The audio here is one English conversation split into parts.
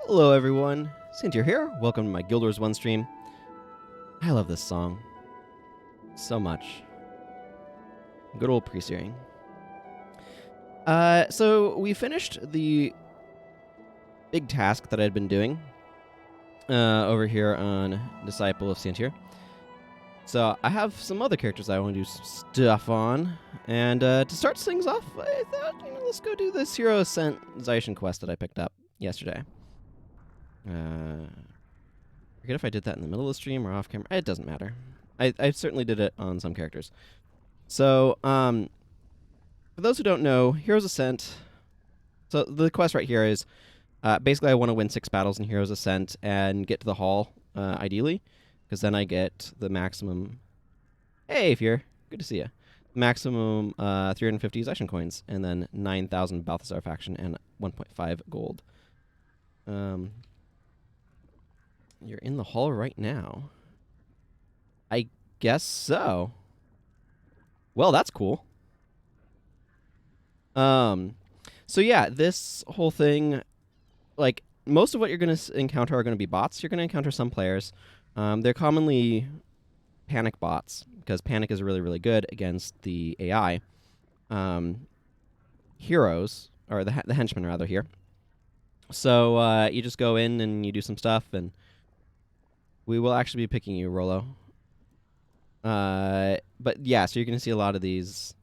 Hello everyone, Cynthia here. Welcome to my Guild Wars 1 stream. I love this song so much. Good old pre-searing. So we finished the big task that I'd been doing over here on Disciple of Cynthia. So I have some other characters I want to do some stuff on. And to start things off, I thought, let's go do this Heroes Ascent Zaishen Quest that I picked up yesterday. Forget if I did that in the middle of the stream or off camera. It doesn't matter. I certainly did it on some characters. So, for those who don't know, Heroes Ascent. So the quest right here is basically I want to win 6 battles in Heroes Ascent and get to the hall, ideally, because then I get the maximum. Hey, Fear, good to see you. Maximum 350 Zaishen coins, and then 9,000 Balthazar faction and 1.5 gold. You're in the hall right now. I guess so. Well, that's cool. So yeah, this whole thing, like, most of what you're going to encounter are going to be bots. You're going to encounter some players. They're commonly panic bots, because panic is really, really good against the AI. Heroes, or the henchmen, rather, here. So you just go in and you do some stuff, and we will actually be picking you, Rolo. But yeah, so you're going to see a lot of these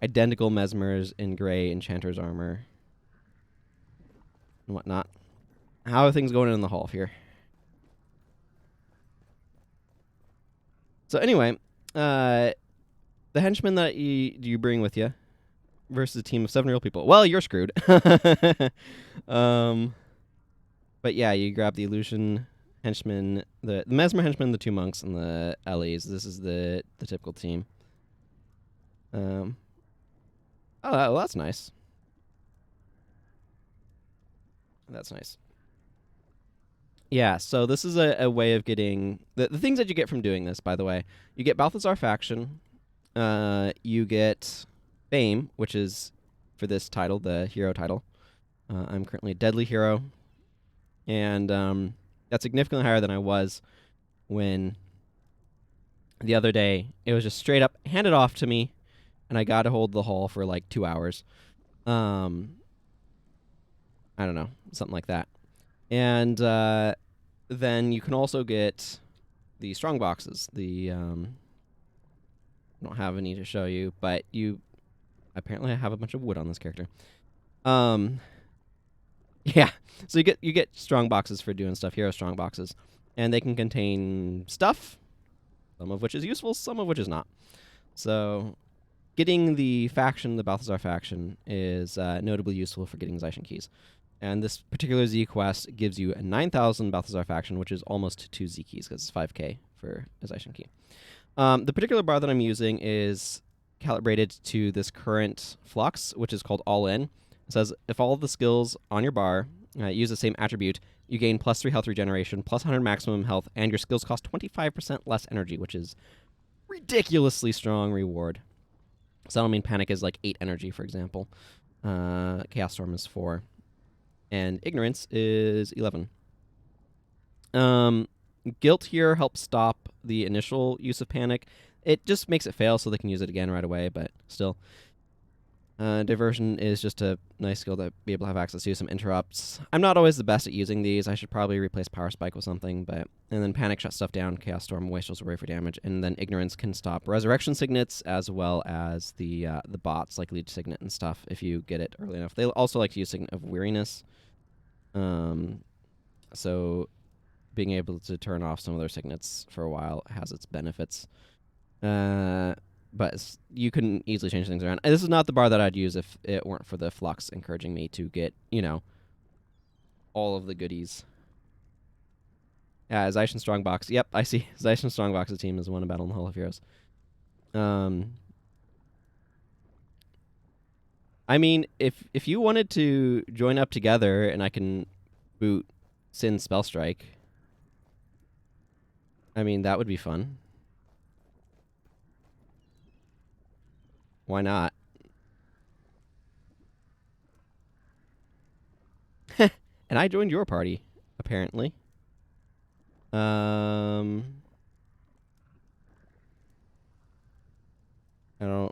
identical mesmers in gray enchanter's armor and whatnot. How are things going in the hall here? So anyway, the henchmen that you bring with you versus a team of 7 real people. Well, you're screwed. But yeah, you grab the illusion henchmen, the mesmer henchmen, the 2 monks, and the Ellies. This is the typical team. Oh, well, that's nice. That's nice. Yeah, so this is a way of getting the things that you get from doing this, by the way. You get Balthazar faction. You get Fame, which is, for this title, the hero title. I'm currently a deadly hero. And that's significantly higher than I was when the other day it was just straight up handed off to me, and I got to hold the hall for like 2 hours. I don't know, something like that. And then you can also get the strong boxes. I don't have any to show you, but you apparently have a bunch of wood on this character. Yeah, so you get strong boxes for doing stuff, hero strong boxes, and they can contain stuff, some of which is useful, some of which is not. So getting the faction, the Balthazar faction, is notably useful for getting Zaishen keys. And this particular Z quest gives you a 9,000 Balthazar faction, which is almost 2 Z keys, because it's 5k for a Zaishen key. The particular bar that I'm using is calibrated to this current flux, which is called All In. It says, if all of the skills on your bar use the same attribute, you gain plus 3 health regeneration, plus 100 maximum health, and your skills cost 25% less energy, which is ridiculously strong reward. So that'll mean Panic is like 8 energy, for example. Chaos Storm is 4. And Ignorance is 11. Guilt here helps stop the initial use of Panic. It just makes it fail so they can use it again right away, but still. Diversion is just a nice skill to be able to have access to. Some interrupts. I'm not always the best at using these. I should probably replace Power Spike with something, and then Panic shuts stuff down. Chaos Storm wastes away for damage, and then Ignorance can stop Resurrection Signets as well as the bots like Leech Signet and stuff if you get it early enough. They also like to use Signet of Weariness. So being able to turn off some of their signets for a while has its benefits. But you can easily change things around. This is not the bar that I'd use if it weren't for the flux encouraging me to get, all of the goodies. Yeah, Zaishen Strongbox. Yep, I see. Zaishen Strongbox's team has won a battle in the Hall of Heroes. I mean, if you wanted to join up together and I can boot Sin Spellstrike, I mean, that would be fun. Why not? And I joined your party. apparently. I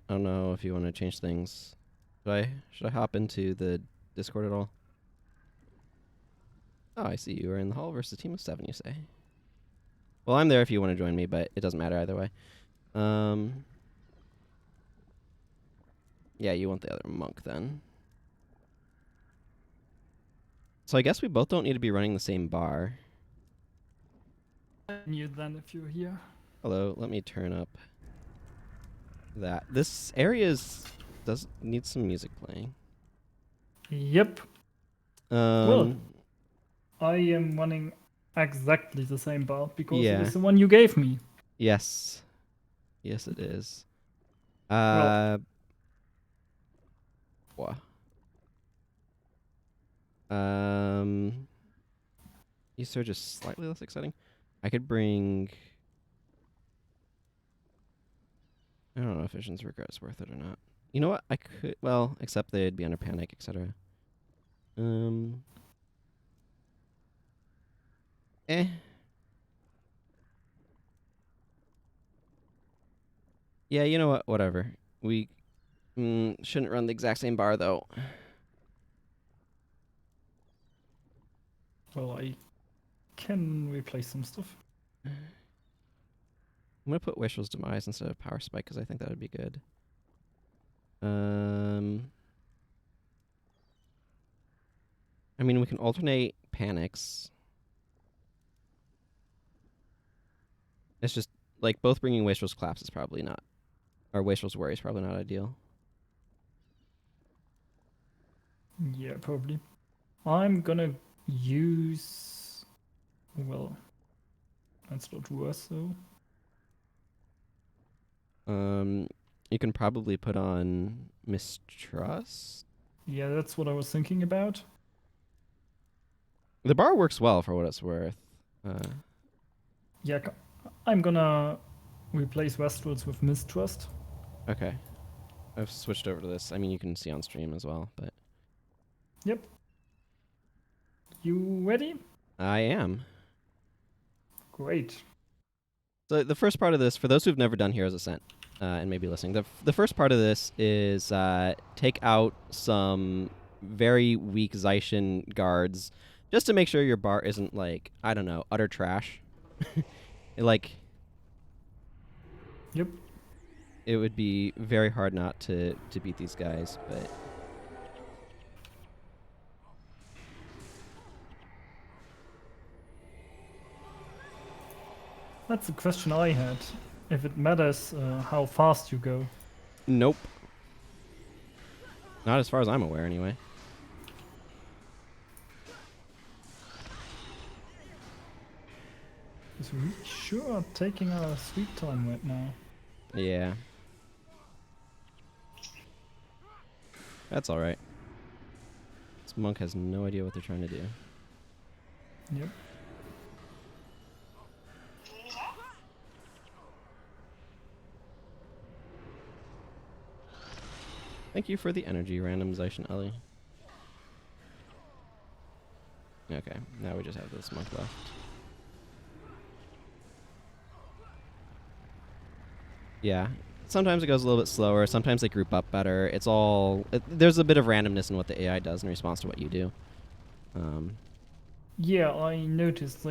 don't know if you want to change things. Should I hop into the Discord at all? Oh, I see you are in the hall versus a team of 7, you say. Well, I'm there if you want to join me, but it doesn't matter either way. Yeah, you want the other monk then. So I guess we both don't need to be running the same bar. You then if you're here. Hello, let me turn up that. This area does need some music playing. Yep. Well, I am running exactly the same bar because it is the one you gave me. Yes. Yes, it is. Well, What? These are just slightly less exciting. I could bring. I don't know if Vision's Regret is worth it or not. You know what? I could. Well, except they'd be under panic, etc. Eh. Yeah, you know what? Whatever. We shouldn't run the exact same bar, though. Well, I can replace some stuff. I'm going to put Wishel's Demise instead of Power Spike, because I think that would be good. I mean, we can alternate panics. It's just, like, both bringing Wishel's Collapse is probably not... Or Wishel's Worry is probably not ideal. Yeah, probably. I'm gonna use... Well, that's not worse, though. You can probably put on Mistrust? Yeah, that's what I was thinking about. The bar works well for what it's worth. Yeah, I'm gonna replace Westwards with Mistrust. Okay. I've switched over to this. I mean, you can see on stream as well, but... Yep. You ready? I am. Great. So the first part of this, for those who've never done Heroes Ascent, and maybe listening, the first part of this is take out some very weak Zaishen guards, just to make sure your bar isn't, like, I don't know, utter trash. Like... Yep. It would be very hard not to beat these guys, but... That's the question I had. If it matters how fast you go. Nope. Not as far as I'm aware, anyway. Because we sure are taking our sweet time right now. Yeah. That's alright. This monk has no idea what they're trying to do. Yep. Thank you for the energy, random Zaishen Ellie. Okay, now we just have this monk left. Yeah. Sometimes it goes a little bit slower. Sometimes they group up better. It's all... there's a bit of randomness in what the AI does in response to what you do. Yeah, I noticed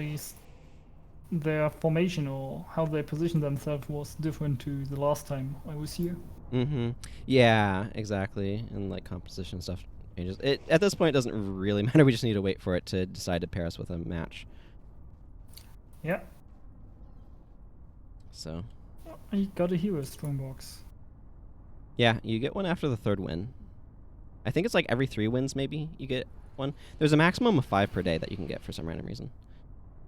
their formation or how they position themselves was different to the last time I was here. Mm-hmm. Yeah, exactly. And, like, composition stuff changes. At this point, it doesn't really matter. We just need to wait for it to decide to pair us with a match. Yeah. So... I got a hero strongbox. Yeah, you get one after the 3rd win. I think it's like every 3 wins, maybe, you get one. There's a maximum of 5 per day that you can get for some random reason.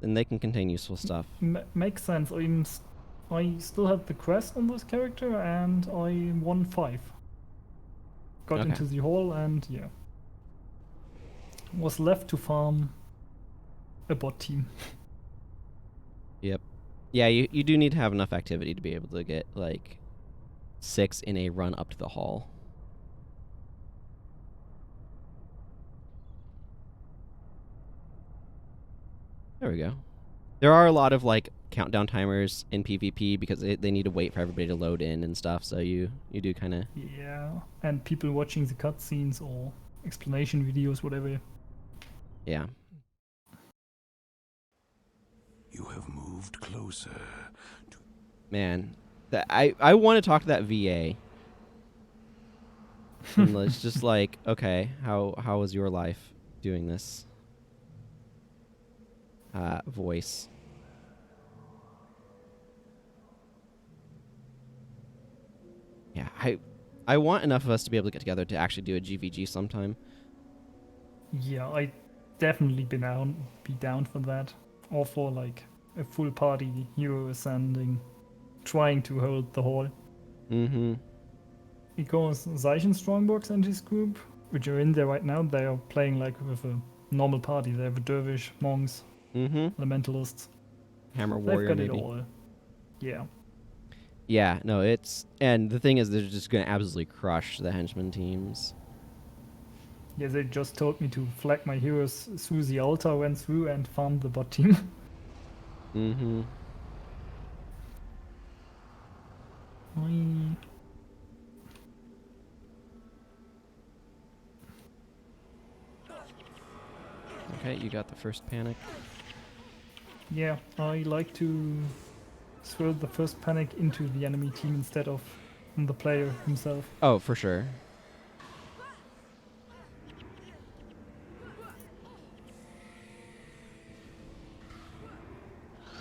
And they can contain useful stuff. Makes sense. I still had the quest on this character, and I won 5. Got into the hall, and yeah. Was left to farm a bot team. Yep. Yeah, you do need to have enough activity to be able to get, like, 6 in a run up to the hall. There we go. There are a lot of like countdown timers in PvP because they need to wait for everybody to load in and stuff. So you do kind of. Yeah, and people watching the cutscenes or explanation videos, whatever. Yeah. You have moved closer. Man, I want to talk to that VA. And it's just like, okay, how was your life doing this? Voice. Yeah, I want enough of us to be able to get together to actually do a GVG sometime. Yeah, I definitely be down for that. Or for like a full party hero ascending, trying to hold the hall. Mm-hmm. Because Zaishen Strongbox and his group, which are in there right now, they are playing like with a normal party. They have a Dervish, monks, Mm-hmm. elementalists. Hammer They've Warrior, got maybe. it all. Yeah. Yeah, no, and the thing is, they're just gonna absolutely crush the henchman teams. Yeah, they just told me to flag my heroes through the altar, went through and farmed the bot team. Mm-hmm. Okay, you got the first panic. Yeah, I like to throw the first panic into the enemy team instead of on the player himself. Oh, for sure.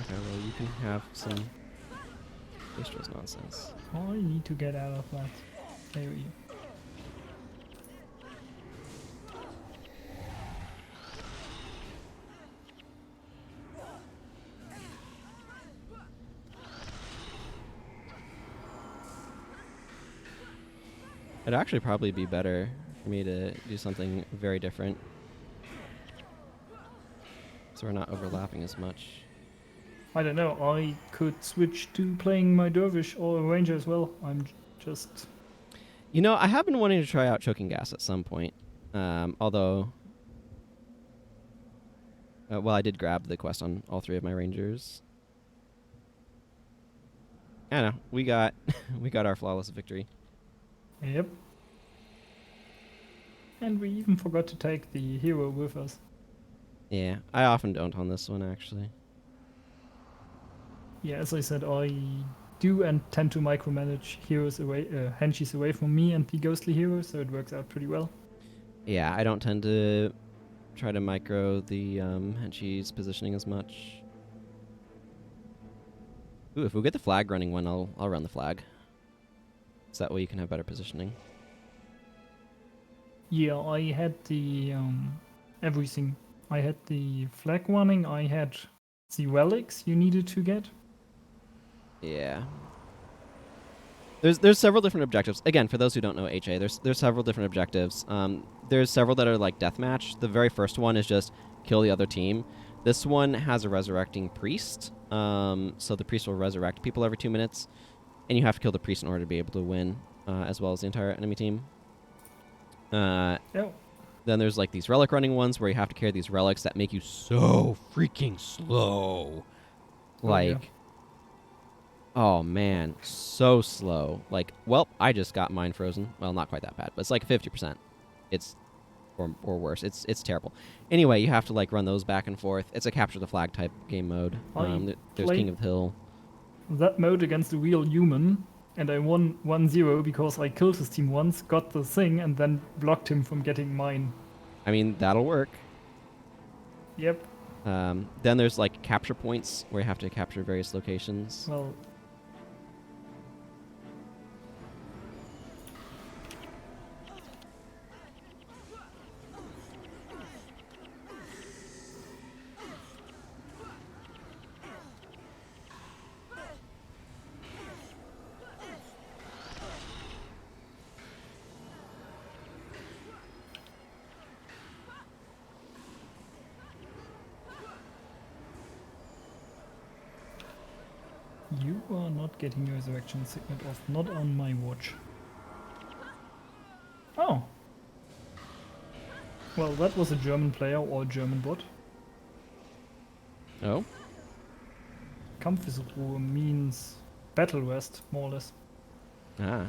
Okay, well, you can have some Destroy's nonsense. I need to get out of that area. It'd actually probably be better for me to do something very different, so we're not overlapping as much. I don't know, I could switch to playing my Dervish or a Ranger as well. I'm just... You know, I have been wanting to try out Choking Gas at some point, although... well, I did grab the quest on all 3 of my Rangers. I don't know, we got we got our flawless victory. Yep. And we even forgot to take the hero with us. Yeah, I often don't on this one, actually. Yeah, as I said, I do and tend to micromanage heroes away, henchies away from me and the ghostly heroes, so it works out pretty well. Yeah, I don't tend to try to micro the henchie's positioning as much. Ooh, if we get the flag running one, I'll run the flag. So that way you can have better positioning. Yeah, I had the everything. I had the flag running, I had the relics you needed to get. Yeah. There's several different objectives. Again, for those who don't know HA, there's several different objectives. There's several that are like deathmatch. The very first one is just kill the other team. This one has a resurrecting priest. So the priest will resurrect people every 2 minutes, and you have to kill the priest in order to be able to win, as well as the entire enemy team. Oh. Then there's like these relic running ones where you have to carry these relics that make you so freaking slow. Like, oh man, so slow. Like, well, I just got mine frozen. Well, not quite that bad, but it's like 50%. It's or worse. It's terrible. Anyway, you have to like run those back and forth. It's a capture the flag type game mode. There's King of the Hill. That mode against a real human, and I won 1-0 because I killed his team once, got the thing, and then blocked him from getting mine. I mean, that'll work. Yep. Then there's like capture points where you have to capture various locations. Well, you are not getting your resurrection signet off, not on my watch. Oh. Well, that was a German player or a German bot. Oh. Kampfesruhe means battle rest, more or less. Ah.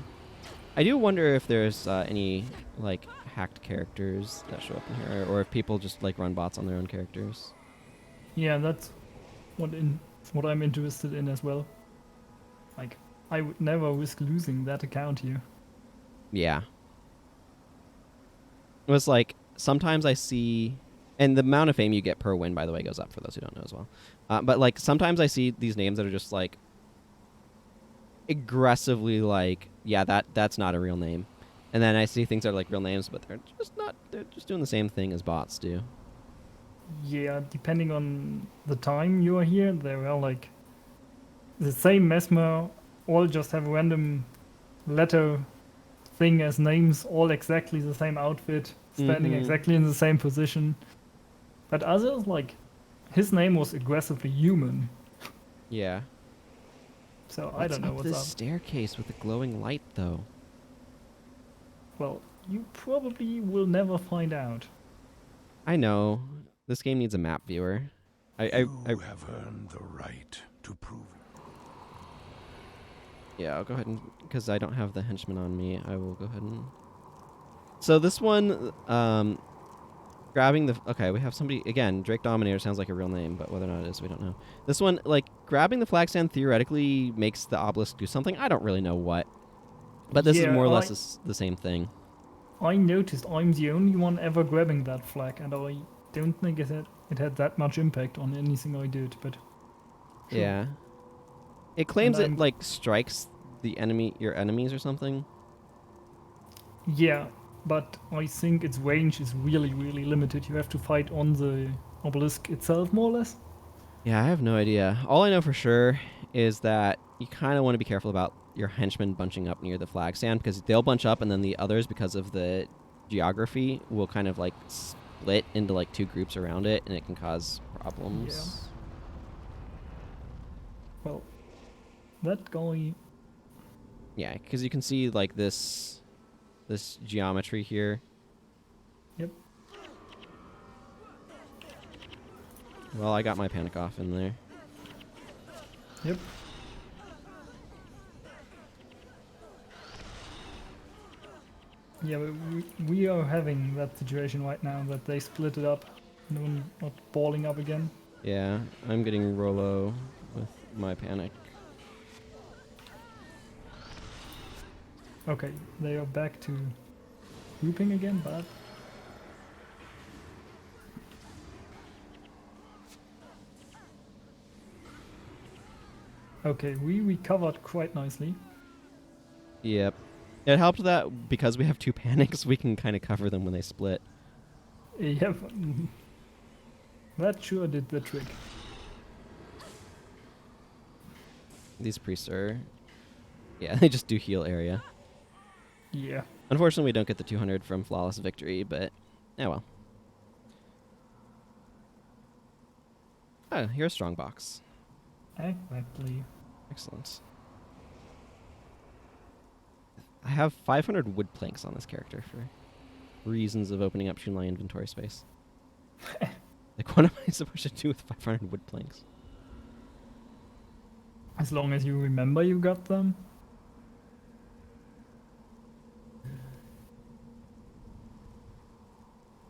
I do wonder if there's any like hacked characters that show up in here, or if people just like run bots on their own characters. Yeah, that's what I'm interested in as well. Like, I would never risk losing that account here. Yeah. It was like sometimes I see, and the amount of fame you get per win, by the way, goes up for those who don't know as well. But like sometimes I see these names that are just like aggressively like, yeah, that's not a real name, and then I see things that are like real names, but they're just not. They're just doing the same thing as bots do. Yeah, depending on the time you are here, there are like the same mesmer, all just have a random letter thing as names, all exactly the same outfit, standing Mhm. exactly in the same position. But others, like, his name was aggressively human, Yeah. so I What's don't know up what's this up. staircase with the glowing light, though? Well, you probably will never find out. I know this game needs a map viewer. I You have earned the right to prove. Yeah, I'll go ahead and, because I don't have the henchman on me, I will go ahead and. So this one, grabbing the, okay, we have somebody, again, Drake Dominator sounds like a real name, but whether or not it is, we don't know. This one, like, grabbing the flag stand theoretically makes the obelisk do something. I don't really know what. But this is Yeah, more or less the same thing. I noticed I'm the only one ever grabbing that flag, and I don't think it had that much impact on anything I did, but sure. Yeah. It And claims it, like, strikes your enemies or something. yeah, but I think its range is really, really limited. You have to fight on the obelisk itself, more or less. Yeah, I have no idea. All I know for sure is that you kind of want to be careful about your henchmen bunching up near the flag stand, because they'll bunch up and then the others, because of the geography, will kind of like split into like two groups around it, and it can cause problems. Well, that guy. Yeah, because you can see like this geometry here. Yep. Well, I got my panic off in there. Yep. Yeah, but we are having that situation right now that they split it up. No one not balling up again. Yeah, I'm getting Rolo with my panic. Okay, they are back to grouping again, but okay, we recovered quite nicely. Yep. It helped that because we have two panics, we can kind of cover them when they split. Yep. That sure did the trick. These priests are... Yeah, they just do heal area. Yeah. Unfortunately, we don't get the 200 from Flawless Victory, but... Oh well. Oh, here's Strongbox. Exactly. Excellent. I have 500 wood planks on this character for reasons of opening up Shunlai inventory space. Like, what am I supposed to do with 500 wood planks? As long as you remember you got them.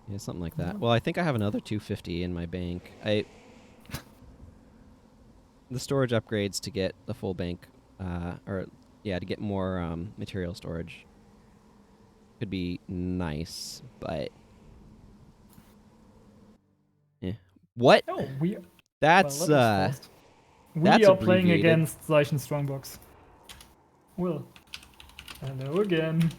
Yeah, something like that. Well, I think I have another 250 in my bank. The storage upgrades to get the full bank, to get more material storage could be nice, but... What? Oh, That's, well, that was fast. We that's are playing abbreviated. against Zaishen Strongbox. Well, hello again.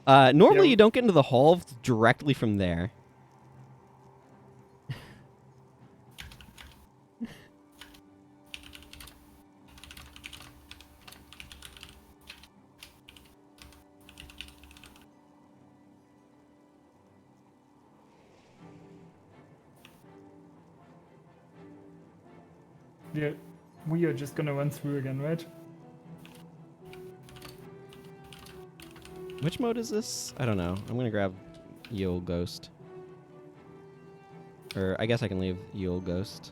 Normally Yeah. you don't get into the hall directly from there. Yeah, we are just gonna run through again, right? Which mode is this? I don't know. I'm gonna grab Yo Ghost. Or I guess I can leave Yule Ghost.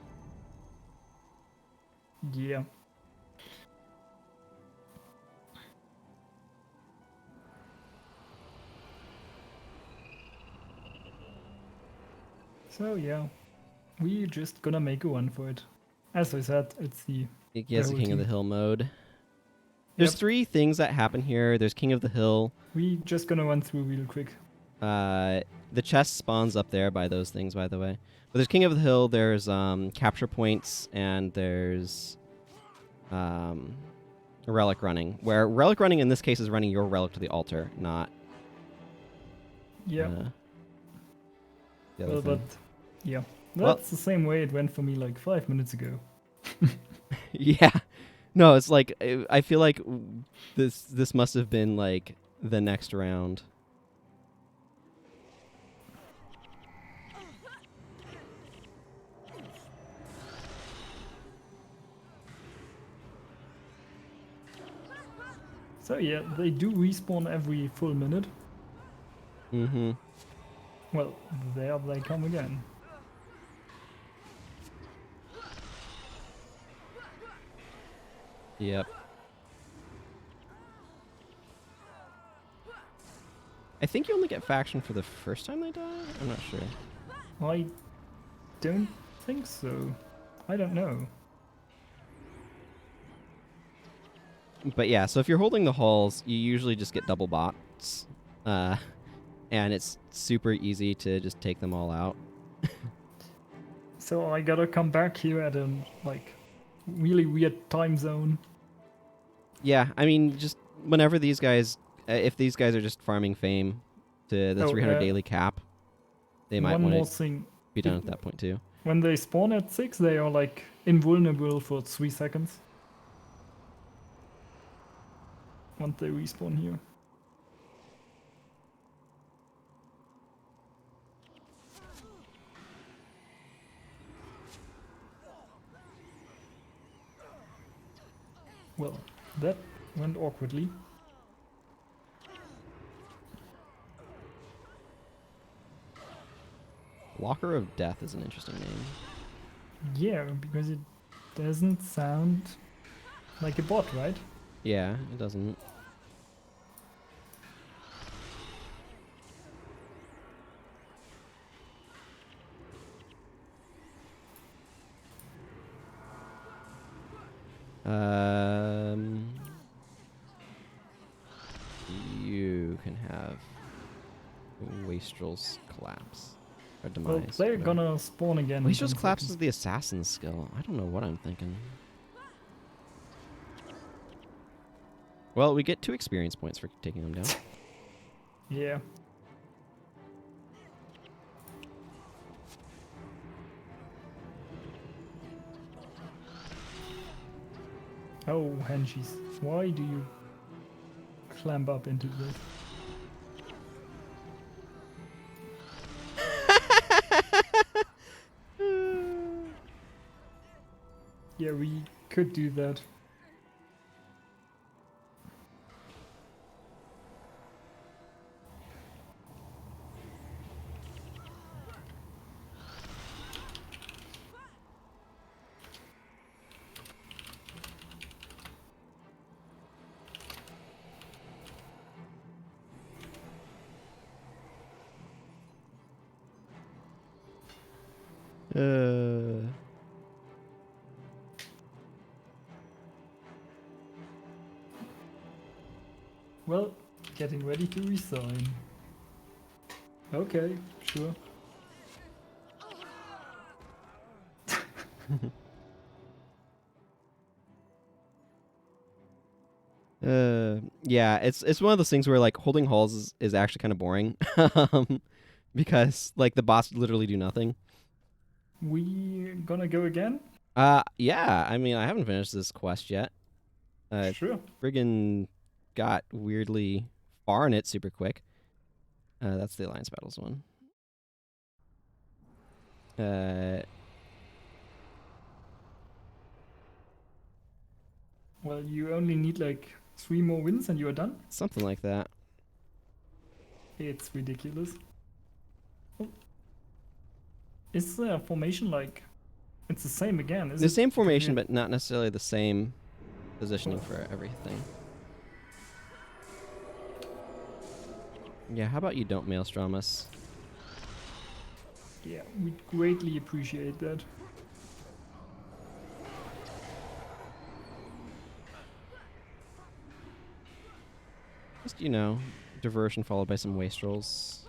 Yeah. So yeah, we just gonna make a run for it. As I said, it's the He has the whole King of the team. Hill mode. There's Yep. 3 things that happen here. There's King of the Hill. We just gonna run through real quick. The chest spawns up there by those things, by the way. But there's King of the Hill, there's capture points, and there's relic running. Where relic running in this case is running your relic to the altar, not Yeah. the other Well, thing. but yeah, Well- that's the same way it went for me like 5 minutes ago. Yeah. No, it's like I feel like this must have been like the next round. So yeah, they do respawn every full minute. Mm-hmm. Well, there they come again. Yep. I think you only get faction for the first time they die? I'm not sure. I don't think so. I don't know. But yeah, so if you're holding the halls, you usually just get double bots. And it's super easy to just take them all out. So I gotta come back here at a like really weird time zone. Yeah, I mean, just whenever these guys, if these guys are just farming fame to the Oh, 300 daily cap, they might One want more to thing. be done at that point too. When they spawn at 6, they are like invulnerable for 3 seconds. Once they respawn here. Well, that went awkwardly. Walker of Death is an interesting name. Yeah, because it doesn't sound like a bot, right? Yeah, it doesn't. You can have Wastrel's Collapse or Demise. Well, they're whatever. gonna spawn again. in Wastrel's 10 Collapse is seconds. the assassin's skill. I don't know what I'm thinking. Well, we get 2 experience points for taking them down. Yeah. Oh, Henshies. Why do you clamp up into this? Yeah, we could do that. Well, getting ready to resign. Okay, sure. Yeah, it's one of those things where like holding halls is actually kind of boring, because like the boss literally do nothing. We gonna go again? Yeah, I mean I haven't finished this quest yet. Sure. Friggin' got weirdly far in it super quick. That's the Alliance Battles one. Well, you only need like 3 more wins and you are done. Something like that. It's ridiculous. Oh. Is the formation like? It's the same again, is The it? same Because formation, but not necessarily the same positioning for everything. Yeah, how about you don't maelstrom us? yeah, we greatly appreciate that. Just, diversion followed by some wastrels.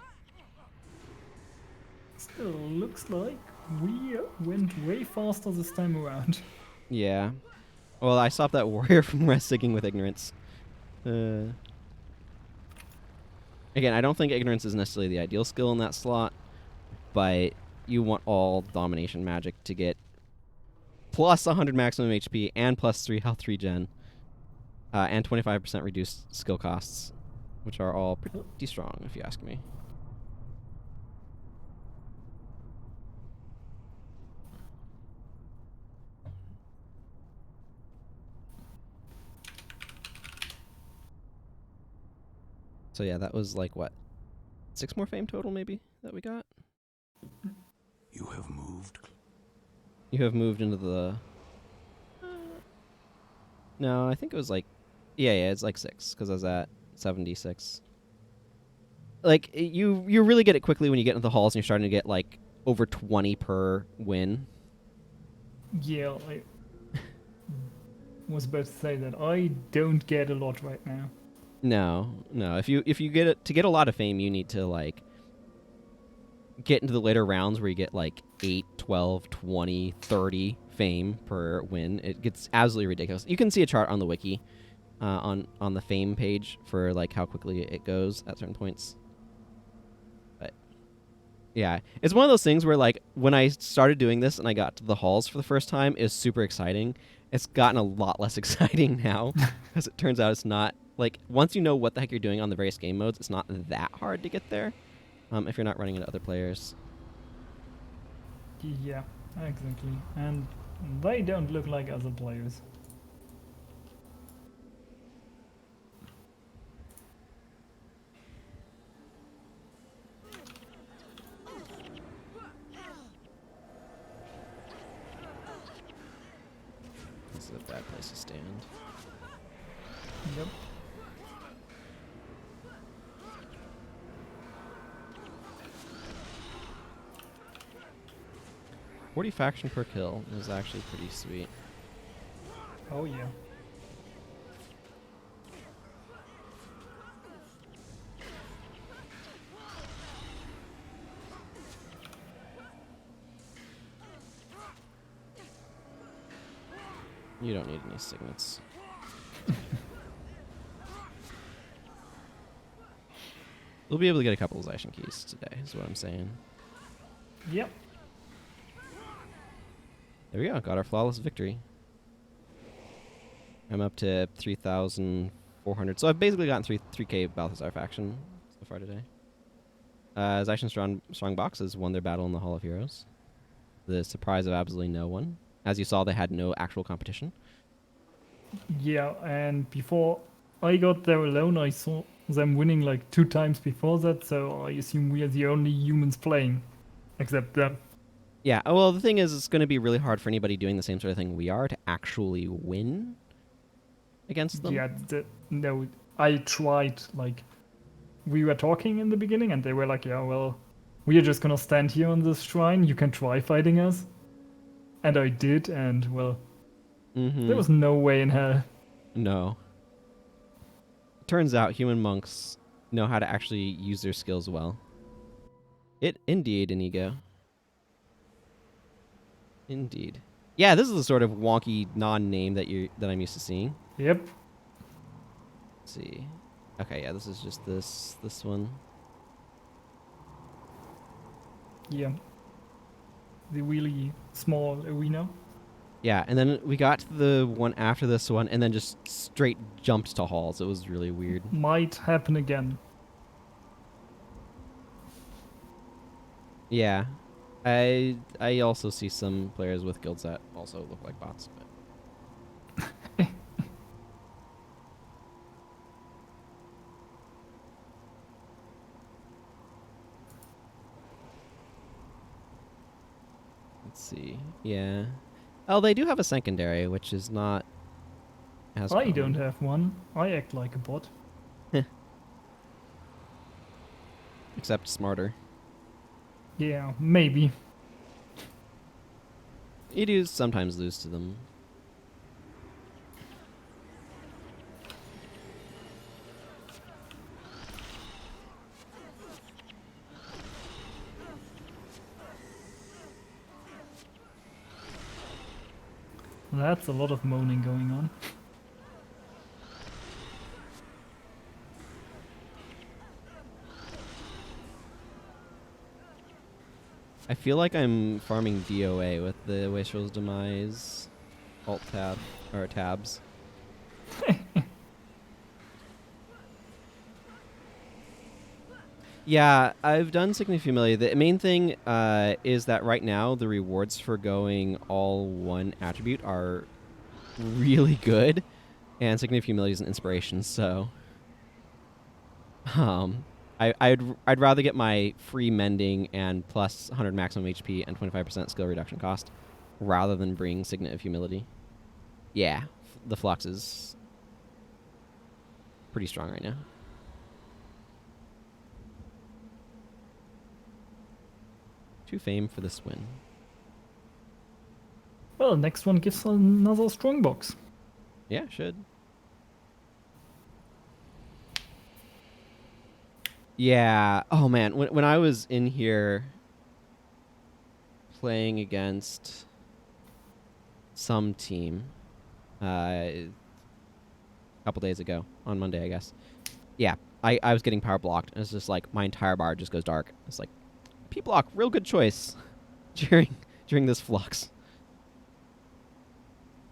Still looks like we went way faster this time around. Yeah. Well, I stopped that warrior from rest-seeking with ignorance. Again, I don't think ignorance is necessarily the ideal skill in that slot, but you want all domination magic to get plus 100 maximum HP and plus 3 health regen, and 25% reduced skill costs, which are all pretty strong, if you ask me. So yeah, that was like, what, 6 more fame total, maybe, that we got? You have moved. You have moved into the... No, I think it was like... Yeah, it's like 6, because I was at 76. Like, you really get it quickly when you get into the halls and you're starting to get, like, over 20 per win. Yeah, I was about to say that I don't get a lot right now. No. If you get it to get a lot of fame, you need to like get into the later rounds where you get like 8, 12, 20, 30 fame per win. It gets absolutely ridiculous. You can see a chart on the wiki, on the fame page for like how quickly it goes at certain points. But yeah, it's one of those things where like when I started doing this and I got to the halls for the first time, it was super exciting. It's gotten a lot less exciting now because it turns out it's not. Like, once you know what the heck you're doing on the various game modes, it's not that hard to get there, if you're not running into other players. Yeah, exactly. And they don't look like other players. This is a bad place to stand. Yep. 40 faction per kill is actually pretty sweet. Oh yeah. You don't need any signets. We'll be able to get a couple of Zaishen keys today, is what I'm saying. Yep. There we go, got our flawless victory. I'm up to 3,400, so I've basically gotten 3k Balthazar faction so far today. Zaishen Strong Boxes won their battle in the Hall of Heroes. The surprise of absolutely no one. As you saw, they had no actual competition. Yeah, and before I got there alone, I saw them winning like 2 times before that, so I assume we are the only humans playing, except them. Yeah, well, the thing is, it's going to be really hard for anybody doing the same sort of thing we are to actually win against them. Yeah, no, I tried, like, we were talking in the beginning, and they were like, yeah, well, we are just gonna stand here on this shrine, you can try fighting us. And I did, and, well, there was no way in hell. No. Turns out human monks know how to actually use their skills well. Indeed, Inigo. Indeed. Yeah, this is the sort of wonky non-name that I'm used to seeing. Yep. Let's see. Okay, yeah, this is just this one. Yeah. The really small arena. Yeah, and then we got to the one after this one, and then just straight jumped to halls. It was really weird. Might happen again. Yeah. I also see some players with guilds that also look like bots, but see. Yeah. Oh, they do have a secondary, which is not as I common. don't have one. I act like a bot. Except smarter. Yeah, maybe. You do sometimes lose to them. That's a lot of moaning going on. I feel like I'm farming DOA with the Wastrel's Demise alt tab or tabs. Yeah, I've done Signet of Humility. The main thing is that right now the rewards for going all one attribute are really good, and Signet of Humility is an inspiration. So, I'd rather get my free mending and plus 100 maximum HP and 25% skill reduction cost, rather than bring Signet of Humility. Yeah, the Flux is pretty strong right now. To fame for this win. Well, next one gives another strong box. Yeah, should. Yeah. Oh man, when I was in here playing against some team a couple days ago on Monday, I guess. Yeah, I was getting power blocked, and it's just like my entire bar just goes dark. It's like P block, real good choice during this flux.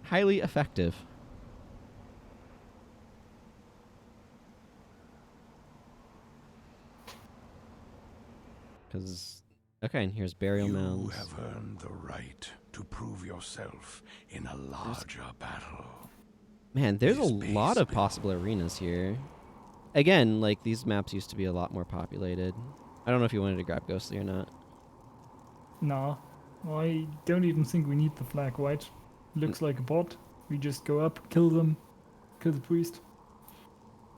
Highly effective. Because okay, and here's burial You mounds. have earned the right to prove yourself in a larger battle. Man, there's a This lot base of possible arenas here. Again, like these maps used to be a lot more populated. I don't know if you wanted to grab Ghostly or not. Nah, I don't even think we need the flag, right? Looks like a bot. We just go up, kill them, kill the priest.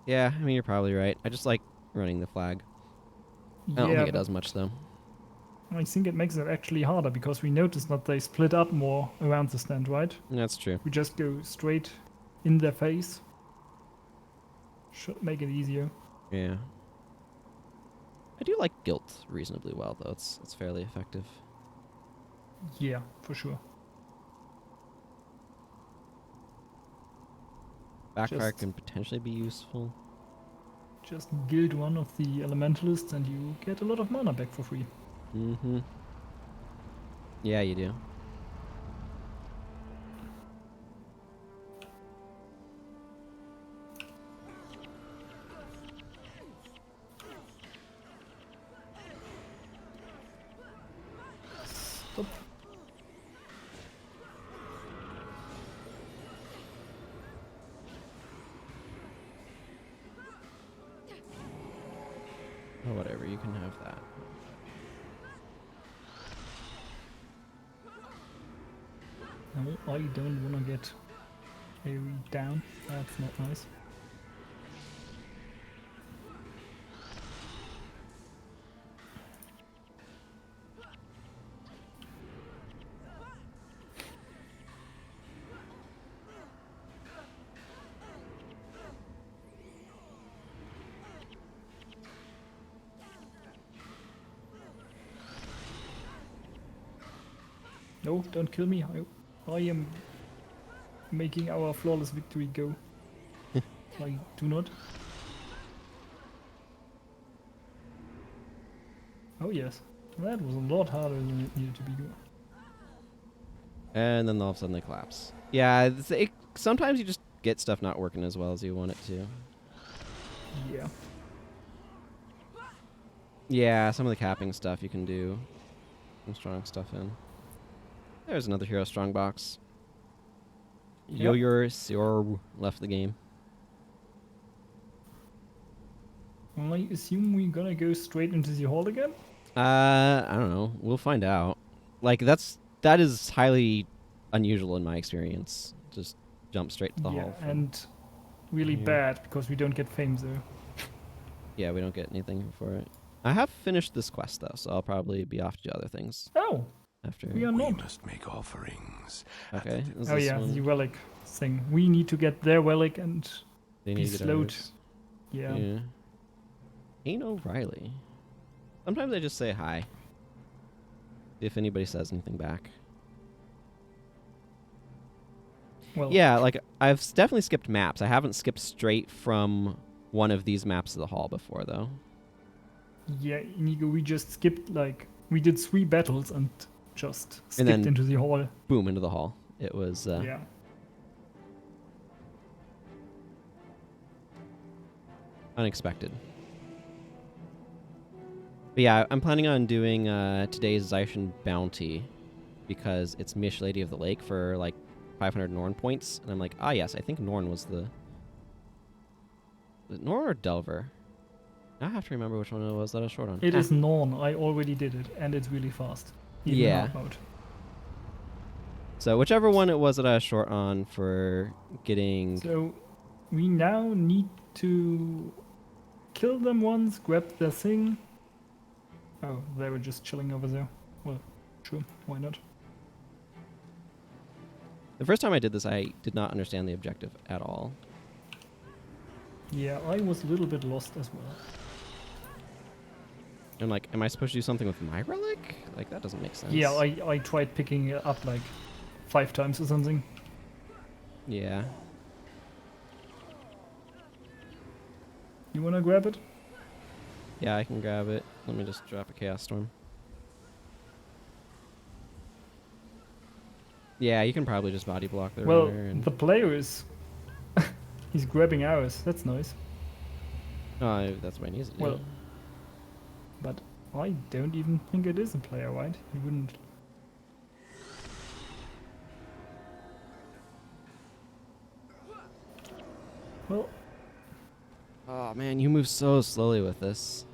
Yeah, I mean you're probably right. I just like running the flag. I don't think it does much though. I think it makes it actually harder because we notice that they split up more around the stand, right? That's true. We just go straight in their face. Should make it easier. Yeah. I do like Guilt reasonably well though. It's fairly effective. Yeah, for sure. Backfire Just- can potentially be useful. Just guild one of the elementalists and you get a lot of mana back for free. Mm-hmm. Yeah, you do. Stop. Oh, whatever. You can have that. No, I don't wanna get AoE down. That's not nice. No, don't kill me. I am making our flawless victory go. I do not. Oh yes, that was a lot harder than it needed to be. And then all of a sudden they collapse. Yeah, sometimes you just get stuff not working as well as you want it to. Yeah. Yeah, some of the capping stuff you can do. Some strong stuff in. There's another hero strong box. Yep. Yo-Yor left the game. I assume we're gonna go straight into the hall again? I don't know. We'll find out. Like, that's that is highly unusual in my experience. Just jump straight to the Yeah, hall. and really here. bad because we don't get fame though. Yeah, we don't get anything for it. I have finished this quest though, so I'll probably be off to do other things Oh, after. we are We not. must make offerings. at Okay. the Is Oh this yeah, one? the relic thing. We need to get their relic and They be need to get slowed. ours. Yeah. Yeah. Ain't O'Reilly. Sometimes I just say hi. If anybody says anything back. Well, Yeah, like I've definitely skipped maps. I haven't skipped straight from one of these maps to the hall before though. yeah, Inigo, we just skipped like we did 3 battles and just And skipped then- into the hall. Boom, into the hall. It was Yeah. unexpected. But yeah, I'm planning on doing today's Zaishen Bounty because it's Myish, Lady of the Lake for like 500 Norn points. And I'm like, ah yes, I think Norn was the... Was it Norn or Delver? I have to remember which one it was that I was short on. It is Norn. I already did it, and it's really fast. Even Yeah. hard mode. So whichever one it was that I was short on for getting... So we now need to kill them once, grab their thing. Oh, they were just chilling over there. Well, sure, why not? The first time I did this, I did not understand the objective at all. Yeah, I was a little bit lost as well. I'm like, am I supposed to do something with my relic? Like, that doesn't make sense. Yeah, I tried picking it up like 5 times or something. Yeah. You wanna grab it? Yeah, I can grab it. Let me just drop a Chaos Storm. Yeah, you can probably just body block the Well, runner and... the player is... He's grabbing ours. That's nice. Oh, that's what he needs to do. Well, but I don't even think it is a player, right? He wouldn't... Well, Oh, man, you move so slowly with this.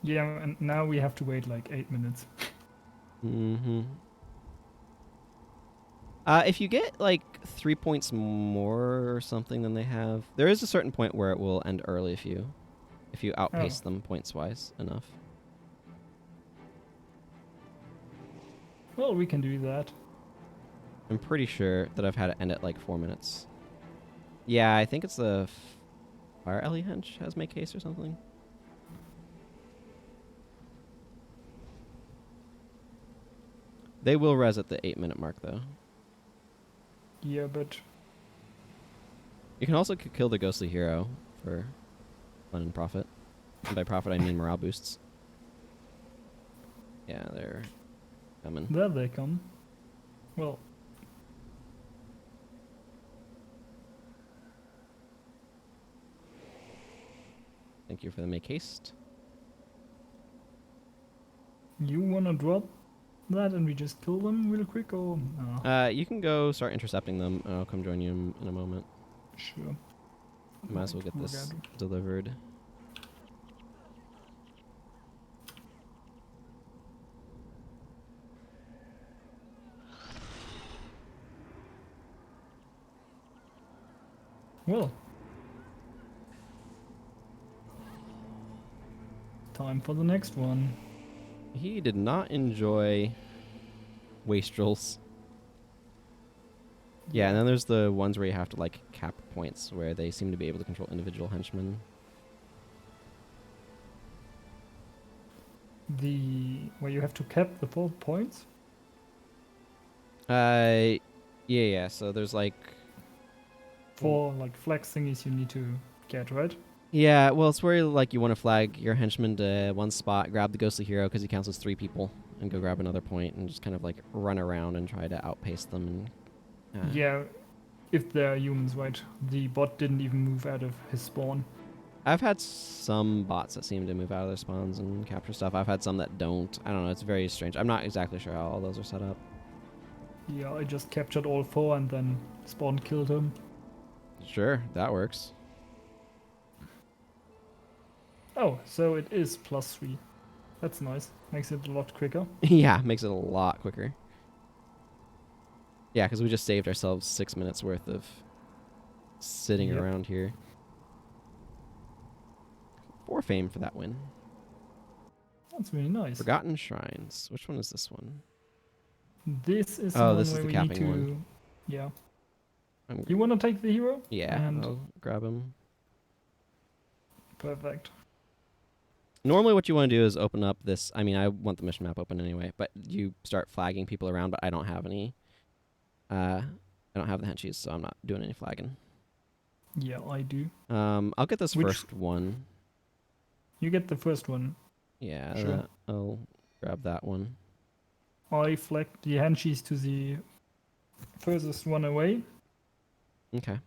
yeah, and now we have to wait like 8 minutes. Mm-hmm. If you get, like, 3 points more or something than they have, there is a certain point where it will end early if you outpace them points-wise enough. Well, we can do that. I'm pretty sure that I've had it end at, like, 4 minutes. Yeah, I think it's the Fire Ellie Hench has make haste or something. They will res at the 8-minute mark, though. Yeah, but You can also kill the ghostly hero for fun and profit. And by profit, I mean morale boosts. Yeah, they're coming. there they come. Well, Thank you for the make haste. you wanna drop that and we just kill them real quick, or no? You can go start intercepting them, and I'll come join you in a moment. Sure. Might as well get this delivered. Well, time for the next one. He did not enjoy wastrels. Yeah, and then there's the ones where you have to like cap points, where they seem to be able to control individual henchmen. Where you have to cap the 4 points? Yeah. So there's like, 4 like flag thingies you need to get, right? yeah, well, it's where like you want to flag your henchman to one spot, grab the ghostly hero because he counts as 3 people, and go grab another point, and just kind of like run around and try to outpace them. And Yeah, if they're humans, right? The bot didn't even move out of his spawn. I've had some bots that seem to move out of their spawns and capture stuff. I've had some that don't. I don't know. It's very strange. I'm not exactly sure how all those are set up. Yeah, I just captured all 4 and then spawn killed him. Sure, that works. Oh, so it is +3. That's nice. Makes it a lot quicker. Yeah, makes it a lot quicker. Yeah, because we just saved ourselves 6 minutes worth of sitting Yep. around here. 4 fame for that win. That's really nice. Forgotten Shrines. Which one is this one? This is the Oh, one this is where the we need capping to. one. Yeah. I'm You want to take the hero? Yeah, And I'll grab him. perfect. Normally what you want to do is open up this... I mean, I want the mission map open anyway, but you start flagging people around, but I don't have any... I don't have the henchies, so I'm not doing any flagging. Yeah, I do. I'll get this Which- first one. You get the first one. Yeah, Sure. I'll grab that one. I flagged the henchies to the furthest one away. Okay.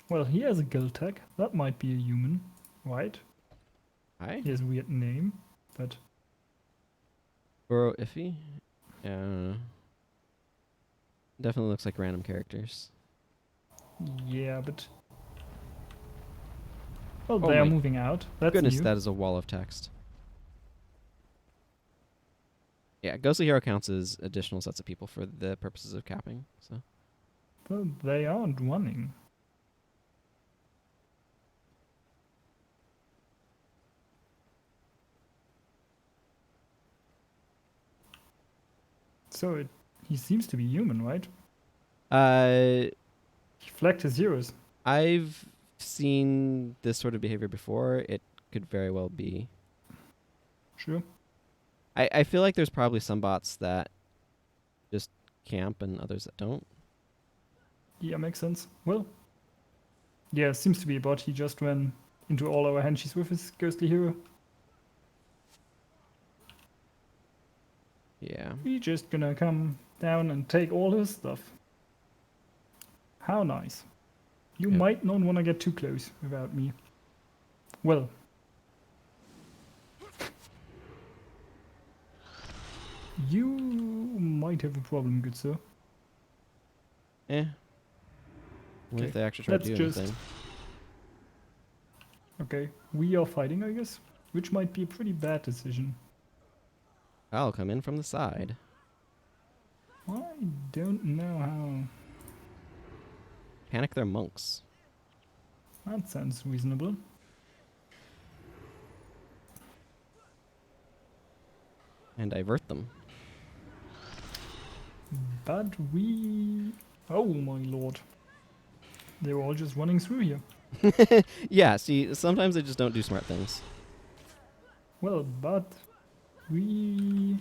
Well, he has a guild tag. That might be a human, right? Hi. He has a weird name, but Bro, iffy? Yeah. Definitely looks like random characters. yeah, but well, Oh they are my moving out. That's Goodness, new. that is a wall of text. Yeah, Ghostly Hero counts as additional sets of people for the purposes of capping. So Well, they aren't running. So he seems to be human, right? He flagged his heroes. I've seen this sort of behavior before. It could very well be. Sure. I feel like there's probably some bots that just camp and others that don't. Yeah, makes sense. Well, yeah, seems to be a bot. He just ran into all our henchies with his ghostly hero. Yeah. We just gonna come down and take all his stuff. How nice. You Yep. might not want to get too close without me. Well. You might have a problem, good sir. Eh. What Okay, if they actually try to let's do just- anything? Okay, we are fighting, I guess. Which might be a pretty bad decision. I'll come in from the side. I don't know how. Panic their monks. That sounds reasonable. And divert them. But we... Oh my lord. They were all just running through here. Yeah, see, sometimes they just don't do smart things. Well, but we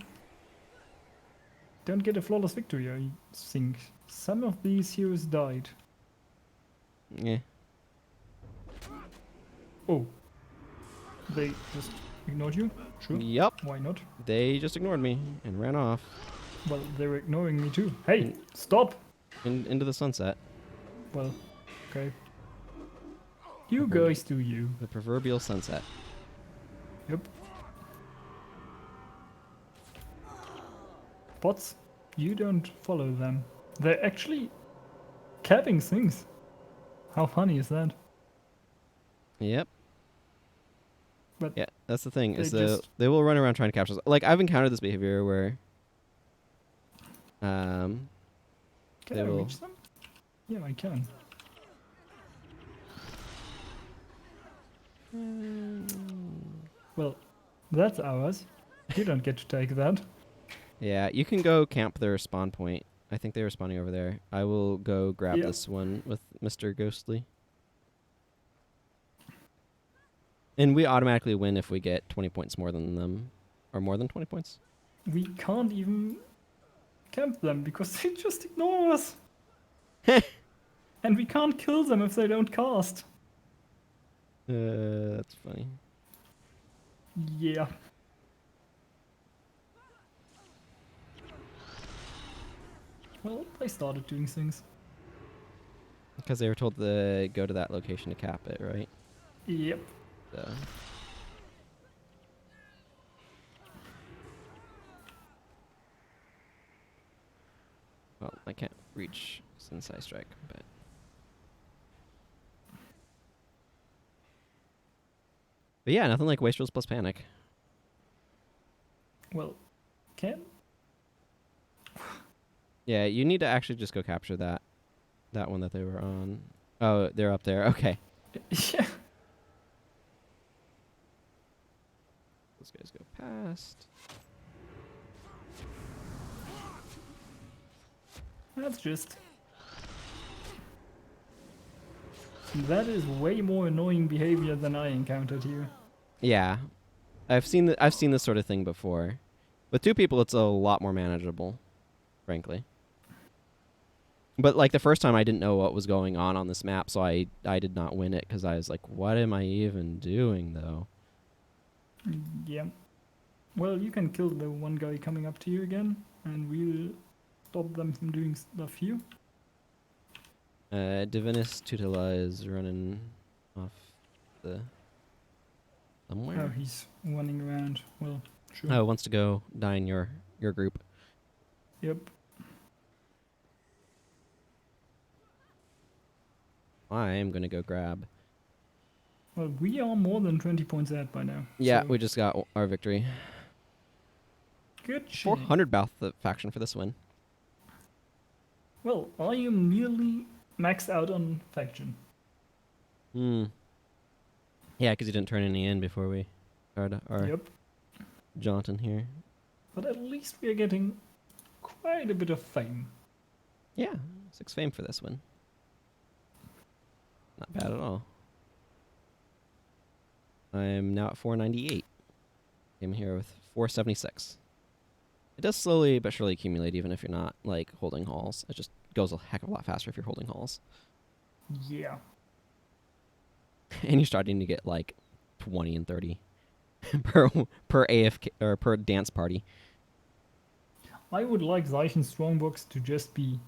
don't get a flawless victory, I think. Some of these heroes died. Yeah. Oh. They just ignored you? Sure. Yep. Why not? They just ignored me and ran off Well, they were ignoring me too. Hey, Mm. stop! into the sunset. Well, okay. You Mhm. guys do you. The proverbial sunset. Yep. Bots, you don't follow them. They're actually capping things. How funny is that? Yep. But Yeah, that's the thing. Is they just- they will run around trying to capture. Like I've encountered this behavior where, can they I will- reach them? Yeah, I can. Well, that's ours. You don't get to take that. Yeah, you can go camp their spawn point. I think they were spawning over there. I will go grab Yeah. this one with Mr. Ghostly. And we automatically win if we get 20 points more than them. Or more than 20 points. We can't even camp them because they just ignore us. And we can't kill them if they don't cast. That's funny. Yeah. Well, they started doing things. Because they were told to go to that location to cap it, right? Yep. So. Well, I can't reach since I strike, but But yeah, nothing like Wastrels plus Panic. Well, can Yeah, you need to actually just go capture that one that they were on. Oh, they're up there. Okay. yeah. Those guys go past. That's just. That is way more annoying behavior than I encountered here. Yeah. I've seen this sort of thing before. With 2 people it's a lot more manageable, frankly. But like the first time I didn't know what was going on this map, so I did not win it because I was like, what am I even doing though? Yeah. Well, you can kill the one guy coming up to you again, and we'll stop them from doing stuff here. Divinus Tutela is running off the somewhere. Oh, he's running around. Well, sure. Oh, wants to go dine your group. Yep. I am gonna go grab. Well, we are more than 20 points out by now. Yeah, so we just got our victory. good shit. 400 Bouth faction for this win. Well, I am nearly maxed out on faction. Hmm. Yeah, because you didn't turn any in before we started our Yep. jaunt in here. But at least we are getting quite a bit of fame. Yeah, 6 fame for this one. Not bad at all. I'm now at 498. Came here with 476. It does slowly but surely accumulate even if you're not like holding halls. It just goes a heck of a lot faster if you're holding halls. Yeah. And you're starting to get like 20 and 30 per AFK or per dance party. I would like Zaishen Strongbox to just be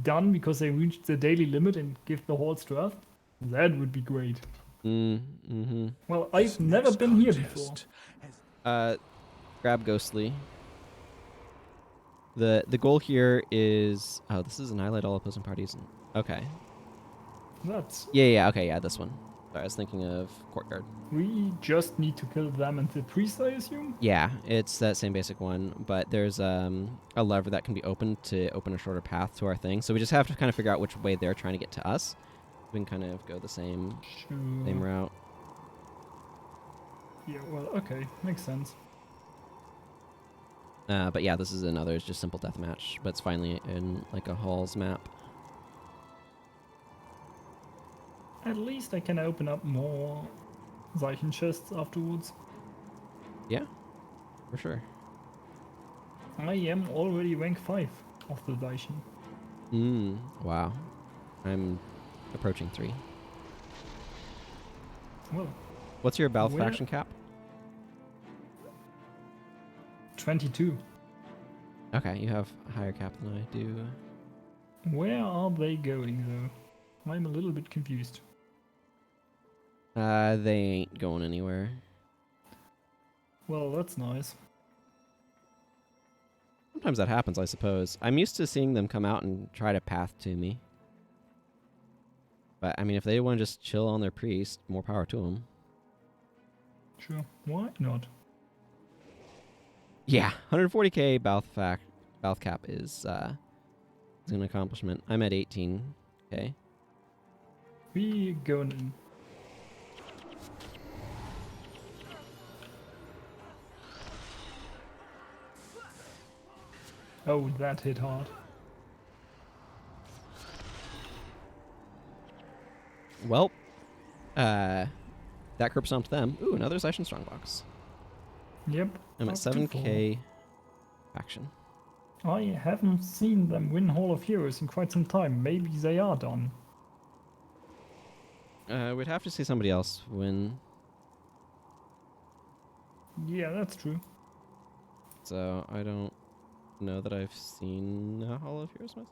done because they reached the daily limit and give the halls to us. That would be great. Mm-hmm. Well, I've never been here before. Grab Ghostly. The goal here is this is annihilate all opposing parties. Okay. That's. Yeah, okay, yeah, this one. Sorry, I was thinking of Courtyard. We just need to kill them and the priest, I assume? Yeah, it's that same basic one, but there's a lever that can be opened to open a shorter path to our thing. So we just have to kind of figure out which way they're trying to get to us. We can kind of go the same route. Yeah, well, okay. Makes sense. But yeah, this is another just simple deathmatch, but it's finally in like a halls map. At least I can open up more Zaishen chests afterwards. Yeah, for sure. I am already rank 5 of the Zaishen. Wow. I'm approaching 3. Well, What's your Balth faction cap? 22. Okay, you have a higher cap than I do. Where are they going, though? I'm a little bit confused. They ain't going anywhere. Well, that's nice. Sometimes that happens, I suppose. I'm used to seeing them come out and try to path to me. But, I mean, if they want to just chill on their priest, more power to them. Sure, why not? Yeah, 140k Balth cap is an accomplishment. I'm at 18k. We going in. Oh, that hit hard. Well, that curb stomped them. Ooh, another Zaishen Strongbox. Yep. I'm at up to 7k faction. 4. I haven't seen them win Hall of Heroes in quite some time. Maybe they are done. We'd have to see somebody else win. Yeah, that's true. So I don't know that I've seen a Hall of Heroes myself.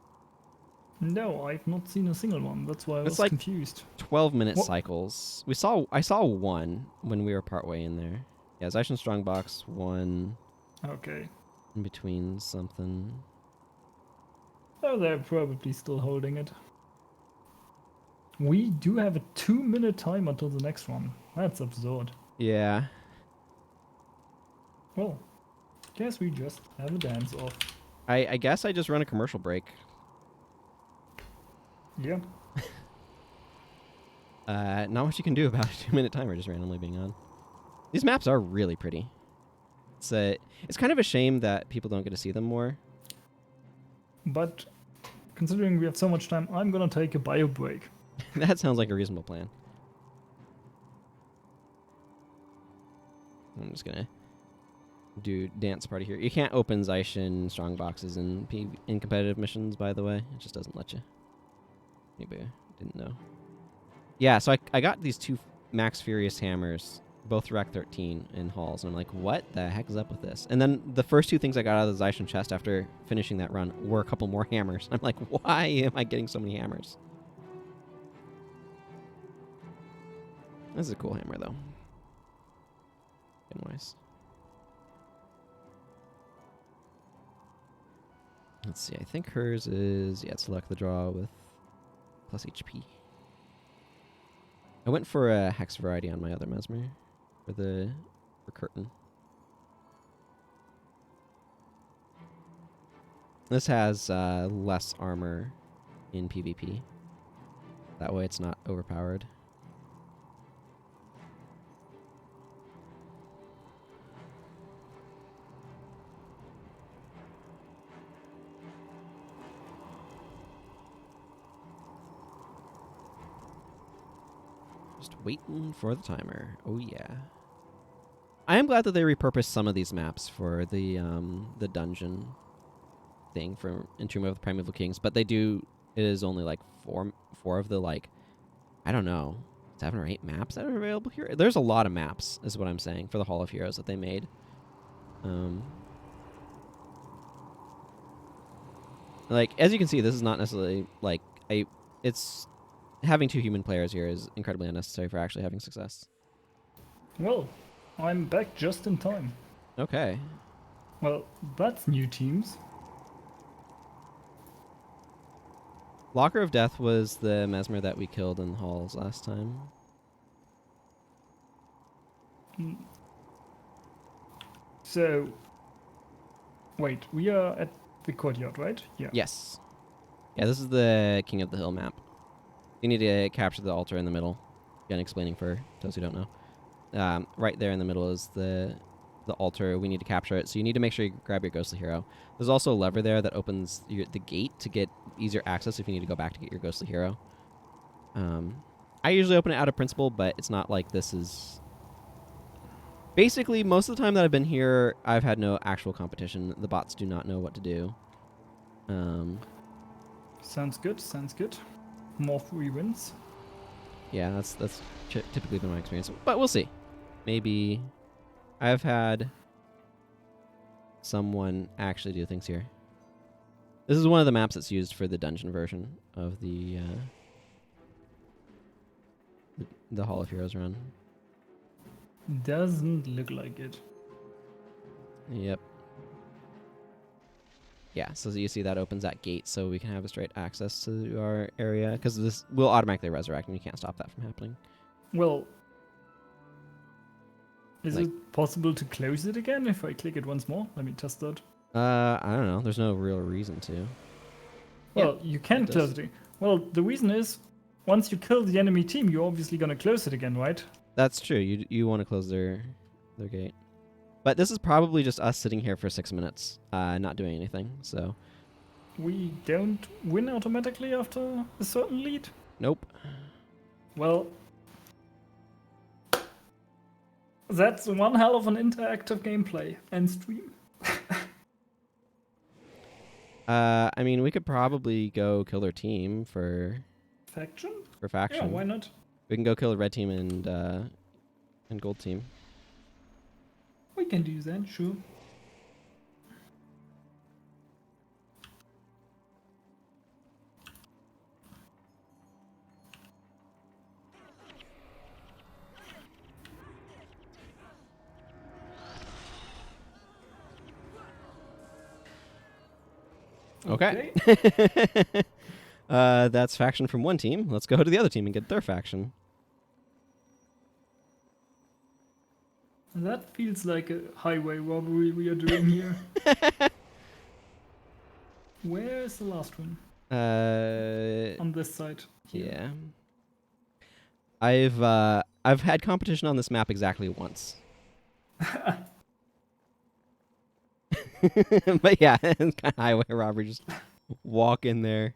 No, I've not seen a single one. That's why I was like confused. 12-minute What? cycles. I saw one when we were partway in there. Yeah, Zaishen Strongbox, one Okay. in between something. Oh, they're probably still holding it. We do have a 2-minute time until the next one. That's absurd. Yeah. Well, guess we just have a dance off. I guess I just run a commercial break. Yeah. Not much you can do about a 2-minute timer just randomly being on. These maps are really pretty. It's kind of a shame that people don't get to see them more. But considering we have so much time, I'm gonna take a bio break. That sounds like a reasonable plan. I'm just gonna do dance party here. You can't open Zaishen strong boxes in competitive missions, by the way. It just doesn't let you. Maybe I didn't know. Yeah, so I got these 2 Max Furious hammers, both Rack 13 in halls, and I'm like, what the heck is up with this? And then the first 2 things I got out of the Zaishen chest after finishing that run were a couple more hammers. I'm like, why am I getting so many hammers? This is a cool hammer, though. Nice. Let's see, I think hers is, yeah, select the draw with plus HP. I went for a hex variety on my other Mesmer for curtain. This has less armor in PvP. That way it's not overpowered. Just waiting for the timer. Oh yeah. I am glad that they repurposed some of these maps for the dungeon thing from Entomb of the Primeval Kings, but it is only like four of the, like, I don't know, 7 or 8 maps that are available here. There's a lot of maps, is what I'm saying, for the Hall of Heroes that they made. Like, as you can see, this is not necessarily like it's having 2 human players here is incredibly unnecessary for actually having success. Well, I'm back just in time. Okay. Well, that's new teams. Locker of Death was the Mesmer that we killed in the halls last time. So, wait, we are at the courtyard, right? Yeah. Yes. Yeah, this is the King of the Hill map. You need to capture the altar in the middle. Again, explaining for those who don't know. Right there in the middle is the altar. We need to capture it, so you need to make sure you grab your Ghostly Hero. There's also a lever there that opens the gate to get easier access if you need to go back to get your Ghostly Hero. I usually open it out of principle, but it's not like this is... Basically, most of the time that I've been here, I've had no actual competition. The bots do not know what to do. Sounds good, sounds good. More free wins. Yeah, that's typically been my experience. But we'll see. Maybe I've had someone actually do things here. This is one of the maps that's used for the dungeon version of the Hall of Heroes run. Doesn't look like it. Yep. Yeah, so you see that opens that gate so we can have a straight access to our area, because this will automatically resurrect and you can't stop that from happening. Well, is it possible to close it again if I click it once more? Let me test that. I don't know. There's no real reason to. Well, you can close it. Well, the reason is, once you kill the enemy team, you're obviously going to close it again, right? That's true. You want to close their gate. But this is probably just us sitting here for 6 minutes, not doing anything, so... We don't win automatically after a certain lead? Nope. Well... That's one hell of an interactive gameplay and stream. I mean, we could probably go kill their team for... Faction? For faction. Yeah, why not? We can go kill the red team and gold team. We can do that, sure. Okay. That's faction from one team. Let's go to the other team and get their faction. That feels like a highway robbery we are doing here. Where is the last one? On this side. Here. Yeah. I've had competition on this map exactly once. But yeah, it's kind of highway robbery. Just walk in there.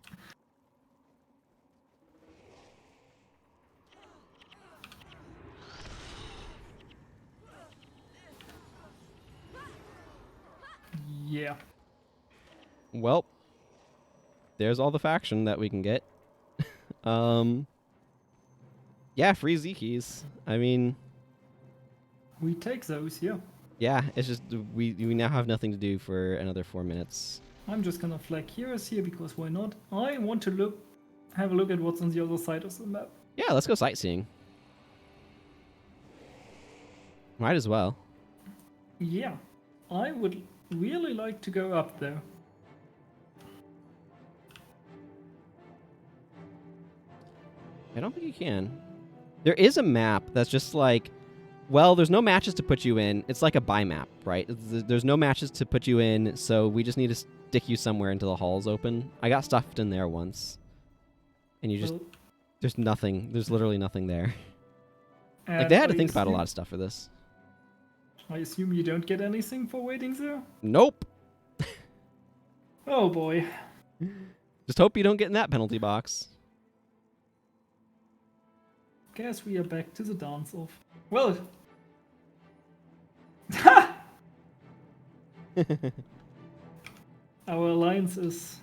Yeah. Well, there's all the faction that we can get. Yeah, free Z keys. I mean, We take those, yeah. yeah, it's just we now have nothing to do for another 4 minutes. I'm just gonna flag Heroes here because why not? I want to have a look at what's on the other side of the map. Yeah, let's go sightseeing. Might as well. Yeah. I would really like to go up there. I don't think you can. There is a map that's just like, well, there's no matches to put you in. It's like a buy map, right? There's no matches to put you in, so we just need to stick you somewhere until the hall's open. I got stuffed in there once. And you just, Well, there's nothing. There's literally nothing there. Like, and they had to I think about a assume- lot of stuff for this. I assume you don't get anything for waiting there? Nope. Oh boy. Just hope you don't get in that penalty box. Guess we are back to the dance off. Well. Our alliance is.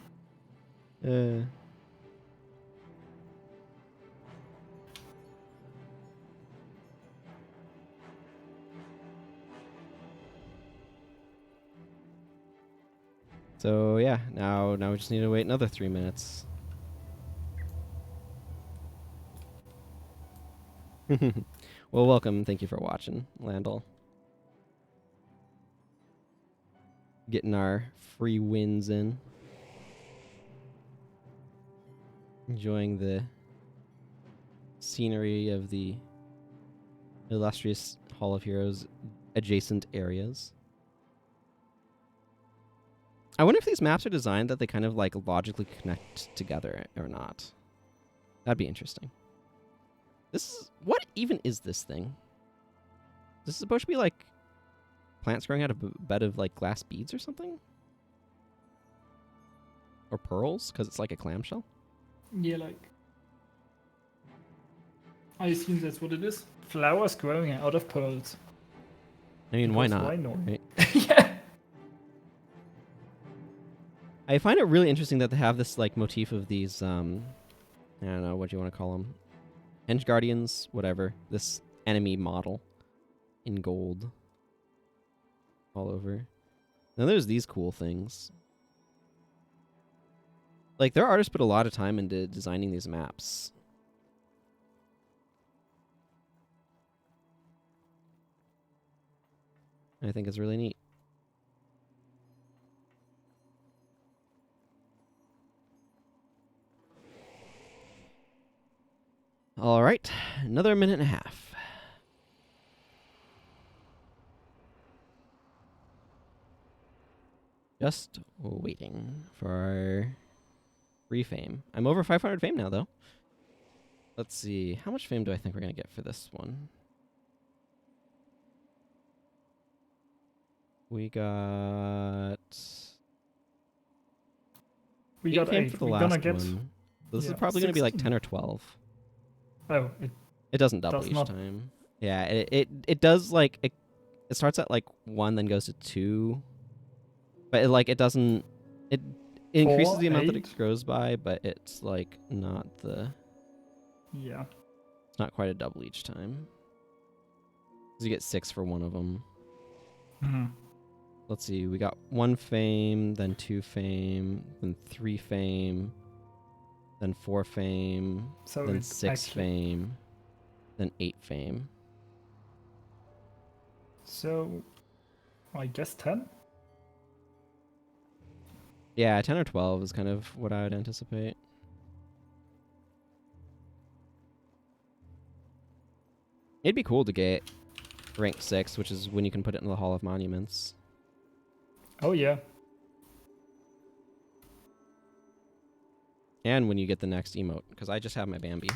So yeah, now we just need to wait another 3 minutes. Well, welcome. Thank you for watching, Landel. Getting our free wins in. Enjoying the scenery of the illustrious Hall of Heroes adjacent areas. I wonder if these maps are designed that they kind of like logically connect together or not. That'd be interesting. What even is this thing? This is supposed to be like plants growing out of a bed of like glass beads or something? Or pearls, because it's like a clamshell? Yeah, like. I assume that's what it is. Flowers growing out of pearls. I mean, why Because not? why not? Right? Yeah. I find it really interesting that they have this like motif of these I don't know what you want to call them. Henge Guardians, whatever. This enemy model in gold all over. Now there's these cool things. Like, their artists put a lot of time into designing these maps. I think it's really neat. All right, another minute and a half. Just waiting for our free fame. I'm over 500 fame now, though. Let's see. How much fame do I think we're going to get for this one? We got... We 8 got fame 8. for the We're last gonna get. one. This is yeah, probably going to be like 16. 10 or 12. Oh, It doesn't double does each not. time. Yeah, it does like it starts at like 1, then goes to 2. But it doesn't it increases 4, the amount that it 8. grows by, but it's like not Yeah. it's not quite a double each time. 'Cause you get 6 for one of them. Mm-hmm. Let's see. We got 1 fame, then 2 fame, then 3 fame, then 4 fame, So then it's 6 actually. fame, then 8 fame. So, I guess 10? Yeah, 10 or 12 is kind of what I would anticipate. It'd be cool to get rank 6, which is when you can put it in the Hall of Monuments. Oh yeah. And when you get the next emote, because I just have my Bambi.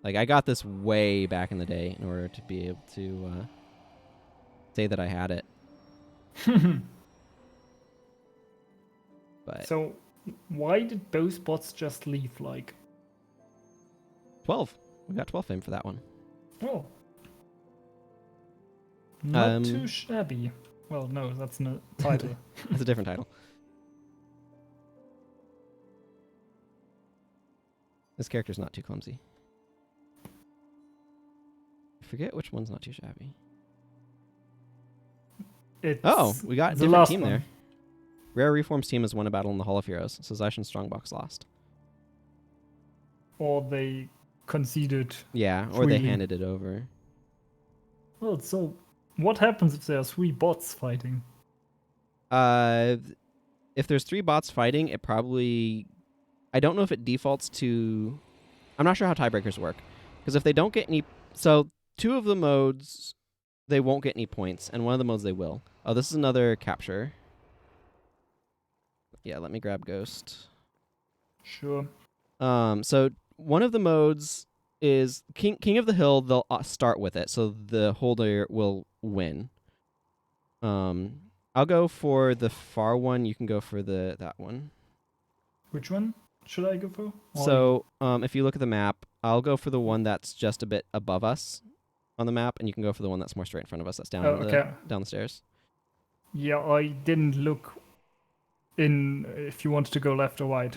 Like, I got this way back in the day in order to be able to say that I had it. But So, why did both bots just leave? Like, 12. We got 12 fame for that one. oh, not too shabby. Well, no, that's no title. That's a different title. This character's not too clumsy. I forget which one's not too shabby. It's Oh, we got a the different last team one. there. Rare Reforms team has won a battle in the Hall of Heroes, so Zaishen Strongbox lost. Or they conceded. Yeah, or they Freely. handed it over. Well, so what happens if there are 3 bots fighting? If there's 3 bots fighting, it probably... I don't know if it defaults to... I'm not sure how tiebreakers work. Because if they don't get any... So, 2 of the modes, they won't get any points, and one of the modes they will. Oh, this is another capture. Yeah, let me grab Ghost. Sure. So one of the modes is King of the Hill. They'll start with it, so the holder will win. I'll go for the far one. You can go for that one. Which one should I go for? Or So if you look at the map, I'll go for the one that's just a bit above us on the map, and you can go for the one that's more straight in front of us. That's down down the stairs. yeah, I didn't look in if you wanted to go left or right.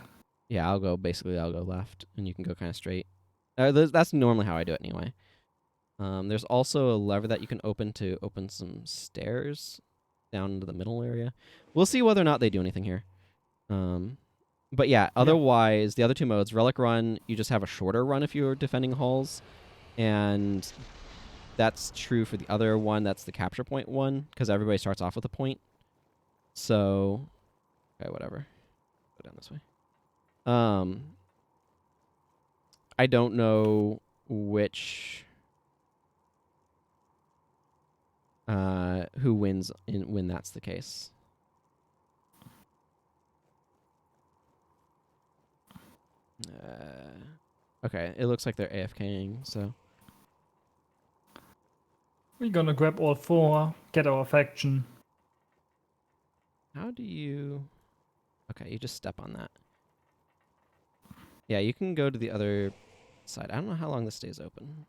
Yeah, I'll go left, and you can go kind of straight. That's normally how I do it anyway. There's also a lever that you can open to open some stairs down into the middle area. We'll see whether or not they do anything here. But yeah, otherwise, the other 2 modes, Relic Run, you just have a shorter run if you're defending halls. And that's true for the other one, that's the capture point one, because everybody starts off with a point. So, okay, whatever. Go down this way. I don't know which who wins when that's the case. Okay, it looks like they're AFKing, so We're gonna grab all 4, get our faction. how do you... Okay, you just step on that. Yeah, you can go to the other side. I don't know how long this stays open.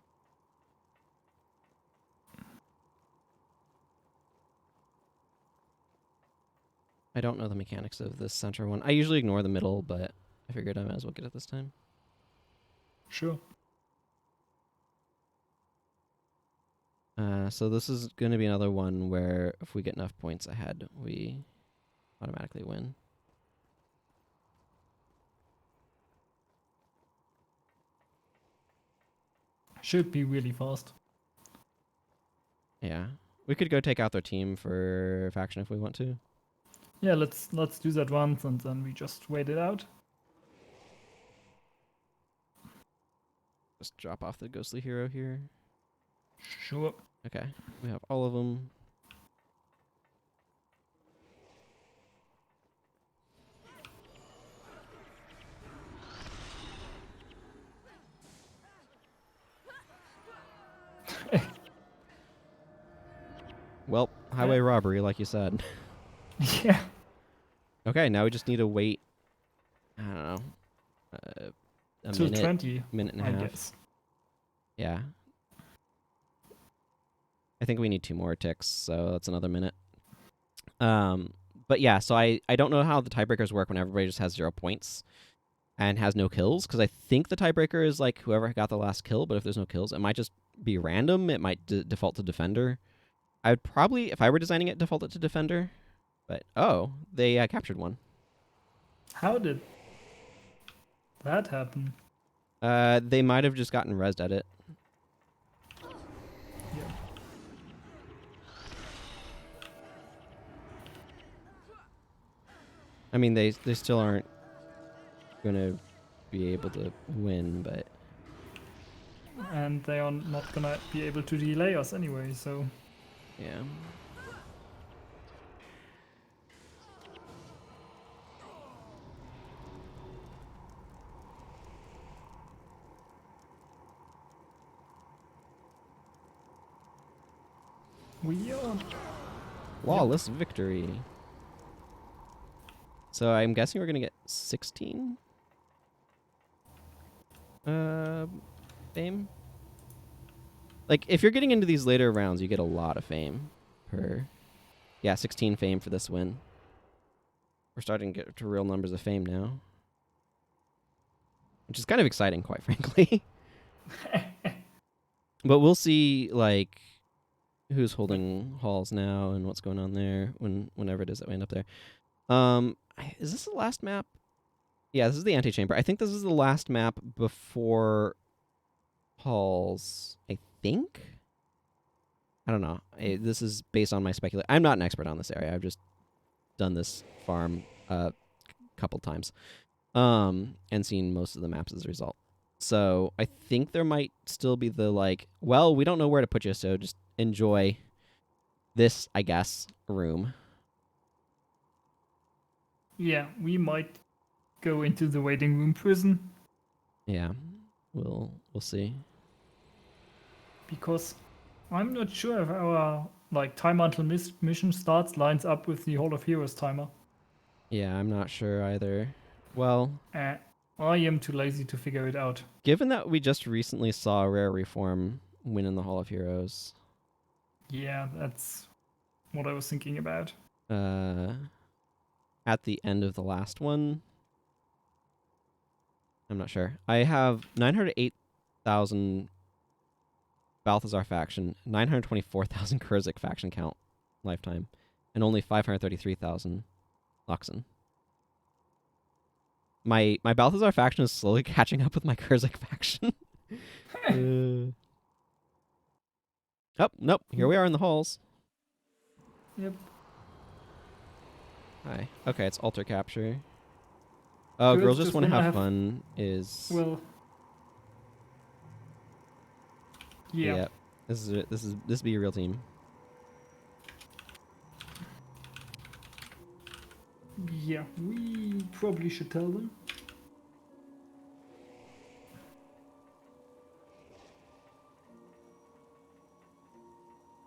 I don't know the mechanics of this center one. I usually ignore the middle, but I figured I might as well get it this time. Sure. So this is going to be another one where if we get enough points ahead, we automatically win. Should be really fast. Yeah. We could go take out their team for faction if we want to. Yeah, let's do that once and then we just wait it out. Just drop off the ghostly hero here. Sure. Okay, we have all of them. Well, highway robbery, like you said. Yeah. Okay, now we just need to wait, I don't know, a Till minute, 20, minute and a I half. guess. Yeah. I think we need 2 more ticks, so that's another minute. But yeah, so I don't know how the tiebreakers work when everybody just has 0 points and has no kills, because I think the tiebreaker is like whoever got the last kill, but if there's no kills, it might just be random. It might default to defender. I would probably, if I were designing it, default it to defender. But, oh, they captured one. How did that happen? They might have just gotten rezzed at it. Yeah. I mean, they still aren't going to be able to win, but... and they are not gonna be able to delay us anyway, so... Yeah. We are... Flawless victory. So I'm guessing we're gonna get 16 fame. Like if you're getting into these later rounds, you get a lot of fame per. Yeah, 16 fame for this win. We're starting to get to real numbers of fame now, which is kind of exciting, quite frankly. But we'll see, like, who's holding halls now and what's going on there whenever it is that we end up there. Is this the last map? Yeah, this is the antechamber. I think this is the last map before halls. I think. I don't know. This is based on my speculation. I'm not an expert on this area. I've just done this farm a couple times, and seen most of the maps as a result. So I think there might still be the like, well, we don't know where to put you, so just enjoy this, I guess, room. Yeah, we might go into the waiting room prison. Yeah, we'll see. Because I'm not sure if our like time until mission starts lines up with the Hall of Heroes timer. Yeah, I'm not sure either. Well, I am too lazy to figure it out. given that we just recently saw a rare reform win in the Hall of Heroes, Yeah, that's what I was thinking about. at the end of the last one, I'm not sure. I have 908,000 Balthazar faction, 924,000 Kurzik faction count lifetime, and only 533,000 Luxon. My Balthazar faction is slowly catching up with my Kurzik faction. Oh, nope. Here we are in the halls. Yep. Hi. Okay, it's altar capture. Oh, girls just want to have fun is... Well... Yeah. Yep. This be a real team. Yeah, we probably should tell them.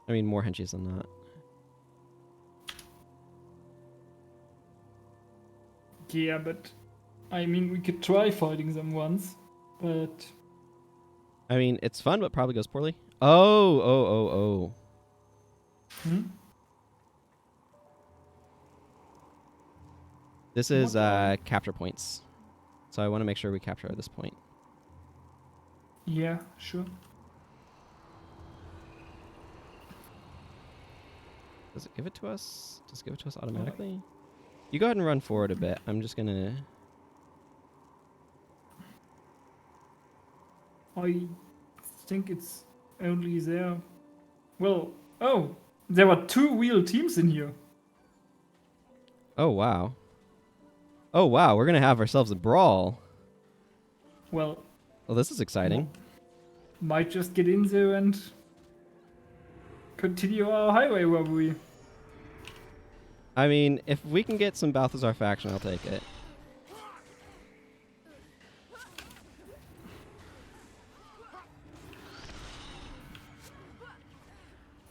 I mean, more henchies than not. Yeah, but I mean, we could try fighting them once, but I mean, it's fun, but probably goes poorly. Oh. hmm? This is What capture points. So I want to make sure we capture at this point. Yeah, sure. Does it give it to us? Does it give it to us automatically? You go ahead and run forward a bit. I'm just gonna... I think it's only there. Well, oh, there were 2 real teams in here. Oh, wow. Oh, wow. We're gonna have ourselves a brawl. Well, This is exciting. might just get in there and continue our highway robbery. I mean, if we can get some Balthazar faction, I'll take it.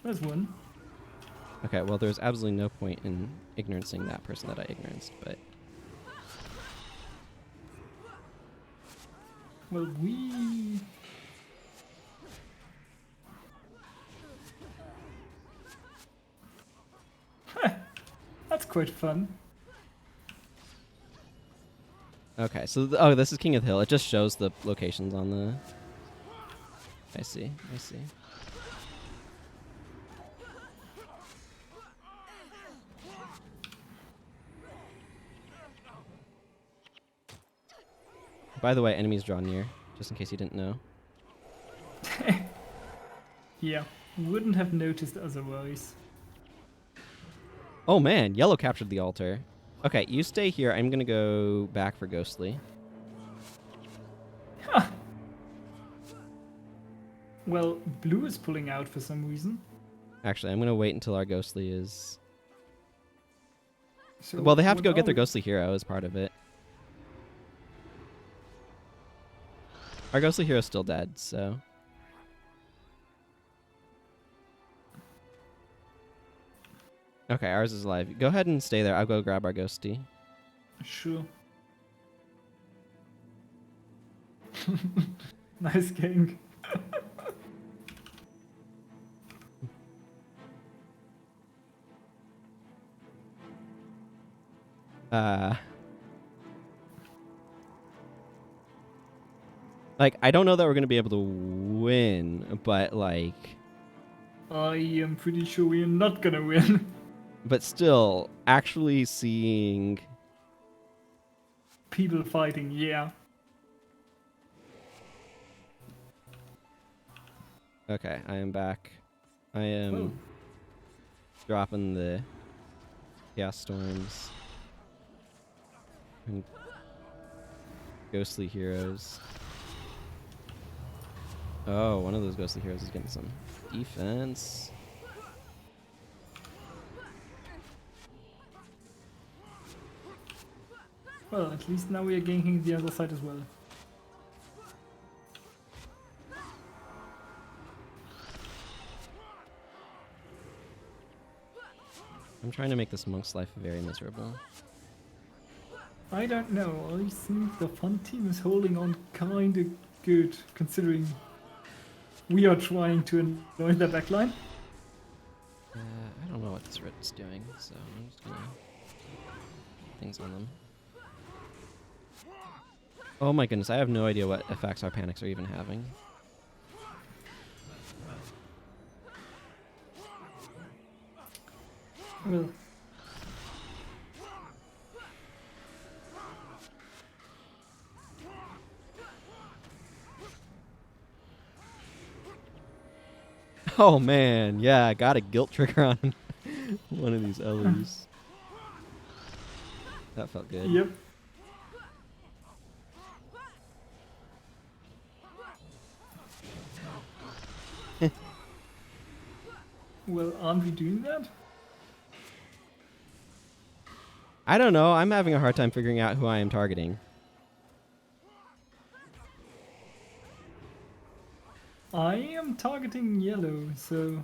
There's one. Okay, well, there's absolutely no point in ignorancing that person that I ignoranced, but... Well, we... That's quite fun. Okay, so... oh, this is King of the Hill. It just shows the locations on the... I see. By the way, enemies draw near, just in case you didn't know. Yeah, wouldn't have noticed otherwise. Oh man, yellow captured the altar. Okay, you stay here. I'm gonna go back for Ghostly. Huh. Well, blue is pulling out for some reason. Actually, I'm gonna wait until our ghostly is. So Well, they have to what go are get their we- ghostly hero as part of it. Our ghostly hero's still dead, so. Okay, ours is alive. Go ahead and stay there. I'll go grab our ghosty. Sure. Nice gang. Like, I don't know that we're gonna be able to win, but like, I am pretty sure we are not gonna win. but still, actually seeing. People fighting, yeah. Okay, I am back. I am Whoa. dropping the chaos storms and ghostly heroes. Oh, one of those ghostly heroes is getting some defense. Well, at least now we are ganking the other side as well. I'm trying to make this monk's life very miserable. I don't know. I think the fun team is holding on kinda good, considering we are trying to annoy their backline. I don't know what this Rit's doing, so I'm just gonna things on them. Oh my goodness, I have no idea what effects our panics are even having. Well, Oh man, yeah, I got a guilt trigger on one of these Elus. That felt good. yep. Well, aren't we doing that? I don't know, I'm having a hard time figuring out who I am targeting. I am targeting yellow, so...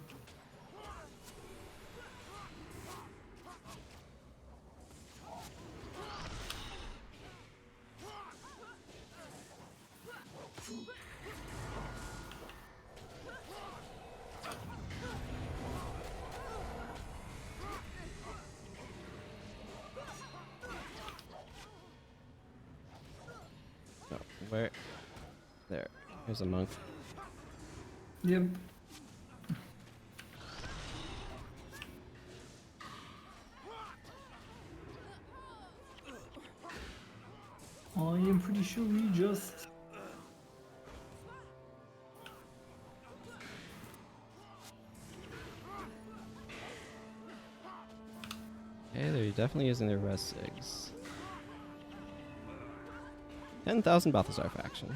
Oh, where? There. Here's a monk. Yep. I am pretty sure we just... Okay, they're definitely using their res sigs. 10,000 Balthazar faction.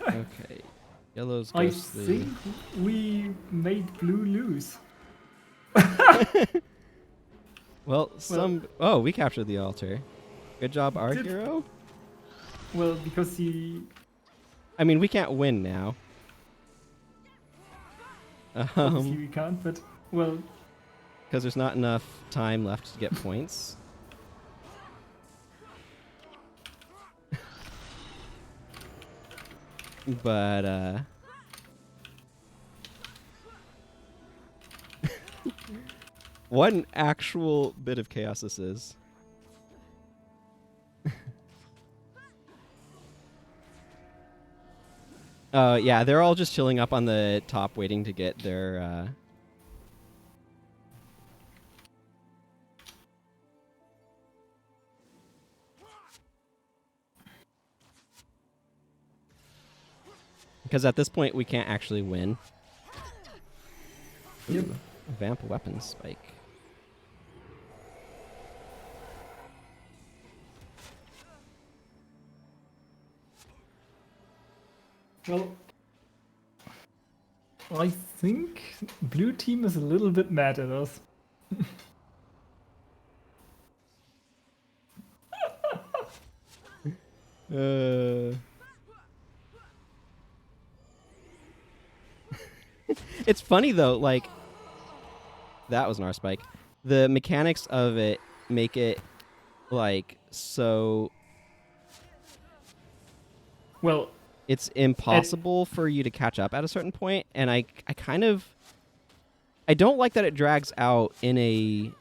Okay. Yellow's I ghostly. think we made blue lose. Well, some. Oh, we captured the altar. Good job, our Did- hero. Well, because he... I mean, we can't win now. Obviously we can't, but... Well, Because there's not enough time left to get points. But, what an actual bit of chaos this is. Yeah, they're all just chilling up on the top waiting to get their, Because at this point, we can't actually win. Yep. Ooh, Vamp weapon spike. Well, I think blue team is a little bit mad at us. It's funny though, like that was an R spike. The mechanics of it make it like so Well, it's impossible for you to catch up at a certain point, and I don't like that it drags out in a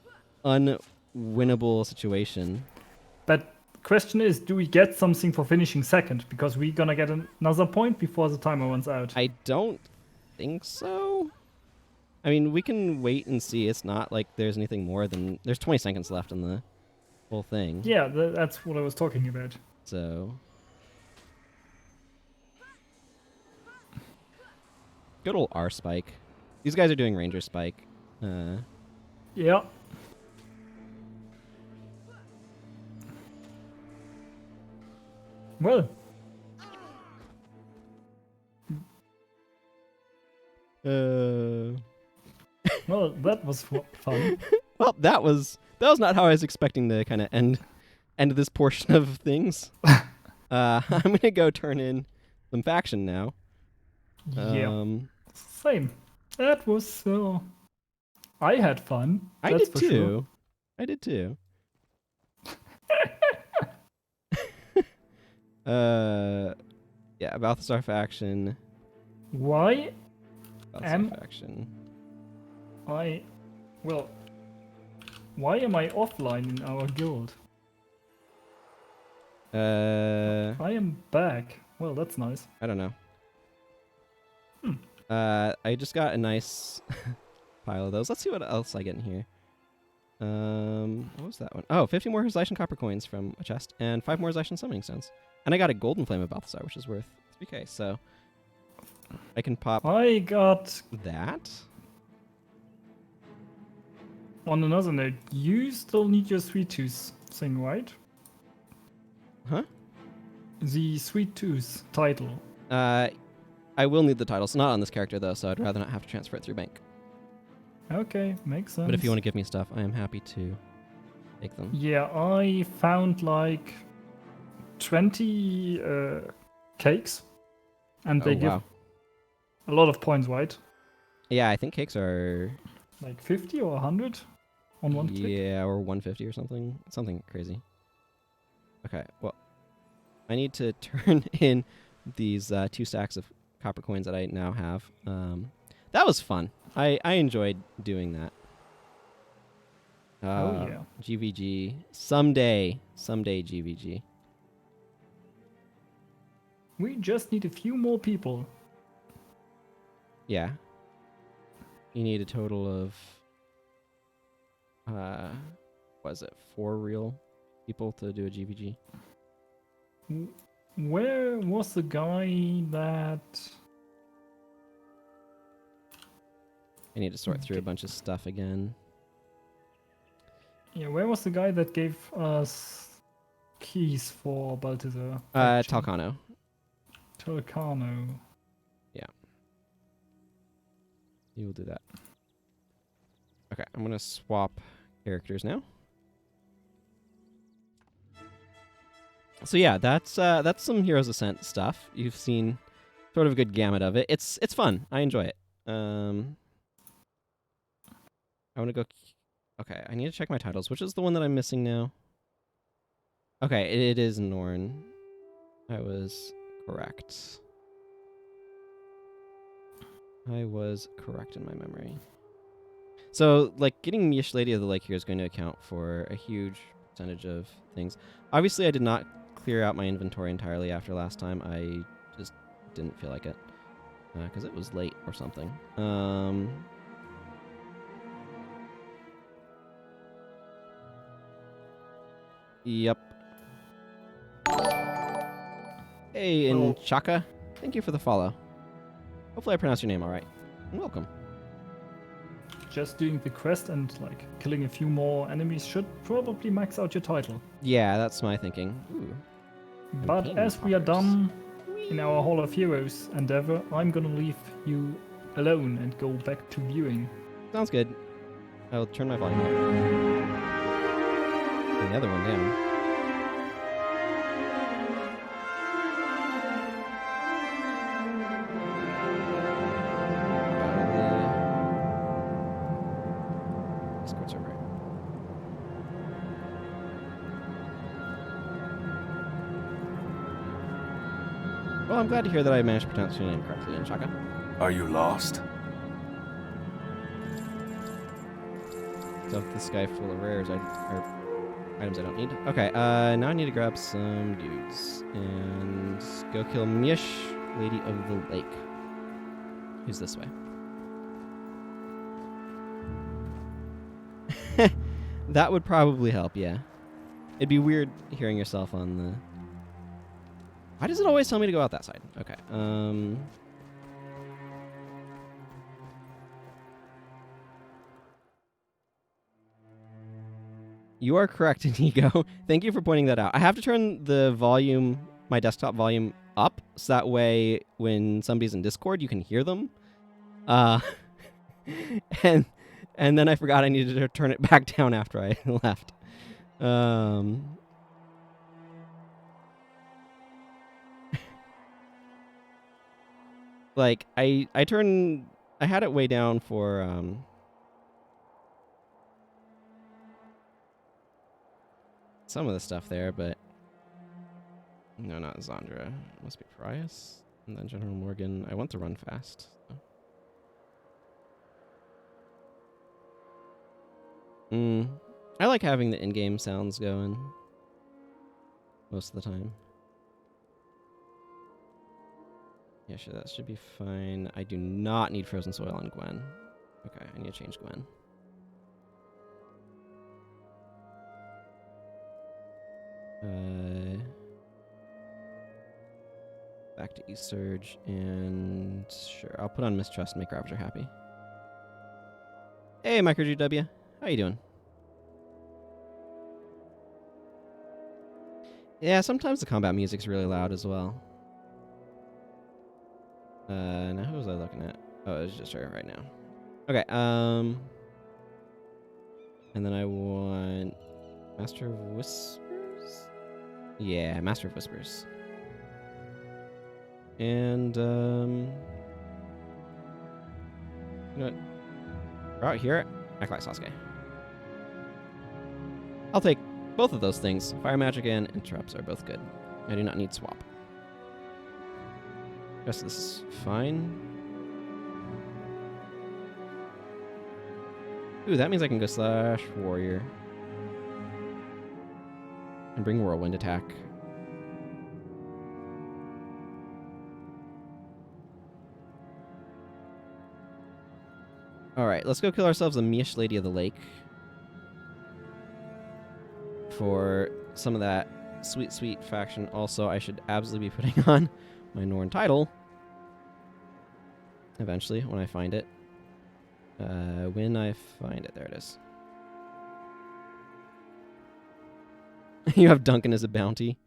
unwinnable situation. but question is, do we get something for finishing second? Because we're gonna get another point before the timer runs out. I don't think so. I mean, we can wait and see. It's not like there's anything more than... There's 20 seconds left in the whole thing. Yeah, that's what I was talking about. So... Good old R spike. These guys are doing Ranger spike. Yeah. Well, well, that was fun. Well, that was not how I was expecting to kind of end this portion of things. I'm gonna go turn in some faction now. Yeah. Same. That was I had fun. I That's did for too. sure. I did too. Yeah, Balthasar faction. Why Balthasar faction. why am I offline in our guild? I am back. Well, that's nice. I don't know. I just got a nice pile of those. Let's see what else I get in here. What was that one? Oh, 50 more Zaishen copper coins from a chest, and 5 more Zaishen summoning stones. And I got a golden flame of Balthasar, which is worth 3k, so I can pop I got, that. on another note, you still need your sweet tooth thing, right? Huh? The sweet tooth title. I will need the titles. Not on this character, though, so I'd rather not have to transfer it through bank. Okay, makes sense. But if you want to give me stuff, I am happy to take them. Yeah, I found like 20 cakes, and they give a lot of points, right? Yeah, I think cakes are... Like 50 or 100 on one click? Yeah, or 150 or something. Something crazy. Okay, well, I need to turn in these 2 stacks of copper coins that I now have. That was fun. I enjoyed doing that. Oh, yeah. GVG. Someday GVG. We just need a few more people. Yeah. You need a total of... what is it? 4 real people to do a GVG. Where was the guy that... I need to sort through a bunch of stuff again. Yeah, where was the guy that gave us keys for Balthasar? Talcano. Talcano. Yeah. You will do that. Okay, I'm gonna swap characters now. So yeah, that's some Heroes Ascent stuff. You've seen sort of a good gamut of it. It's fun. I enjoy it. I want to go... Okay, I need to check my titles. Which is the one that I'm missing now? Okay, it is Norn. I was correct. I was correct in my memory. So, like, getting Myish Lady of the Lake here is going to account for a huge percentage of things. Obviously, I did not clear out my inventory entirely after last time. I just didn't feel like it. Because it was late or something. Yep. Hey, Inchaka. Thank you for the follow. Hopefully I pronounced your name alright. And welcome. Just doing the quest and like killing a few more enemies should probably max out your title. Yeah, that's my thinking. Ooh. But Campaign as we are poppers. done, in our Hall of Heroes endeavor, I'm gonna leave you alone and go back to viewing. Sounds good. I'll turn my volume up. And the other one down. Discord server. Well, I'm glad to hear that I managed to pronounce your name correctly, Shaka. Are you lost? Stuff this guy full of rares or items I don't need. Okay, now I need to grab some dudes and go kill Myish, Lady of the Lake. Who's this way? That would probably help, yeah. It'd be weird hearing yourself on the... Why does it always tell me to go out that side? Okay, You are correct, Inigo. Thank you for pointing that out. I have to turn the volume, my desktop volume, up, so that way when somebody's in Discord, you can hear them. And then I forgot I needed to turn it back down after I left. Like, I had it way down for, some of the stuff there, but no, not Zandra. It must be Prius, and then General Morgan. I want to run fast. So. I like having the in-game sounds going most of the time. Yeah, sure, that should be fine. I do not need frozen soil on Gwen. Okay, I need to change Gwen. Back to East Surge, and sure, I'll put on Mistrust and make Ravager happy. Hey, Micro GW, how you doing? Yeah, sometimes the combat music's really loud as well. Now who was I looking at? Oh, it's just her right now. Okay, and then I want Master of Whispers? Yeah, Master of Whispers. And, you know what? We're out here. Act like Sasuke. I'll take both of those things. Fire magic and interrupts are both good. I do not need swap. Rest of this is fine. Ooh, that means I can go slash warrior. And bring whirlwind attack. Alright, let's go kill ourselves a Myish Lady of the Lake. For some of that sweet, sweet faction. Also, I should absolutely be putting on my Norn title. Eventually, when I find it. When I find it. There it is. You have Duncan as a bounty.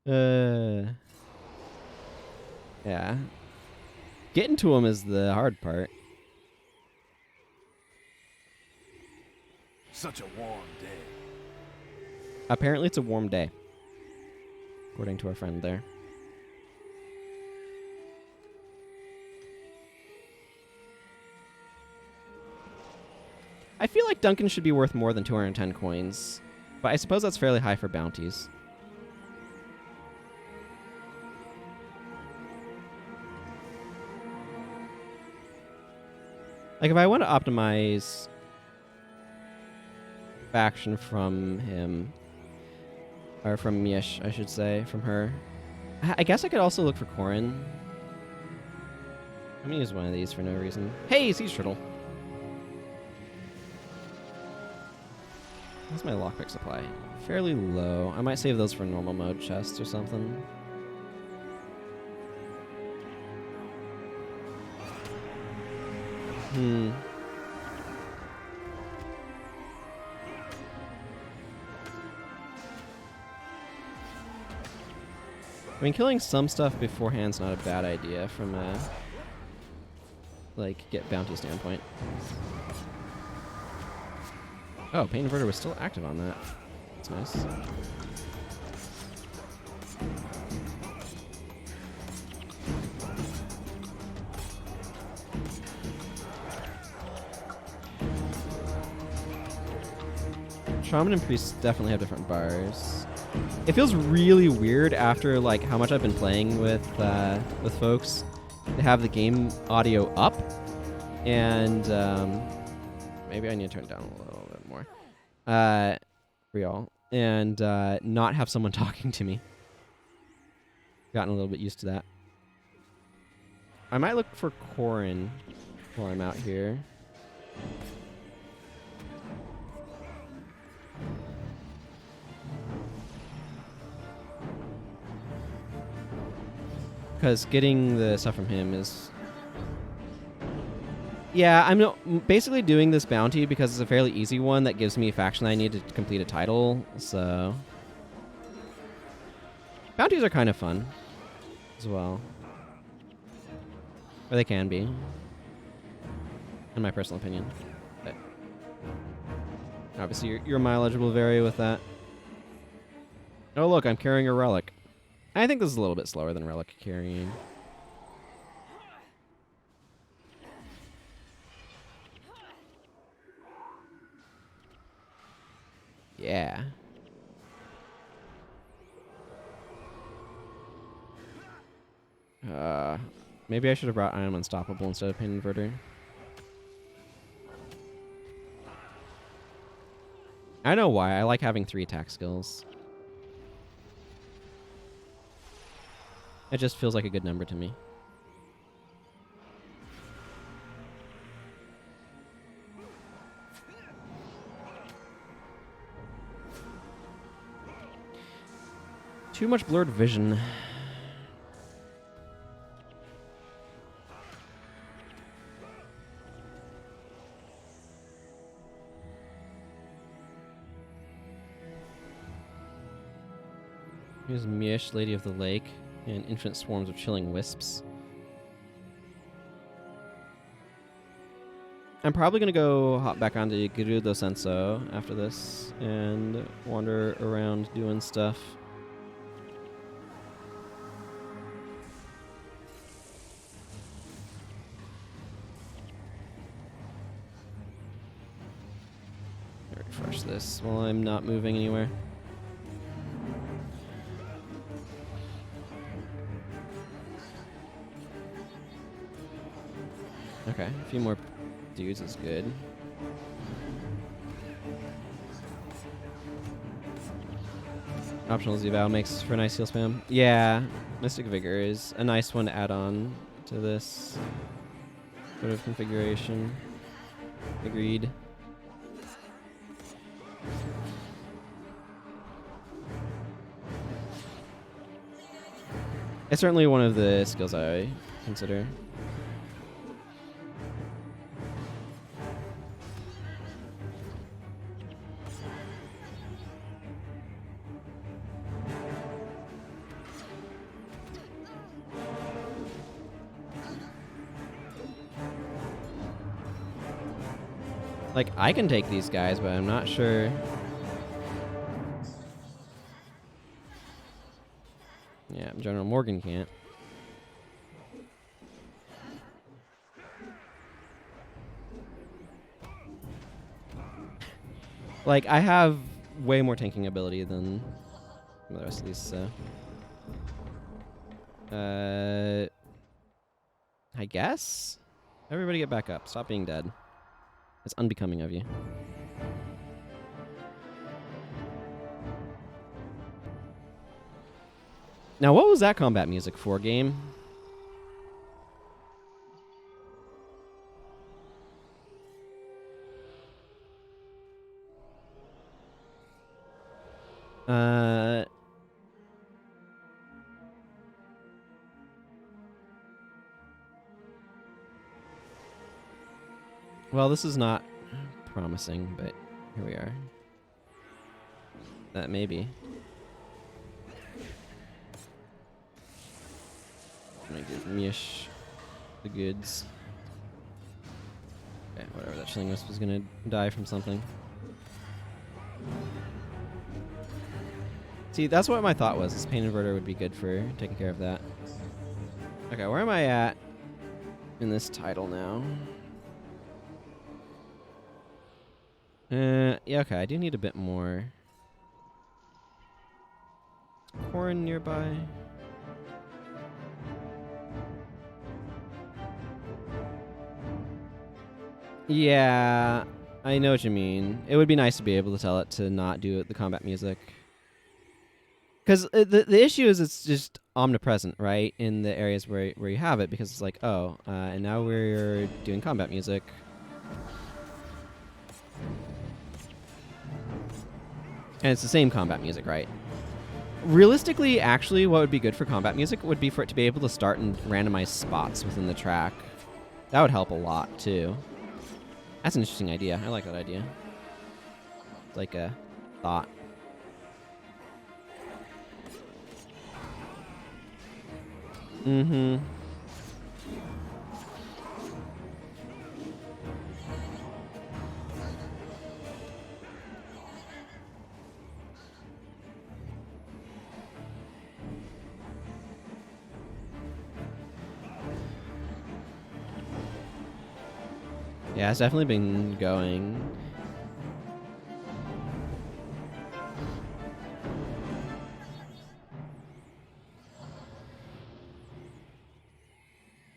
Yeah. Getting to him is the hard part. Such a warm day. Apparently it's a warm day. According to our friend there. I feel like Duncan should be worth more than 210 coins. But I suppose that's fairly high for bounties. Like, if I want to optimize faction from him, or from Myish, I should say, from her, I guess I could also look for Corrin. I'm gonna use one of these for no reason. Hey, Siege Turtle! What's my lockpick supply? Fairly low. I might save those for normal mode chests or something. I mean, killing some stuff beforehand's not a bad idea from a get bounty standpoint. Oh, Pain Inverter was still active on that. That's nice. Shaman and Priest definitely have different bars. It feels really weird after how much I've been playing with folks to have the game audio up, and maybe I need to turn it down a little bit more for y'all, and not have someone talking to me. Gotten a little bit used to that. I might look for Corin while I'm out here. Because getting the stuff from him is... Yeah, I'm basically doing this bounty because it's a fairly easy one that gives me a faction that I need to complete a title, so... Bounties are kind of fun as well. Or they can be. In my personal opinion. But obviously your mileage will vary with that. Oh look, I'm carrying a relic. I think this is a little bit slower than relic carrying. Yeah. Maybe I should have brought I Am Unstoppable instead of Pain Inverter. I know why. I like having 3 attack skills. It just feels like a good number to me. Too much blurred vision. Here's Myish, Lady of the Lake, and infinite swarms of chilling wisps. I'm probably going to go hop back onto Girudo Sensou after this and wander around doing stuff. Refresh this while I'm not moving anywhere. Okay, a few more dudes is good. Optional Z-Vow makes for nice heal spam. Yeah, Mystic Vigor is a nice one to add on to this sort of configuration. Agreed. It's certainly one of the skills I consider. Like, I can take these guys, but I'm not sure. Yeah, General Morgan can't. Like, I have way more tanking ability than the rest of these, so... I guess? Everybody get back up. Stop being dead. It's unbecoming of you. Now, what was that combat music for, game? Well, this is not promising, but here we are. That may be. I'm gonna give Myish the goods. Okay, whatever. That Chilling Wisp was gonna die from something. See, that's what my thought was. This Pain Inverter would be good for taking care of that. Okay, where am I at in this title now? Yeah, okay. I do need a bit more. Corn nearby. Yeah, I know what you mean. It would be nice to be able to tell it to not do the combat music. Because the issue is it's just omnipresent, right? In the areas where you have it, because it's like, oh, and now we're doing combat music. And it's the same combat music, right? Realistically, actually, what would be good for combat music would be for it to be able to start in randomized spots within the track. That would help a lot, too. That's an interesting idea. I like that idea. It's like a thought. Mm-hmm. Yeah, it's definitely been going.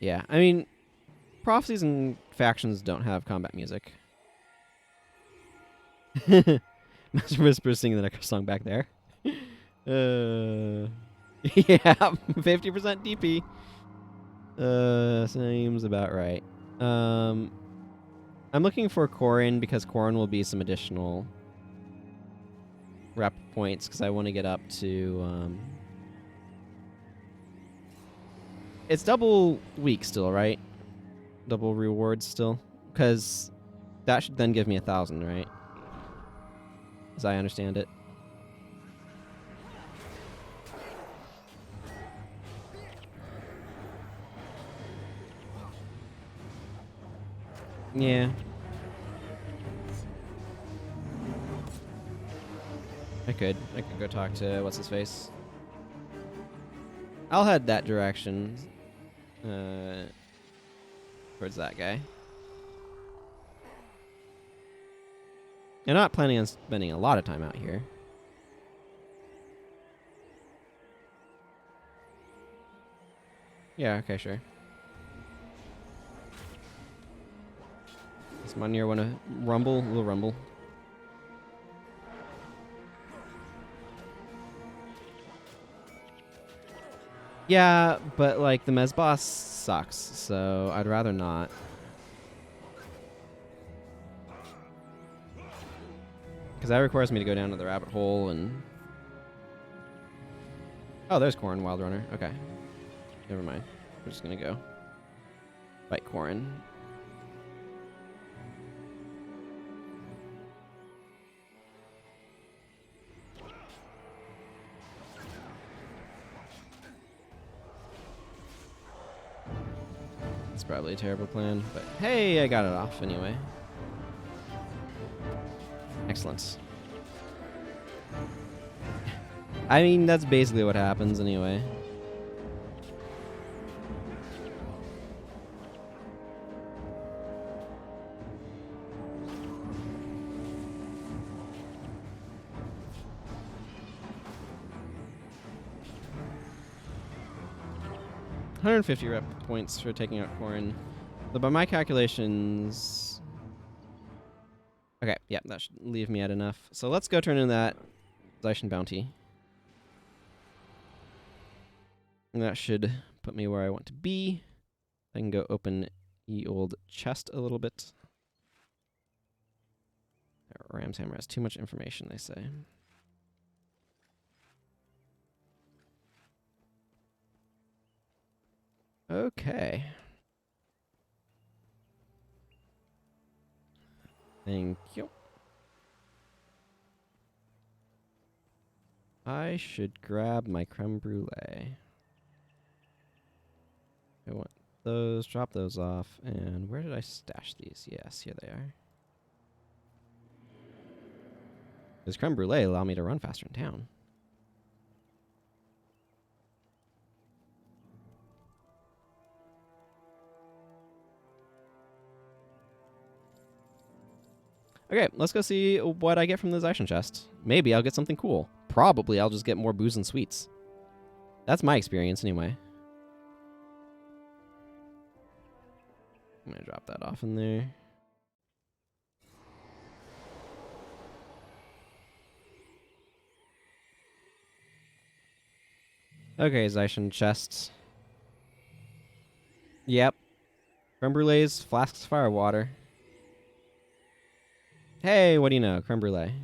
Yeah, I mean, Prophecies and Factions don't have combat music. Master Whisper singing the next song back there. Yeah, 50% DP. Seems about right. I'm looking for Corrin because Corrin will be some additional rep points because I want to get up to. It's double week still, right? Double rewards still, because that should then give me 1,000, right? As I understand it. Yeah. I could go talk to what's his face. I'll head that direction. Towards that guy. I'm not planning on spending a lot of time out here. Yeah, okay, sure. Does Munir want to rumble? We'll rumble. Yeah, but like the Mez boss sucks, so I'd rather not. Because that requires me to go down to the rabbit hole and... Oh, there's Corrin, Wild Runner. Okay. Never mind. We're just going to go fight Corrin. It's probably a terrible plan, but hey, I got it off anyway. Excellent. I mean, that's basically what happens anyway. $150 rep points for taking out Corrin. But by my calculations... Okay, yeah, that should leave me at enough. So let's go turn in that Zaishen Bounty. And that should put me where I want to be. I can go open ye old chest a little bit. Ram's Hammer has too much information, they say. Okay. Thank you. I should grab my creme brulee. those, drop those off, and where did I stash these? Yes, here they are. Does creme brulee allow me to run faster in town? Okay, let's go see what I get from the Zaishen chest. Maybe I'll get something cool. Probably I'll just get more booze and sweets. That's my experience anyway. I'm gonna drop that off in there. Okay, Zaishen chests. Yep. Creme brulees, flasks of fire water. Hey, what do you know? Creme brulee.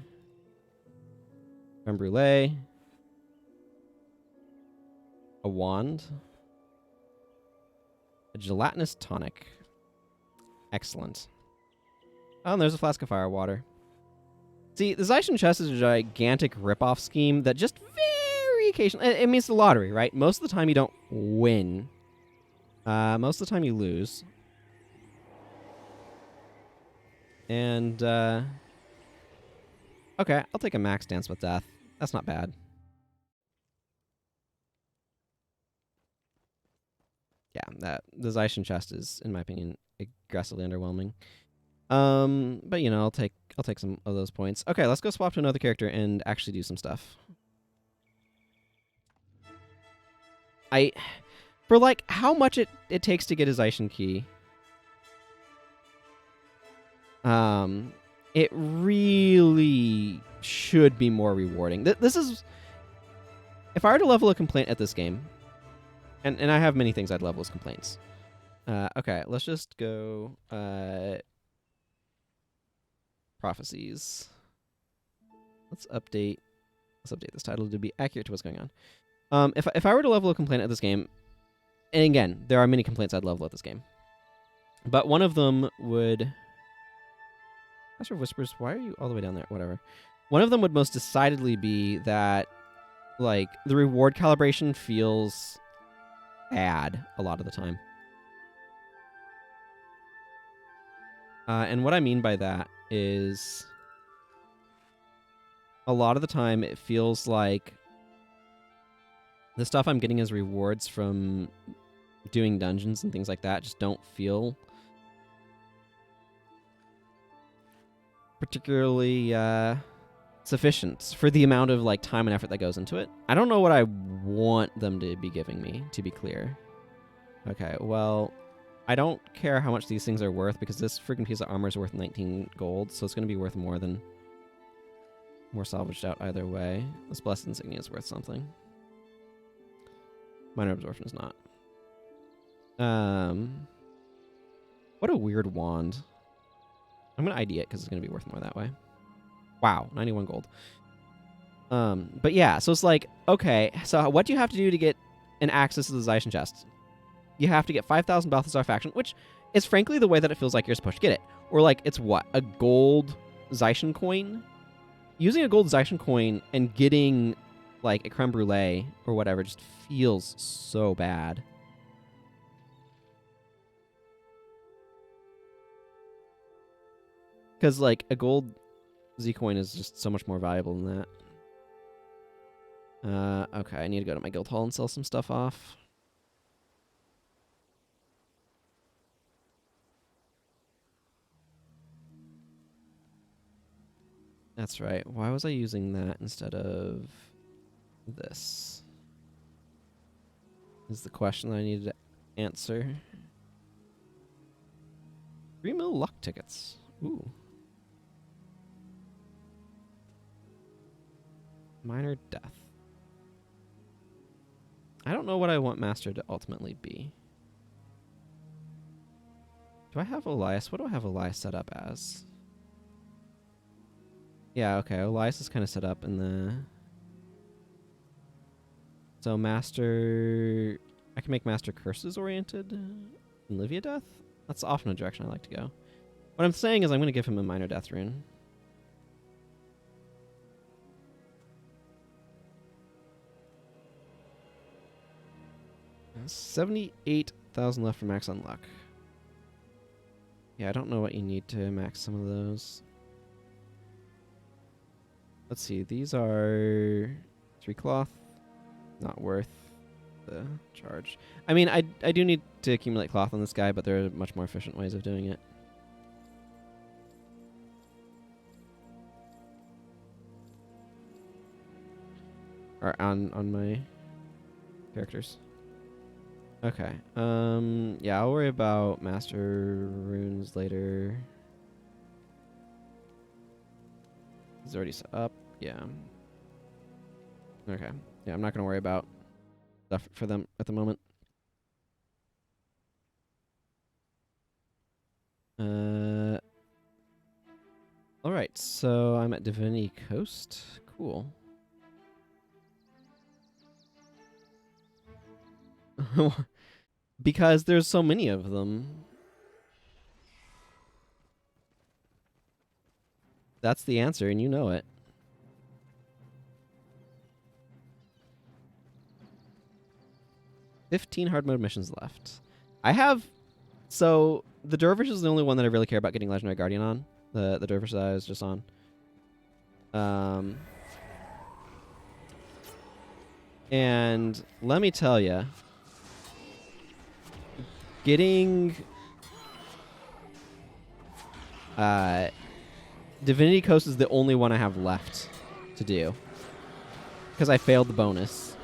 Creme brulee. A wand. A gelatinous tonic. Excellent. Oh, and there's a flask of fire water. See, the Zaishen chest is a gigantic rip-off scheme that just very occasionally... It means the lottery, right? Most of the time you don't win. Most of the time you lose. And, okay, I'll take a max Dance with Death. That's not bad. Yeah, the Zaishen chest is, in my opinion, aggressively underwhelming. But you know, I'll take some of those points. Okay, let's go swap to another character and actually do some stuff. For like how much it takes to get a Zaishen key, it really should be more rewarding. This is, if I were to level a complaint at this game, and I have many things I'd level as complaints. Okay, let's just go Prophecies. Let's update this title to be accurate to what's going on. If I were to level a complaint at this game, and again, there are many complaints I'd level at this game, but one of them would... Master of Whispers, why are you all the way down there? Whatever. One of them would most decidedly be that, like, the reward calibration feels bad a lot of the time. And what I mean by that is a lot of the time it feels like the stuff I'm getting as rewards from doing dungeons and things like that just don't feel particularly sufficient for the amount of like time and effort that goes into it. I don't know what I want them to be giving me, to be clear. Okay, well, I don't care how much these things are worth because this freaking piece of armor is worth 19 gold, so it's going to be worth more than more salvaged out either way. This Blessed Insignia is worth something. Minor Absorption is not. What a weird wand. I'm going to ID it because it's going to be worth more that way. Wow, 91 gold. But yeah, so it's like, okay, so what do you have to do to get an access to the Zaishen chest? You have to get 5,000 Balthazar faction, which is frankly the way that it feels like you're supposed to get it. Or like, it's what? A gold Zaishen coin? Using a gold Zaishen coin and getting like a creme brulee or whatever just feels so bad. Because like a gold Z coin is just so much more valuable than that. Okay, I need to go to my guild hall and sell some stuff off. That's right. Why was I using that instead of this? Is the question that I needed to answer. 3 mil luck tickets. Ooh. Minor death. I don't know what I want Master to ultimately be. Do I have Elias? What do I have Elias set up as? Yeah, okay. Elias is kind of set up in the... So Master... I can make Master Curses oriented. And Livia Death? That's often a direction I like to go. What I'm saying is I'm going to give him a Minor Death rune. 78,000 left for max unlock. Yeah, I don't know what you need to max some of those. Let's see. These are 3 cloth. Not worth the charge. I mean, I do need to accumulate cloth on this guy, but there are much more efficient ways of doing it. Or on my characters. Okay. Yeah, I'll worry about master runes later. He's already set up. Yeah. Okay. Yeah, I'm not gonna worry about stuff for them at the moment. All right. So I'm at Divinity Coast. Cool. Because there's so many of them. That's the answer, and you know it. 15 hard mode missions left. I have... So, the Dervish is the only one that I really care about getting Legendary Guardian on. The Dervish that I was just on. And let me tell you, getting Divinity Coast is the only one I have left to do. Because I failed the bonus.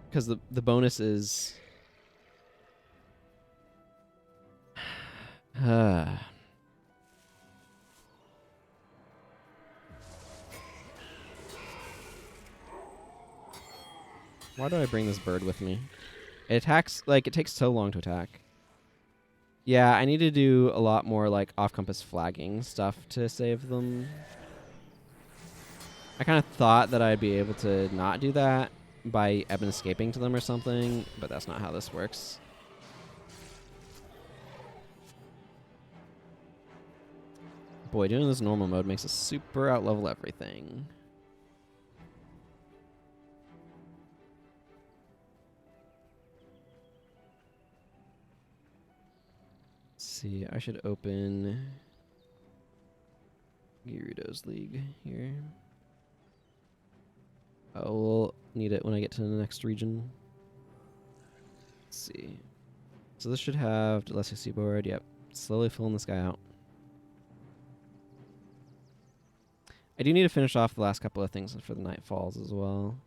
Because the bonus is... Why do I bring this bird with me? It attacks, like, it takes so long to attack. Yeah, I need to do a lot more, like, off-compass flagging stuff to save them. I kind of thought that I'd be able to not do that by ebb and escaping to them or something, but that's not how this works. Boy, doing this normal mode makes us super out-level everything. See, I should open Girudo's League here. I'll need it when I get to the next region. Let's see. So this should have Delecia Seaboard. Yep. Slowly filling this guy out. I do need to finish off the last couple of things for the Night Falls as well.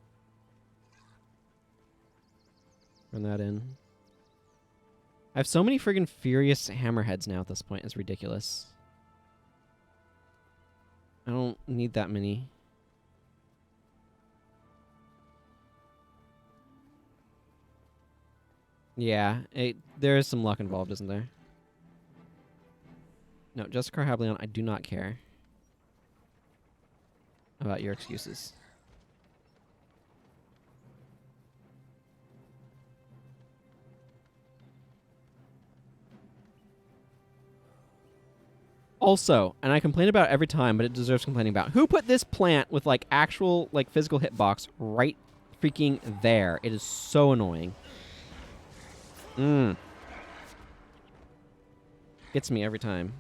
Run that in. I have so many friggin' Furious Hammerheads now at this point. It's ridiculous. I don't need that many. Yeah, there is some luck involved, isn't there? No, just Carhablion, I do not care about your excuses. Also, and I complain about it every time, but it deserves complaining about. Who put this plant with, like, actual, like, physical hitbox right freaking there? It is so annoying. Gets me every time.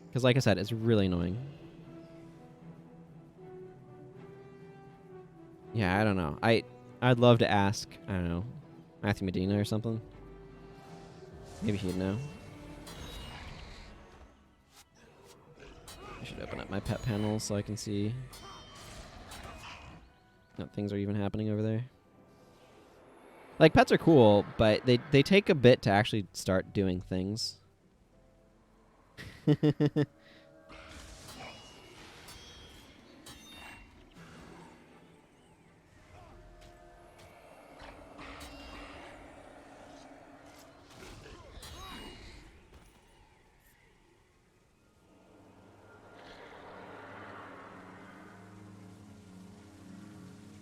Because, like I said, it's really annoying. Yeah, I don't know. I'd love to ask, I don't know, Matthew Medina or something. Maybe he'd know. I should open up my pet panel so I can see what things are even happening over there. Like, pets are cool, but they take a bit to actually start doing things.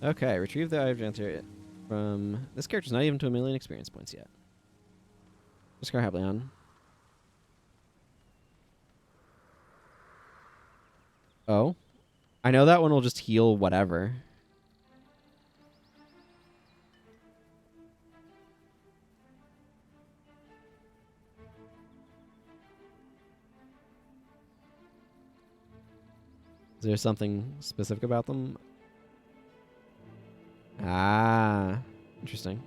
Okay, retrieve the Eye of Jantar from... This character's not even to 1,000,000 experience points yet. Just Carhablion. Oh. I know that one will just heal whatever. Is there something specific about them? Ah, interesting.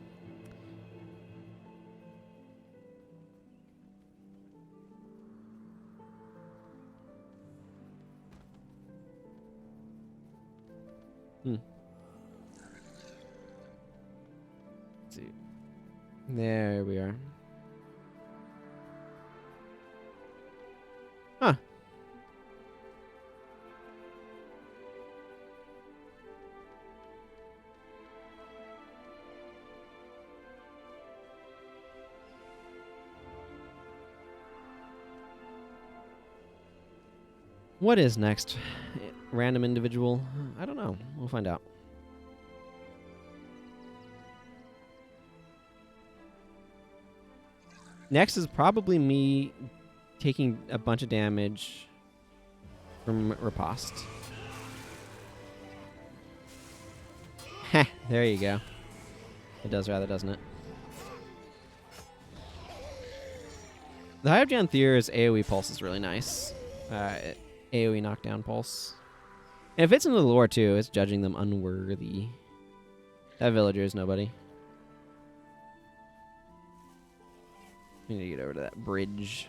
Let's see. There we are. Huh. What is next? Random individual? I don't know. We'll find out. Next is probably me taking a bunch of damage from Riposte. Heh, there you go. It does rather, doesn't it? The Hive Janthir's AoE pulse is really nice. AoE knockdown pulse. And it fits into the lore too. It's judging them unworthy. That villager is nobody. We need to get over to that bridge.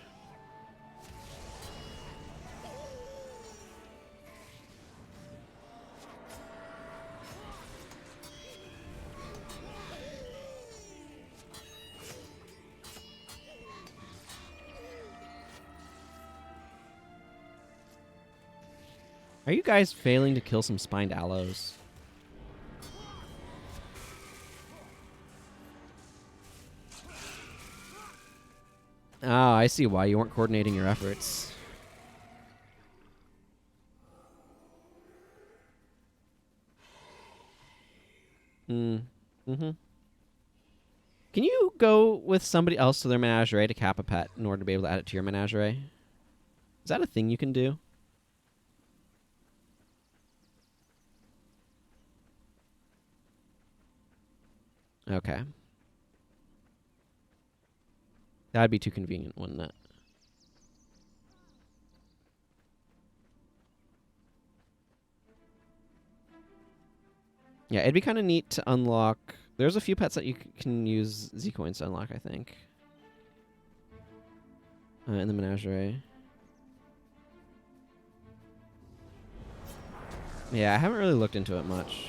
Are you guys failing to kill some spined aloes? Oh, I see why you weren't coordinating your efforts. Mm-hmm. Can you go with somebody else to their menagerie to cap a pet in order to be able to add it to your menagerie? Is that a thing you can do? Okay. That'd be too convenient, wouldn't it? Yeah, it'd be kind of neat to unlock. There's a few pets that you can use Z-Coins to unlock, I think. In the menagerie. Yeah, I haven't really looked into it much.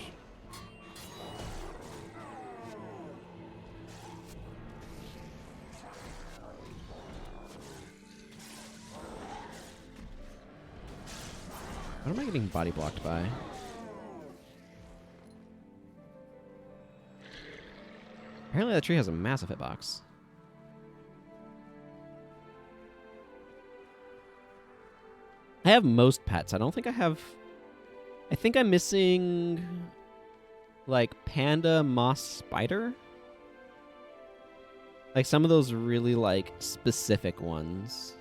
What am I getting body blocked by? Apparently that tree has a massive hitbox. I have most pets. I don't think I have... I think I'm missing... like, panda, moss, spider? Like, some of those really, like, specific ones.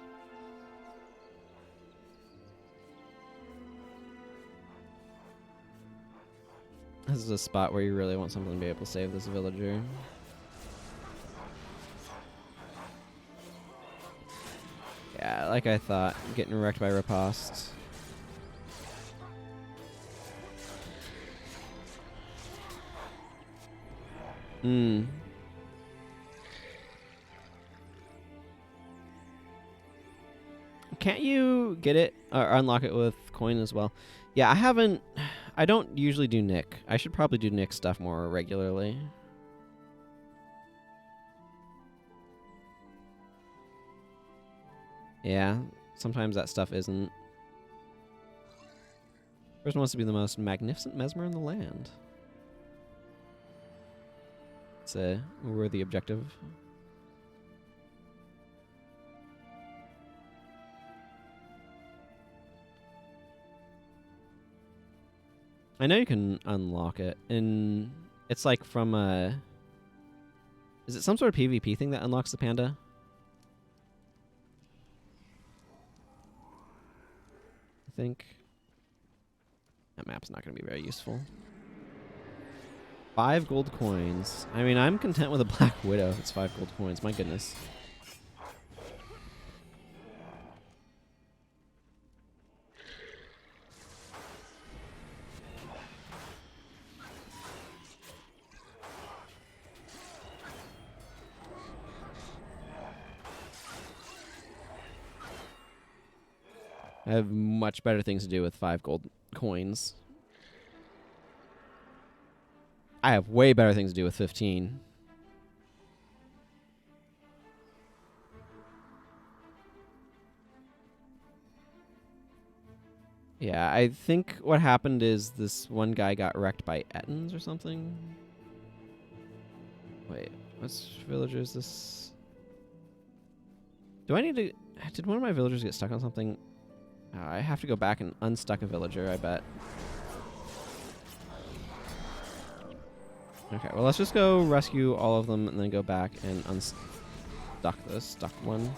This is a spot where you really want something to be able to save this villager. Yeah, like I thought. Getting wrecked by Riposte. Can't you get it or unlock it with coin as well? Yeah, I haven't... I don't usually do Nick. I should probably do Nick stuff more regularly. Yeah, sometimes that stuff isn't. Person wants to be the most magnificent mesmer in the land. It's a worthy objective. I know you can unlock it, and it's like from a... Is it some sort of PvP thing that unlocks the panda? I think. That map's not going to be very useful. 5 gold coins. I mean, I'm content with a Black Widow if it's 5 gold coins. My goodness. I have much better things to do with 5 gold coins. I have way better things to do with 15. Yeah, I think what happened is this one guy got wrecked by Ettins or something. Wait, what's villager is this? Do I need to... Did one of my villagers get stuck on something? I have to go back and unstuck a villager, I bet. Okay, well, let's just go rescue all of them and then go back and unstuck the stuck one.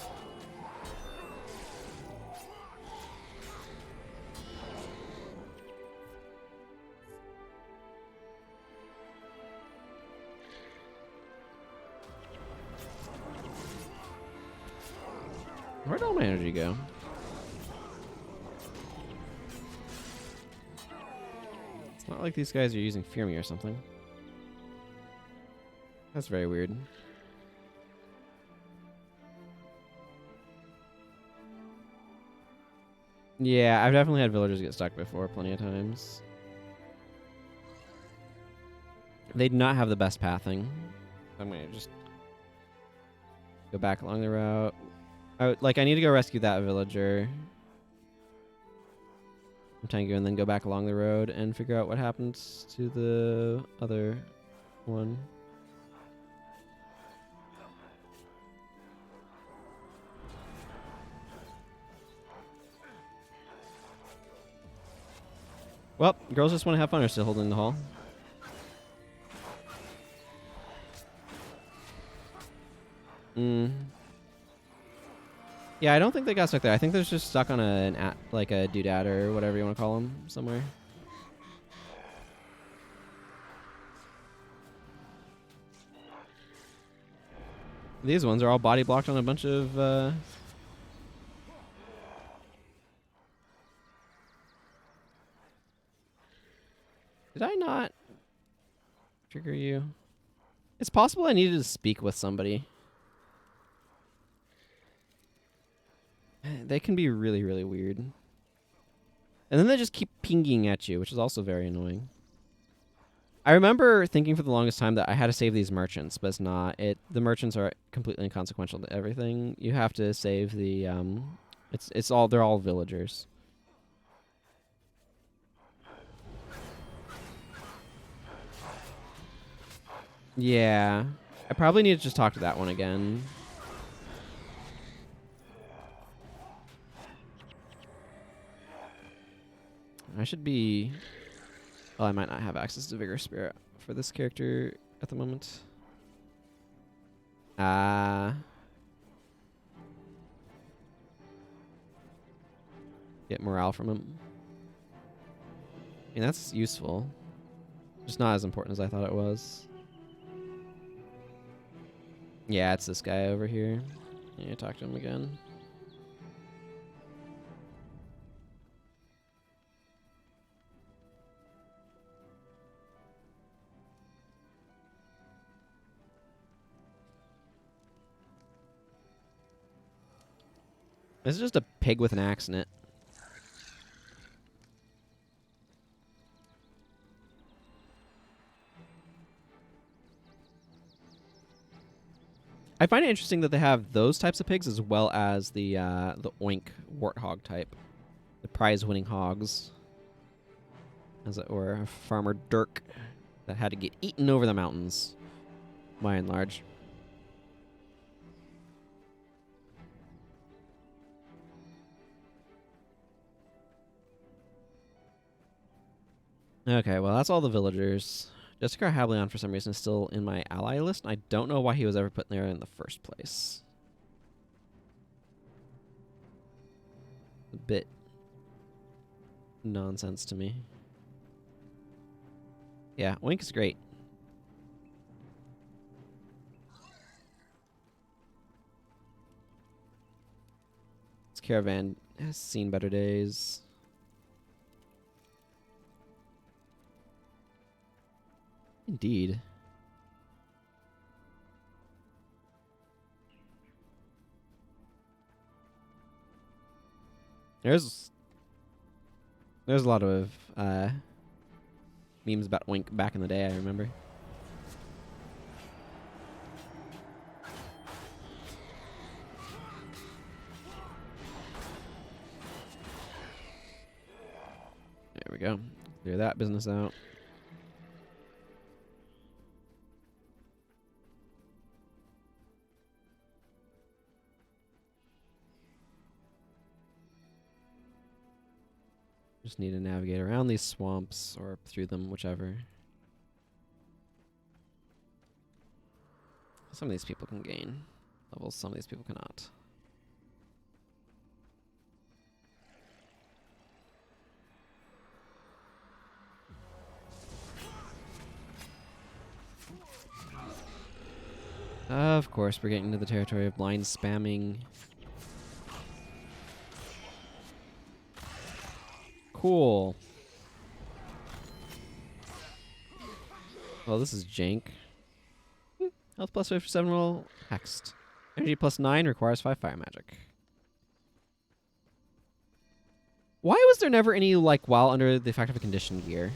Where'd all my energy go? It's not like these guys are using Fear Me or something. That's very weird. Yeah, I've definitely had villagers get stuck before plenty of times. They do not have the best pathing. I'm going to just go back along the route. I need to go rescue that villager. Tango, and then go back along the road and figure out what happens to the other one. Well, girls just want to have fun are still holding the hall. Yeah, I don't think they got stuck there. I think they're just stuck on a doodad or whatever you want to call them somewhere. These ones are all body blocked on a bunch of... Did I not trigger you? It's possible I needed to speak with somebody. They can be really, really weird. And then they just keep pinging at you, which is also very annoying. I remember thinking for the longest time that I had to save these merchants, but it's not. The merchants are completely inconsequential to everything. You have to save the they're all villagers. Yeah. I probably need to just talk to that one again. I should be... Well, I might not have access to Vigor Spirit for this character at the moment. Get morale from him. I mean, that's useful. Just not as important as I thought it was. Yeah, it's this guy over here. I need to talk to him again. This is just a pig with an axe in it. I find it interesting that they have those types of pigs as well as the oink warthog type, the prize-winning hogs, as it were, Farmer Dirk, that had to get eaten over the mountains, by and large. Okay, well, that's all the villagers. Jessica Hablion, for some reason, is still in my ally list, and I don't know why he was ever put there in the first place. A bit nonsense to me. Yeah, Wink is great. This caravan has seen better days. Indeed. There's a lot of memes about Wink back in the day, I remember. There we go. Clear that business out. Just need to navigate around these swamps or through them, whichever. Some of these people can gain levels, some of these people cannot. Of course, we're getting into the territory of blind spamming. Cool. Well, this is jank. Health plus 57 roll, hexed. Energy plus 9 requires 5 fire magic. Why was there never any, like, while under the effect of a condition gear?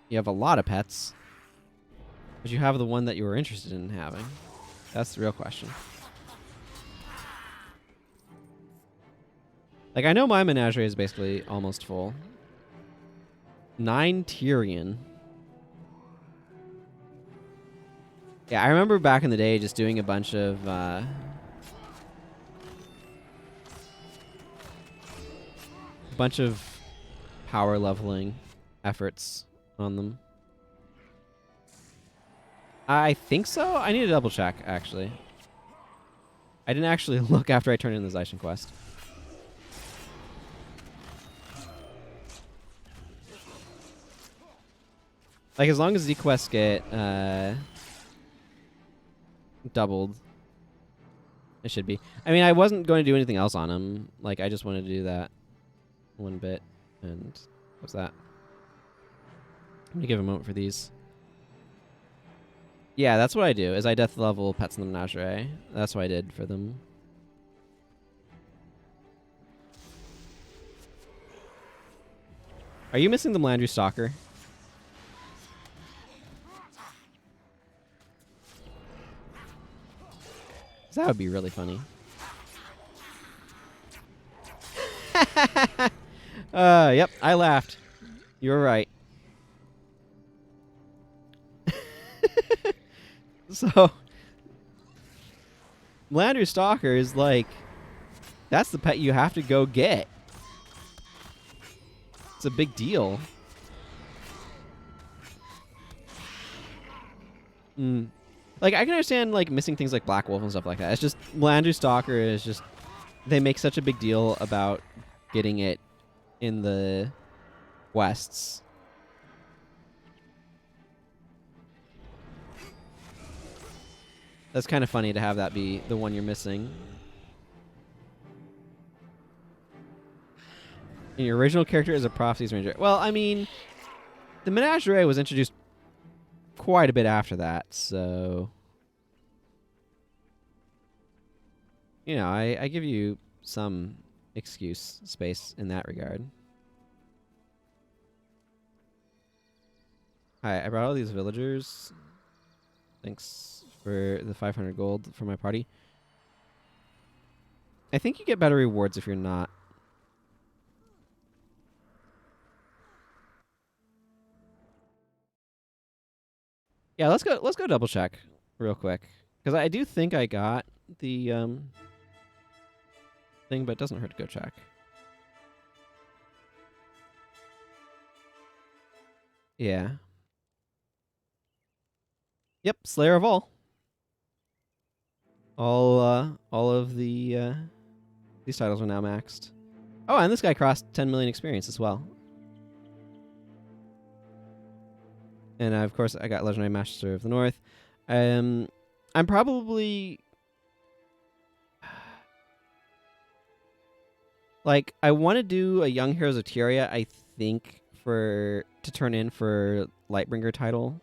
You have a lot of pets, but you have the one that you were interested in having. That's the real question. Like, I know my menagerie is basically almost full. 9 Tyrion. Yeah, I remember back in the day just doing a bunch of power leveling efforts on them. I think so. I need to double check, actually. I didn't actually look after I turned in the Zaishen Quest. Like, as long as Z quests get doubled, it should be. I mean, I wasn't going to do anything else on him. Like, I just wanted to do that one bit. And what's that? I'm going to give a moment for these. Yeah, that's what I do, is I death level pets in the menagerie. That's what I did for them. Are you missing the Melandry Stalker? That would be really funny. Yep, I laughed. You were right. So, Melandry Stalker is like, that's the pet you have to go get. It's a big deal. Like, I can understand, like, missing things like Black Wolf and stuff like that. It's just, Melandry Stalker is just, they make such a big deal about getting it in the quests. That's kind of funny to have that be the one you're missing. And your original character is a Prophecies Ranger. Well, I mean, the Menagerie was introduced quite a bit after that, so... You know, I give you some excuse space in that regard. Hi, I brought all these villagers. Thanks for the 500 gold for my party. I think you get better rewards if you're not. Yeah, let's go double check real quick, because I do think I got the thing, but it doesn't hurt to go check. Yeah. Yep, Slayer of all. All of the these titles are now maxed. Oh, and this guy crossed 10 million experience as well. And of course, I got Legendary Master of the North. I'm probably like I want to do a Young Heroes of Tyria. I think to turn in for Lightbringer title.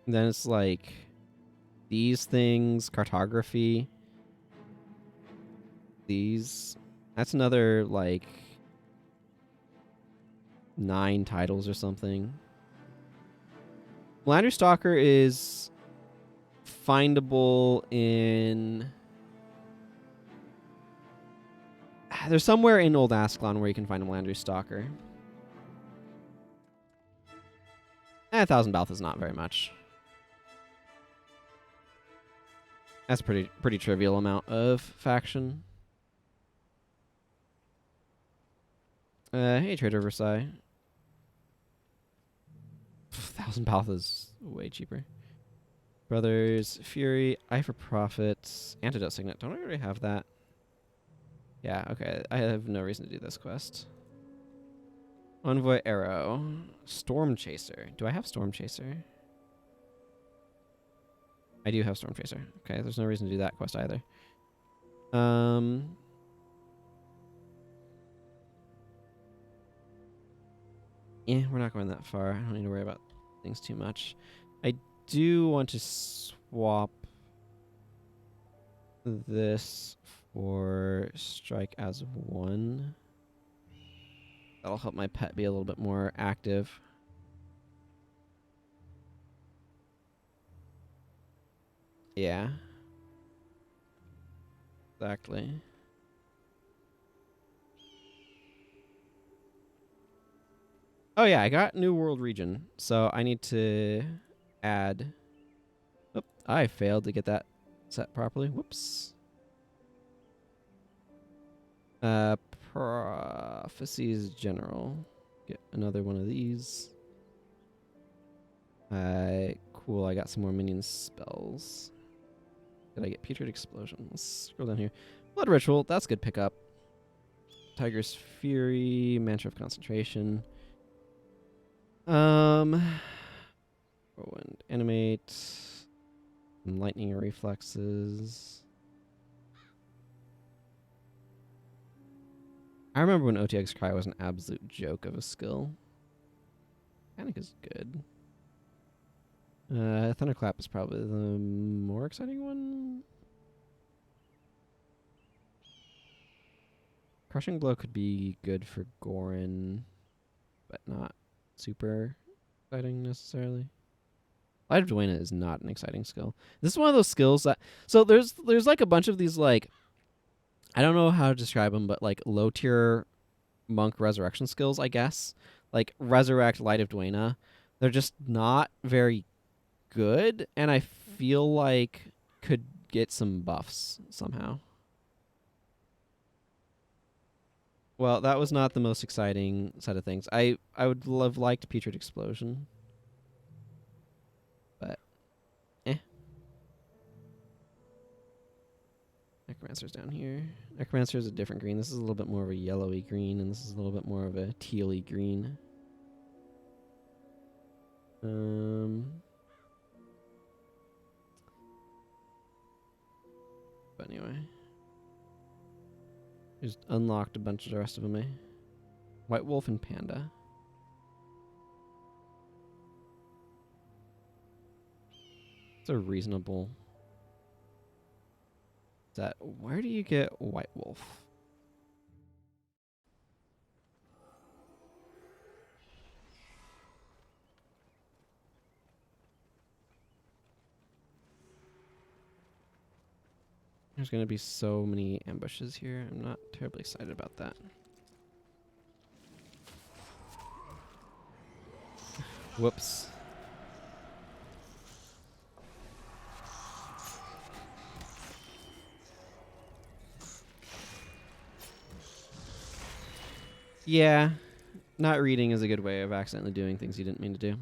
Then it's like these things, cartography. These. That's another like 9 titles or something. Melandry Stalker is findable in. There's somewhere in Old Ascalon where you can find a Melandry Stalker. 1,000 Balth is not very much. That's pretty trivial amount of faction. Hey, Trader Versailles. 1,000 Balth is way cheaper. Brothers, Fury, Eye for Profit, Antidote Signet. Don't I already have that? Yeah, okay. I have no reason to do this quest. Envoy Arrow. Storm Chaser. Do I have Storm Chaser? I do have Storm Chaser. Okay, there's no reason to do that quest either. Yeah, we're not going that far. I don't need to worry about things too much. I do want to swap this for Strike as 1. That'll help my pet be a little bit more active. Yeah. Exactly. Oh yeah, I got New World Region, so I need to add... Oh, I failed to get that set properly. Whoops. Prophecies General. Get another one of these. Cool, I got some more minion spells. Did I get Putrid Explosion? Let's scroll down here. Blood Ritual, that's good pickup. Tiger's Fury, Mantra of Concentration. Whirlwind Animate. Lightning Reflexes. I remember when OTX Cry was an absolute joke of a skill. Panic is good. Thunderclap is probably the more exciting one. Crushing Blow could be good for Gorin, but not super exciting necessarily. Light of Duena is not an exciting skill. This is one of those skills that... So there's like a bunch of these like... I don't know how to describe them, but like low tier monk resurrection skills, I guess. Like Resurrect, Light of Duena. They're just not very good, and I feel like could get some buffs somehow. Well, that was not the most exciting set of things. I would have liked Putrid Explosion. But, Necromancer's down here. Necromancer is a different green. This is a little bit more of a yellowy green, and this is a little bit more of a tealy green. But anyway. Just unlocked a bunch of the rest of them, eh? White Wolf and Panda. It's a reasonable set. Where do you get White Wolf? There's going to be so many ambushes here. I'm not terribly excited about that. Whoops. Yeah, not reading is a good way of accidentally doing things you didn't mean to do.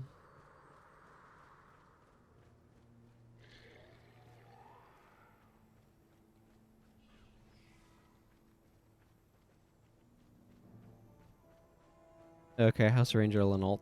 Okay, House Ranger Lenault.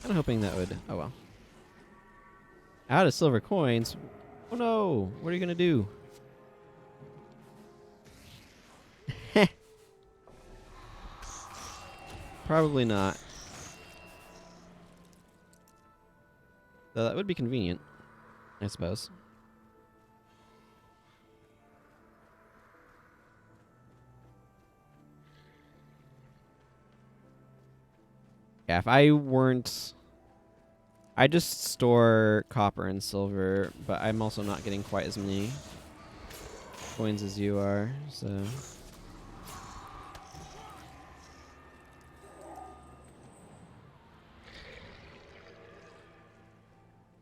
Kind of hoping that would. Oh well. Out of silver coins. Oh no! What are you gonna do? Probably not. Though that would be convenient, I suppose. Yeah, if I weren't... I just store copper and silver, but I'm also not getting quite as many coins as you are, so...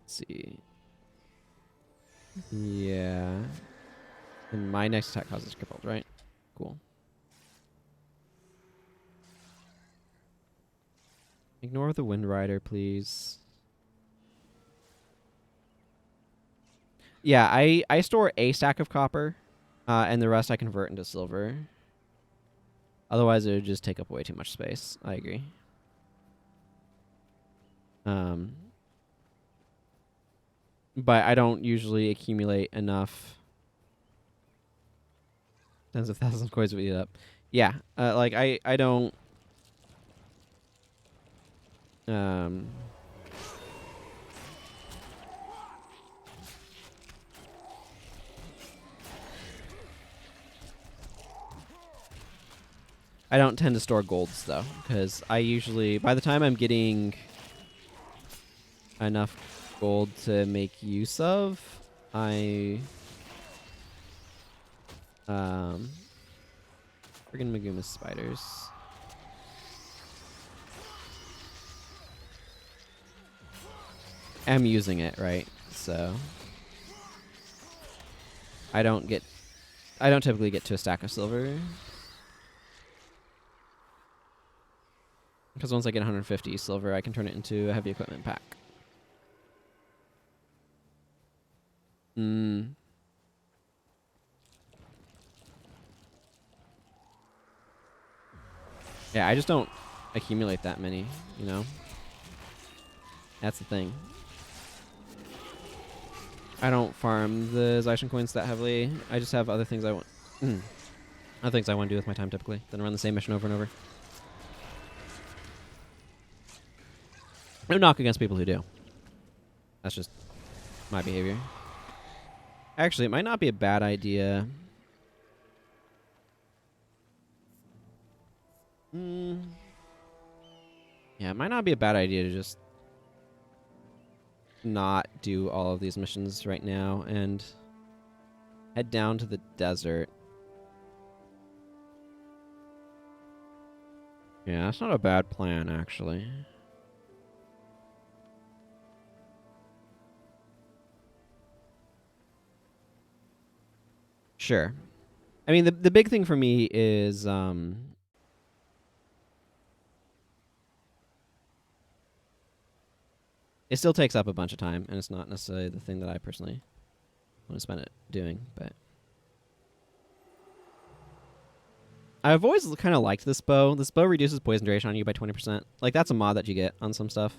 Let's see. Yeah. And my next attack causes crippled, right? Cool. Ignore the Wind Rider, please. Yeah, I store a stack of copper, and the rest I convert into silver. Otherwise, it would just take up way too much space. I agree. But I don't usually accumulate enough tens of thousands of coins to eat it up. Yeah, like I don't. I don't tend to store golds though, because I usually, by the time I'm getting enough gold to make use of, friggin' Maguma spiders. I'm using it, right? So I don't typically get to a stack of silver. Because once I get 150 silver, I can turn it into a heavy equipment pack. Yeah, I just don't accumulate that many, you know? That's the thing. I don't farm the Zaishen coins that heavily. I just have other things I want. Other things I want to do with my time typically, than run the same mission over and over. No knock against people who do. That's just my behavior. Actually, it might not be a bad idea. Yeah, it might not be a bad idea to just not do all of these missions right now and head down to the desert. Yeah, that's not a bad plan, actually. Sure. I mean, the big thing for me is it still takes up a bunch of time, and it's not necessarily the thing that I personally want to spend it doing, but I've always kind of liked this bow. This bow reduces poison duration on you by 20%. Like, that's a mod that you get on some stuff.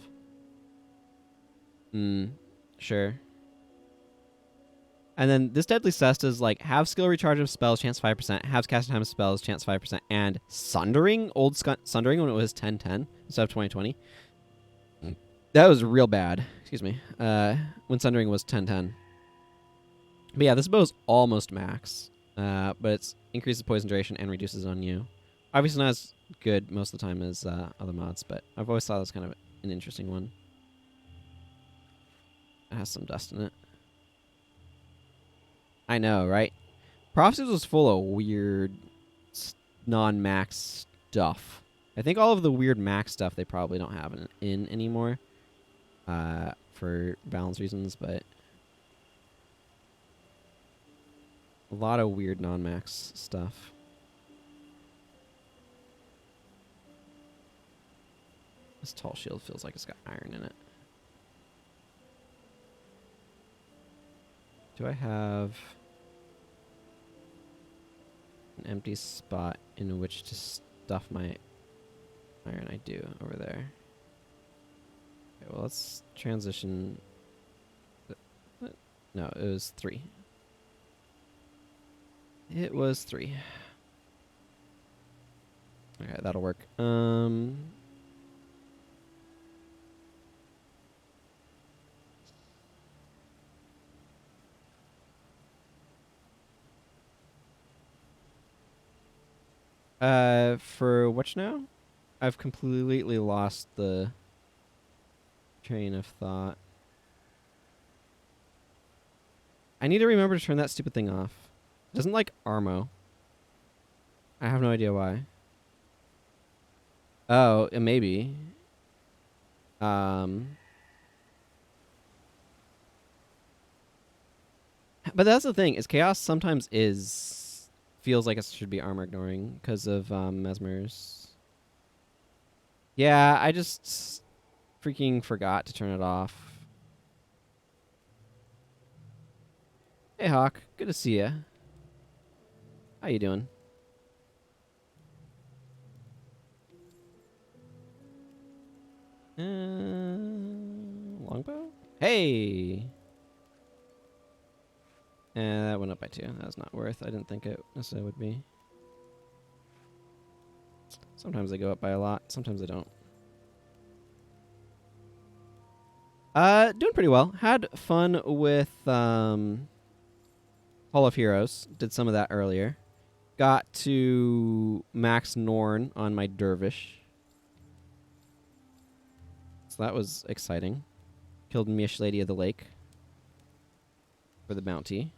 Sure. And then this Deadly Cest is like, have skill recharge of spells, chance 5%, have casting time of spells, chance 5%, and Sundering, Sundering when it was 10/10 instead of 20/20. That was real bad. Excuse me. When Sundering was 10/10. But yeah, this bow is almost max. But it increases poison duration and reduces on you. Obviously not as good most of the time as other mods, but I've always thought it was kind of an interesting one. has some dust in it. I know, right? Prophecies was full of weird non-max stuff. I think all of the weird max stuff they probably don't have in anymore for balance reasons, but a lot of weird non-max stuff. This tall shield feels like it's got iron in it. Do I have an empty spot in which to stuff my iron? I do, over there. Okay, well, let's transition. No, it was 3. It was 3. Okay, that'll work. For which now? I've completely lost the train of thought. I need to remember to turn that stupid thing off. It doesn't like Armo. I have no idea why. Oh, it may be. But that's the thing, is Chaos sometimes feels like it should be armor ignoring because of Mesmer's. Yeah, I just freaking forgot to turn it off. Hey Hawk, good to see ya. How you doing? Longbow? Hey! That went up by 2. That was not worth. I didn't think it necessarily would be. Sometimes they go up by a lot. Sometimes they don't. Doing pretty well. Had fun with Hall of Heroes. Did some of that earlier. Got to max Norn on my Dervish. So that was exciting. Killed Myish Lady of the Lake for the bounty.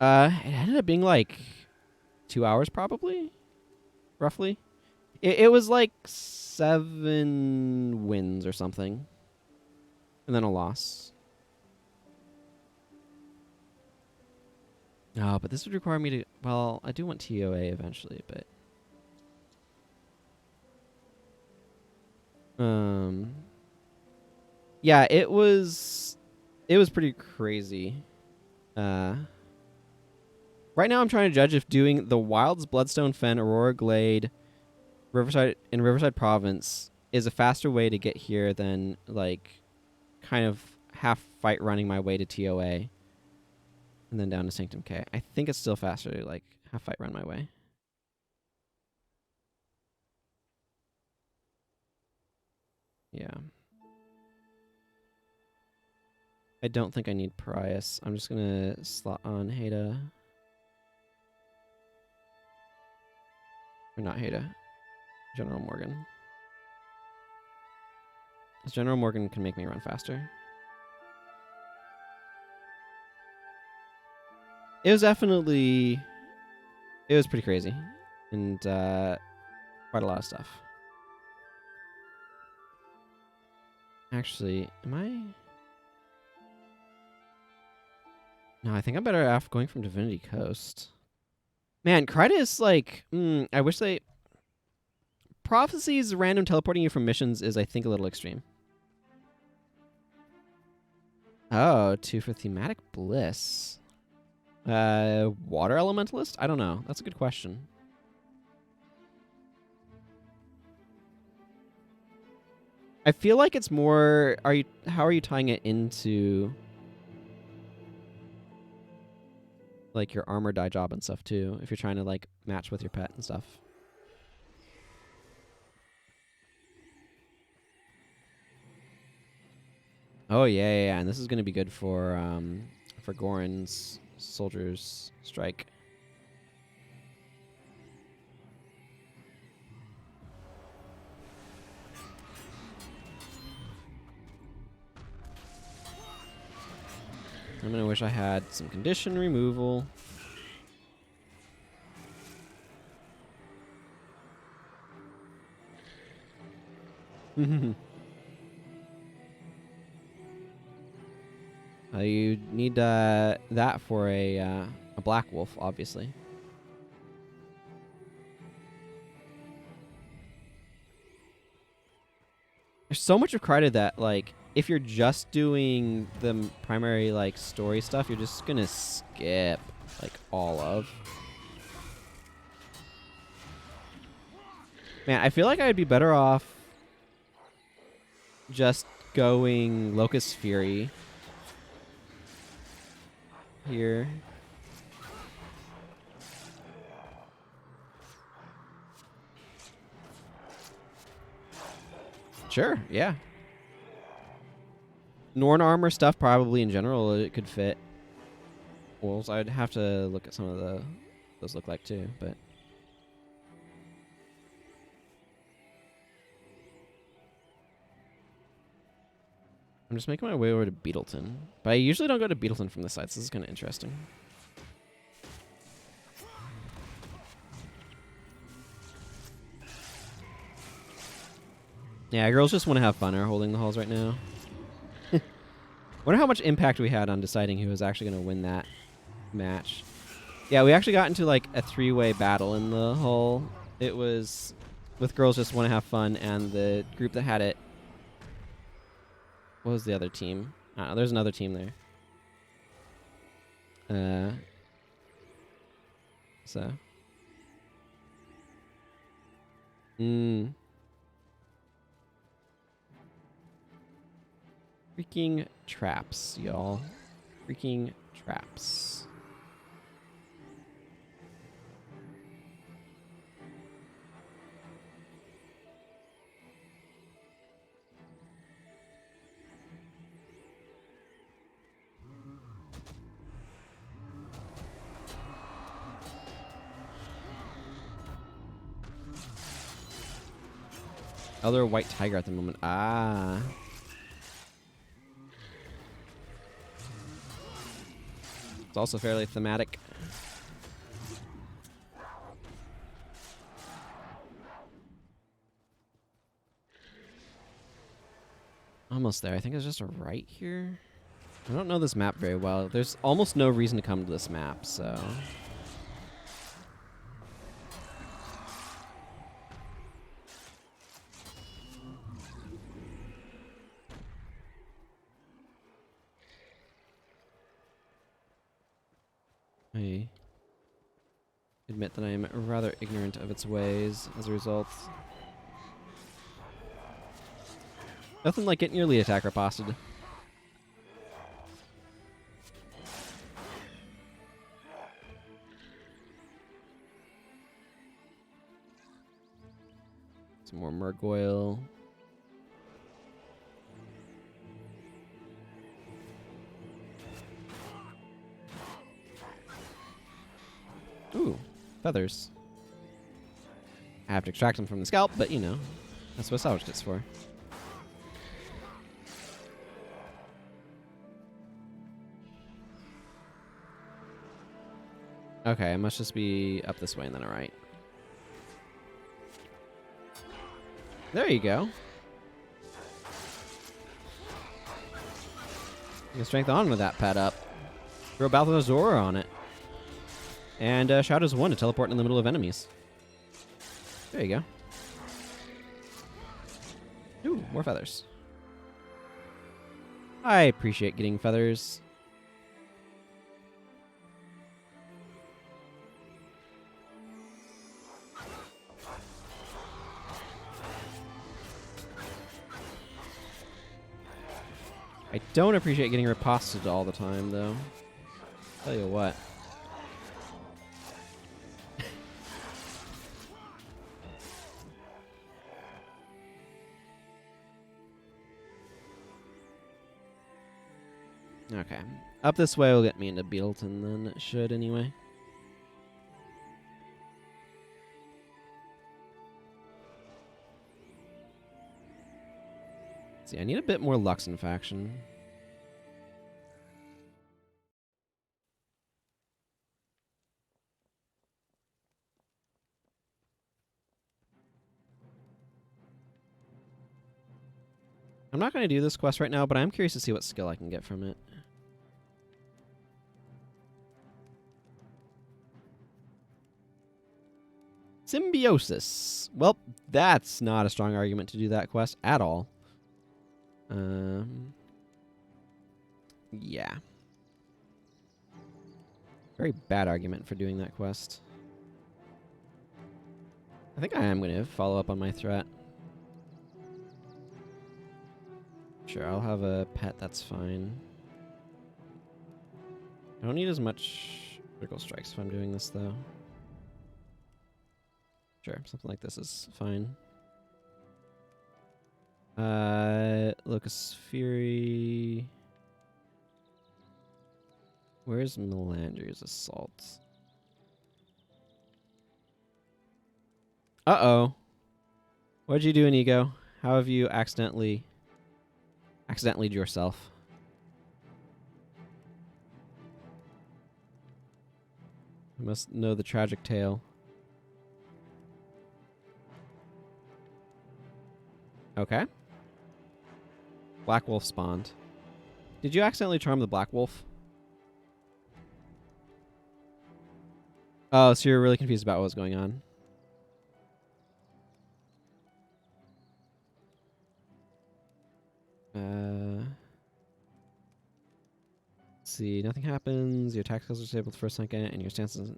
It ended up being like 2 hours probably, roughly. It was like 7 wins or something, and then a loss. Oh, but this would require me to. Well, I do want TOA eventually, but yeah, it was pretty crazy. Right now I'm trying to judge if doing the Wilds, Bloodstone Fen, Aurora Glade, Riverside Province is a faster way to get here than like kind of half fight running my way to TOA and then down to Sanctum K. I think it's still faster to like half fight run my way. Yeah. I don't think I need Parias. I'm just gonna slot on Heda. Or not Heda. General Morgan. General Morgan can make me run faster. It was definitely... It was pretty crazy. And quite a lot of stuff. Actually, am I... No, I think I'm better off going from Divinity Coast. Man, Kryta is like... I wish they... Prophecies random teleporting you from missions is, I think, a little extreme. Oh, 2 for Thematic Bliss. Water Elementalist? I don't know. That's a good question. I feel like it's more... How are you tying it into... like your armor die job and stuff too, if you're trying to like match with your pet and stuff. Oh yeah, and this is gonna be good for Goran's Soldier's Strike. I'm gonna wish I had some condition removal. You need that for a black wolf, obviously. There's so much of Krita that, like, if you're just doing the primary, like, story stuff, you're just gonna skip, like, all of. Man, I feel like I'd be better off just going Locust Fury here. Sure, yeah. Norn armor stuff, probably in general, it could fit. Wolves, I'd have to look at some of those look like too, but. I'm just making my way over to Beetleton. But I usually don't go to Beetleton from the sides. This is kind of interesting. Yeah, girls just want to have fun are holding the halls right now. Wonder how much impact we had on deciding who was actually going to win that match. Yeah, we actually got into like a 3-way battle in the hall. It was with girls just want to have fun, and the group that had it. What was the other team? I don't know, there's another team there. So. Freaking traps, y'all. Freaking traps. Other white tiger at the moment. Ah. It's also fairly thematic. Almost there. I think it's just a right here. I don't know this map very well. There's almost no reason to come to this map, so. I admit that I am rather ignorant of its ways as a result. Nothing like getting your lead attack riposted. Some more Murgoyle. Ooh, feathers. I have to extract them from the scalp, but you know, that's what salvage kit's for. Okay, I must just be up this way and then alright. There you go. You can strength on with that pet up. Throw Balthazar on it. And shout as 1 to teleport in the middle of enemies. There you go. Ooh, more feathers. I appreciate getting feathers. I don't appreciate getting riposted all the time, though. Tell you what. Okay. Up this way will get me into Beetleton, then it should anyway. See, I need a bit more Luxon faction. I'm not going to do this quest right now, but I'm curious to see what skill I can get from it. Symbiosis. Well, that's not a strong argument to do that quest at all. Yeah. Very bad argument for doing that quest. I think I am going to follow up on my threat. Sure, I'll have a pet, that's fine. I don't need as much critical strikes if I'm doing this, though. Sure, something like this is fine. Locust Fury. Where's Melandria's Assault? Uh-oh. What'd you do, Inigo? How have you accidentally yourself? I must know the tragic tale. Okay. Black Wolf spawned. Did you accidentally charm the Black Wolf? Oh, so you're really confused about what was going on. Let's see, nothing happens. Your attack skills are disabled for a second, and your stances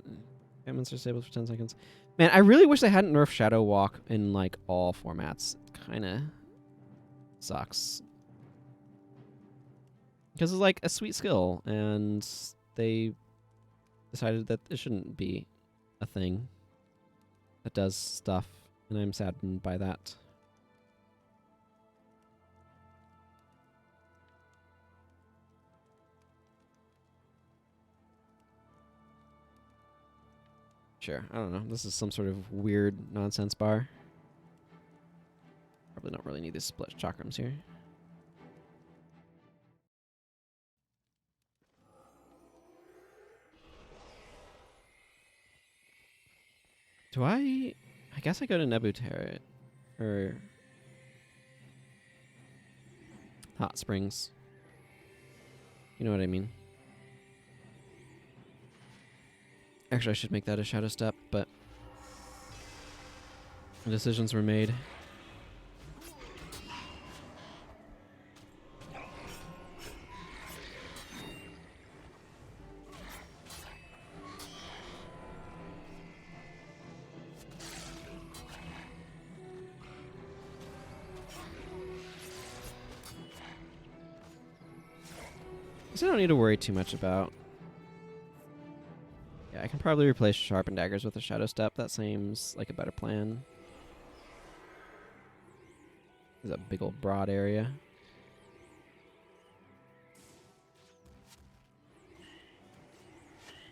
encampments are disabled for 10 seconds. Man, I really wish they hadn't nerfed Shadow Walk in like all formats. Kinda sucks. Because it's like a sweet skill, and they decided that it shouldn't be a thing that does stuff, and I'm saddened by that. Sure, I don't know. This is some sort of weird nonsense bar. Probably don't really need these split chakrams here. Do I guess I go to Nebu Terra or Hot Springs. You know what I mean. Actually, I should make that a shadow step, but the decisions were made. This I don't need to worry too much about. Yeah, I can probably replace sharpened daggers with a shadow step. That seems like a better plan. There's a big old broad area.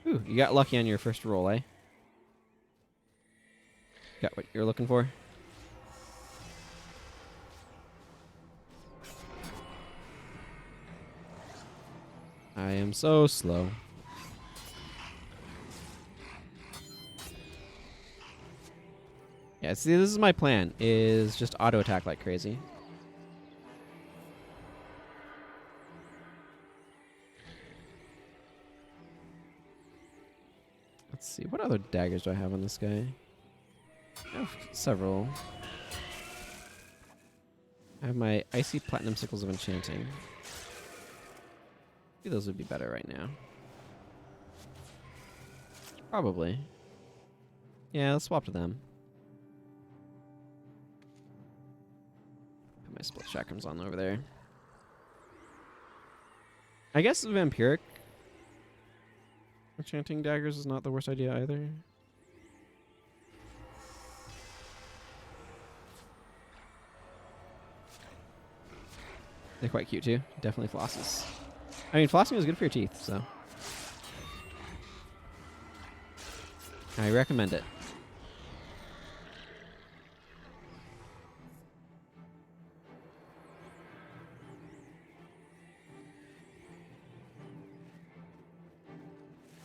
Ooh, you got lucky on your first roll, eh? Got what you're looking for? I am so slow. Yeah, see, this is my plan, is just auto attack like crazy. Let's see, what other daggers do I have on this guy? I have several. I have my Icy Platinum Sickles of Enchanting. Maybe those would be better right now. Probably. Yeah, let's swap to them. Put my split chakrams on over there. I guess vampiric enchanting daggers is not the worst idea either. They're quite cute too. Definitely flosses. I mean, flossing is good for your teeth, so I recommend it.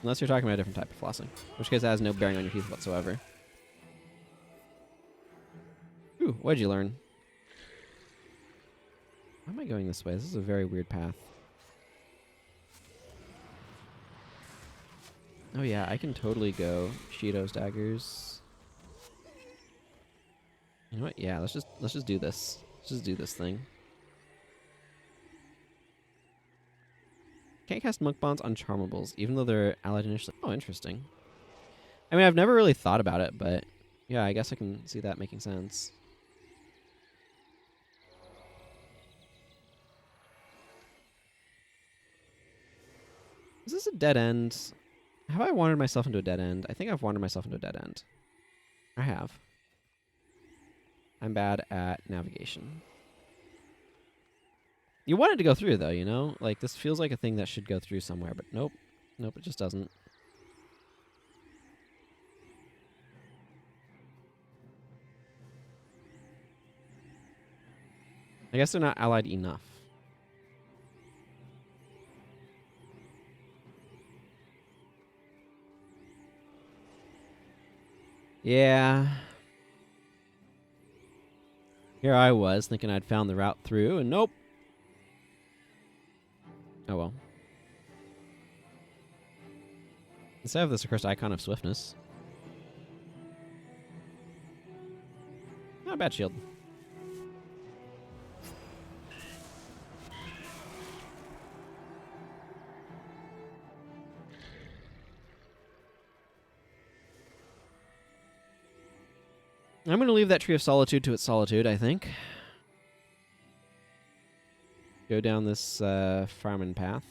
Unless you're talking about a different type of flossing, in which case it has no bearing on your teeth whatsoever. Ooh, what did you learn? Why am am I going this way? This is a very weird path. Oh yeah, I can totally go Shido's daggers. You know what? Yeah, let's just do this. Let's just do this thing. Can't cast monk bonds on charmables, even though they're allied initially. Oh, interesting. I mean, I've never really thought about it, but yeah, I guess I can see that making sense. Is this a dead end? Have I wandered myself into a dead end? I think I've wandered myself into a dead end. I have. I'm bad at navigation. You want it to go through, though, you know? Like, this feels like a thing that should go through somewhere, but nope. Nope, it just doesn't. I guess they're not allied enough. Yeah. Here I was, thinking I'd found the route through, and nope. Oh well. Instead of this accursed icon of swiftness. Not a bad shield. I'm going to leave that Tree of Solitude to its solitude, I think. Go down this farming path.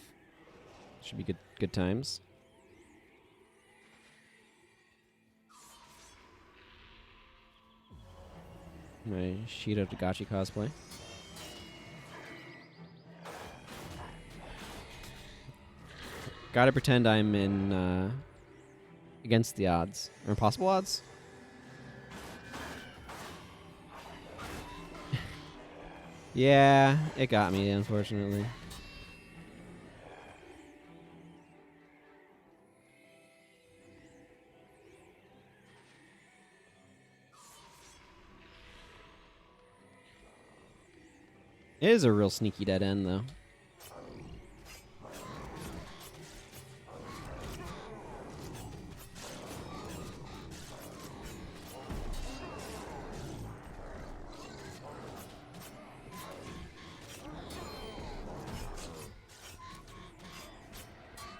Should be good times. My Shido Dagachi cosplay. Gotta pretend I'm in against the odds. Or impossible odds? Yeah, it got me, unfortunately. It is a real sneaky dead end, though.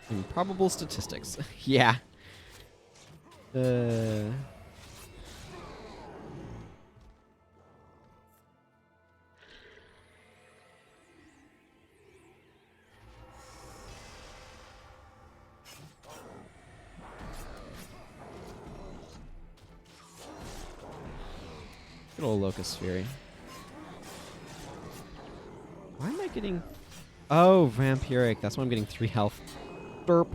Improbable statistics. Yeah. Good old Locust Fury. Why am I getting... Oh, Vampiric. That's why I'm getting 3 health. Burp.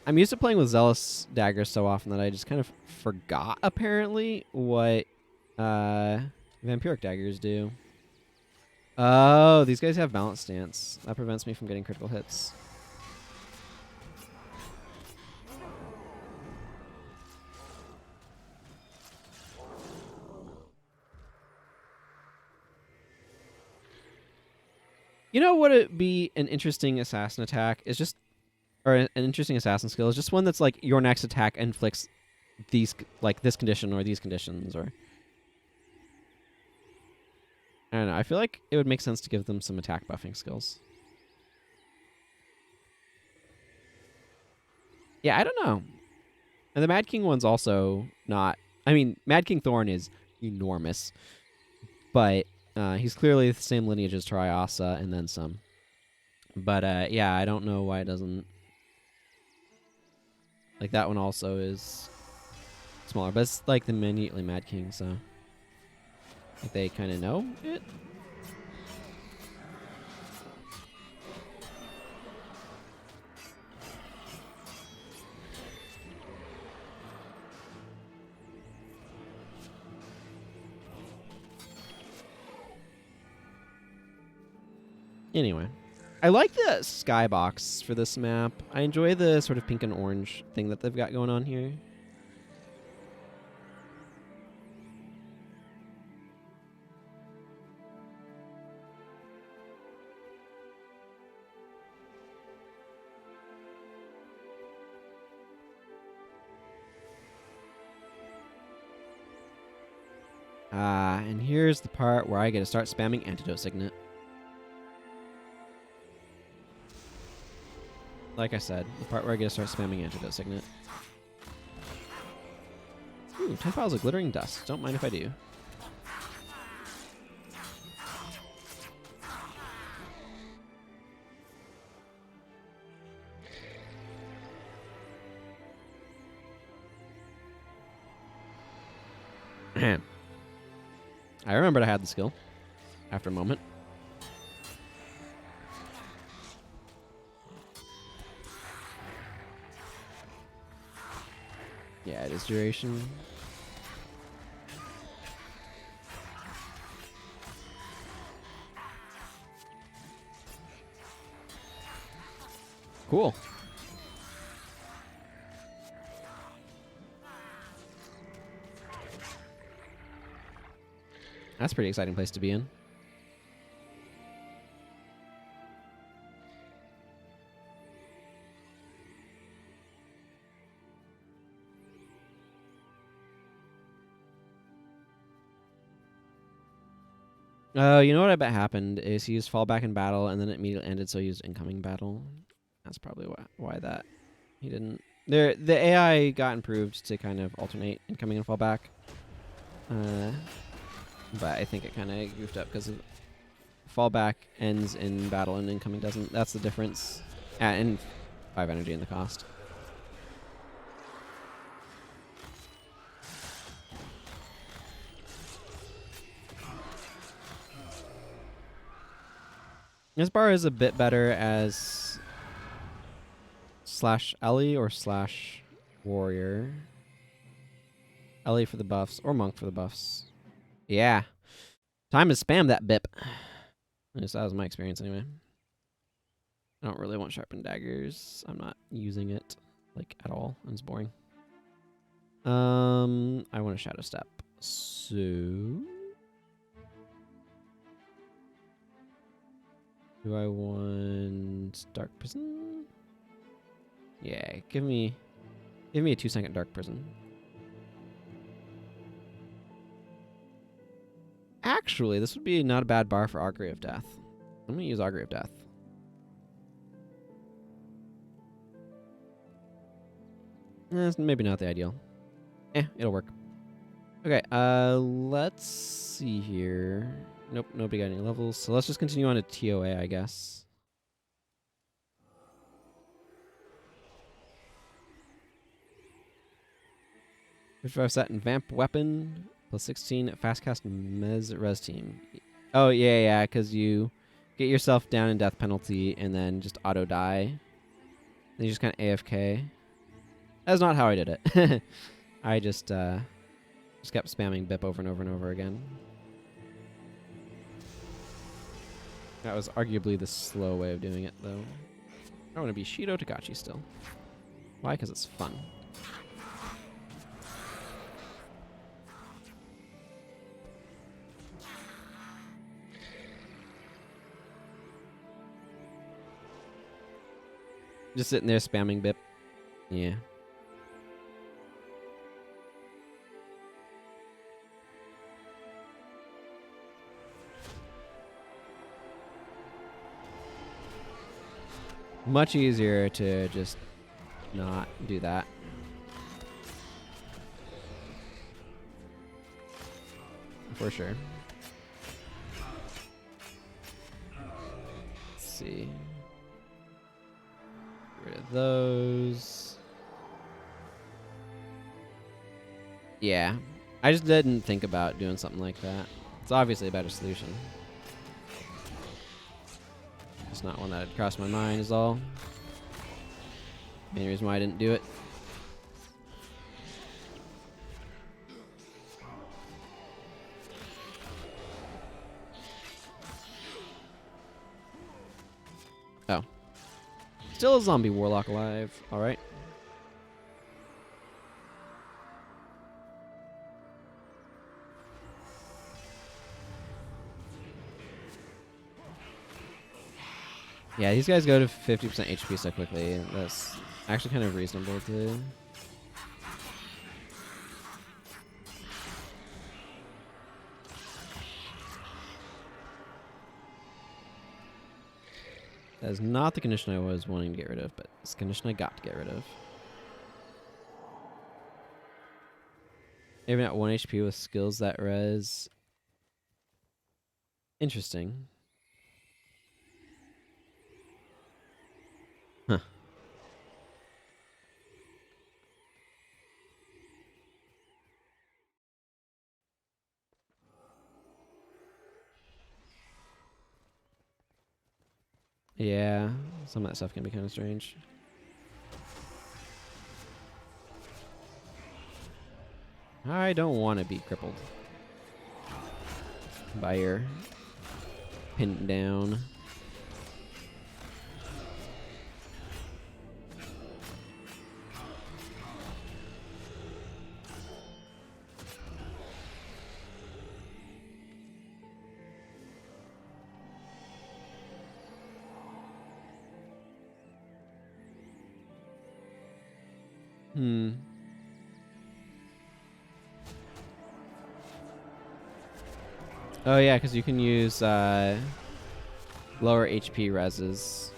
I'm used to playing with Zealous daggers so often that I just kind of forgot, apparently, what Vampiric daggers do. Oh, these guys have balance stance. That prevents me from getting critical hits. You know what would be an interesting assassin attack is just, or an interesting assassin skill is just one that's like your next attack inflicts these, like this condition or these conditions, or I don't know. I feel like it would make sense to give them some attack buffing skills. Yeah, I don't know. And the Mad King one's also not. I mean, Mad King Thorn is enormous, but he's clearly the same lineage as Triasa and then some. But yeah, I don't know why it doesn't. Like that one also is smaller, but it's like the immediately Mad King, so like they kind of know it. Anyway, I like the skybox for this map. I enjoy the sort of pink and orange thing that they've got going on here. And here's the part where I get to start spamming Antidote Signet. Like I said, the part where I get to start spamming Antidote Signet. Ooh, 10 piles of glittering dust. Don't mind if I do. I remembered I had the skill after a moment. Yeah, it is duration. Cool. That's a pretty exciting place to be in. Oh, you know what I bet happened is he used fallback in battle and then it immediately ended, so he used incoming battle. That's probably why that he didn't. The AI got improved to kind of alternate incoming and fallback. But I think it kind of goofed up because fallback ends in battle and incoming doesn't. That's the difference. And 5 energy in the cost. This bar is a bit better as / Ellie or / warrior. Ellie for the buffs or monk for the buffs. Yeah. Time to spam that bip. At least that was my experience anyway. I don't really want sharpened daggers. I'm not using it like at all. It's boring. I want a shadow step. So do I want dark prison? Yeah, give me a 2-second dark prison. Actually, this would be not a bad bar for Augury of Death. I'm gonna use Augury of Death. It's maybe not the ideal. It'll work. Okay, let's see here. Nope, nobody got any levels. So let's just continue on to TOA, I guess. +5 set and vamp weapon, +16 fast cast Mez res team. Oh yeah, because you get yourself down in death penalty and then just auto die. Then you just kind of AFK. That's not how I did it. I just kept spamming BIP over and over and over again. That was arguably the slow way of doing it, though. I want to be Shido Tagachi still. Why? Because it's fun. Just sitting there spamming BIP. Yeah. Much easier to just not do that. For sure. Let's see. Get rid of those. Yeah. I just didn't think about doing something like that. It's obviously a better solution. It's not one that had crossed my mind is all. Main reason why I didn't do it. Oh. Still a zombie warlock alive. Alright. Yeah, these guys go to 50% HP so quickly. That's actually kind of reasonable to... That is not the condition I was wanting to get rid of, but it's the condition I got to get rid of. Even at 1 HP with skills that res. Interesting. Huh. Yeah, some of that stuff can be kind of strange. I don't want to be crippled by your pinned down. Oh yeah, because you can use lower HP reses.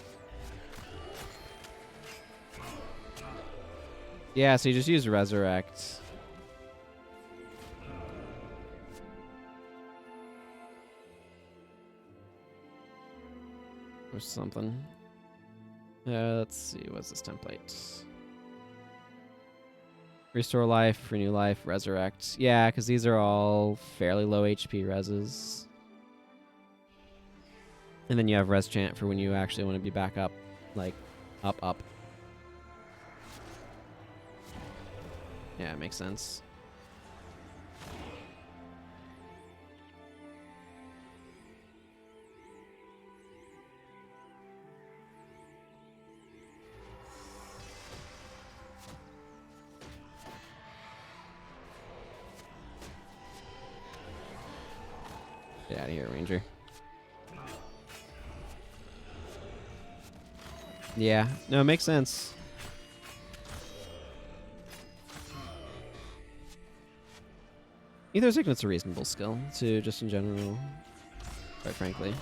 Yeah, so you just use Resurrect. Or something. Let's see, what's this template? Restore life, renew life, resurrect. Yeah, because these are all fairly low HP reses. And then you have res chant for when you actually want to be back up. Like, up. Yeah, it makes sense. Get out of here, Ranger. Yeah, no, it makes sense. Either Signet's a reasonable skill, too, just in general, quite frankly.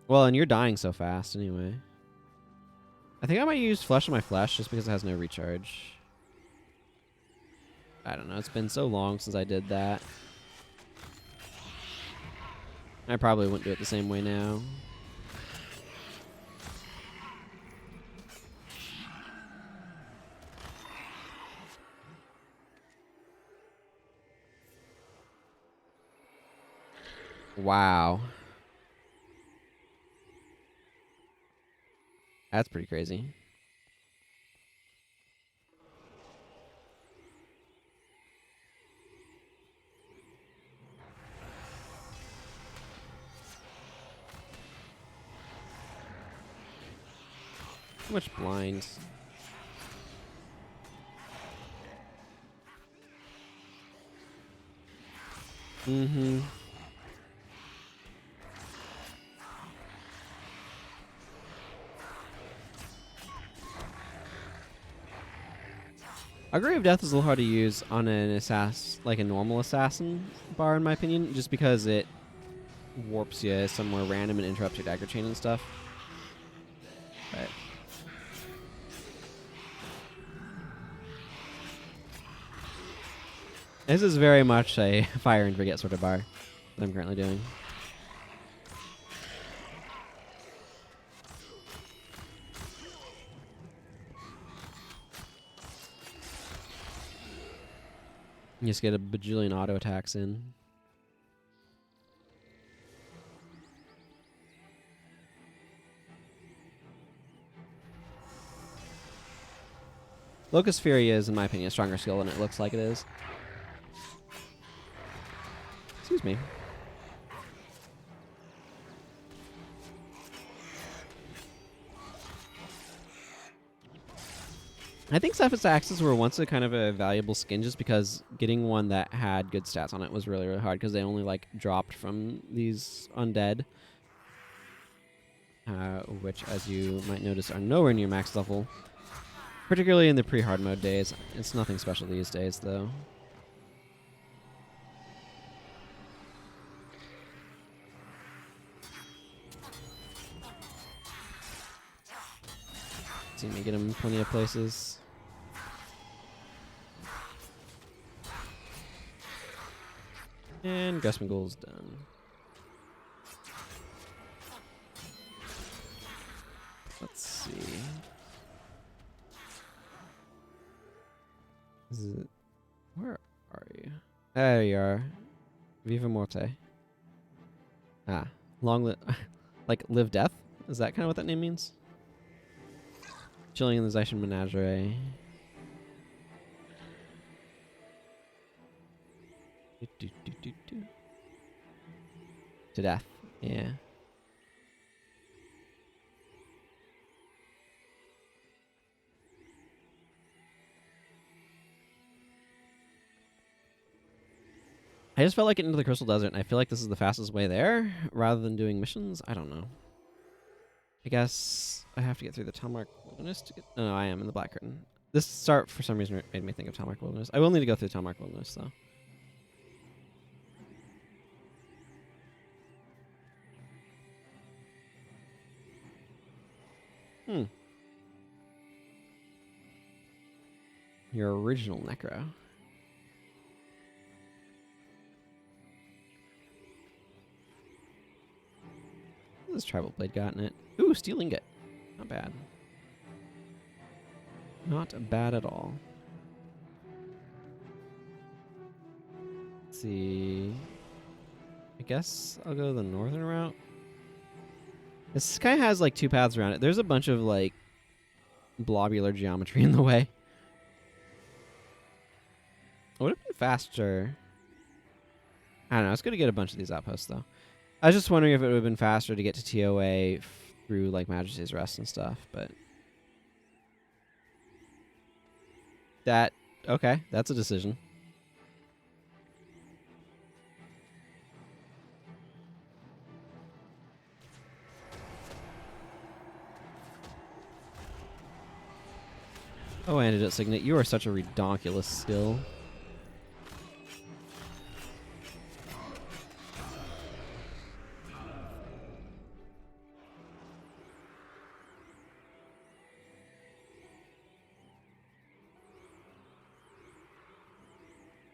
Well, and you're dying so fast anyway. I think I might use Flesh on my Flesh just because it has no recharge. I don't know, it's been so long since I did that. I probably wouldn't do it the same way now. Wow. That's pretty crazy. Too much blind. Augury of Death is a little hard to use on an like a normal assassin bar, in my opinion, just because it warps you somewhere random and interrupts your dagger chain and stuff. But this is very much a fire and forget sort of bar that I'm currently doing. You just get a bajillion auto attacks in. Locust Fury is, in my opinion, a stronger skill than it looks like it is. Excuse me. I think Cephas Axes were once a kind of a valuable skin just because getting one that had good stats on it was really, really hard because they only like dropped from these undead. Which, as you might notice, are nowhere near max level. Particularly in the pre-hard mode days. It's nothing special these days, though. seen me get him plenty of places. And Gusmagul's done. Let's see. Is it... Where are you? There you are. Viva Morte. Ah. Long live... like, live death? Is that kind of what that name means? Chilling in the Zaishen Menagerie. To death. Yeah. I just felt like getting into the Crystal Desert, and I feel like this is the fastest way there, rather than doing missions. I don't know. I guess I have to get through the Talmark Wilderness to get... Oh, no, I am in the Black Curtain. This start, for some reason, made me think of Talmark Wilderness. I will need to go through Talmark Wilderness, though. Your original Necro. What has Tribal Blade got in it? Ooh, Steel Ingot. Not bad. Not bad at all. Let's see. I guess I'll go the northern route. This guy has like 2 paths around it. There's a bunch of like blobular geometry in the way. It would have been faster. I don't know. It's good to get a bunch of these outposts though. I was just wondering if it would have been faster to get to TOA through like Majesty's Rest and stuff, but that okay, that's a decision. Oh, Antidote Signet, you are such a redonkulous skill.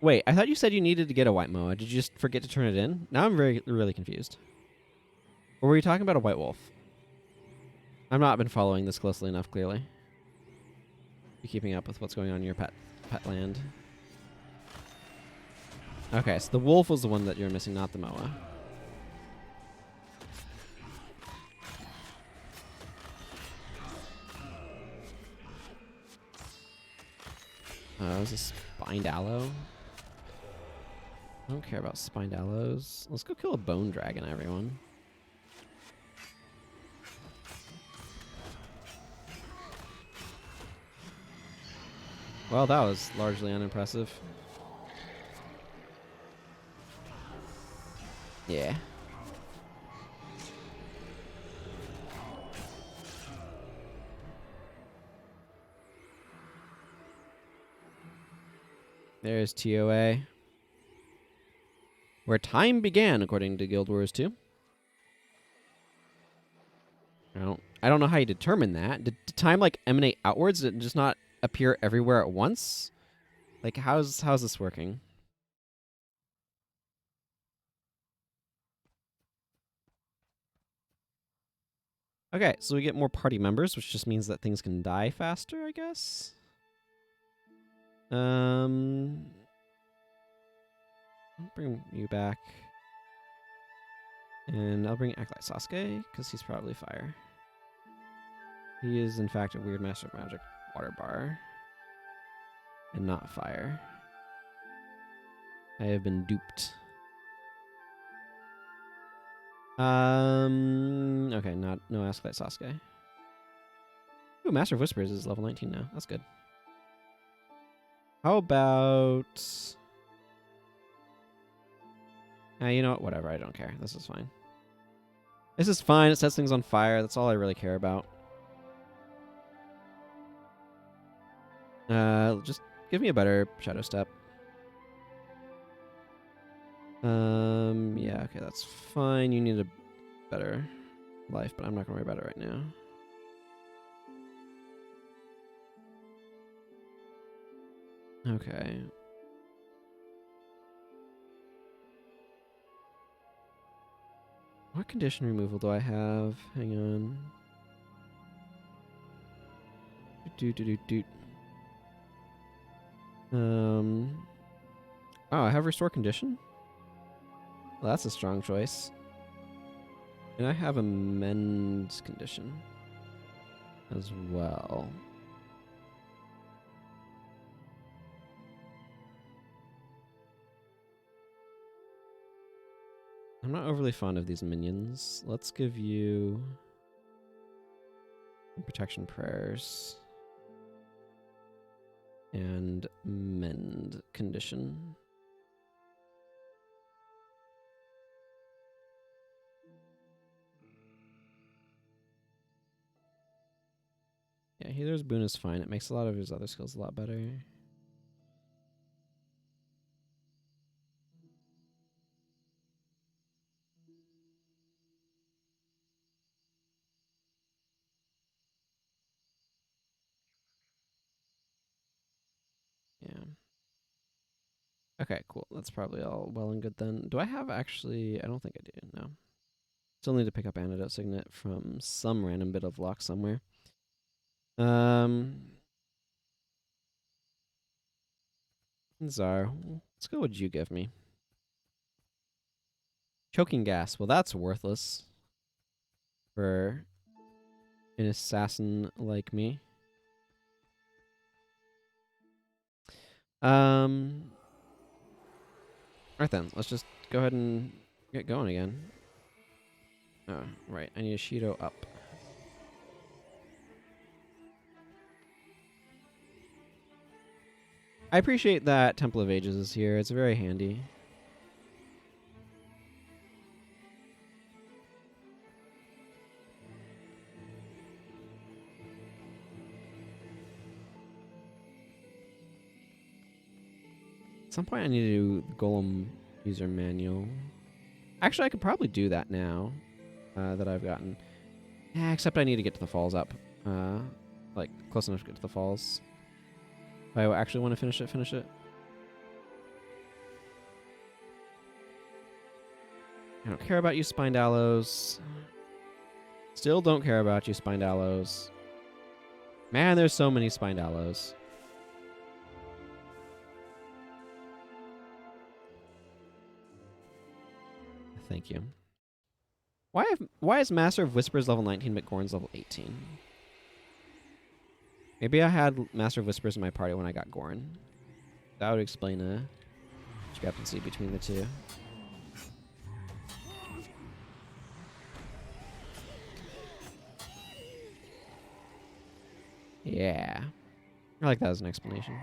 Wait, I thought you said you needed to get a white Moa. Did you just forget to turn it in? Now I'm really confused. Or were you talking about a white wolf? I've not been following this closely enough, clearly. You keeping up with what's going on in your pet land? Okay, so the wolf was the one that you're missing, not the Moa. Is this Spined Aloe? I don't care about Spined Aloes. Let's go kill a Bone Dragon, everyone. Well, that was largely unimpressive. Yeah. There's TOA. Where time began, according to Guild Wars 2. I don't know how you determine that. Did time like emanate outwards? Did it just not appear everywhere at once? Like how's this working? Okay, so we get more party members, which just means that things can die faster, I guess. I'll bring you back. And I'll bring Acolyte Sasuke, because he's probably fire. He is, in fact, a weird Master of Magic water bar. And not fire. I have been duped. Okay, no Acolyte Sasuke. Ooh, Master of Whispers is level 19 now. That's good. How about... you know what? Whatever, I don't care. This is fine. This is fine. It sets things on fire. That's all I really care about. Just give me a better Shadow Step. Yeah, okay, that's fine. You need a better life, but I'm not gonna worry about it right now. Okay. What condition removal do I have? Hang on. Oh, I have restore condition? Well, that's a strong choice. And I have a mend condition as well. I'm not overly fond of these minions. Let's give you protection prayers and mend condition. Yeah, Healer's Boon is fine. It makes a lot of his other skills a lot better. Yeah. Okay, cool. That's probably all well and good then. Do I have actually... I don't think I do, no. Still need to pick up Antidote Signet from some random bit of luck somewhere. Zar, let's go. What would you give me? Choking gas. Well, that's worthless for an assassin like me. Alright then, let's just go ahead and get going again. Oh, right. I need a Shido up. I appreciate that Temple of Ages is here. It's very handy. At some point I need to do the Golem user manual. Actually, I could probably do that now that I've gotten. Yeah, except I need to get to the falls up. Like, close enough to get to the falls. If I actually want to finish it, finish it. I don't care about you, Spindallows. Still don't care about you, Spindallows. Man, there's so many Spindallows. Thank you. Why is Master of Whispers level 19 but Gorn's level 18? Maybe I had Master of Whispers in my party when I got Gorn. That would explain a discrepancy between the two. Yeah. I like that as an explanation.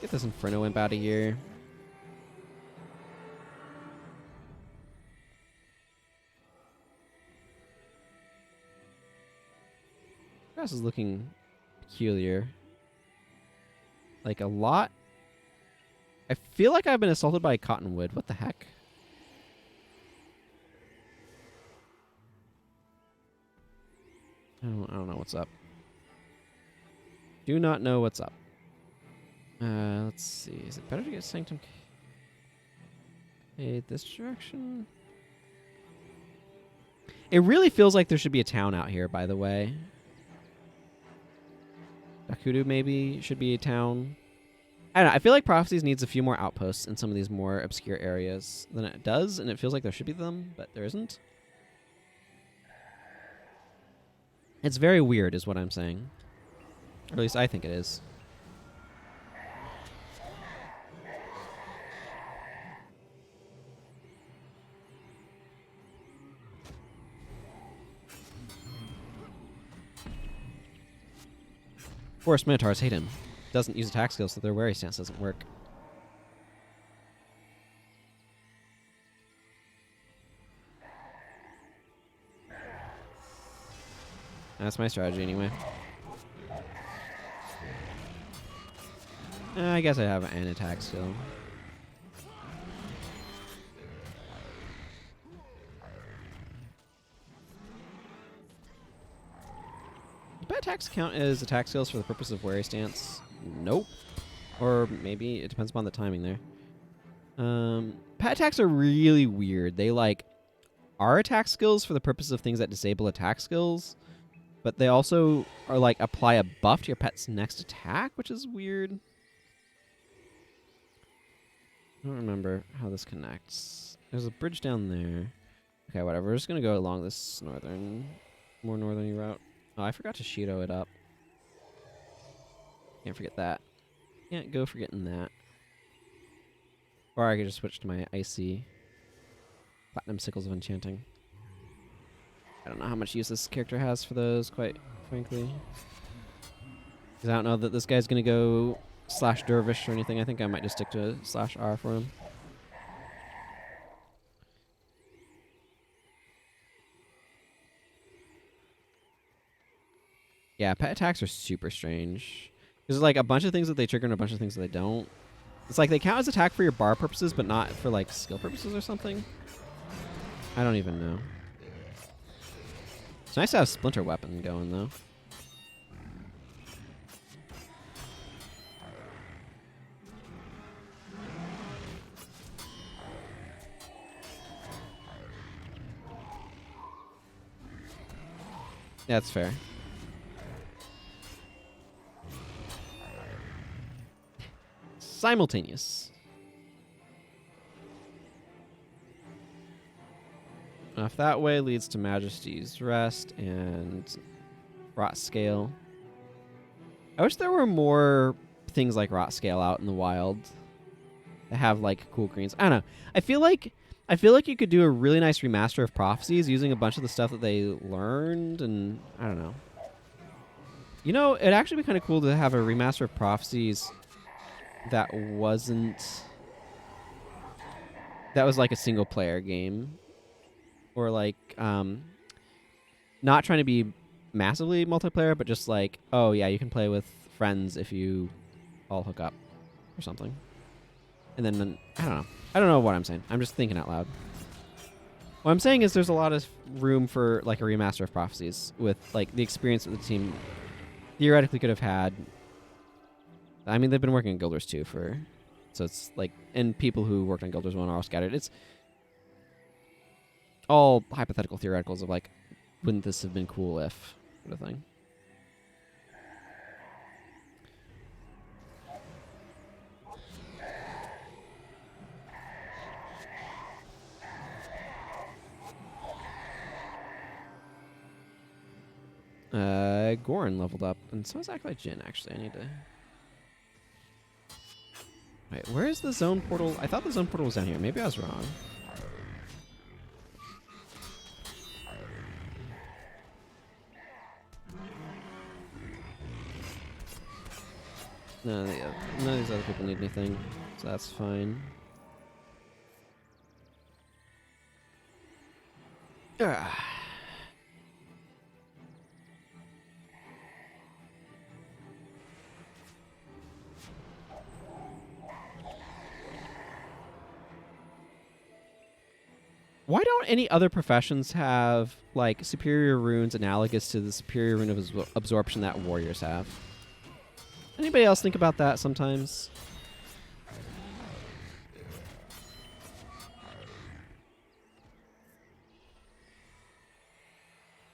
Get this Inferno Imp out of here. Grass is looking peculiar. Like a lot. I feel like I've been assaulted by Cottonwood. What the heck? I don't know what's up. Do not know what's up. Let's see. Is it better to get Sanctum? Hey, this direction? It really feels like there should be a town out here, by the way. Dakudu maybe should be a town. I don't know. I feel like Prophecies needs a few more outposts in some of these more obscure areas than it does, and it feels like there should be them, but there isn't. It's very weird, is what I'm saying. Or at least I think it is. Forest Minotaurs hate him. Doesn't use attack skills, so their wary stance doesn't work. That's my strategy anyway. I guess I have an attack skill. Do pet attacks count as attack skills for the purpose of wary stance? Nope. Or maybe it depends upon the timing there. Pet attacks are really weird. They like are attack skills for the purpose of things that disable attack skills, but they also are like apply a buff to your pet's next attack, which is weird. I don't remember how this connects. There's a bridge down there. Okay, whatever. We're just gonna go along this more northerny route. Oh, I forgot to Shido it up. Can't forget that. Can't go forgetting that. Or I could just switch to my icy platinum sickles of enchanting. I don't know how much use this character has for those, quite frankly. Because I don't know that this guy's gonna go / Dervish or anything. I think I might just stick to /R for him. Yeah, pet attacks are super strange. There's like a bunch of things that they trigger and a bunch of things that they don't. It's like they count as attack for your bar purposes, but not for like skill purposes or something. I don't even know. It's nice to have Splinter Weapon going though. That's fair. Simultaneous. If that way leads to Majesty's Rest and Rot Scale. I wish there were more things like Rot Scale out in the wild that have like cool greens. I don't know. I feel like you could do a really nice remaster of Prophecies using a bunch of the stuff that they learned, and I don't know. You know, it'd actually be kind of cool to have a remaster of Prophecies that was like a single player game, or like not trying to be massively multiplayer, but just like, oh yeah, you can play with friends if you all hook up or something. And then I don't know what I'm saying. I'm just thinking out loud. What I'm saying is there's a lot of room for like a remaster of Prophecies with like the experience that the team theoretically could have had. I mean, they've been working on Guild Wars 2 so it's like, and people who worked on Guild Wars 1 are all scattered. It's all hypothetical theoreticals of like, wouldn't this have been cool if, sort of thing. Goran leveled up, and so is Acolyte Jin, actually. I need to... Wait, where is the zone portal? I thought the zone portal was down here. Maybe I was wrong. No, none of these other people need anything, so that's fine. Why don't any other professions have like superior runes analogous to the superior rune of absorption that warriors have? Anybody else think about that sometimes?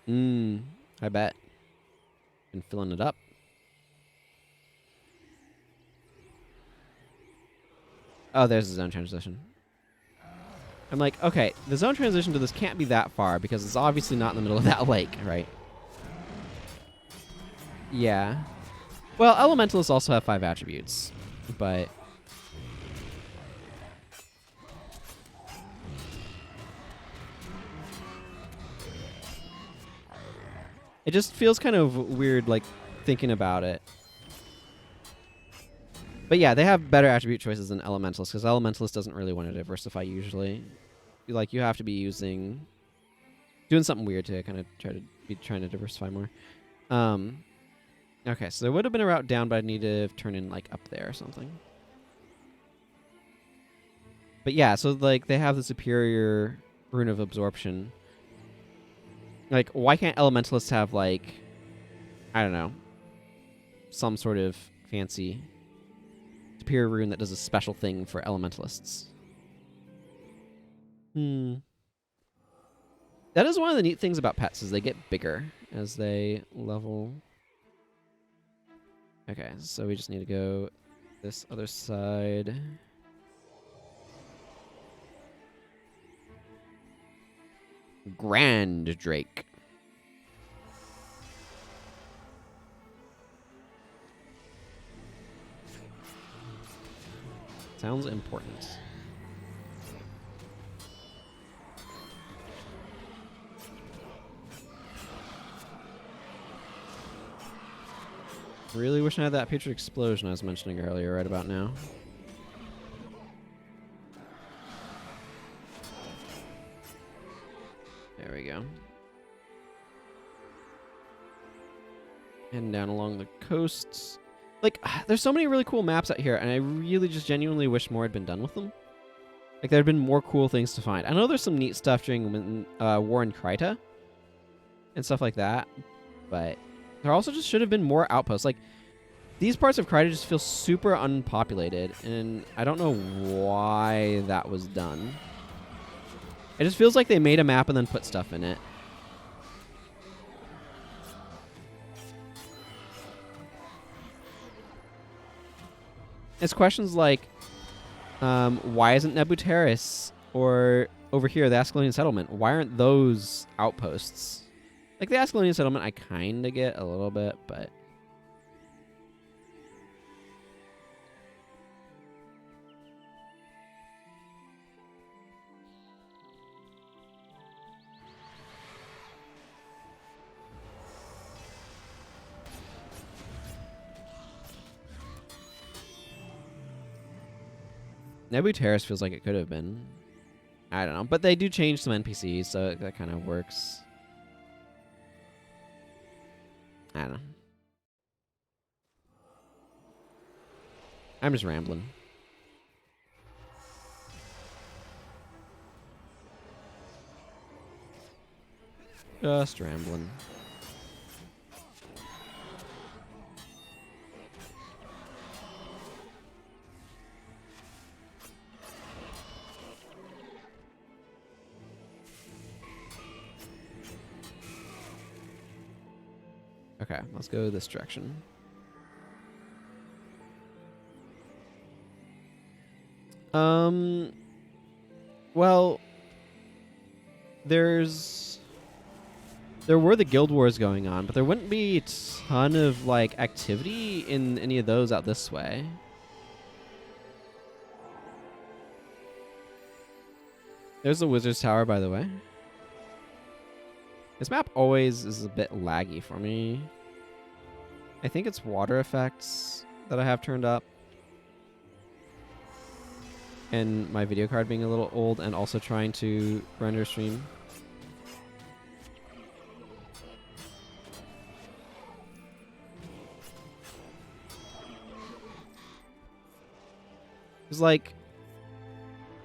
I bet. Been filling it up. Oh, there's the zone transition. I'm like, okay, the zone transition to this can't be that far because it's obviously not in the middle of that lake, right? Yeah. Well, elementalists also have 5 attributes, but... It just feels kind of weird, like, thinking about it. But yeah, they have better attribute choices than Elementalist, because Elementalist doesn't really want to diversify usually. Like, you have to be doing something weird to kind of trying to diversify more. Okay, so there would have been a route down, but I'd need to turn in like up there or something. But yeah, so like they have the superior rune of absorption. Like, why can't elementalists have like, I don't know, some sort of fancy superior rune that does a special thing for elementalists? That is one of the neat things about pets, is they get bigger as they level. Okay, so we just need to go this other side. Grand Drake. Sounds important. Really wish I had that putrid explosion I was mentioning earlier right about now. There we go. Heading down along the coasts. Like, there's so many really cool maps out here, and I really just genuinely wish more had been done with them. Like, there had been more cool things to find. I know there's some neat stuff during War in Kryta and stuff like that, but there also just should have been more outposts. Like, these parts of Kryta just feel super unpopulated, and I don't know why that was done. It just feels like they made a map and then put stuff in it. It's questions like, why isn't Nebuteris or over here, the Ascalonian settlement? Why aren't those outposts? Like, the Ascalonian settlement I kind of get a little bit, but... Nebuteris feels like it could have been. I don't know. But they do change some NPCs, so that kind of works. I don't know. I'm just rambling. Just rambling. Okay, let's go this direction. Well, there were the guild wars going on, but there wouldn't be a ton of like activity in any of those out this way. There's the wizard's tower, by the way. This map always is a bit laggy for me. I think it's water effects that I have turned up. And my video card being a little old and also trying to render stream. It's like...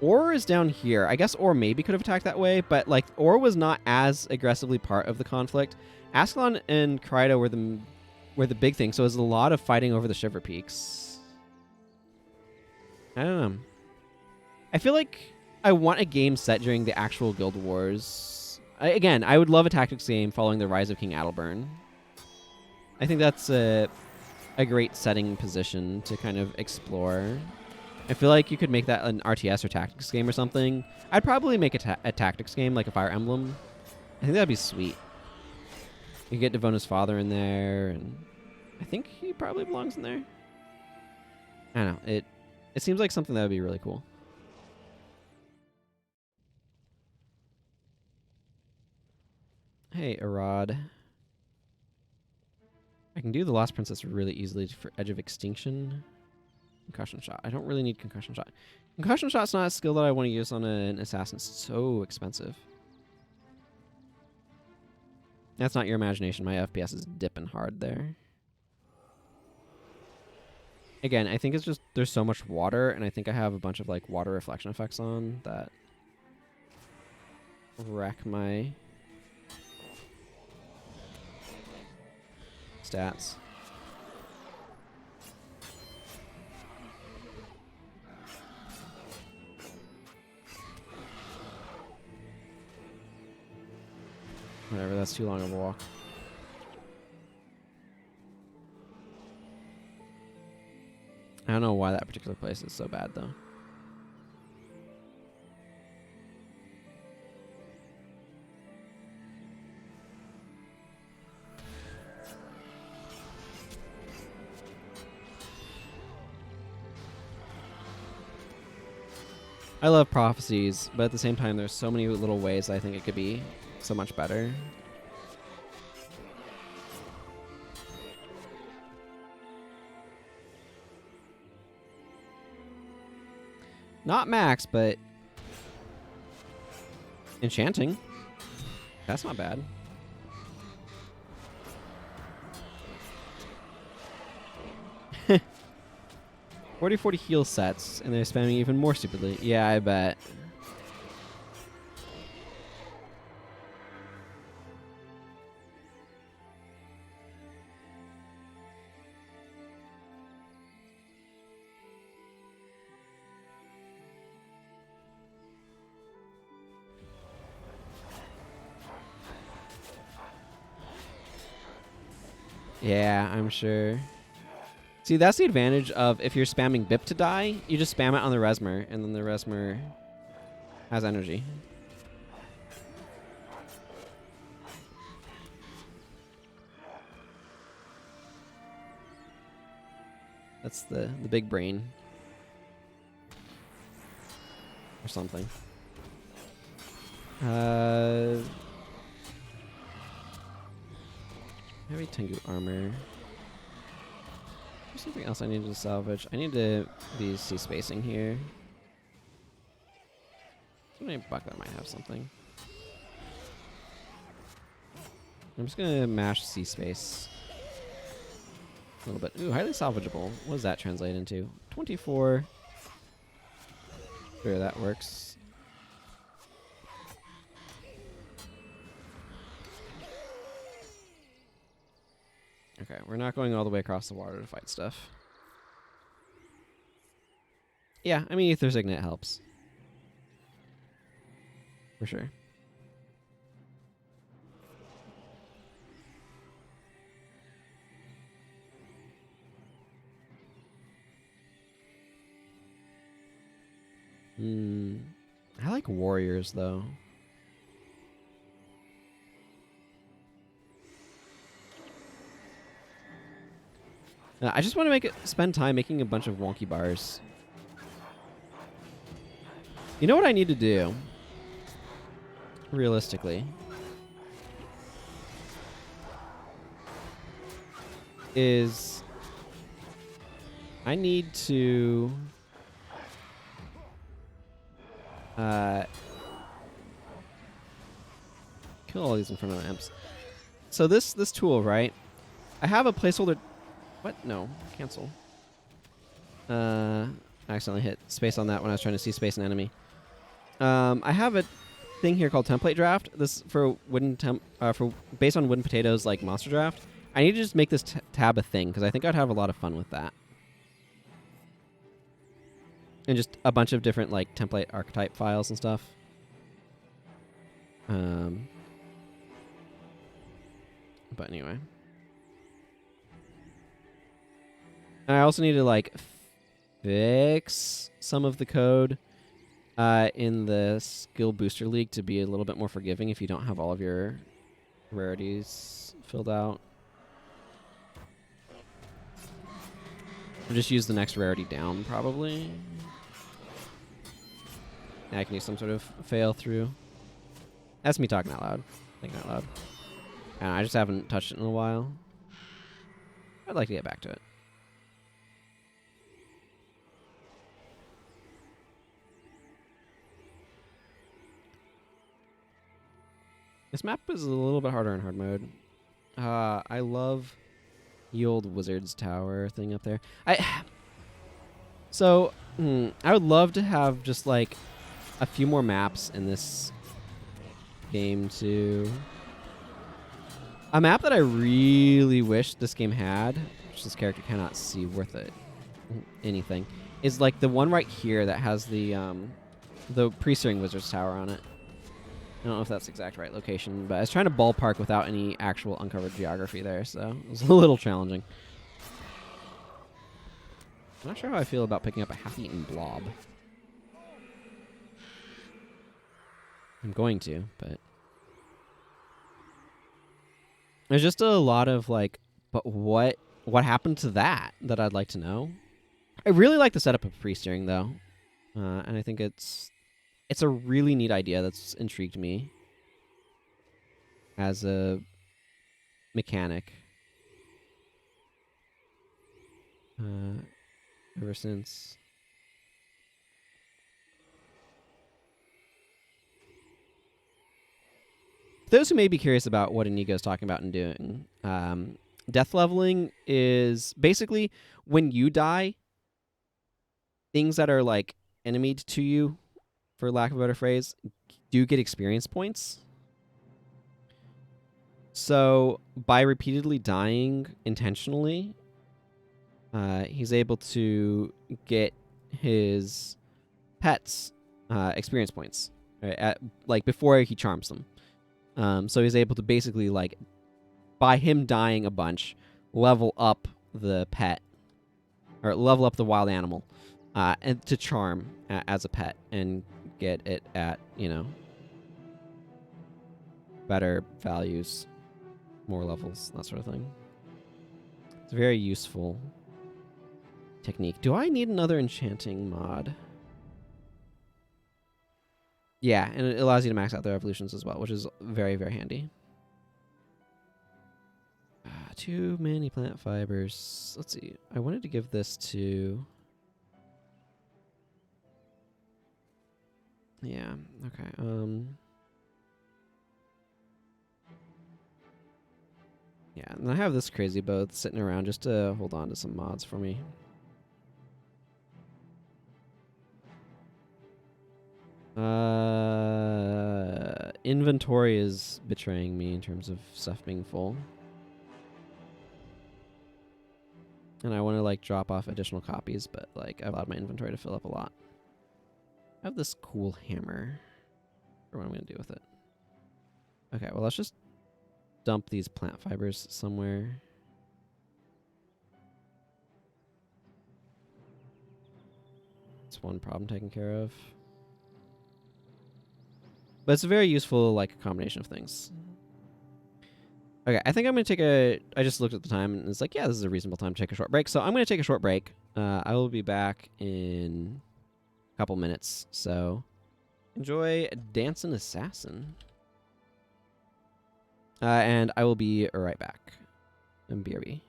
Ore is down here. I guess Ore maybe could have attacked that way, but like Ore was not as aggressively part of the conflict. Ascalon and Kryta were the big thing, so it was a lot of fighting over the Shiver Peaks. I don't know. I feel like I want a game set during the actual guild wars. Again, I would love a tactics game following the rise of King Adalburn. I think that's a great setting position to kind of explore. I feel like you could make that an RTS or tactics game or something. I'd probably make a tactics game, like a Fire Emblem. I think that'd be sweet. You get Devona's father in there, and I think he probably belongs in there. I don't know. It seems like something that would be really cool. Hey, Arad. I can do the Lost Princess really easily for Edge of Extinction. Concussion Shot. I don't really need Concussion Shot. Concussion Shot's not a skill that I want to use on an assassin. It's so expensive. That's not your imagination. My FPS is dipping hard there. Again, I think it's just there's so much water, and I think I have a bunch of like water reflection effects on that wreck my stats. Whatever, that's too long of a walk. I don't know why that particular place is so bad, though. I love Prophecies, but at the same time, there's so many little ways I think it could be so much better. Not max, but enchanting. That's not bad. $40 heal sets, and they're spamming even more stupidly. Yeah, I bet. Yeah, I'm sure. See, that's the advantage of if you're spamming Bip to die, you just spam it on the Resmer, and then the Resmer has energy. That's the big brain. Or something. Heavy Tengu armor. There's something else I need to salvage. I need to be sea spacing here. My bucket might have something. I'm just gonna mash sea space a little bit. Ooh, highly salvageable. What does that translate into? 24. Sure, that works. Okay, we're not going all the way across the water to fight stuff. Yeah, I mean, Ether Signet helps. For sure. I like warriors, though. I just want to spend time making a bunch of wonky bars. You know what I need to do? Realistically. Is I need to kill all these Inferno Imps. So this tool, right? I have a placeholder. What? No. Cancel. I accidentally hit space on that when I was trying to see space an enemy. I have a thing here called Template Draft. This for based on wooden potatoes like Monster Draft. I need to just make this tab a thing because I think I'd have a lot of fun with that. And just a bunch of different like template archetype files and stuff. But anyway. And I also need to like fix some of the code in the Skill Booster League to be a little bit more forgiving if you don't have all of your rarities filled out. I'll just use the next rarity down, probably. I can use some sort of fail through. That's me talking out loud. Thinking out loud. And I just haven't touched it in a while. I'd like to get back to it. This map is a little bit harder in hard mode. I love the old Wizard's Tower thing up there. I would love to have just like a few more maps in this game too. A map that I really wish this game had, which this character cannot see worth it anything, is like the one right here that has the pre-steering Wizard's Tower on it. I don't know if that's the exact right location, but I was trying to ballpark without any actual uncovered geography there, so it was a little challenging. I'm not sure how I feel about picking up a half-eaten blob. I'm going to, but there's just a lot of like, but what happened to that I'd like to know. I really like the setup of pre-steering though, and I think it's a really neat idea that's intrigued me as a mechanic ever since. Those who may be curious about what Inigo is talking about and doing, death leveling is basically when you die, things that are like enemied to you, for lack of a better phrase, do get experience points. So by repeatedly dying intentionally, he's able to get his pets experience points, right, like before he charms them. So he's able to basically, like, by him dying a bunch, level up the pet, or level up the wild animal, and to charm as a pet and get it at, better values, more levels, that sort of thing. It's a very useful technique. Do I need another enchanting mod? Yeah, and it allows you to max out their evolutions as well, which is very, very handy. Too many plant fibers. Let's see. I wanted to give this to... Yeah, okay. Yeah, and I have this crazy boat sitting around just to hold on to some mods for me. Inventory is betraying me in terms of stuff being full. And I want to, like, drop off additional copies, but, like, I've allowed my inventory to fill up a lot. I have this cool hammer. Or what I'm going to do with it. Okay, well, let's just dump these plant fibers somewhere. That's one problem taken care of. But it's a very useful, like, combination of things. Okay, I think I'm going to take I just looked at the time and it's like, yeah, this is a reasonable time to take a short break. So I'm going to take a short break. I will be back in a couple minutes. So enjoy Dancing Assassin. And I will be right back. And BRB.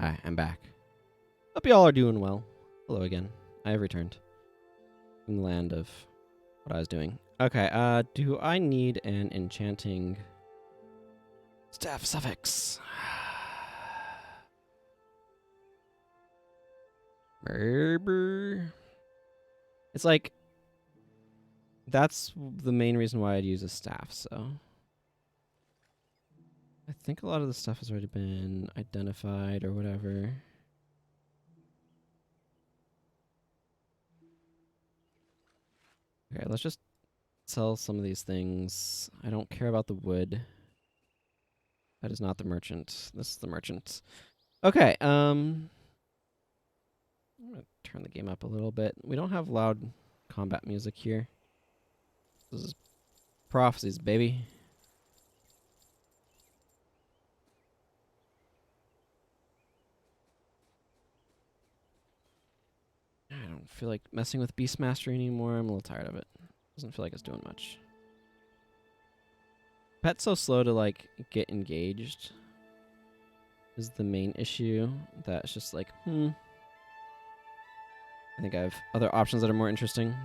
Hi, I'm back. Hope y'all are doing well. Hello again. I have returned from the land of what I was doing. Okay, do I need an enchanting staff suffix? Merber. It's like, that's the main reason why I'd use a staff, so. I think a lot of the stuff has already been identified or whatever. Okay, let's just sell some of these things. I don't care about the wood. That is not the merchant. This is the merchant. Okay, I'm gonna turn the game up a little bit. We don't have loud combat music here. This is Prophecies, baby. I don't feel like messing with Beastmaster anymore. I'm a little tired of it. Doesn't feel like it's doing much. Pet's so slow to like get engaged is the main issue. That it's just like, I think I have other options that are more interesting.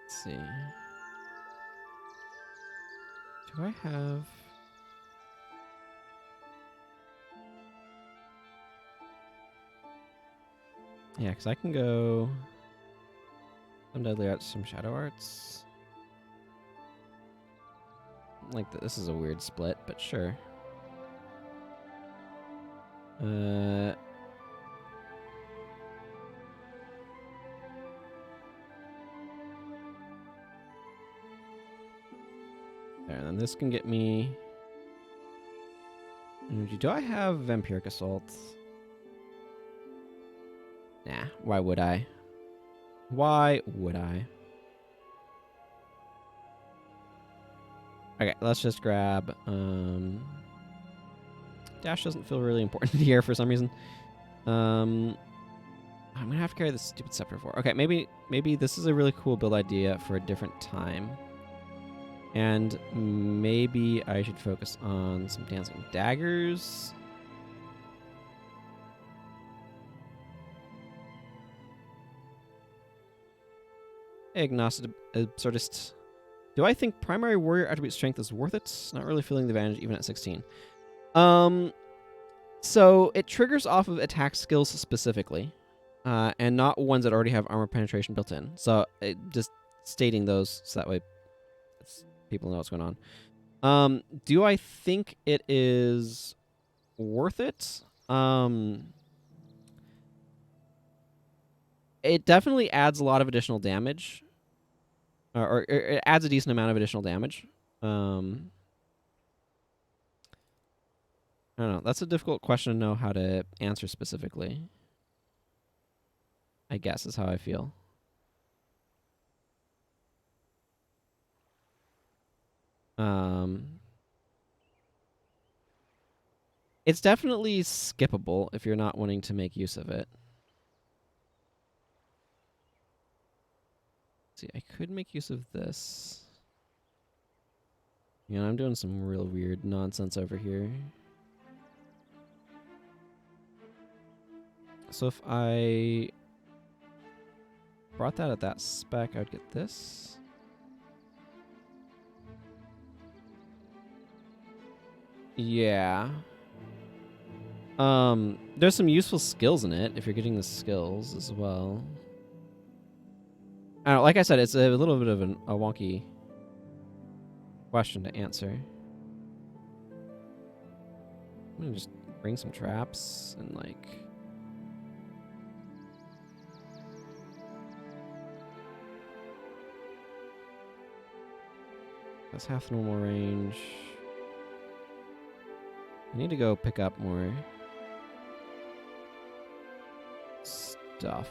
Let's see. Do I have... Yeah, because I can go some deadly arts, some shadow arts. Like this is a weird split, but sure. There, and then this can get me energy. Do I have Vampiric Assault? Nah, why would I? Why would I? Okay, let's just grab... Dash doesn't feel really important here for some reason. I'm gonna have to carry this stupid scepter for. Okay, maybe this is a really cool build idea for a different time. And maybe I should focus on some dancing daggers. Agnostic Absurdist. Do I think primary warrior attribute strength is worth it? Not really feeling the advantage even at 16. So it triggers off of attack skills specifically, and not ones that already have armor penetration built in. So just stating those so that way people know what's going on. Do I think it is worth it? It definitely adds a lot of additional damage. Or it adds a decent amount of additional damage. I don't know. That's a difficult question to know how to answer specifically. I guess is how I feel. It's definitely skippable if you're not wanting to make use of it. See, I could make use of this. Yeah, I'm doing some real weird nonsense over here. So if I brought that at that spec, I would get this. Yeah. There's some useful skills in it if you're getting the skills as well. I don't know, like I said, it's a little bit of a wonky question to answer. I'm gonna just bring some traps and like... That's half normal range. I need to go pick up more stuff.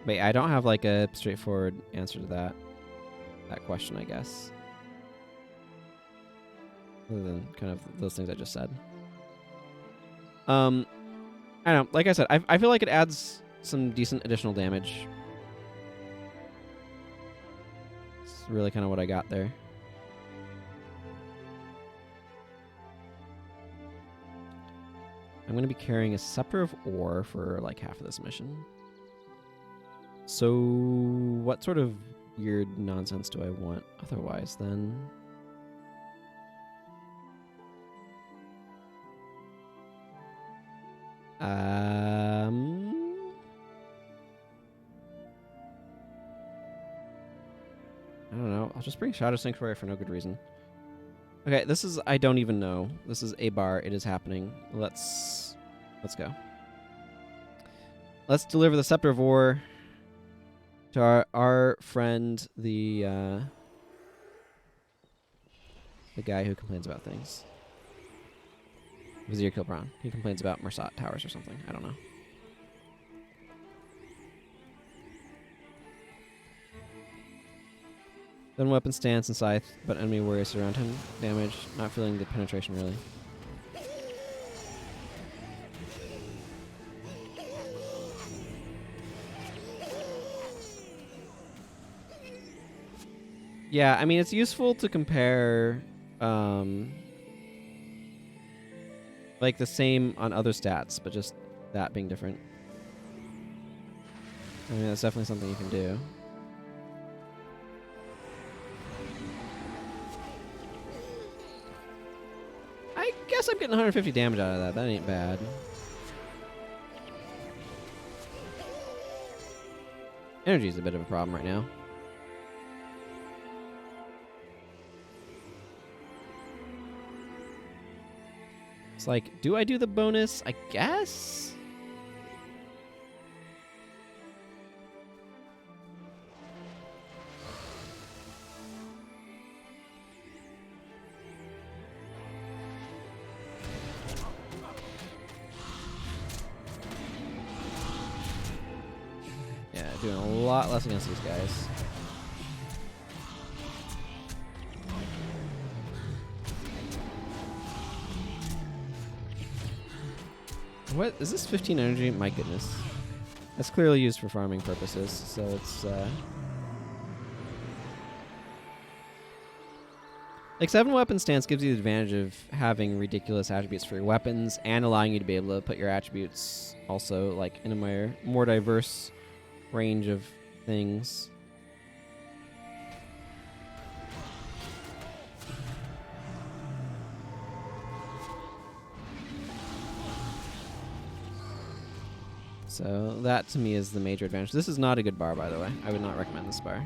Wait, I don't have like a straightforward answer to that question, I guess. Other than kind of those things I just said. I don't know. Like I said, I feel like it adds some decent additional damage. It's really kind of what I got there. I'm going to be carrying a scepter of ore for like half of this mission. So what sort of weird nonsense do I want otherwise then? I don't know. I'll just bring Shadow Sanctuary for no good reason. Okay, this is... I don't even know. This is a bar. It is happening. Let's go. Let's deliver the Scepter of War to our friend, the guy who complains about things. Vizier Kilbron. He complains about Mersat Towers or something. I don't know. Then weapon stance and scythe, but enemy warriors around him. Damage, not feeling the penetration really. Yeah, I mean, it's useful to compare, like the same on other stats, but just that being different. I mean, that's definitely something you can do. I guess I'm getting 150 damage out of that. That ain't bad. Energy is a bit of a problem right now. It's like, do I do the bonus? I guess? Yeah, doing a lot less against these guys. What is this? 15 energy? My goodness. That's clearly used for farming purposes, so it's like 7 weapon stance gives you the advantage of having ridiculous attributes for your weapons and allowing you to be able to put your attributes also like in a more diverse range of things. So that to me is the major advantage. This is not a good bar, by the way. I would not recommend this bar.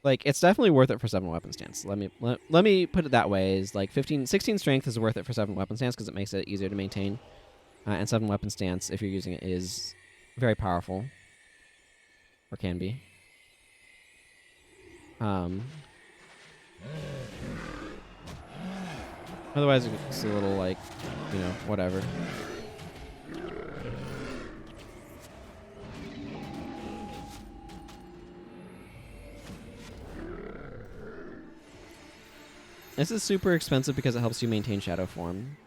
Like, it's definitely worth it for 7 weapon stance. Let me put it that way. Is like 16 strength is worth it for 7 weapon stance because it makes it easier to maintain. And 7 weapon stance, if you're using it, is very powerful. Or can be. Otherwise, it's a little like, you know, whatever. This is super expensive because it helps you maintain shadow form.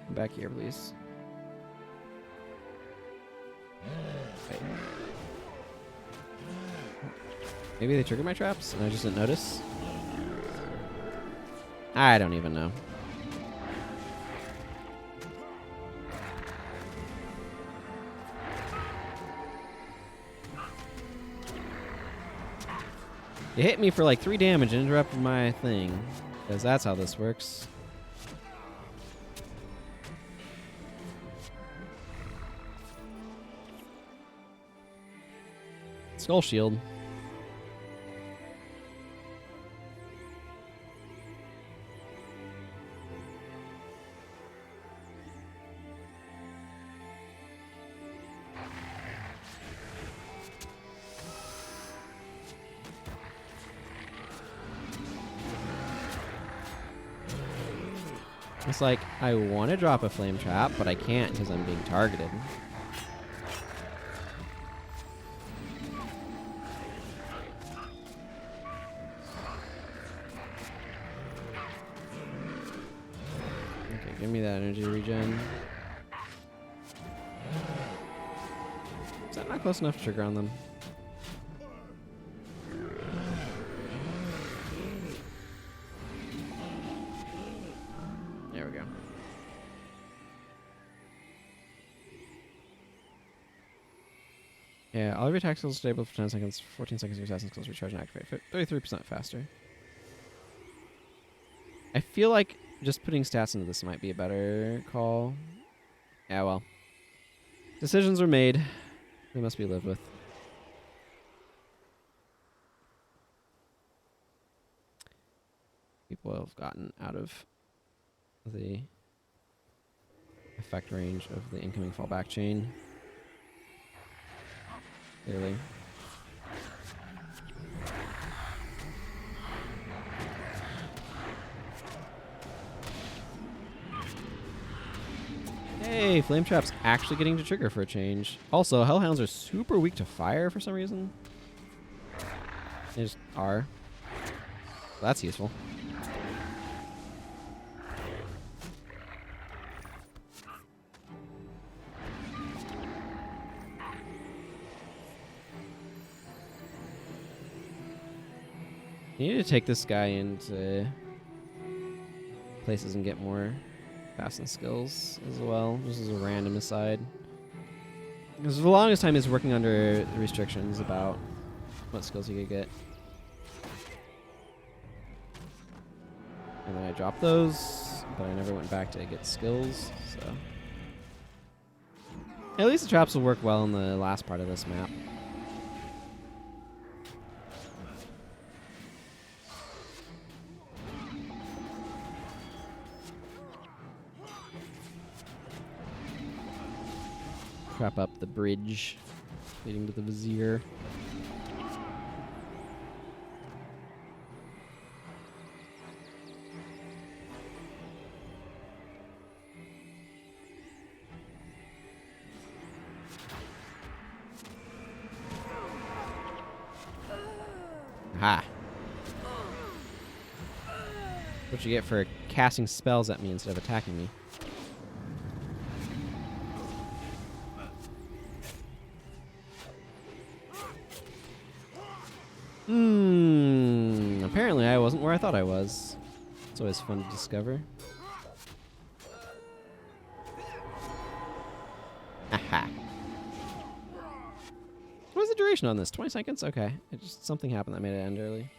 Back here, please. Wait. Maybe they triggered my traps and I just didn't notice? I don't even know. You hit me for like 3 damage and interrupted my thing. Because that's how this works. Skull shield. It's like, I want to drop a flame trap, but I can't because I'm being targeted. Okay, give me that energy regen. Is that not close enough to trigger on them? There we go. Yeah, all of your attack skills are stable for 10 seconds, 14 seconds, your assassin skills recharge and activate 33% faster. I feel like just putting stats into this might be a better call. Yeah, well. Decisions were made. They must be lived with. People have gotten out of the effect range of the incoming fallback chain. Clearly. Hey, flame trap's actually getting to trigger for a change. Also, hellhounds are super weak to fire for some reason. They just are. That's useful. You need to take this guy into places and get more fastness skills as well, just as a random aside. Because for the longest time he's working under the restrictions about what skills he could get. And then I dropped those, but I never went back to get skills, so. At least the traps will work well in the last part of this map. Trap up the bridge leading to the Vizier. Aha. What you get for casting spells at me instead of attacking me. Apparently I wasn't where I thought I was. It's always fun to discover. Aha. What was the duration on this? 20 seconds? Okay. It just something happened that made it end early.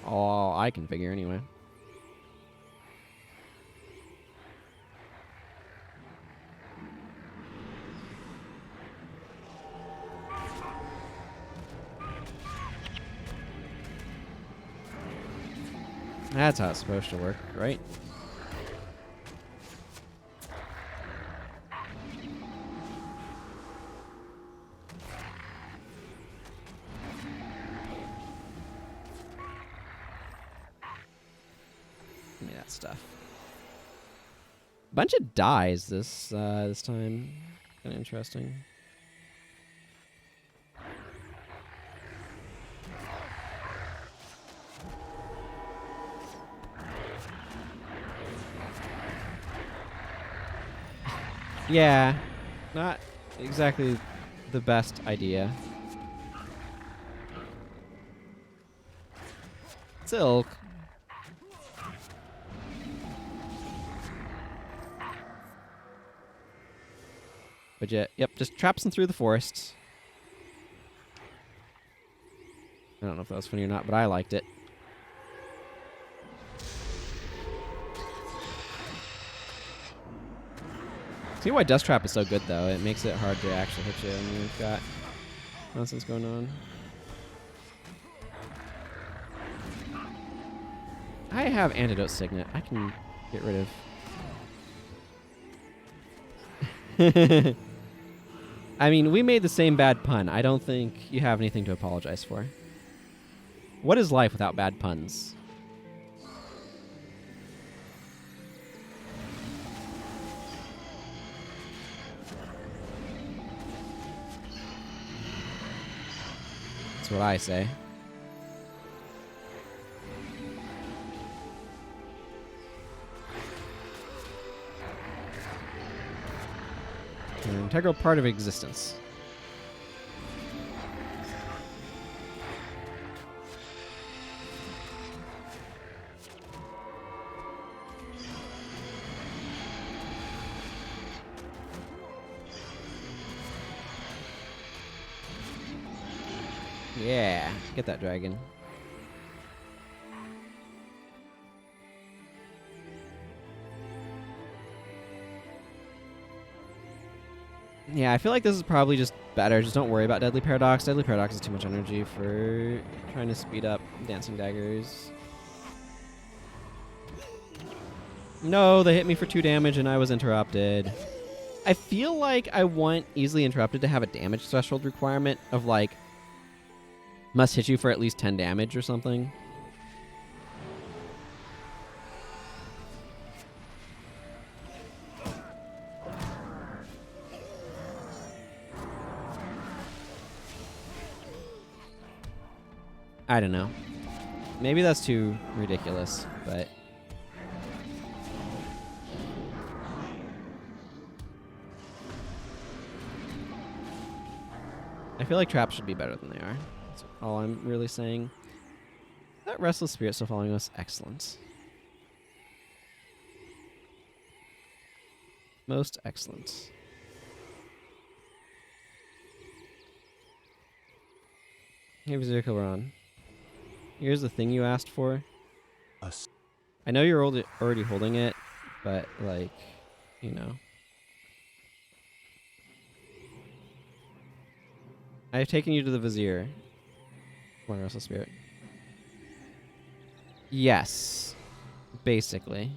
All I can figure anyway. That's how it's supposed to work, right? Give me that stuff. Bunch of dies this time. Kind of interesting. Yeah, not exactly the best idea. Silk. But yeah, yep, just traps them through the forest. I don't know if that was funny or not, but I liked it. See why Dust Trap is so good, though. It makes it hard to actually hit you when you've got nonsense going on. I have Antidote Signet. I can get rid of... I mean, we made the same bad pun. I don't think you have anything to apologize for. What is life without bad puns? That's what I say. An integral part of existence. Yeah, get that dragon. Yeah, I feel like this is probably just better. Just don't worry about Deadly Paradox. Deadly Paradox is too much energy for trying to speed up Dancing Daggers. No, they hit me for 2 damage and I was interrupted. I feel like I want Easily Interrupted to have a damage threshold requirement of like must hit you for at least 10 damage or something. I don't know. Maybe that's too ridiculous, but... I feel like traps should be better than they are. That's all I'm really saying. That Restless Spirit still following us. Excellent. Most excellent. Hey, Vizier Kilran. Here's the thing you asked for. I know you're already holding it, but, like, you know. I've taken you to the Vizier. One Restless Spirit. Yes. Basically.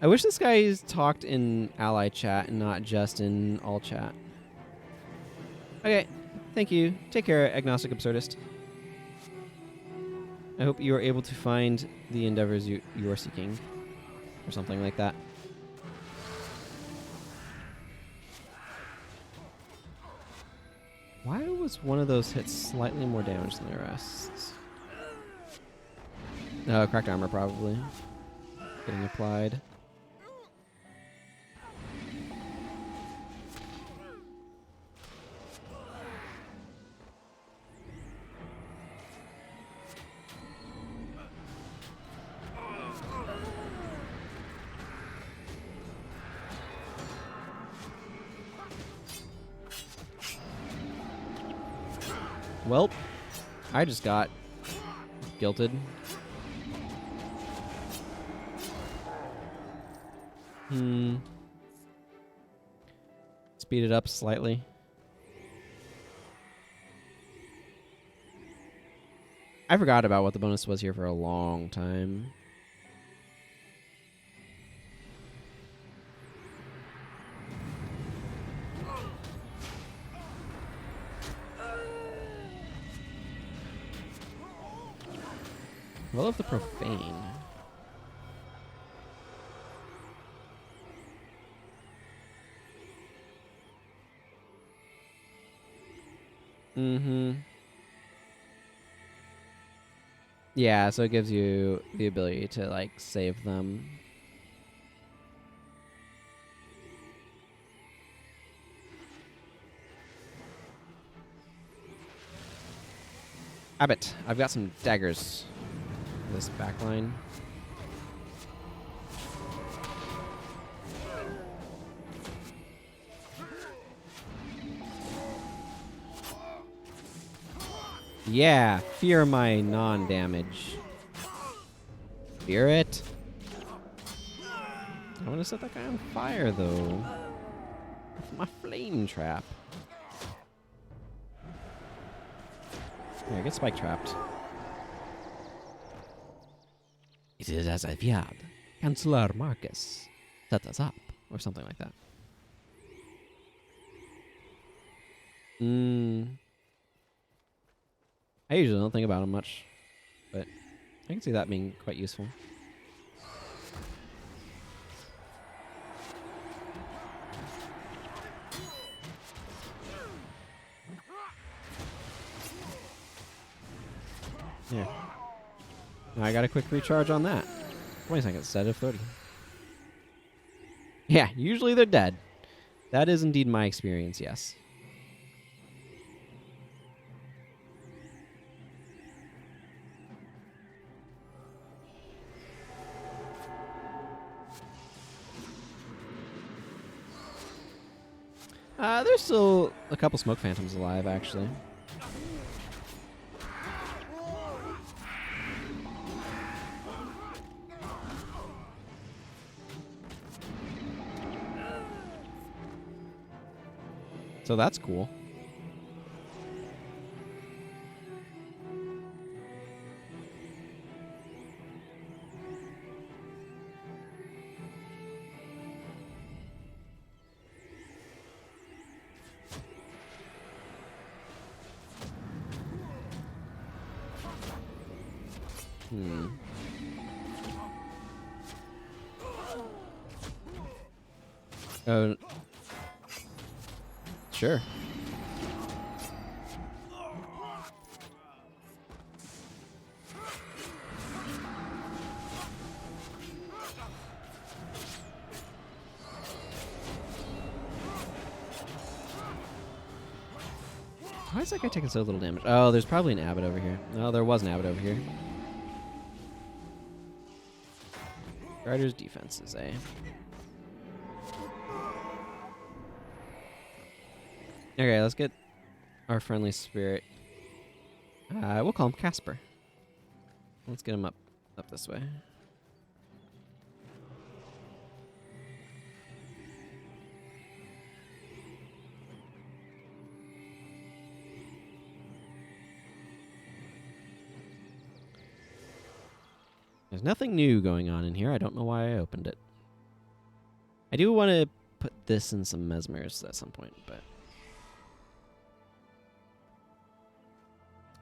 I wish this guy talked in ally chat and not just in all chat. Okay, thank you. Take care, Agnostic Absurdist. I hope you are able to find the endeavors you are seeking. Or something like that. Why was one of those hits slightly more damage than the rest? Cracked armor probably. Getting applied. Well, I just got guilted. Speed it up slightly. I forgot about what the bonus was here for a long time. Well, of the Profane. Yeah, so it gives you the ability to, like, save them. Abbott, I've got some daggers. This backline. Yeah, fear my non-damage. Fear it. I want to set that guy on fire, though. With my flame trap. Here, get spike trapped. It is as I feared. Chancellor Marcus set us up, or something like that. I usually don't think about him much, but I can see that being quite useful. Yeah. Now I got a quick recharge on that. 20 seconds instead of 30. Yeah, usually they're dead. That is indeed my experience, yes. There's still a couple smoke phantoms alive, actually. So that's cool. Oh. Sure. Why is that guy taking so little damage? Oh, there's probably an abbot over here. No, there was an abbot over here. Rider's defenses, eh? Okay, let's get our friendly spirit. We'll call him Casper. Let's get him up this way. There's nothing new going on in here. I don't know why I opened it. I do want to put this in some mesmers at some point, but...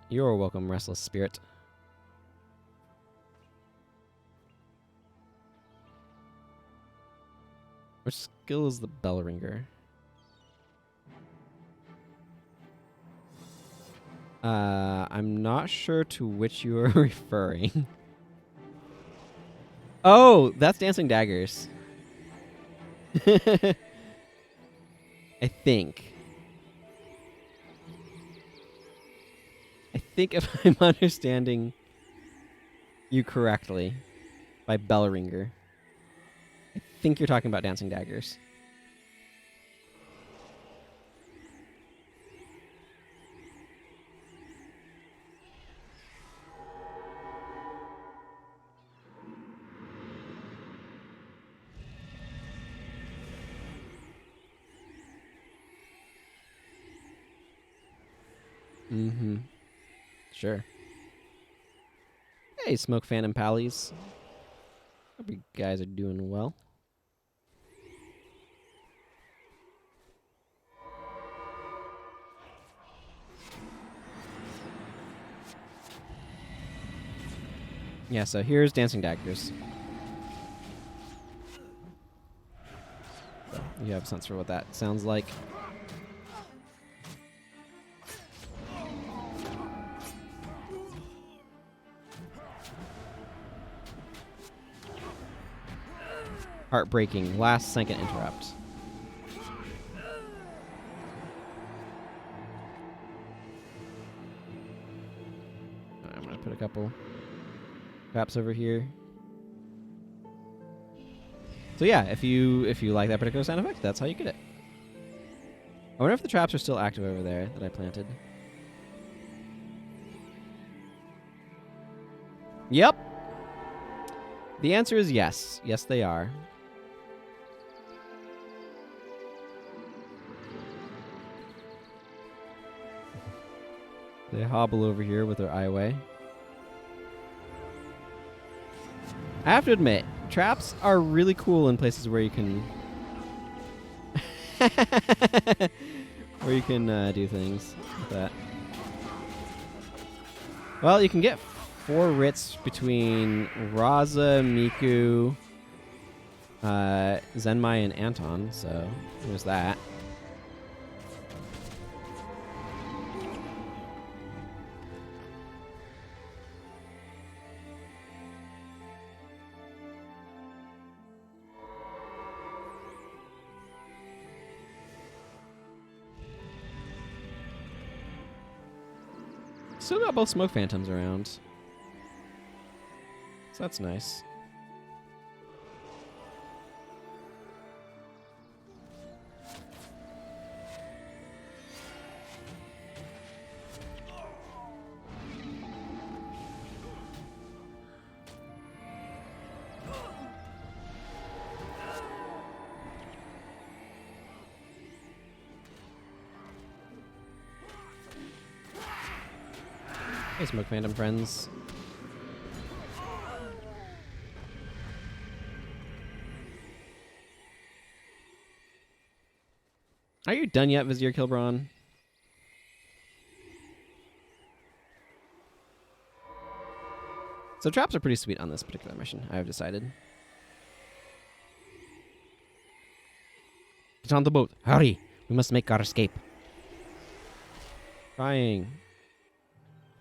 You're welcome, restless spirit. Which skill is the bell ringer? I'm not sure to which you are referring. Oh, that's dancing daggers. I think if I'm understanding you correctly by Bellringer, I think you're talking about dancing daggers. Mm-hmm. Sure. Hey, Smoke Phantom Pallies. Hope you guys are doing well. Yeah, so here's Dancing Daggers. So you have a sense for what that sounds like. Heartbreaking. Last second interrupt. I'm going to put a couple traps over here. So yeah, if you like that particular sound effect, that's how you get it. I wonder if the traps are still active over there that I planted. Yep. The answer is yes. Yes, they are. They hobble over here with their eye way. I have to admit, traps are really cool in places where you can where you can do things like that. Well, you can get 4 writs between Raza, Miku, Zenmai, and Anton, so there's that. Still got both smoke phantoms around. So that's nice. Hey, smoke phantom friends. Are you done yet, Vizier Kilbron? So traps are pretty sweet on this particular mission, I have decided. Get on the boat. Hurry! We must make our escape. Trying.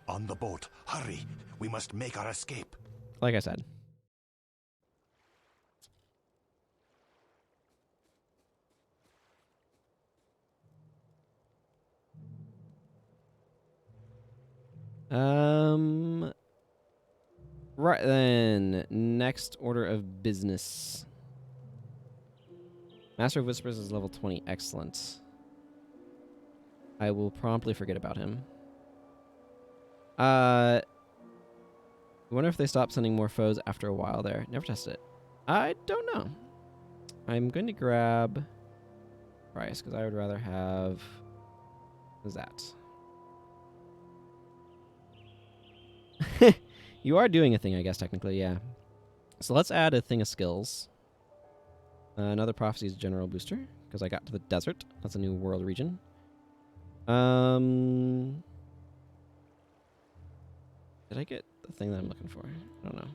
On the boat. Hurry. We must make our escape. Like I said. Right then. Next order of business. Master of Whispers is level 20. Excellent. I will promptly forget about him. I wonder if they stop sending more foes after a while there. Never tested it. I don't know. I'm going to grab price because I would rather have that. You are doing a thing, I guess, technically, yeah. So let's add a thing of skills. Another Prophecies general booster because I got to the desert. That's a new world region. Did I get the thing that I'm looking for? I don't know.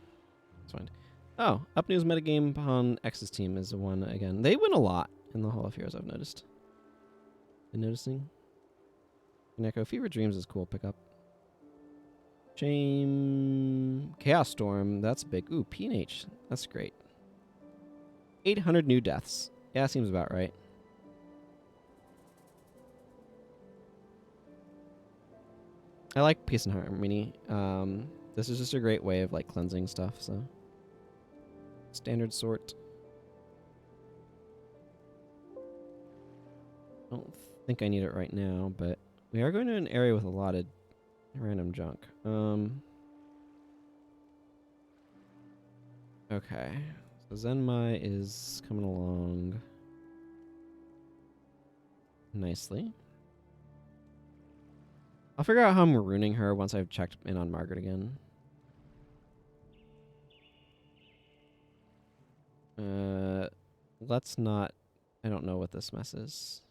It's fine. Oh, Up News metagame upon X's team is the one again. They win a lot in the Hall of Heroes, I've noticed. Been noticing? Neko Fever Dreams is cool pickup. Shame. Chaos Storm, that's big. Ooh, P&H. That's great. 800 new deaths. Yeah, seems about right. I like Peace and Harmony. This is just a great way of like cleansing stuff, so. Standard sort. I don't think I need it right now, but we are going to an area with a lot of random junk. Okay. So Zenmai is coming along nicely. I'll figure out how I'm marooning her once I've checked in on Margaret again. Let's not... I don't know what this mess is.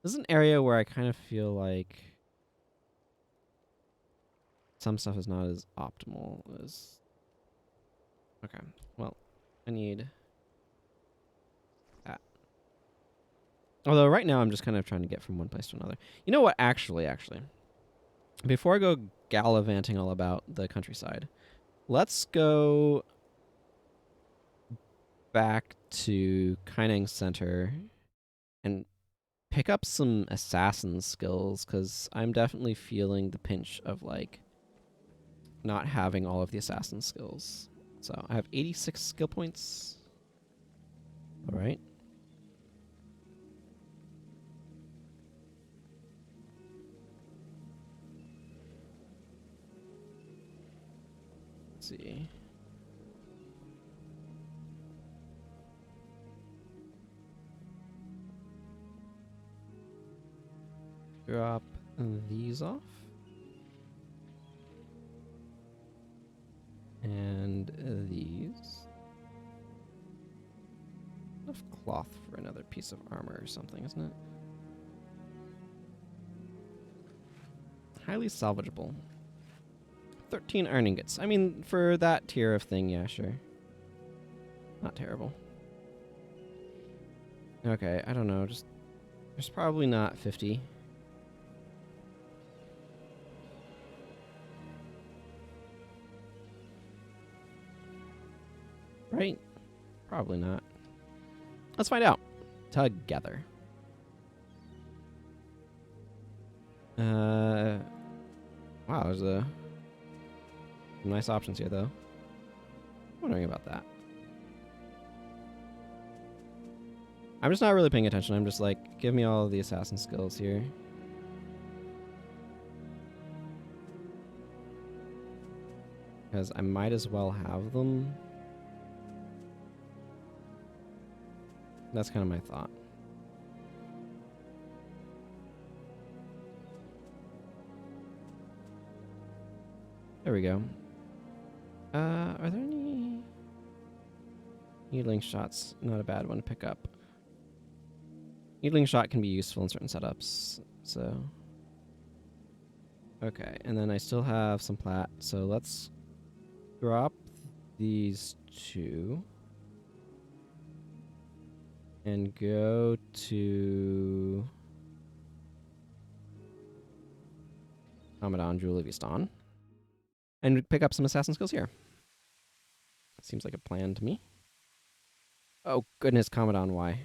This is an area where I kind of feel like some stuff is not as optimal as... Okay, well, I need that. Although right now I'm just kind of trying to get from one place to another. You know what, actually, before I go gallivanting all about the countryside, let's go back to Kaineng Center and pick up some assassin skills, because I'm definitely feeling the pinch of, like, not having all of the assassin skills. So I have 86 skill points. All right. see. Drop these off. And these. Enough cloth for another piece of armor or something, isn't it? Highly salvageable. 13 iron ingots. I mean, for that tier of thing, yeah, sure. Not terrible. Okay, I don't know. Just there's probably not 50. Right? Probably not. Let's find out together. Wow, there's some nice options here, though. Wondering about that. I'm just not really paying attention. I'm just like, give me all of the assassin skills here. Because I might as well have them. That's kind of my thought. There we go. Are there any needling shots? Not a bad one to pick up. Needling shot can be useful in certain setups, so. Okay, and then I still have some plat, so let's drop these two. And go to Commandant Julevistan. And pick up some assassin skills here. Seems like a plan to me. Oh, goodness, Commandant, why?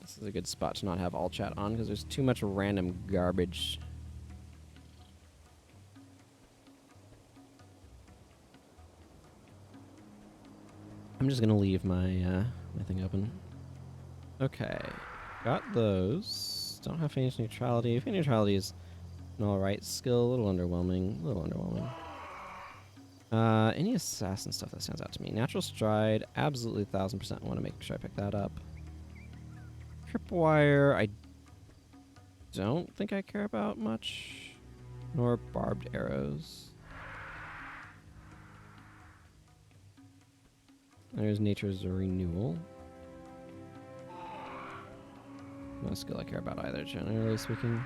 This is a good spot to not have all chat on because there's too much random garbage. I'm just gonna leave my my thing open. Okay, got those. Don't have Feignish Neutrality. Feignish Neutrality is an alright skill. A little underwhelming. A little underwhelming. Any assassin stuff that stands out to me? Natural Stride, absolutely 1000% want to make sure I pick that up. Tripwire, I don't think I care about much. Nor barbed arrows. There's Nature's Renewal. No skill I care about either, generally speaking.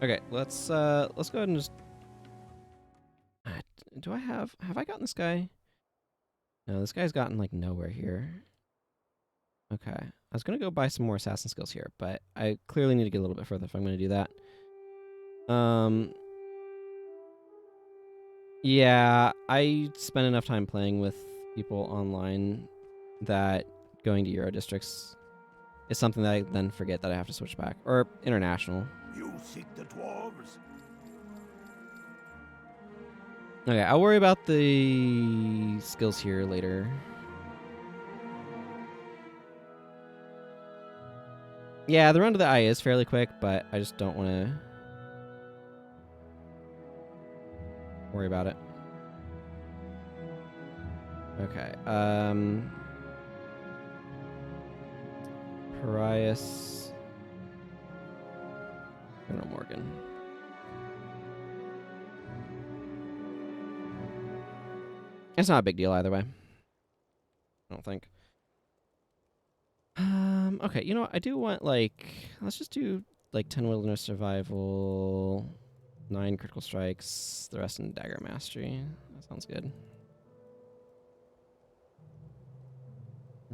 Okay, let's go ahead and just. Do I have I gotten this guy? No, this guy's gotten like nowhere here. Okay, I was gonna go buy some more assassin skills here, but I clearly need to get a little bit further if I'm gonna do that. Yeah, I spend enough time playing with people online that going to Euro districts is something that I then forget that I have to switch back. Or international. You seek the dwarves? Okay, I'll worry about the skills here later. Yeah, the run to the eye is fairly quick, but I just don't want to worry about it. Okay, Parias. General Morgan. It's not a big deal either way. I don't think. Okay, you know what? I do want, like, let's just do, like, 10 Wilderness Survival, 9 Critical Strikes, the rest in Dagger Mastery. That sounds good.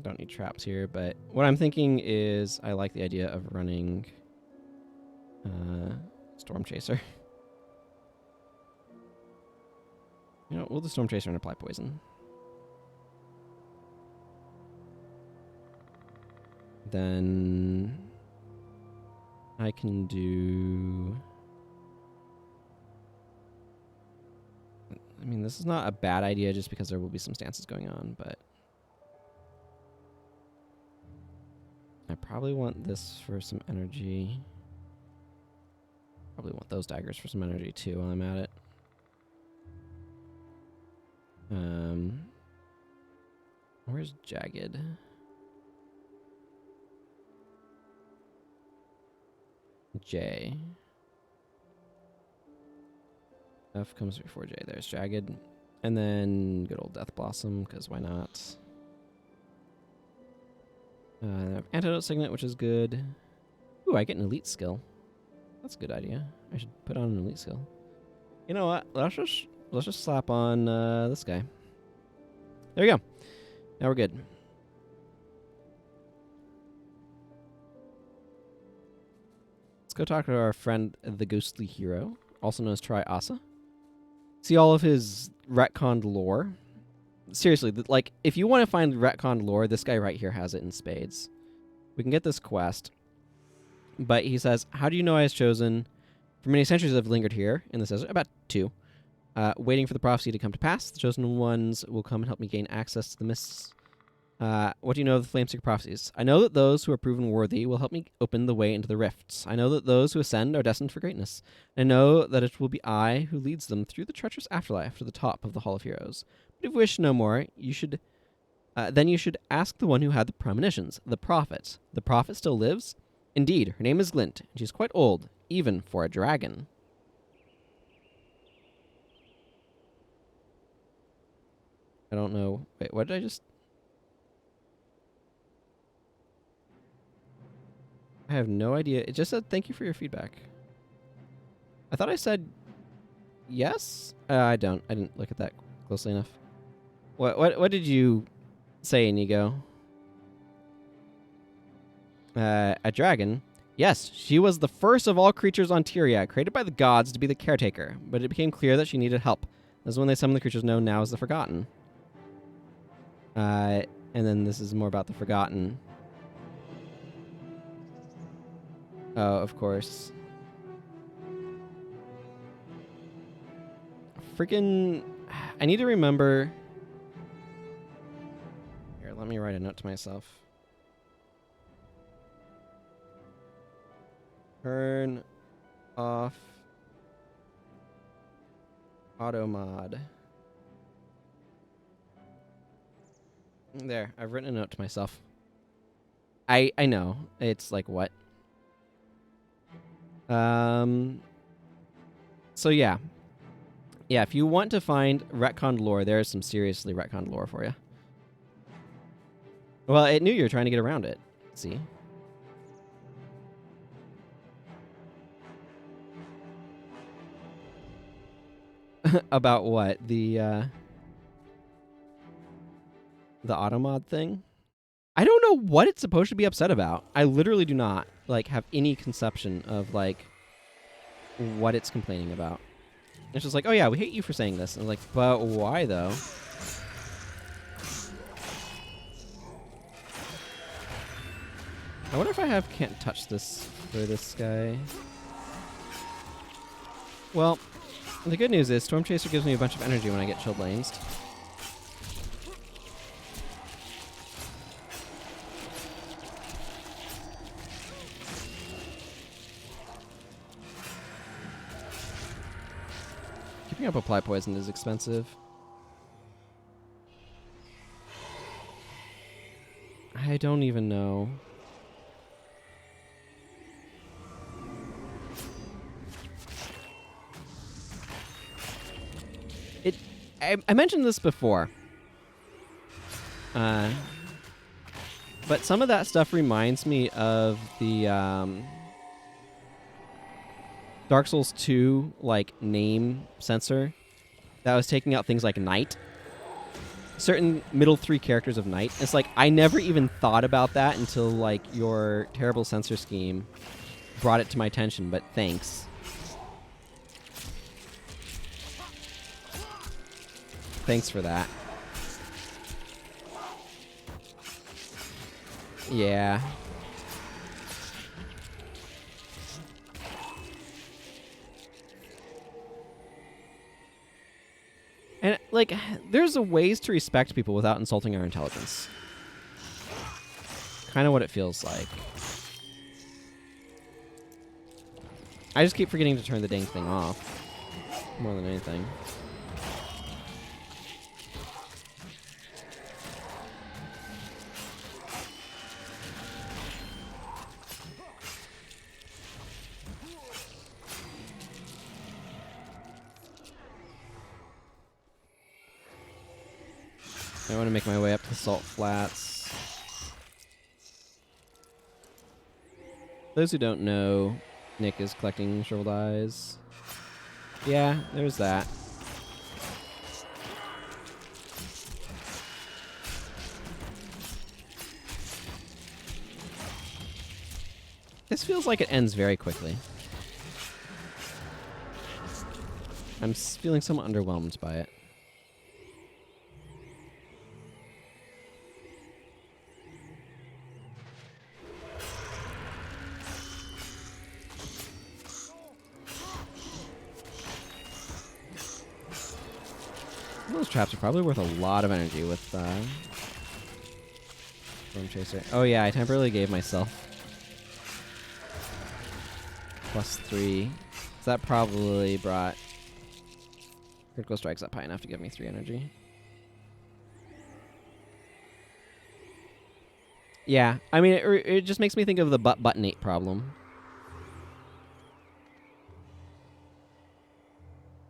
Don't need traps here, but what I'm thinking is I like the idea of running Storm Chaser. You know, we'll do Storm Chaser and apply poison. Then I can do. I mean, this is not a bad idea just because there will be some stances going on, but Probably want this for some energy. Probably want those daggers for some energy too while I'm at it. Where's Jagged? J. F comes before J. There's Jagged. And then good old Death Blossom, because why not? Antidote Signet, which is good. Ooh, I get an elite skill. That's a good idea. I should put on an elite skill. You know what? Let's just slap on this guy. There we go. Now we're good. Let's go talk to our friend, the Ghostly Hero, also known as Try Asa. See all of his retconned lore. Seriously, like, if you want to find retconned lore, this guy right here has it in spades. We can get this quest. But he says, how do you know I was chosen? For many centuries I've lingered here in the desert, about 2. Waiting for the prophecy to come to pass. The chosen ones will come and help me gain access to the mists. What do you know of the Flameseeker prophecies? I know that those who are proven worthy will help me open the way into the rifts. I know that those who ascend are destined for greatness. I know that it will be I who leads them through the treacherous afterlife to the top of the Hall of Heroes. But if you wish to know more, then you should ask the one who had the premonitions, the prophet. The prophet still lives? Indeed, her name is Glint, and she's quite old, even for a dragon. I don't know. Wait, what did I just... I have no idea. It just said, thank you for your feedback. I thought I said yes? I didn't look at that closely enough. What did you say, Inigo? A dragon? Yes, she was the first of all creatures on Tyria, created by the gods to be the caretaker, but it became clear that she needed help. This is when they summoned the creatures known now as the Forgotten. And then this is more about the Forgotten. Oh, of course. Freaking... I need to remember... Here, let me write a note to myself. Turn off auto mod. There, I've written a note to myself. I know. It's like, what? So yeah. Yeah, if you want to find retconned lore, there's some seriously retconned lore for you. Well, it knew you were trying to get around it. See? About what? The automod thing? I don't know what it's supposed to be upset about. I literally do not like have any conception of like what it's complaining about. It's just like, oh yeah, we hate you for saying this. And I was like, but why though? I wonder if I can't touch this for this guy. Well, the good news is Storm Chaser gives me a bunch of energy when I get Chilled Lanes. Keeping up Apply Poison is expensive. I don't even know. I mentioned this before. But some of that stuff reminds me of the Dark Souls 2 like name sensor that was taking out things like Knight. Certain middle 3 characters of Knight. It's like I never even thought about that until like your terrible censor scheme brought it to my attention, but thanks. Thanks for that. Yeah. And, like, there's a ways to respect people without insulting our intelligence. kind of what it feels like. I just keep forgetting to turn the dang thing off, more than anything. I want to make my way up to the Salt Flats. Those who don't know, Nick is collecting shriveled eyes. Yeah, there's that. This feels like it ends very quickly. I'm feeling somewhat underwhelmed by it. Those traps are probably worth a lot of energy with Storm Chaser. Oh yeah, I temporarily gave myself +3. So that probably brought critical strikes up high enough to give me 3 energy. Yeah, I mean, it just makes me think of the buttonate problem.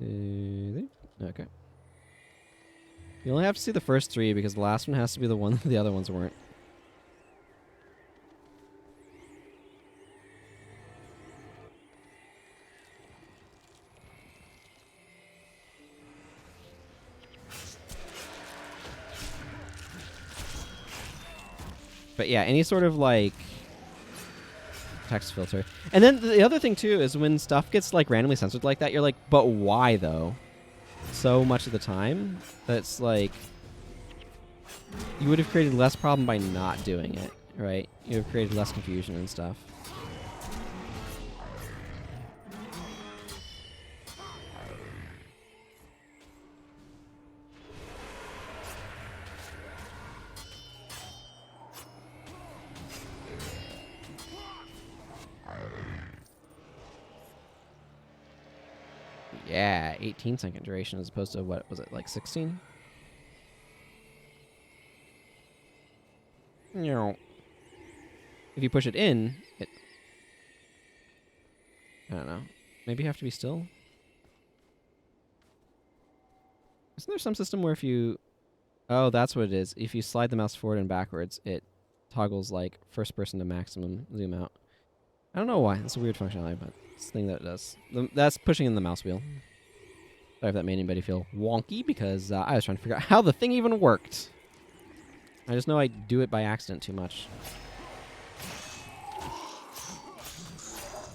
Okay. You only have to see the first 3 because the last one has to be the one the other ones weren't. But yeah, any sort of like text filter. And then the other thing too is when stuff gets like randomly censored like that, you're like, but why though? So much of the time that's like you would have created less problem by not doing it, right? You would have created less confusion and stuff. Yeah, 18-second duration as opposed to, what was it, like 16? No. If you push it in, it... I don't know. Maybe you have to be still? Isn't there some system where if you... Oh, that's what it is. If you slide the mouse forward and backwards, it toggles, like, first person to maximum zoom out. I don't know why. It's a weird functionality, but it's the thing that it does. That's pushing in the mouse wheel. Sorry if that made anybody feel wonky, because I was trying to figure out how the thing even worked. I just know I do it by accident too much.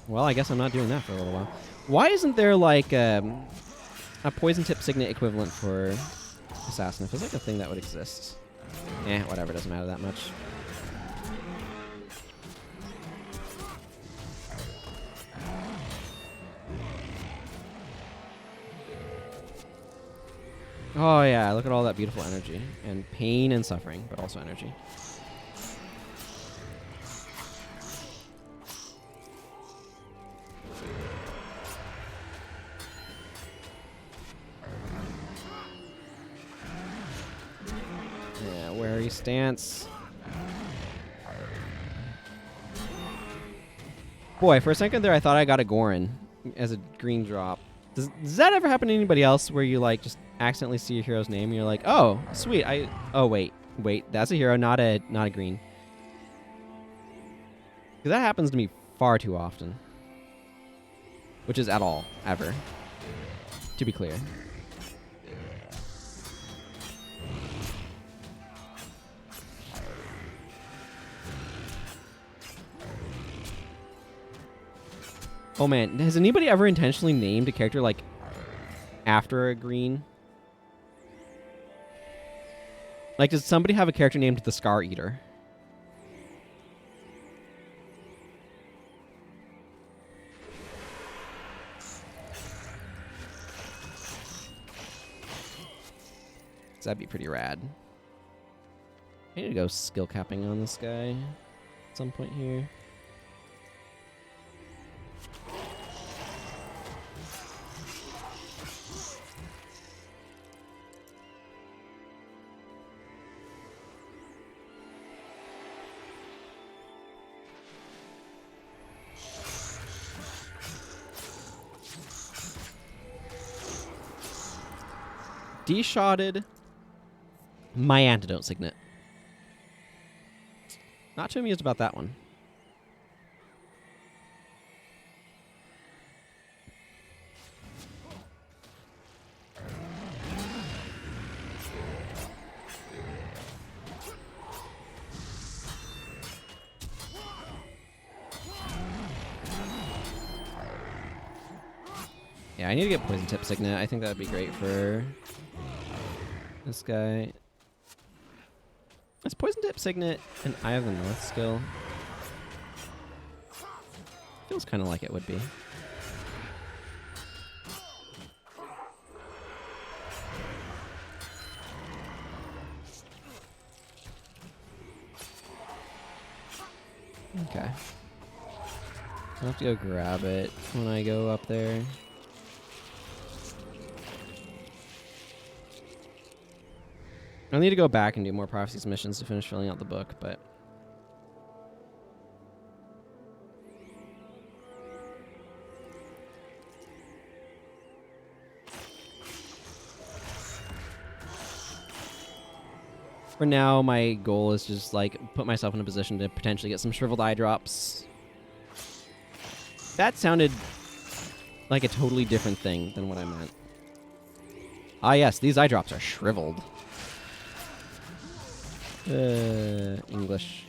Well, I guess I'm not doing that for a little while. Why isn't there, like, a poison tip signet equivalent for Assassin? It feels like a thing that would exist. Whatever. Doesn't matter that much. Oh yeah, look at all that beautiful energy. And pain and suffering, but also energy. Yeah, wary stance. Boy, for a second there I thought I got a Gorin as a green drop. Does that ever happen to anybody else where you like just accidentally see your hero's name and you're like, oh, sweet, oh wait, that's a hero, not a green. Because that happens to me far too often. Which is at all, ever. To be clear. Oh man, has anybody ever intentionally named a character like after a green? Like, does somebody have a character named the Scar Eater? That'd be pretty rad. I need to go skill capping on this guy. at some point here. De-shotted my antidote signet. Not too amused about that one. Yeah, I need to get Poison Tip Signet. I think that would be great for this guy. Is Poison Tip Signet an Eye of the North skill? Feels kind of like it would be. Okay. I'll have to go grab it when I go up there. I'll need to go back and do more Prophecies missions to finish filling out the book, but... For now, my goal is just, like, put myself in a position to potentially get some Shriveled Eye drops. That sounded like a totally different thing than what I meant. Ah, yes, these eye drops are shriveled. English.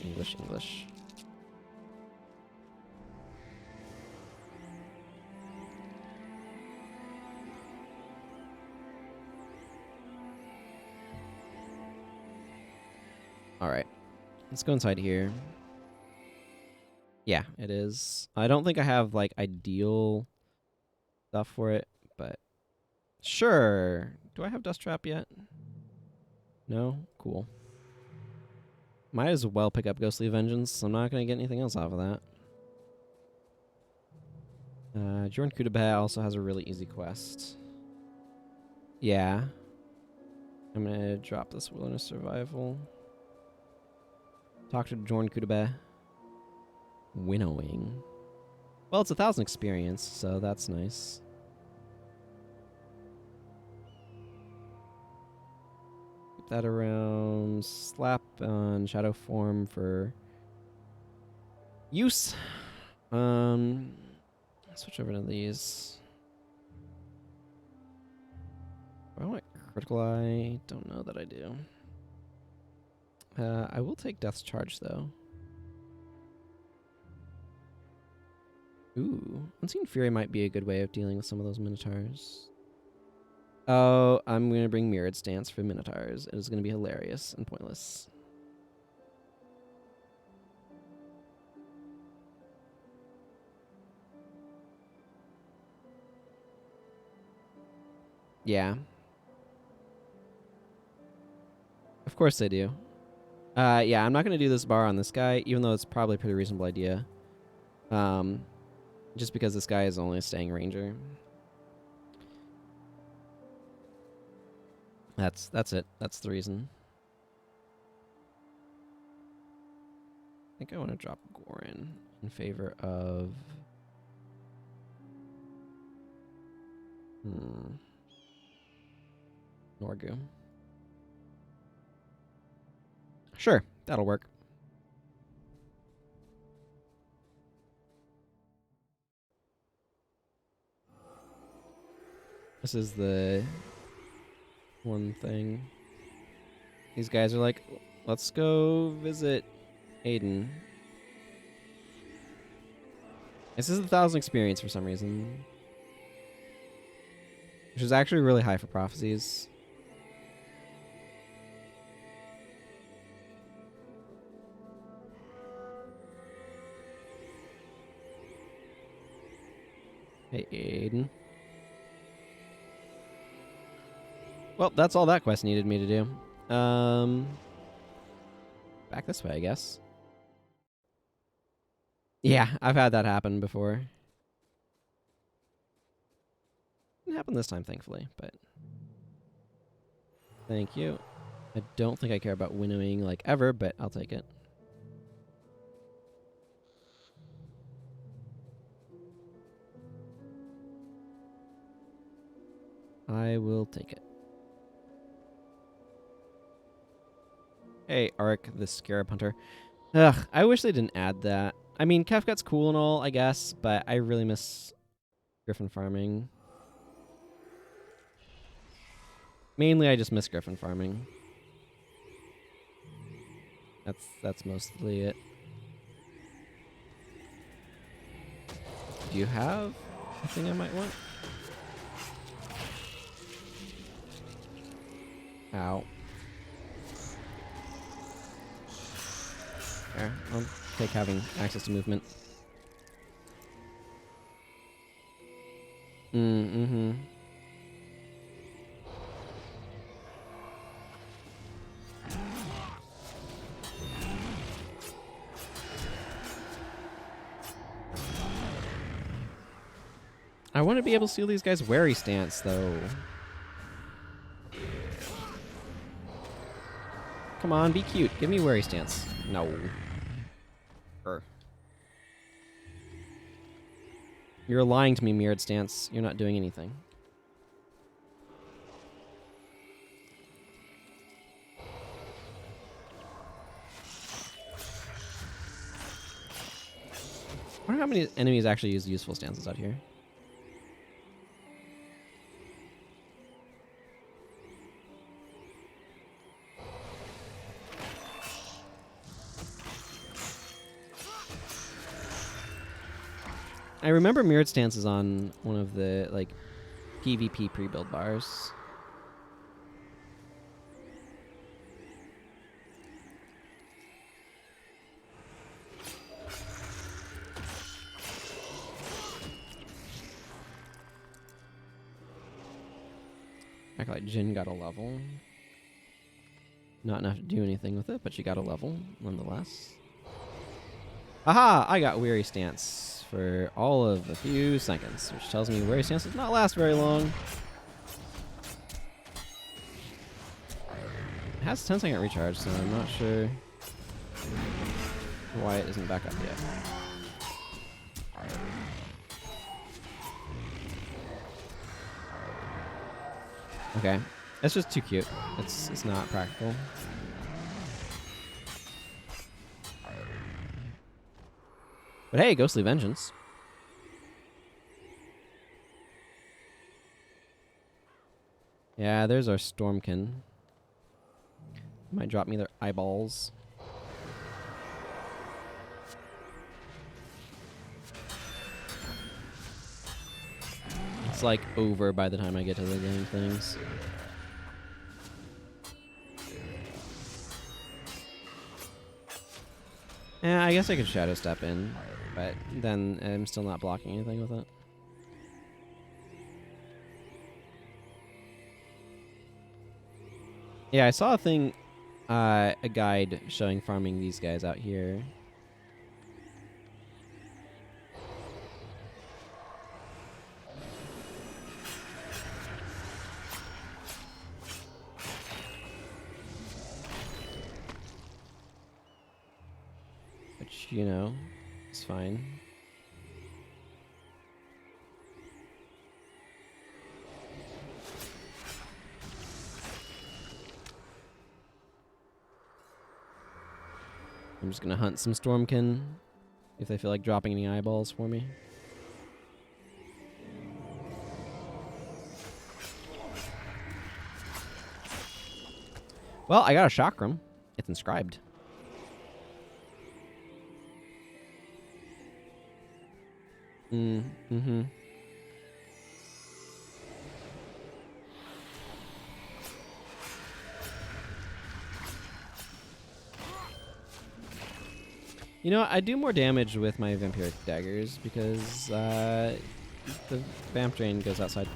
Alright. Let's go inside here. Yeah, it is. I don't think I have, like, ideal stuff for it, but... Sure. Do I have Dust Trap yet? No? Cool. Might as well pick up Ghostly Vengeance. I'm not going to get anything else off of that. Jorn Kudabe also has a really easy quest. Yeah. I'm going to drop this Wilderness Survival. Talk to Jorn Kudabe. Winnowing. Well, it's 1,000 experience, so that's nice. That around. Slap on Shadow Form for use. Switch over to these. Do I want Critical Eye? Don't know that I do. I will take Death's Charge though. Ooh, Unseen Fury might be a good way of dealing with some of those Minotaurs. Oh, I'm going to bring Mirrored Stance for Minotaurs. It is going to be hilarious and pointless. Yeah. Of course I do. Yeah, I'm not going to do this bar on this guy, even though it's probably a pretty reasonable idea. Just because this guy is only a Staying Ranger. That's it. That's the reason. I think I want to drop Gorin in favor of... Norgu. Sure, that'll work. This is the one thing. These guys are like, let's go visit Aiden. This is 1,000 experience for some reason. Which is actually really high for Prophecies. Hey, Aiden. Well, that's all that quest needed me to do. Back this way, I guess. Yeah, I've had that happen before. Didn't happen this time, thankfully, but thank you. I don't think I care about winnowing like ever, but I'll take it. I will take it. Hey, Ark, the Scarab Hunter. Ugh, I wish they didn't add that. I mean, Kefkat's cool and all, I guess, but I really miss Griffin farming. Mainly, I just miss Griffin farming. That's mostly it. Do you have a thing I might want? Ow. There, I'll take having access to movement. Mm-hmm. I want to be able to steal these guys' wary stance, though. Come on, be cute. Give me wary stance. No. You're lying to me, mirrored stance. You're not doing anything. I wonder how many enemies actually use useful stances out here. I remember mirrored stances on one of the like PvP pre-build bars. Act like Jin got a level. Not enough to do anything with it, but she got a level nonetheless. Aha! I got weary stance for all of a few seconds, which tells me weary stance does not last very long. It has 10-second recharge, so I'm not sure why it isn't back up yet. Okay, it's just too cute. It's not practical. But hey, Ghostly Vengeance. Yeah, there's our Stormkin. Might drop me their eyeballs. It's like over by the time I get to the dang things. Yeah, I guess I could Shadow Step in, but then I'm still not blocking anything with it. Yeah, I saw a thing, a guide showing farming these guys out here. Which, you know, is fine. I'm just gonna hunt some Stormkin if they feel like dropping any eyeballs for me. Well, I got a Chakram. It's inscribed. Mm-hmm. You know, I do more damage with my Vampiric Daggers because the Vamp Drain goes outside.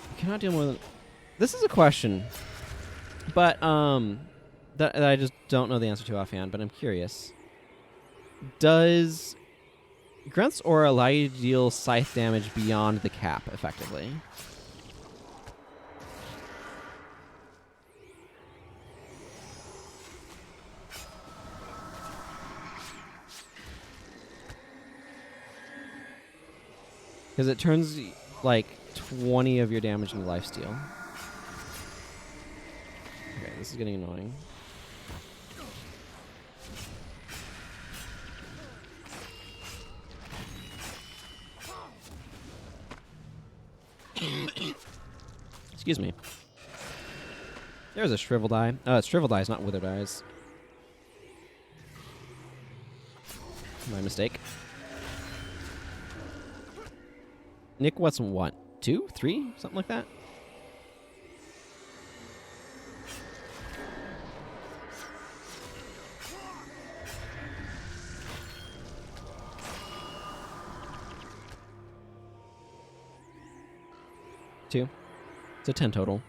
You cannot deal more than... This is a question. But, that I just don't know the answer to offhand, but I'm curious. Does Grunt's aura allow you to deal scythe damage beyond the cap, effectively? Because it turns, like, 20 of your damage into lifesteal. Okay, this is getting annoying. Excuse me. There's a shriveled eye. Oh, it's shriveled eyes, not withered eyes. My mistake. Nick, what's what? 2? 3? Something like that? Two. It's a 10 total.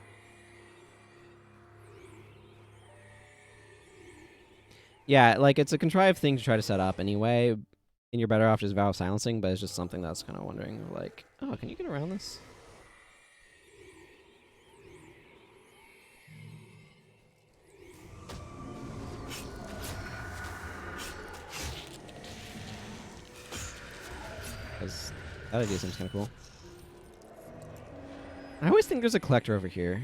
Yeah, like, it's a contrived thing to try to set up anyway, and you're better off just Vow of Silencing, but it's just something that's kind of wondering, like, oh, can you get around this? Because that idea seems kind of cool. I always think there's a collector over here.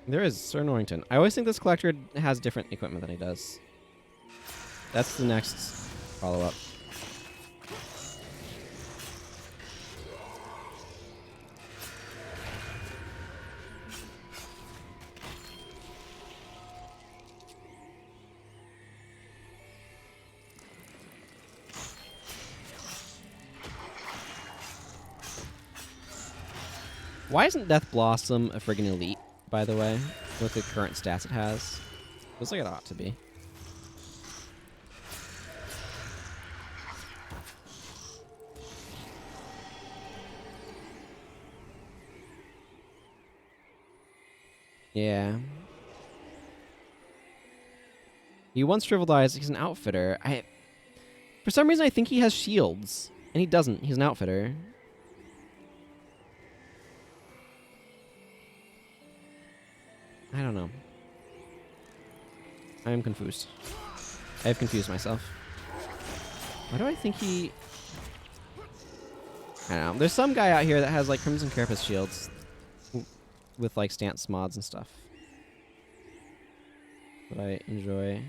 There is, Sir Norrington. I always think this collector has different equipment than he does. That's the next follow-up. Why isn't Death Blossom a friggin' elite, by the way, with the current stats it has? Feels like it ought to be. Yeah. He wants Shriveled Eyes. He's an outfitter. For some reason, I think he has shields, and he doesn't. He's an outfitter. I don't know. I am confused. I have confused myself. Why do I think he... I don't know. There's some guy out here that has, like, Crimson Carapace shields with, like, stance mods and stuff that I enjoy.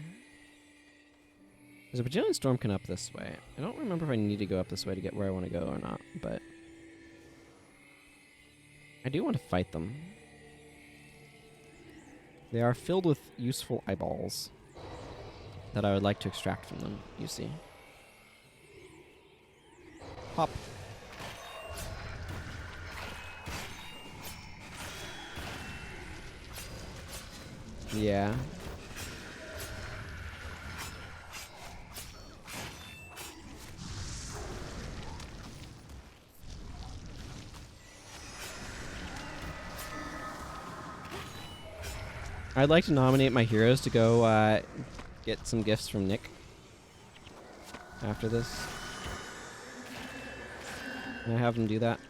There's a Bajillion Stormkin up this way. I don't remember if I need to go up this way to get where I want to go or not, but I do want to fight them. They are filled with useful eyeballs that I would like to extract from them, you see. Pop. Yeah. I'd like to nominate my heroes to go get some gifts from Nick after this. Can I have them do that?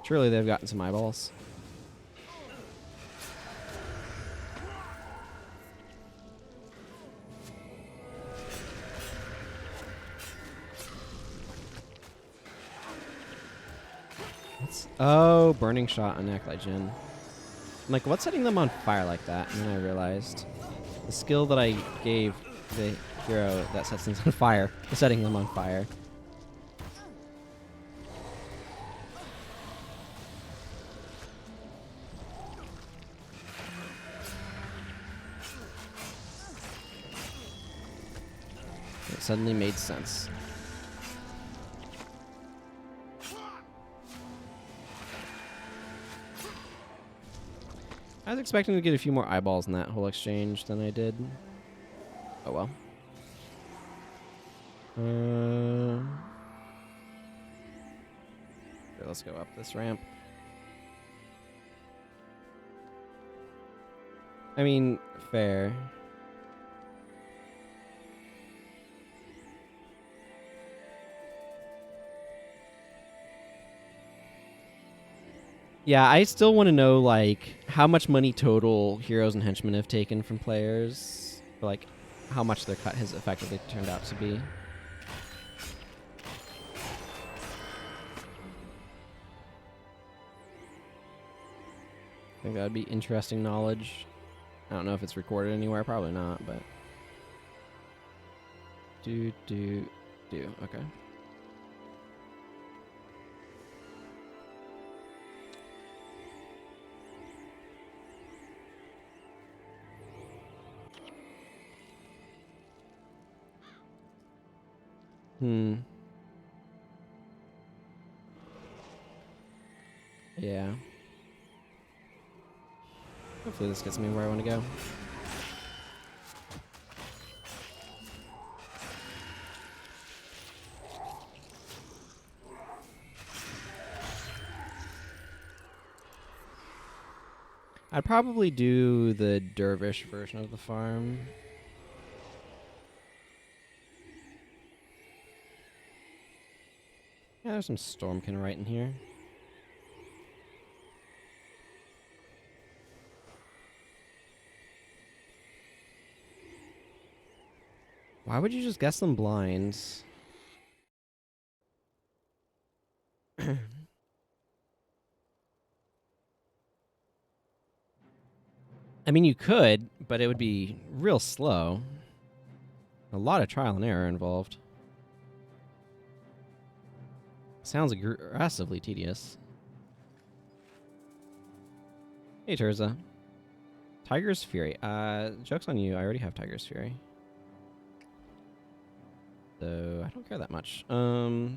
Surely they've gotten some eyeballs. Oh, burning shot on Acolyte Jin. I'm like, what's setting them on fire like that? And then I realized the skill that I gave the hero that sets things on fire is setting them on fire. It suddenly made sense. I was expecting to get a few more eyeballs in that whole exchange than I did. Oh well. Here, let's go up this ramp. I mean, fair. Yeah, I still want to know, like, how much money total heroes and henchmen have taken from players. Or, like, how much their cut has effectively turned out to be. I think that would be interesting knowledge. I don't know if it's recorded anywhere. Probably not, but... Okay. Yeah. Hopefully this gets me where I want to go. I'd probably do the Dervish version of the farm. Yeah, there's some Stormkin right in here. Why would you just guess them blinds? I mean, you could, but it would be real slow. A lot of trial and error involved. Sounds aggressively tedious. Hey, Terza. Tiger's Fury. Joke's on you. I already have Tiger's Fury. So, I don't care that much. No,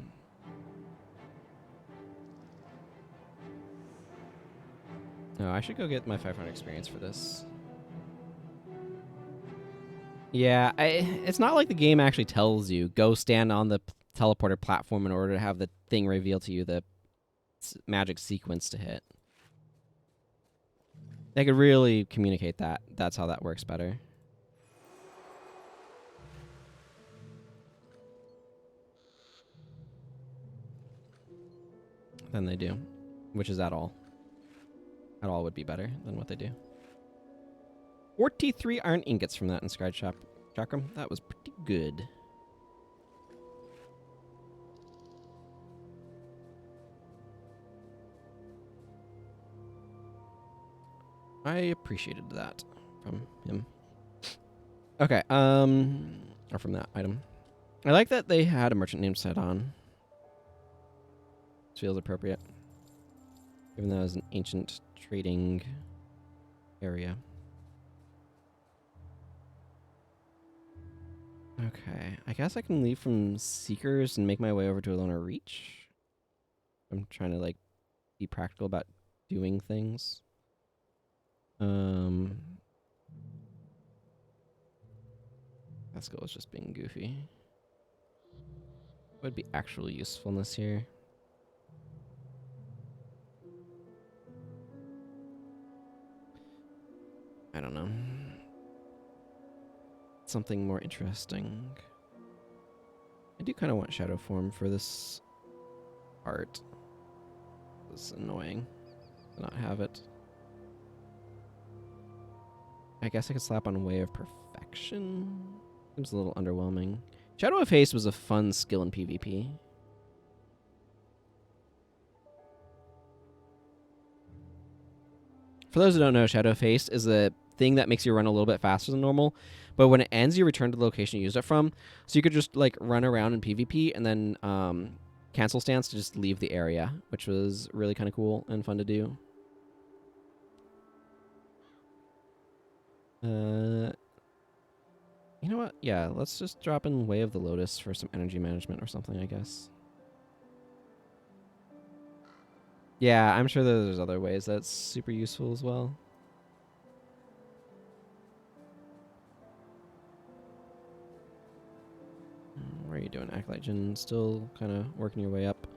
I should go get my 500 experience for this. Yeah, it's not like the game actually tells you, go stand on the teleporter platform in order to have the thing reveal to you the magic sequence to hit. They could really communicate that. That's how that works better. Than they do. Which is at all. At all would be better than what they do. 43 iron ingots from that inscribed chakram. That was pretty good. I appreciated that from him. Okay, or from that item. I like that they had a merchant named Sedon. This feels appropriate. Even though it's an ancient trading area. Okay, I guess I can leave from Seekers and make my way over to Alona Reach. I'm trying to, like, be practical about doing things. Pascal is just being goofy. What would be actual usefulness here? I don't know. Something more interesting. I do kind of want shadow form for this art. It's annoying to not have it. I guess I could slap on Way of Perfection. Seems a little underwhelming. Shadow of Haste was a fun skill in PvP. For those who don't know, Shadow of Haste is a thing that makes you run a little bit faster than normal, but when it ends, you return to the location you used it from. So you could just, like, run around in PvP and then cancel stance to just leave the area, which was really kind of cool and fun to do. You know what? Yeah, let's just drop in Way of the Lotus for some energy management or something, I guess. Yeah, I'm sure there's other ways that's super useful as well. Alrighty. doing, Acolyte Jin? Still kind of working your way up.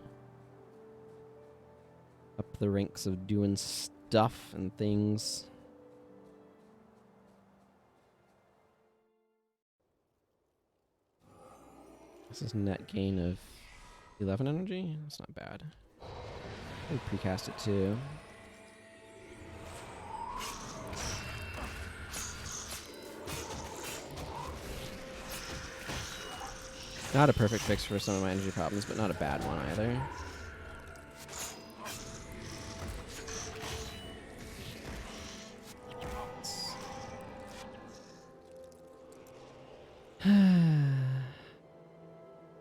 Up the ranks of doing stuff and things. This is net gain of 11 energy. That's not bad. I precast it too. Not a perfect fix for some of my energy problems, but not a bad one either.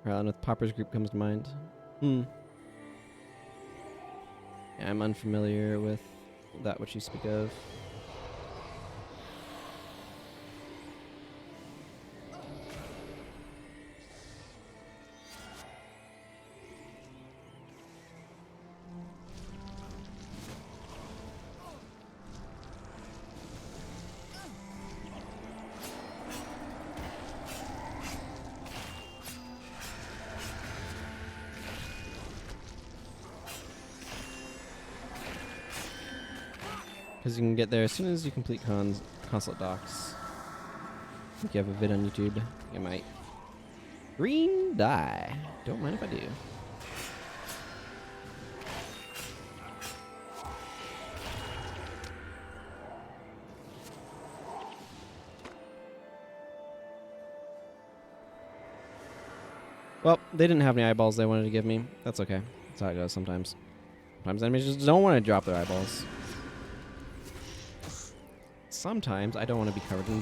Rather with Popper's group comes to mind. Yeah, I'm unfamiliar with that which you speak of. Because you can get there as soon as you complete consulate docs. I think you have a vid on YouTube. You might. Green die. Don't mind if I do. Well, they didn't have any eyeballs they wanted to give me. That's okay. That's how it goes sometimes. Sometimes enemies just don't want to drop their eyeballs. Sometimes I don't want to be covered in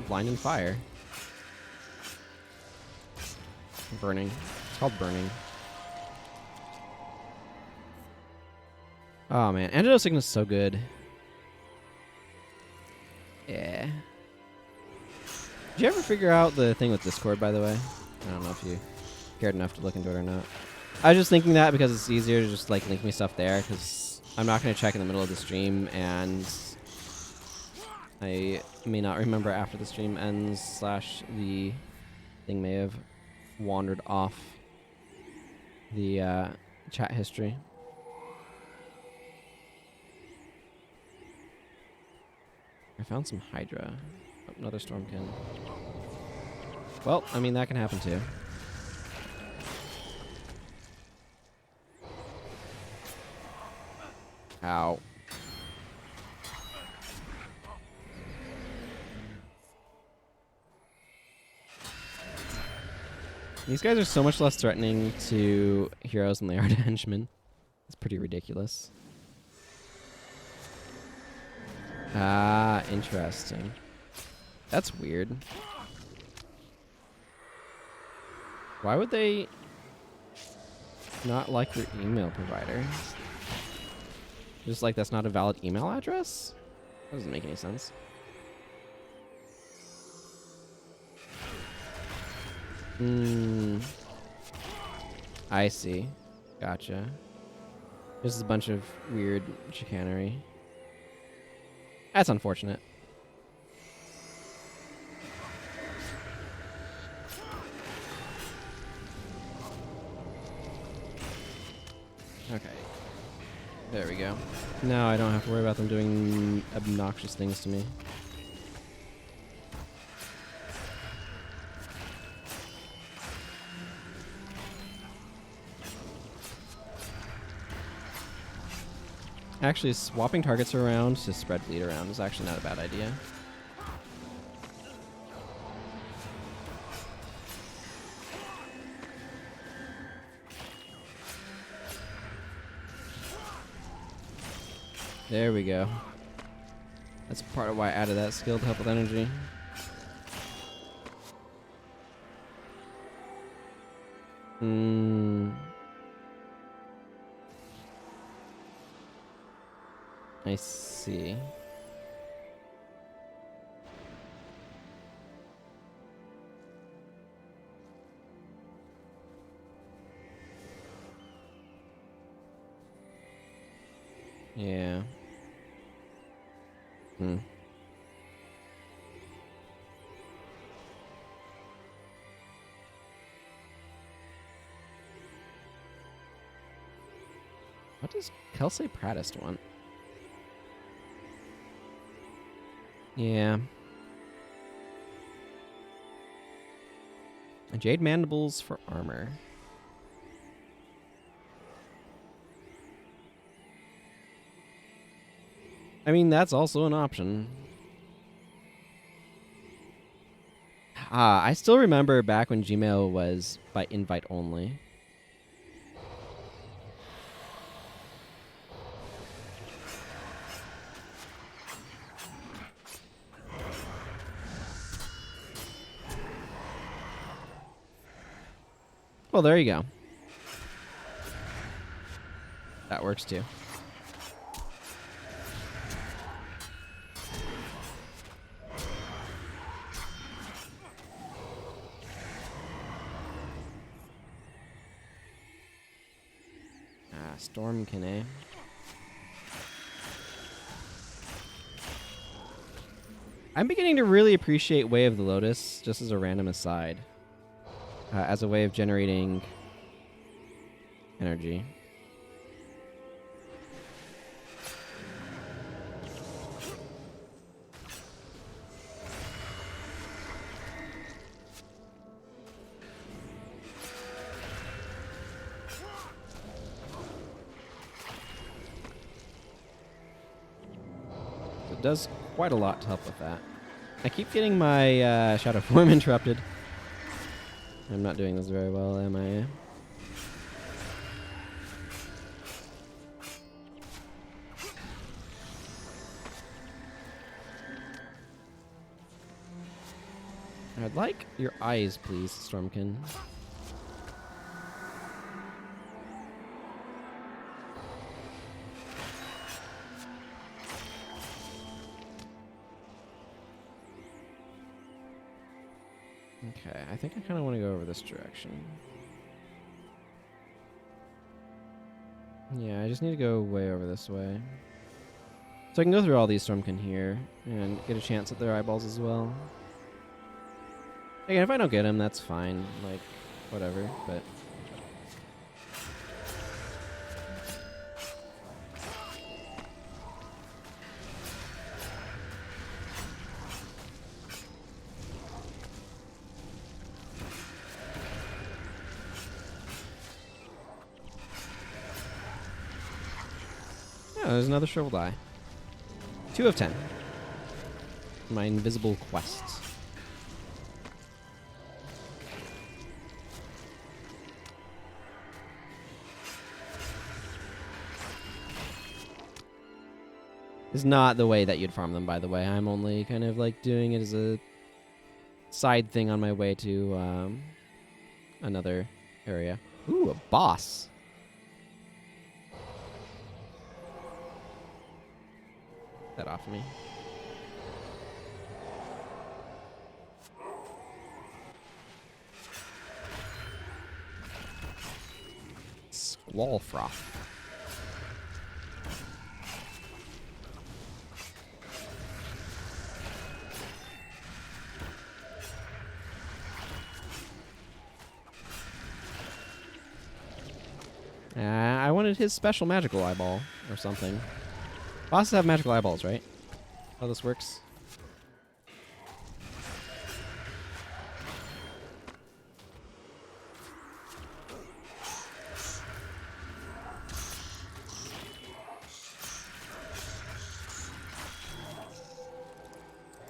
blinding fire. Burning. It's called burning. Oh man, Antidote Sickness is so good. Yeah. Did you ever figure out the thing with Discord, by the way? I don't know if you cared enough to look into it or not. I was just thinking that because it's easier to just like link me stuff there, because I'm not going to check in the middle of the stream, and I may not remember after the stream ends / the thing may have wandered off the chat history. I found some Hydra. Oh, another Stormkin. Well, I mean, that can happen too. Ow. These guys are so much less threatening to heroes than they are to henchmen. It's pretty ridiculous. Ah, interesting. That's weird. Why would they not like your email provider? Just like that's not a valid email address? That doesn't make any sense. I see. Gotcha. This is a bunch of weird chicanery. That's unfortunate. Okay. There we go. Now I don't have to worry about them doing obnoxious things to me. Actually, swapping targets around to spread bleed around is actually not a bad idea. There we go. That's part of why I added that skill to help with energy. I see. Yeah. What does Kelsey Pratist want? Yeah. Jade mandibles for armor. I mean, that's also an option. I still remember back when Gmail was by invite only. Well, there you go. That works too. Stormkin, eh? I'm beginning to really appreciate Way of the Lotus, just as a random aside, as a way of generating energy. It does quite a lot to help with that. I keep getting my shadow form interrupted. I'm not doing this very well, am I? I'd like your eyes, please, Stormkin. Okay, I think I kind of want to go over this direction. Yeah, I just need to go way over this way. So I can go through all these Stormkin here and get a chance at their eyeballs as well. Again, if I don't get them, that's fine. Like, whatever, but... Yeah, there's another shriveled eye. 2 of 10. My invisible quests. Is not the way that you'd farm them, by the way. I'm only kind of like doing it as a side thing on my way to another area. Ooh, a boss. That off me. Squall froth. I wanted his special magical eyeball or something. Bosses have magical eyeballs, right? How this works?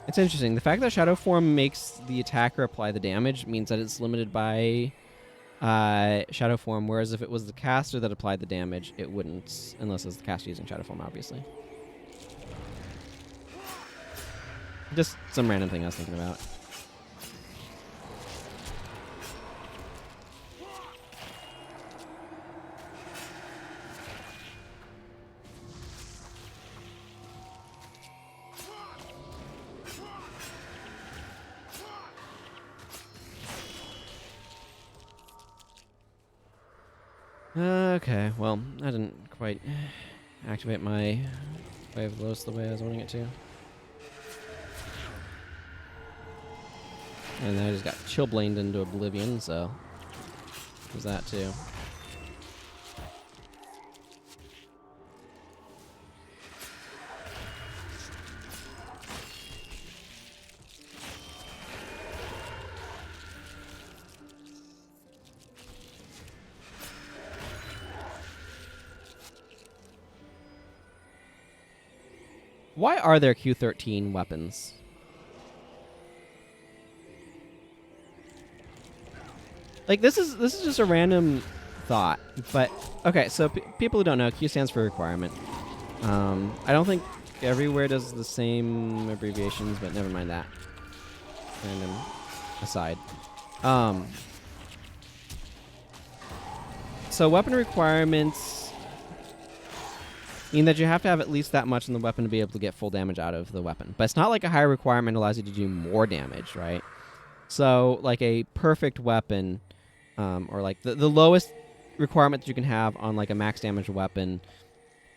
It's interesting. The fact that Shadow Form makes the attacker apply the damage means that it's limited by Shadow Form, whereas if it was the caster that applied the damage, it wouldn't, unless it's the caster using Shadow Form, obviously. Just some random thing I was thinking about. Okay, well, I didn't quite activate my Way of the Lotus the way I was wanting it to. And then I just got chillblaned into oblivion, so there's that too. Why are there Q13 weapons? Like this is just a random thought, but okay. So people who don't know, Q stands for requirement. I don't think everywhere does the same abbreviations, but never mind that. Random aside. So weapon requirements mean that you have to have at least that much in the weapon to be able to get full damage out of the weapon. But it's not like a higher requirement allows you to do more damage, right? So like a perfect weapon, or like the lowest requirement that you can have on like a max damage weapon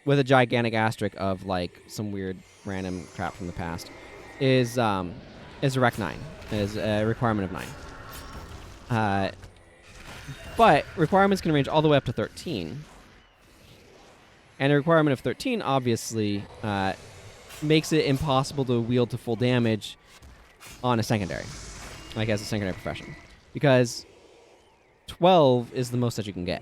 with a gigantic asterisk of like some weird random crap from the past is Rec 9, is a requirement of 9. But requirements can range all the way up to 13. And a requirement of 13 obviously makes it impossible to wield to full damage on a secondary, like as a secondary profession, because 12 is the most that you can get.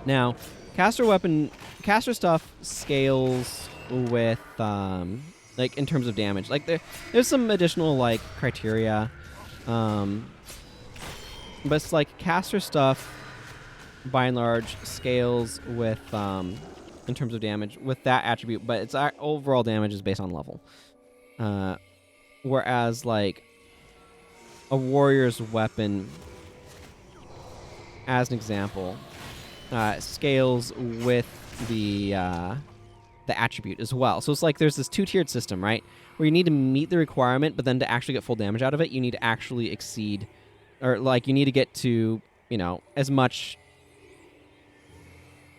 Now, caster stuff scales with like in terms of damage. Like there's some additional like criteria, but it's like caster stuff by and large scales with in terms of damage with that attribute, but its overall damage is based on level. Whereas like a warrior's weapon, as an example, scales with the attribute as well. So it's like there's this two-tiered system, right? Where you need to meet the requirement, but then to actually get full damage out of it, you need to actually exceed, or like you need to get to, you know, as much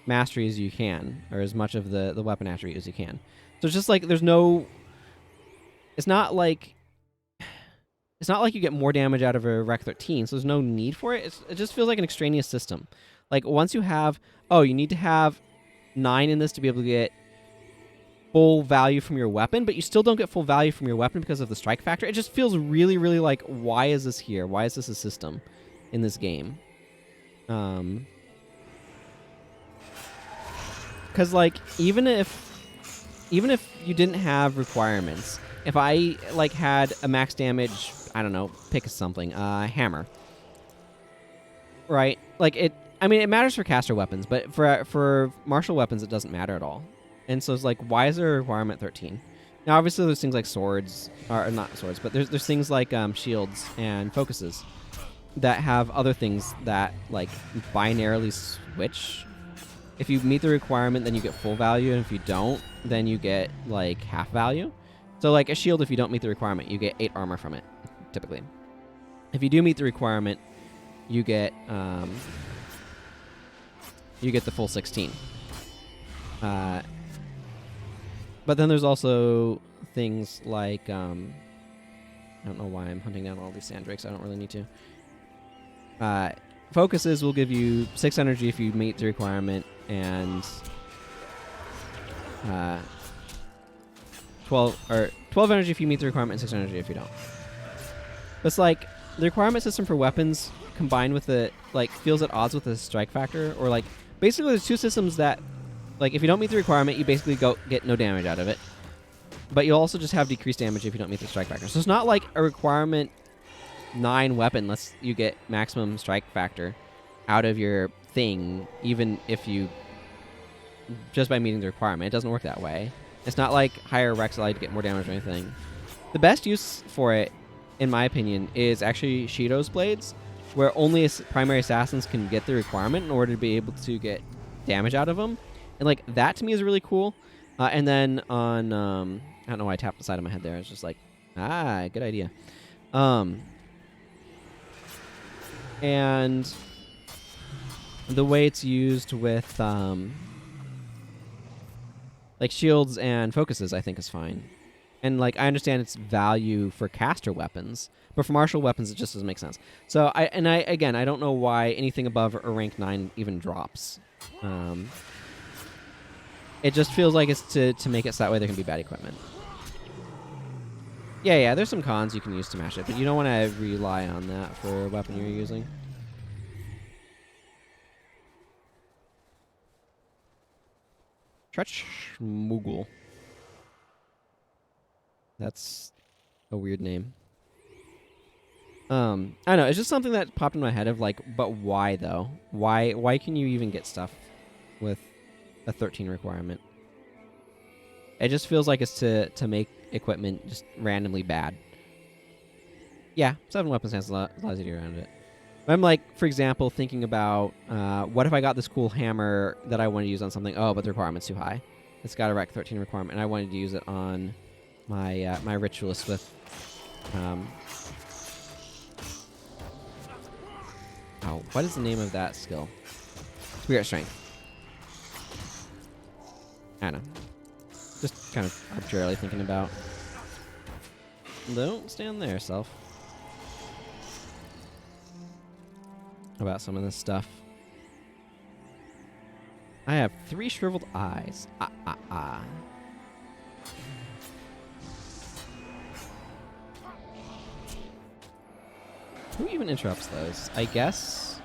mastery as you can, or as much of the weapon attribute as you can. So it's just like there's no, it's not like you get more damage out of a Rec 13, so there's no need for it. It just feels like an extraneous system. Like once you have, oh, you need to have 9 in this to be able to get full value from your weapon, but you still don't get full value from your weapon because of the strike factor. It just feels really, really like, why is this here? Why is this a system in this game? Because like even if you didn't have requirements, if I like had a max damage, I don't know, pick something, hammer, right? Like it. I mean, it matters for caster weapons, but for martial weapons, it doesn't matter at all. And so it's like, why is there a requirement 13? Now, obviously, there's things like swords, or not swords, but there's things like shields and focuses that have other things that like binarily switch. If you meet the requirement, then you get full value, and if you don't, then you get like half value. So like a shield, if you don't meet the requirement, you get 8 armor from it, typically. If you do meet the requirement, you get the full 16. But then there's also things like I don't know why I'm hunting down all these sand drakes. I don't really need to. Focuses will give you 6 energy if you meet the requirement, and 12 energy if you meet the requirement, and 6 energy if you don't. But it's like the requirement system for weapons combined with it like feels at odds with the strike factor, or like basically there's two systems that like if you don't meet the requirement, you basically get no damage out of it, but you'll also just have decreased damage if you don't meet the strike factor. So it's not like a requirement 9 weapon lets you get maximum strike factor out of your thing, even if you just by meeting the requirement. It doesn't work that way. It's not like higher recs allow you to get more damage or anything. The best use for it, in my opinion, is actually Shido's blades, where only primary assassins can get the requirement in order to be able to get damage out of them. And like that to me is really cool. And then on I don't know why I tapped the side of my head there. It's just like, good idea. And the way it's used with like shields and focuses, I think is fine. And like I understand its value for caster weapons, but for martial weapons it just doesn't make sense. So I don't know why anything above a rank 9 even drops. It just feels like it's to make it so that way there can be bad equipment. Yeah, there's some cons you can use to match it, but you don't want to rely on that for a weapon you're using. Tretch Moogle. That's a weird name. I don't know. It's just something that popped in my head of like, but why though? Why can you even get stuff with a 13 requirement? It just feels like it's to make equipment just randomly bad. Yeah, 7 weapon stance allows you to get around it. I'm like, for example, thinking about what if I got this cool hammer that I want to use on something? Oh, but the requirement's too high. It's got a Rec 13 requirement, and I wanted to use it on my my ritualist with. Oh, what is the name of that skill? Spirit Strength. I don't know. Just kind of arbitrarily thinking about. Don't stand there, self. About some of this stuff. I have 3 shriveled eyes. Who even interrupts those? I guess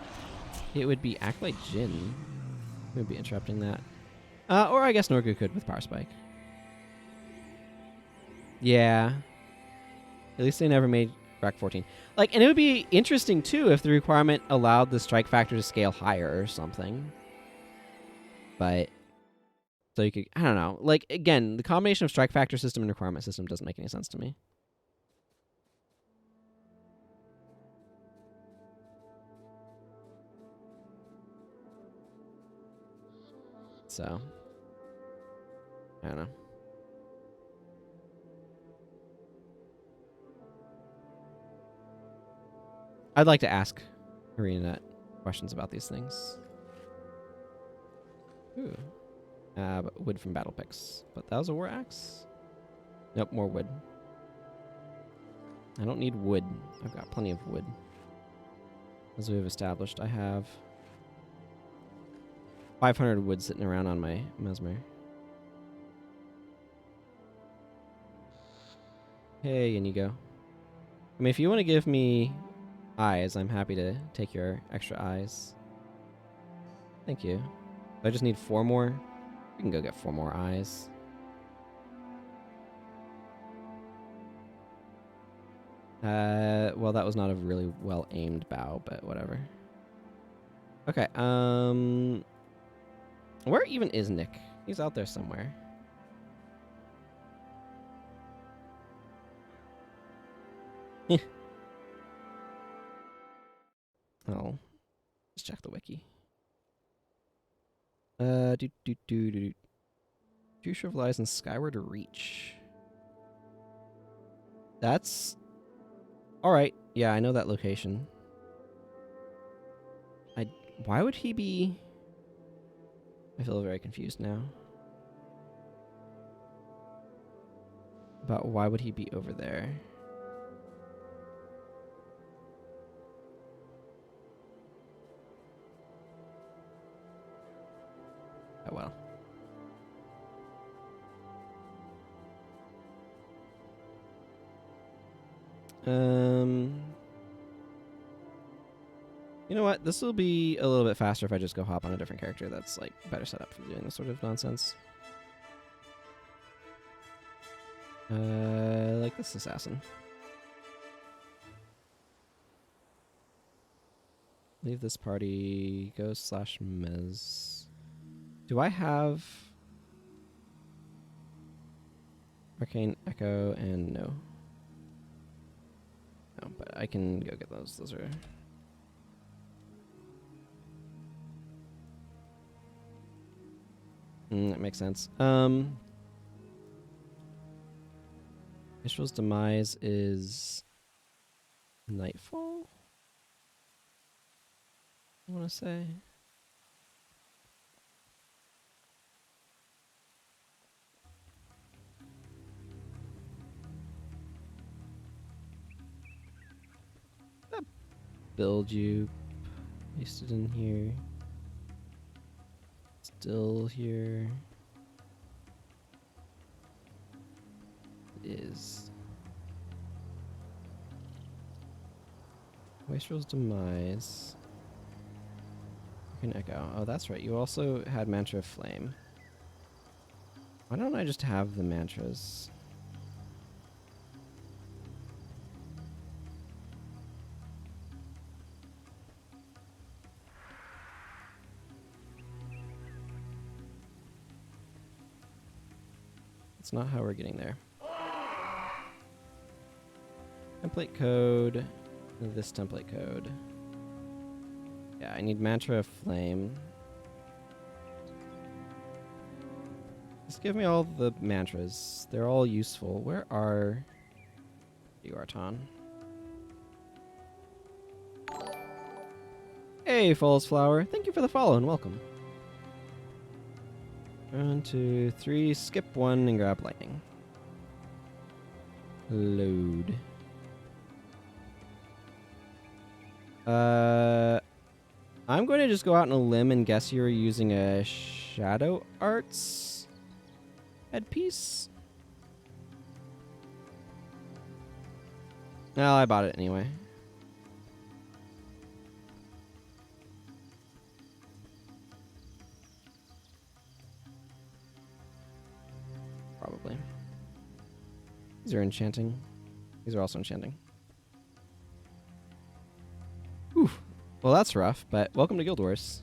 it would be Acolyte Jin who would be interrupting that. Or I guess Norgu could with Power Spike. Yeah. At least they never made Rec 14. Like, and it would be interesting too if the requirement allowed the strike factor to scale higher or something. But so you could, I don't know. Like, again, the combination of strike factor system and requirement system doesn't make any sense to me. So, I don't know. I'd like to ask ArenaNet questions about these things. Ooh. But wood from battle picks. But that was a war axe? Nope, more wood. I don't need wood. I've got plenty of wood. As we've established, I have 500 wood sitting around on my Mesmer. Hey, Inigo. I mean, if you want to give me eyes, I'm happy to take your extra eyes. Thank you. I just need 4 more. We can go get 4 more eyes. Well, that was not a really well-aimed bow, but whatever. Okay, where even is Nick? He's out there somewhere. Oh, let's check the wiki. Future of Lies and Skyward Reach. That's alright. Yeah, I know that location. Why would he be? I feel very confused now. About why would he be over there? Oh well. You know what? This will be a little bit faster if I just go hop on a different character that's like better set up for doing this sort of nonsense. Like this assassin. Leave this party. Go /mez. Do I have Arcane Echo and no? No, but I can go get those. Those are. That makes sense. Israel's demise is nightfall? I want to say. That build you pasted in here. Still here. It is. Wastrel's demise. An echo. Oh, that's right. You also had Mantra of Flame. Why don't I just have the mantras? That's not how we're getting there. Template code. This template code. Yeah, I need Mantra of Flame. Just give me all the mantras. They're all useful. Where are you, Arton? Hey, Falls Flower. Thank you for the follow and welcome. 1, 2, 3. Skip 1 and grab lightning. Load. I'm going to just go out on a limb and guess you're using a Shadow Arts headpiece. No, I bought it anyway. Probably. These are enchanting. These are also enchanting. Whew. Well, that's rough, but welcome to Guild Wars.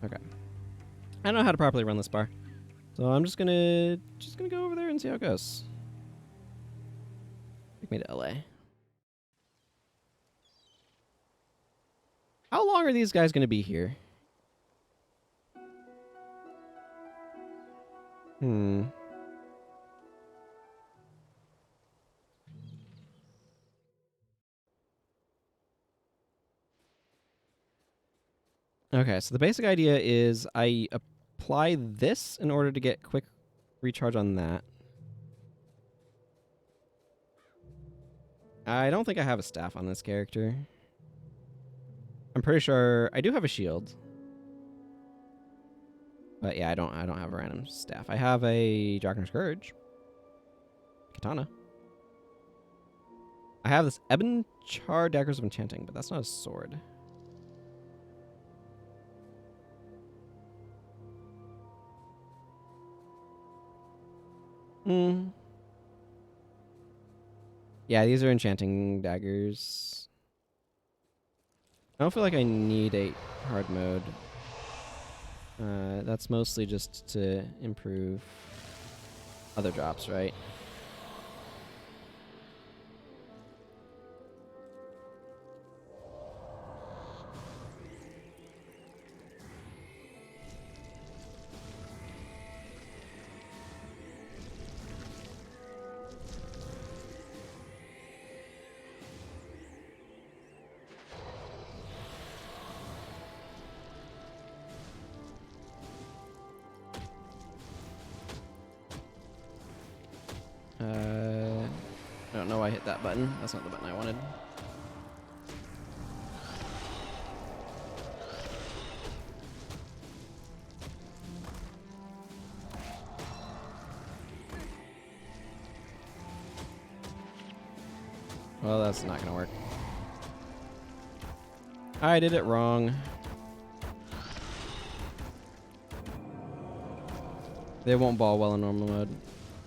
Okay. I don't know how to properly run this bar. So I'm just gonna go over there and see how it goes. Take me to LA. How long are these guys gonna be here? Okay, so the basic idea is I apply this in order to get quick recharge on that. I don't think I have a staff on this character. I'm pretty sure I do have a shield. But yeah, I don't have a random staff. I have a Dragon's Courage. Katana. I have this Ebon Char Daggers of Enchanting, but that's not a sword. Yeah, these are enchanting daggers. I don't feel like I need a hard mode. That's mostly just to improve other drops, right? I don't know why I hit that button. That's not the button I wanted. Well, that's not gonna work. I did it wrong. They won't ball well in normal mode.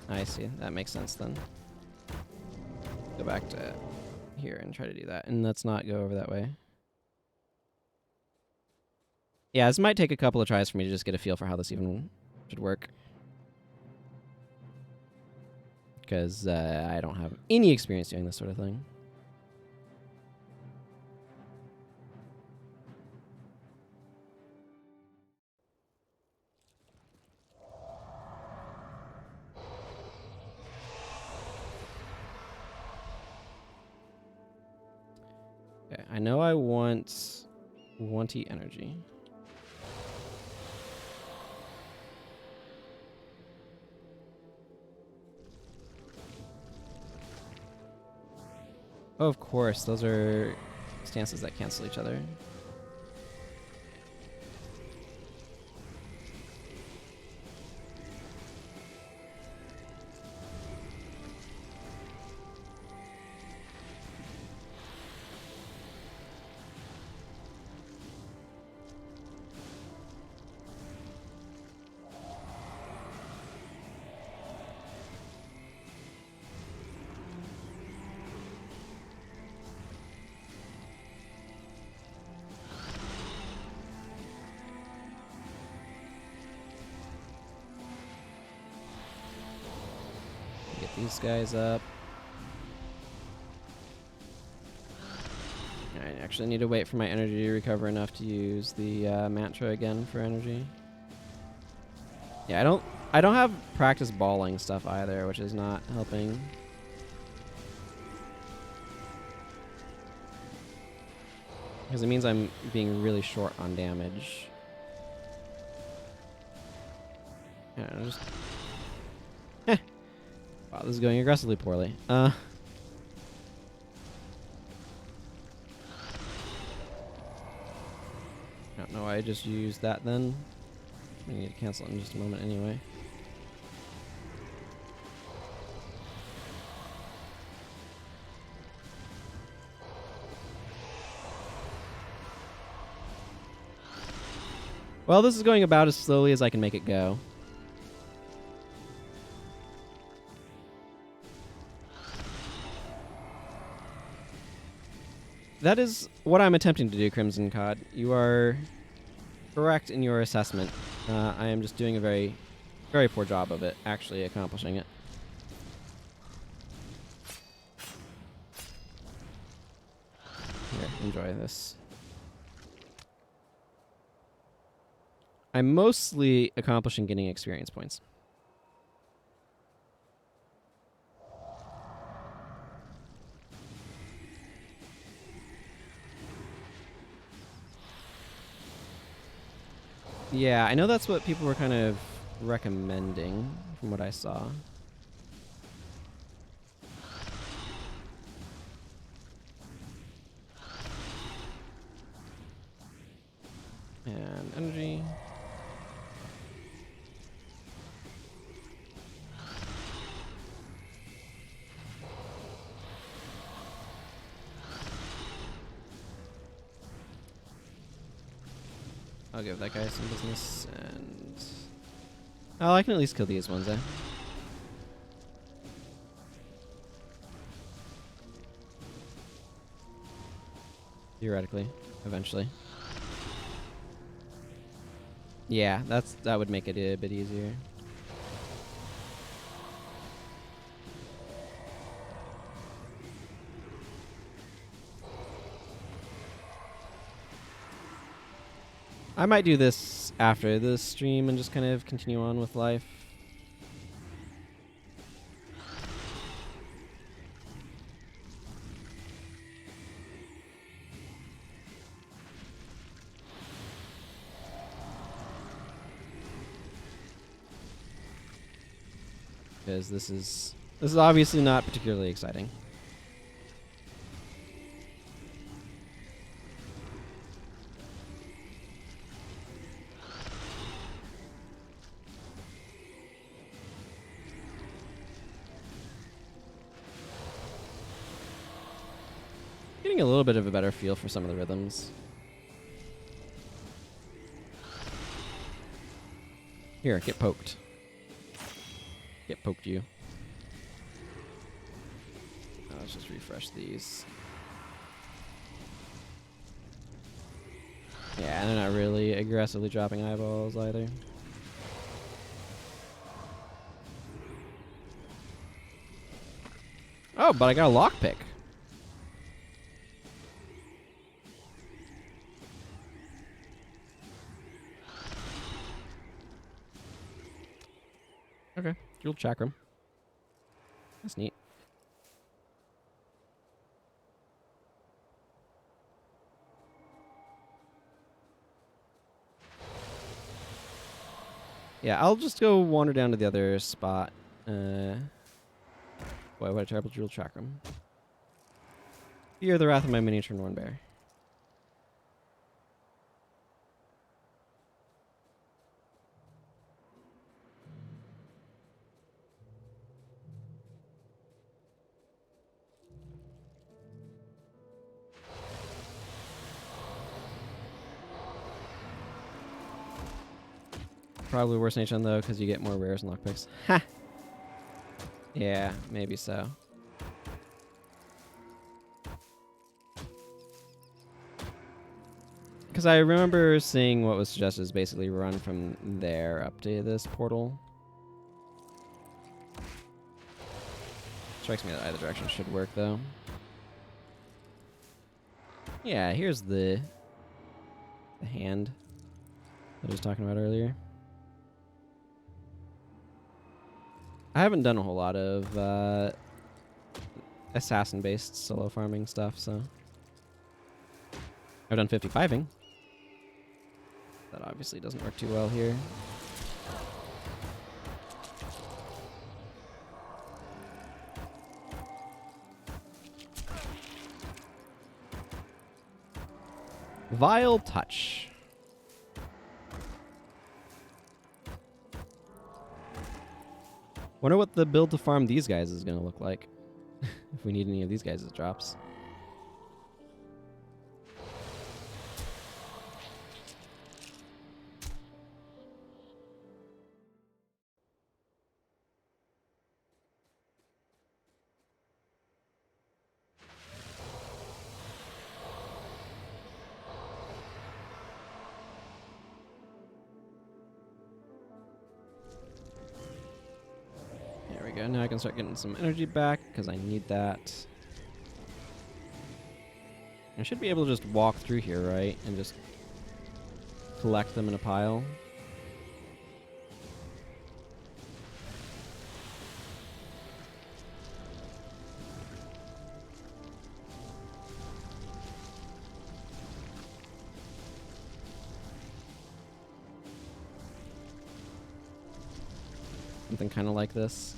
I see. That makes sense then. Go back to here and try to do that. And let's not go over that way. Yeah, this might take a couple of tries for me to just get a feel for how this even should work. Because I don't have any experience doing this sort of thing. Okay, I know I want 20 energy. Oh, of course, those are stances that cancel each other. these guys up. I actually need to wait for my energy to recover enough to use the mantra again for energy. Yeah, I don't have practice balling stuff either, which is not helping. Because it means I'm being really short on damage. Yeah, just... Wow, this is going aggressively poorly. I don't know why I just used that then. I need to cancel it in just a moment anyway. Well, this is going about as slowly as I can make it go. That is what I'm attempting to do, Crimson Cod. You are correct in your assessment. I am just doing a very, very poor job of it, actually accomplishing it. Here, enjoy this. I'm mostly accomplishing getting experience points. Yeah, I know that's what people were kind of recommending from what I saw. And energy. I'll give that guy some business, and... Oh, I can at least kill these ones, eh? Theoretically, eventually. Yeah, that would make it a bit easier. I might do this after this stream and just kind of continue on with life. Because this is obviously not particularly exciting. Getting a little bit of a better feel for some of the rhythms. Here, get poked. Get poked, you. Let's just refresh these. Yeah, and they're not really aggressively dropping eyeballs either. Oh, but I got a lockpick. Okay, dual chakram. That's neat. Yeah, I'll just go wander down to the other spot. Boy, what a terrible dual chakram. Fear the wrath of my miniature Norn bear. Probably worse than HN though, because you get more rares and lockpicks. Ha! Yeah, maybe so. Because I remember seeing what was suggested is basically run from there up to this portal. Strikes me that either direction should work, though. Yeah, here's the hand that I was talking about earlier. I haven't done a whole lot of assassin-based solo farming stuff, so I've done 55ing. That obviously doesn't work too well here. Vile Touch. Wonder what the build to farm these guys is going to look like. If we need any of these guys' drops. Now I can start getting some energy back because I need that. I should be able to just walk through here, right? And just collect them in a pile. Something kind of like this.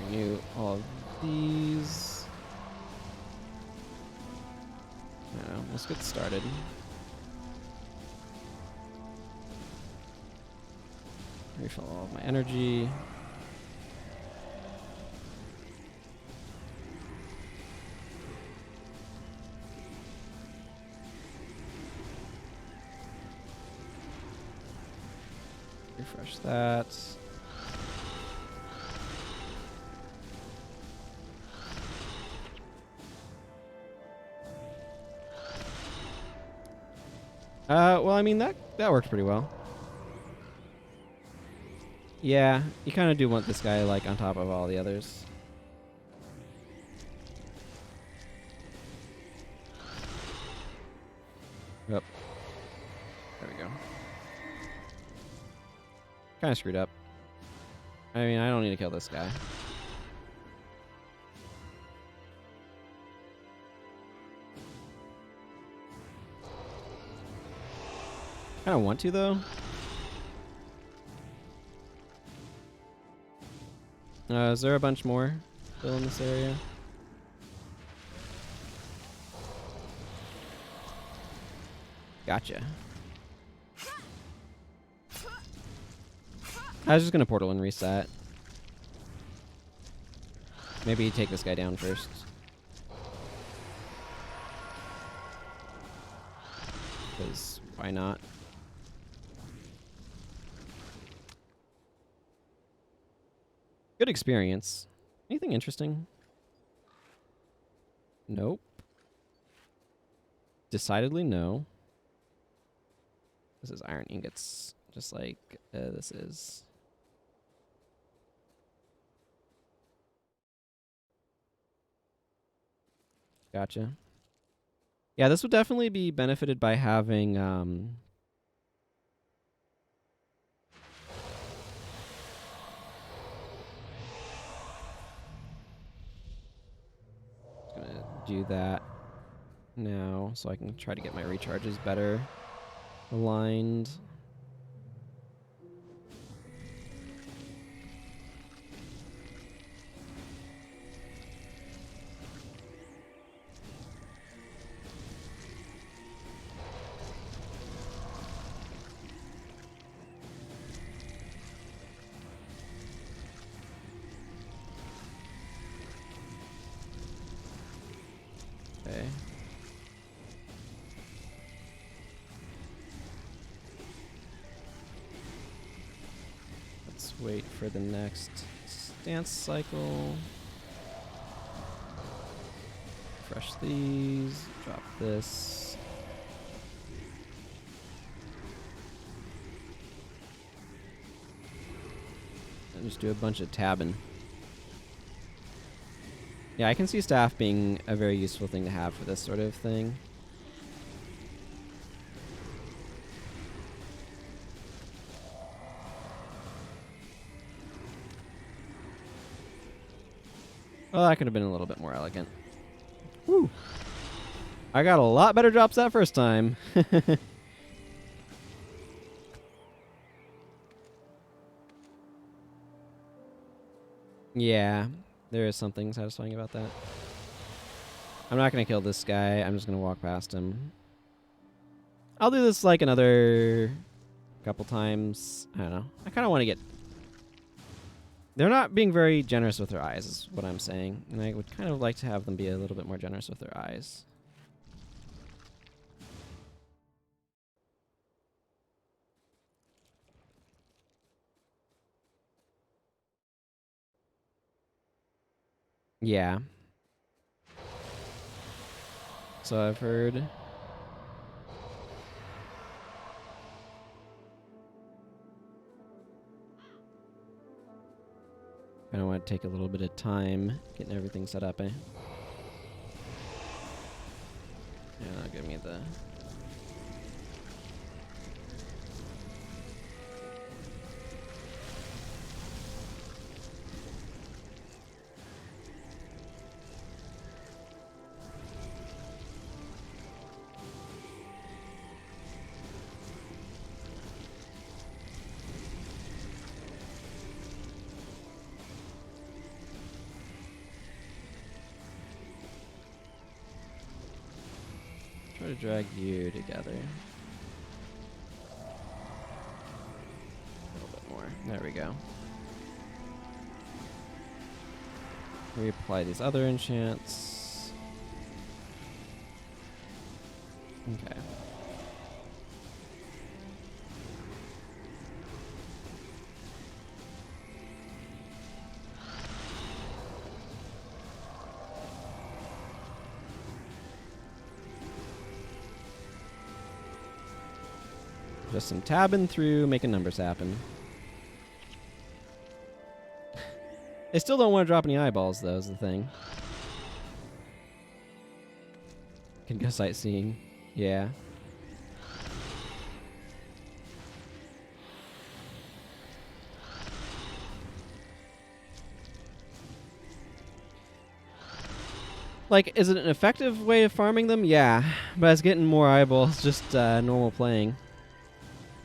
Renew all of these. I don't know, let's get started. Refill all of my energy. Refresh that. Well, I mean, that worked pretty well. Yeah, you kind of do want this guy, like, on top of all the others. Yep. There we go. Kind of screwed up. I mean, I don't need to kill this guy. I don't want to, though. Is there a bunch more still in this area? Gotcha. I was just gonna portal and reset. Maybe take this guy down first. Because why not? Good experience. Anything interesting? Nope. Decidedly no. This is iron ingots, just like this is. Gotcha. Yeah, this would definitely be benefited by having gonna do that now so I can try to get my recharges better aligned. Okay. Let's wait for the next stance cycle. Refresh these, drop this. Just do a bunch of tabbing. Yeah, I can see staff being a very useful thing to have for this sort of thing. Well, that could have been a little bit more elegant. Woo! I got a lot better drops that first time. Yeah, there is something satisfying about that. I'm not going to kill this guy. I'm just going to walk past him. I'll do this like another couple times. I don't know. I kind of want to get... They're not being very generous with their eyes is what I'm saying. And I would kind of like to have them be a little bit more generous with their eyes. Yeah. So I've heard... I want to take a little bit of time getting everything set up, eh? Yeah, that'll give me the... Try to drag you together. A little bit more. There we go. Reapply these other enchants. Okay. Just some tabbing through, making numbers happen. They still don't want to drop any eyeballs, though, is the thing. Can go sightseeing. Yeah. Like, is it an effective way of farming them? Yeah. But it's getting more eyeballs just normal playing.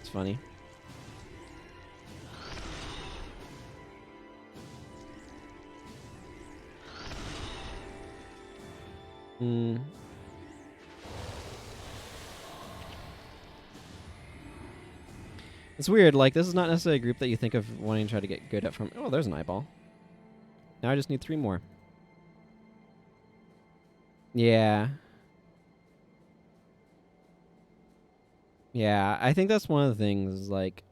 It's funny. It's weird, like, this is not necessarily a group that you think of wanting to try to get good at from... Oh, there's an eyeball. Now I just need 3 more. Yeah. Yeah, I think that's one of the things, like...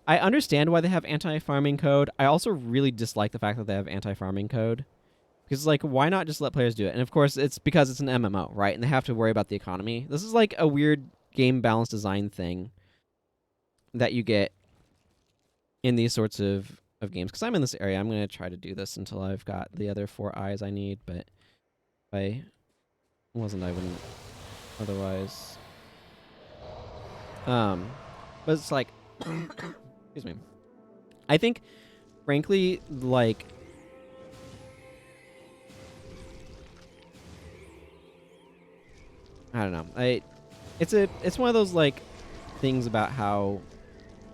I understand why they have anti-farming code. I also really dislike the fact that they have anti-farming code. Because, like, why not just let players do it? And, of course, it's because it's an MMO, right? And they have to worry about the economy. This is, like, a weird game balance design thing that you get in these sorts of games. Because I'm in this area, I'm going to try to do this until I've got the other 4 eyes I need. But if I wasn't, I wouldn't otherwise. But it's like... excuse me. I think, frankly, like... I don't know. It's one of those, like, things about how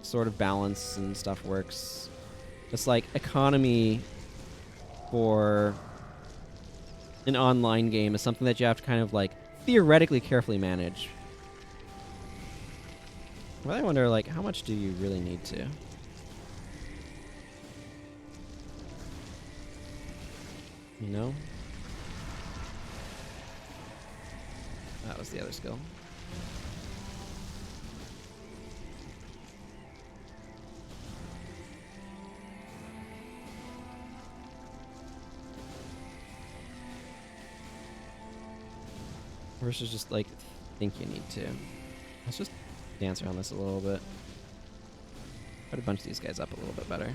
sort of balance and stuff works. It's like economy for an online game is something that you have to kind of, like, theoretically carefully manage. Well, I wonder, like, how much do you really need to? You know? That was the other skill. Versus just, like, think you need to. Let's just dance around this a little bit. Try to bunch these guys up a little bit better.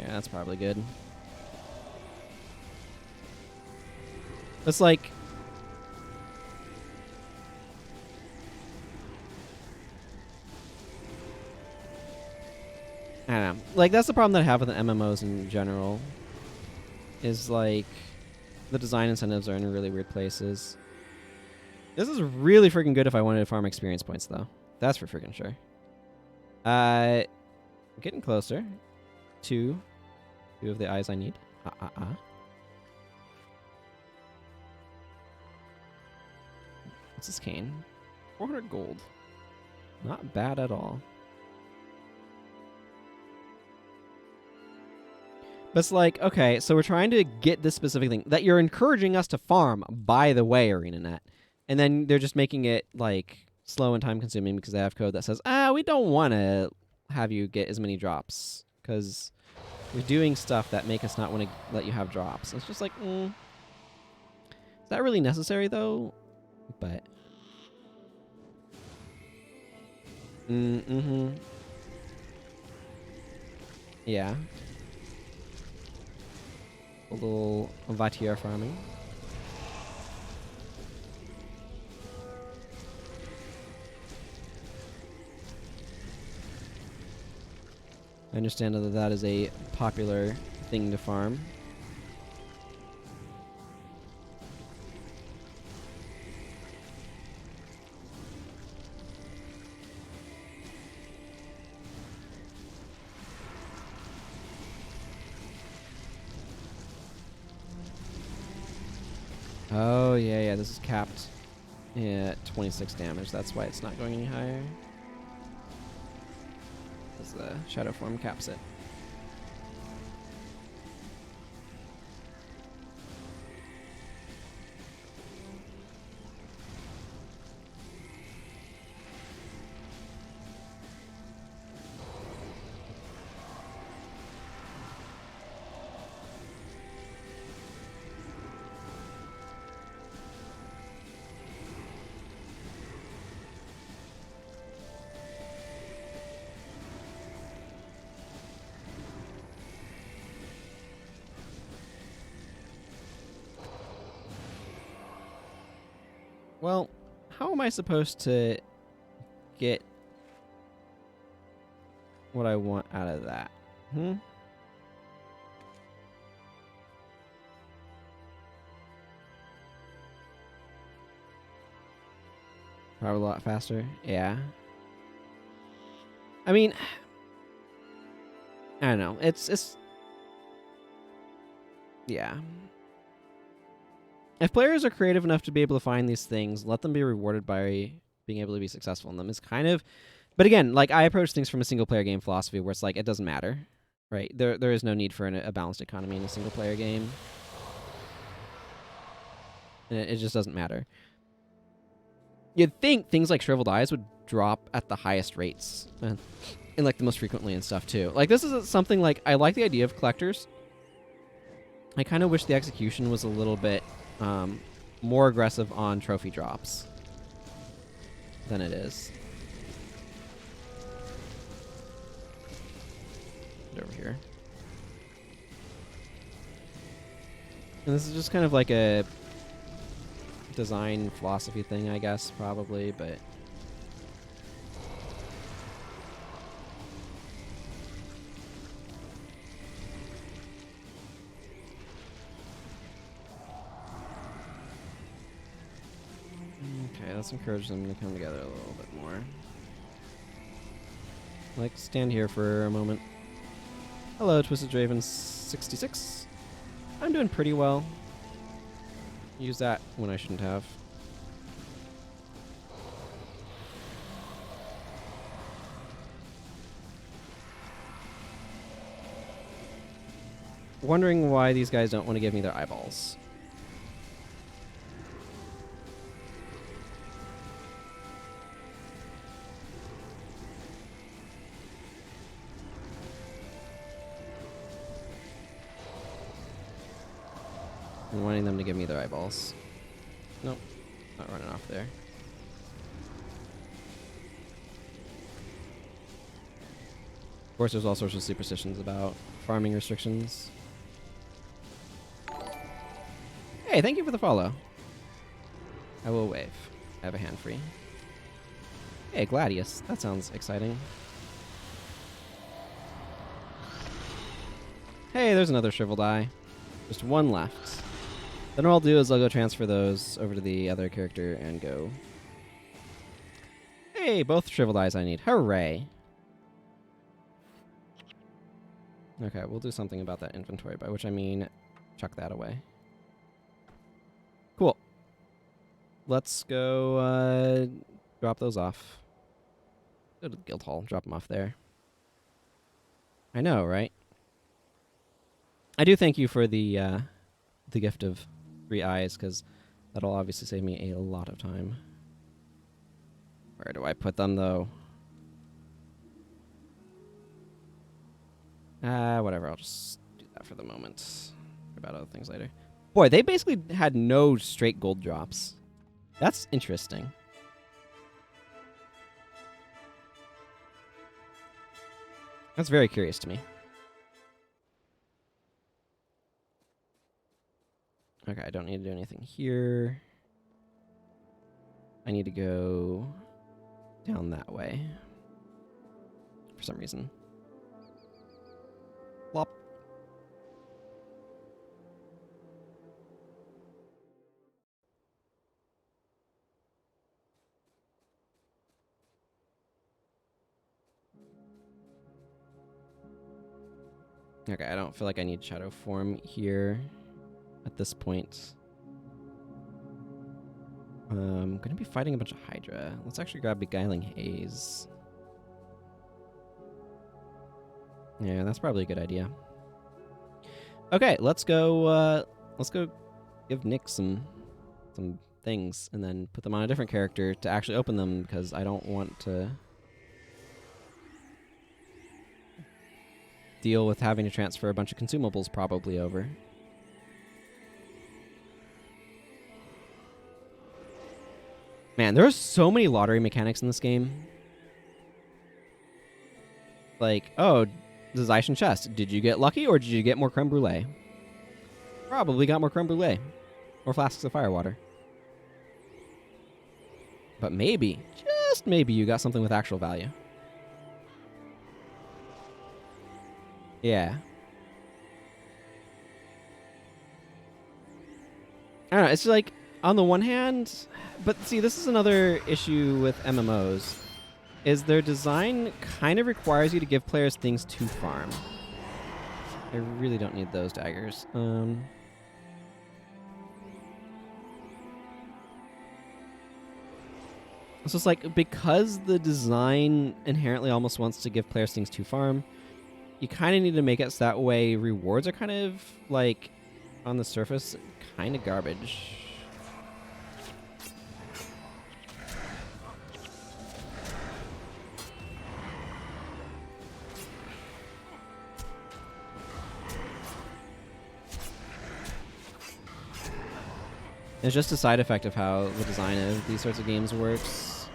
Yeah, that's probably good. It's like... I don't know. Like, that's the problem that I have with the MMOs in general. Is, like, the design incentives are in really weird places. This is really freaking good if I wanted to farm experience points, though. That's for freaking sure. Getting closer to 2 of the eyes I need. What's this cane? 400 gold. Not bad at all. But it's like, okay, so we're trying to get this specific thing that you're encouraging us to farm, by the way, ArenaNet. And then they're just making it, like, slow and time-consuming because they have code that says, we don't want to have you get as many drops because you're doing stuff that make us not want to let you have drops. It's just like, is that really necessary, though? But... Yeah. A little Vatier farming. I understand that that is a popular thing to farm. Oh, yeah, this is capped at 26 damage. That's why it's not going any higher. Because the Shadow Form caps it. Well, how am I supposed to get what I want out of that? Probably a lot faster. Yeah. I mean, I don't know. It's yeah. If players are creative enough to be able to find these things, let them be rewarded by being able to be successful in them. Is kind of, but again, like I approach things from a single player game philosophy where it's like it doesn't matter, right? There is no need for a balanced economy in a single player game. And it just doesn't matter. You'd think things like Shriveled Eyes would drop at the highest rates and like the most frequently and stuff too. Like this is something like I like the idea of collectors. I kind of wish the execution was a little bit more aggressive on trophy drops than it is. Get over here. And this is just kind of like a design philosophy thing, I guess, probably, but... Okay, let's encourage them to come together a little bit more. Like, stand here for a moment. Hello, Twisted Draven 66. I'm doing pretty well. Use that when I shouldn't have. Wondering why these guys don't want to give me their eyeballs. I'm wanting them to give me their eyeballs. Nope. Not running off there. Of course, there's all sorts of superstitions about farming restrictions. Hey, thank you for the follow. I will wave. I have a hand free. Hey, Gladius. That sounds exciting. Hey, there's another shriveled eye. Just one left. Then what I'll do is I'll go transfer those over to the other character and go. Hey, both shriveled eyes I need. Hooray! Okay, we'll do something about that inventory, by which I mean chuck that away. Cool. Let's go drop those off. Go to the guild hall, drop them off there. I know, right? I do thank you for the gift of 3 eyes, because that'll obviously save me a lot of time. Where do I put them, though? Whatever, I'll just do that for the moment. Worry about other things later. Boy, they basically had no straight gold drops. That's interesting. That's very curious to me. Okay, I don't need to do anything here. I need to go down that way. For some reason. Plop. Okay, I don't feel like I need shadow form here at this point. I'm going to be fighting a bunch of Hydra. Let's actually grab Beguiling Haze. Yeah, that's probably a good idea. Okay, let's go give Nick some things and then put them on a different character to actually open them, because I don't want to deal with having to transfer a bunch of consumables probably over. Man, there are so many lottery mechanics in this game. Like, oh, the Zaishen chest. Did you get lucky or did you get more creme brulee? Probably got more creme brulee. Or flasks of firewater. But maybe, just maybe, you got something with actual value. Yeah. I don't know, it's like, on the one hand, but see, this is another issue with MMOs, is their design kind of requires you to give players things to farm. I really don't need those daggers. It's just like, because the design inherently almost wants to give players things to farm, you kind of need to make it so that way rewards are kind of, like, on the surface, kind of garbage. It's just a side effect of how the design of these sorts of games works.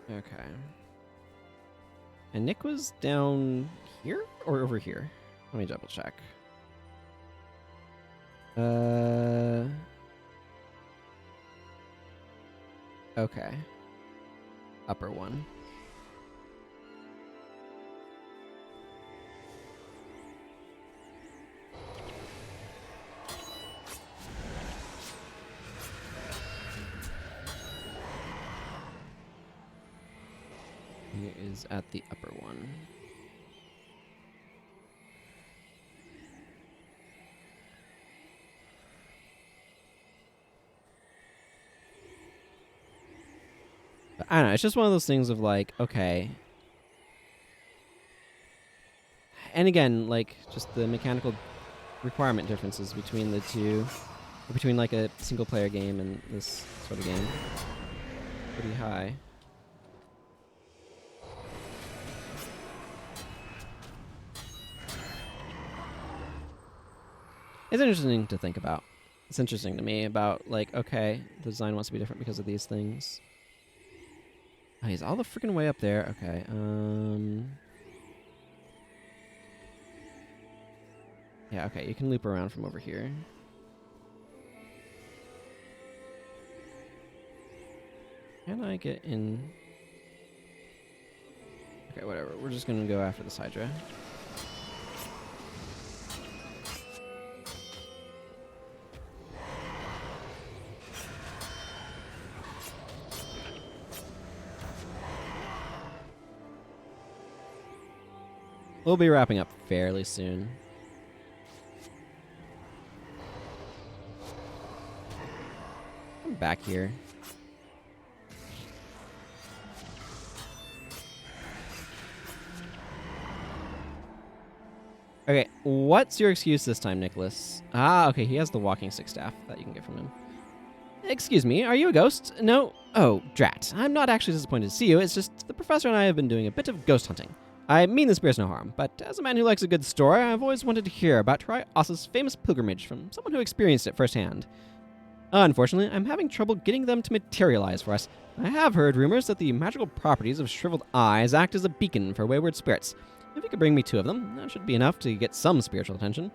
Okay. And Nick was down here or over here? Let me double check. Okay. Upper one. He is at the upper one. But I don't know, it's just one of those things of like, okay. And again, like, just the mechanical requirement differences between the two, or between like a single player game and this sort of game, pretty high. It's interesting to think about. It's interesting to me about, like, okay, the design wants to be different because of these things. Oh, he's all the freaking way up there. Okay, yeah, okay, you can loop around from over here. Can I get in? Okay, whatever. We're just gonna go after this Hydra. We'll be wrapping up fairly soon. Come back here. Okay, what's your excuse this time, Nicholas? Ah, okay, he has the walking stick staff that you can get from him. Excuse me, are you a ghost? No? Oh, drat. I'm not actually disappointed to see you, it's just the professor and I have been doing a bit of ghost hunting. I mean this bears no harm, but as a man who likes a good story, I've always wanted to hear about Trios's famous pilgrimage from someone who experienced it firsthand. Unfortunately, I'm having trouble getting them to materialize for us. I have heard rumors that the magical properties of shriveled eyes act as a beacon for wayward spirits. If you could bring me 2 of them, that should be enough to get some spiritual attention.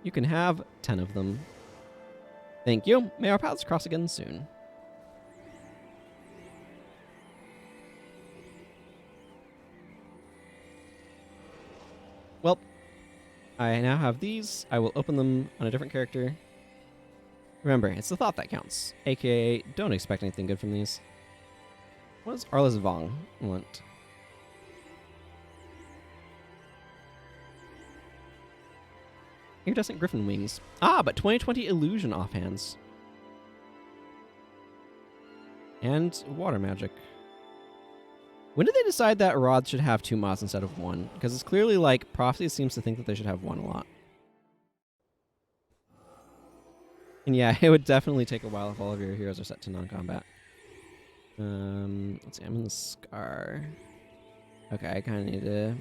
You can have 10 of them. Thank you. May our paths cross again soon. Well, I now have these. I will open them on a different character. Remember, it's the thought that counts. AKA, don't expect anything good from these. What does Arliss Vong want? Iridescent Griffin Wings. Ah, but 2020 Illusion offhands. And Water Magic. When did they decide that rods should have 2 mods instead of 1? Because it's clearly like Prophecies seems to think that they should have 1 a lot. And yeah, it would definitely take a while if all of your heroes are set to non-combat. Let's see, I'm in the Scar. Okay, I kind of need to...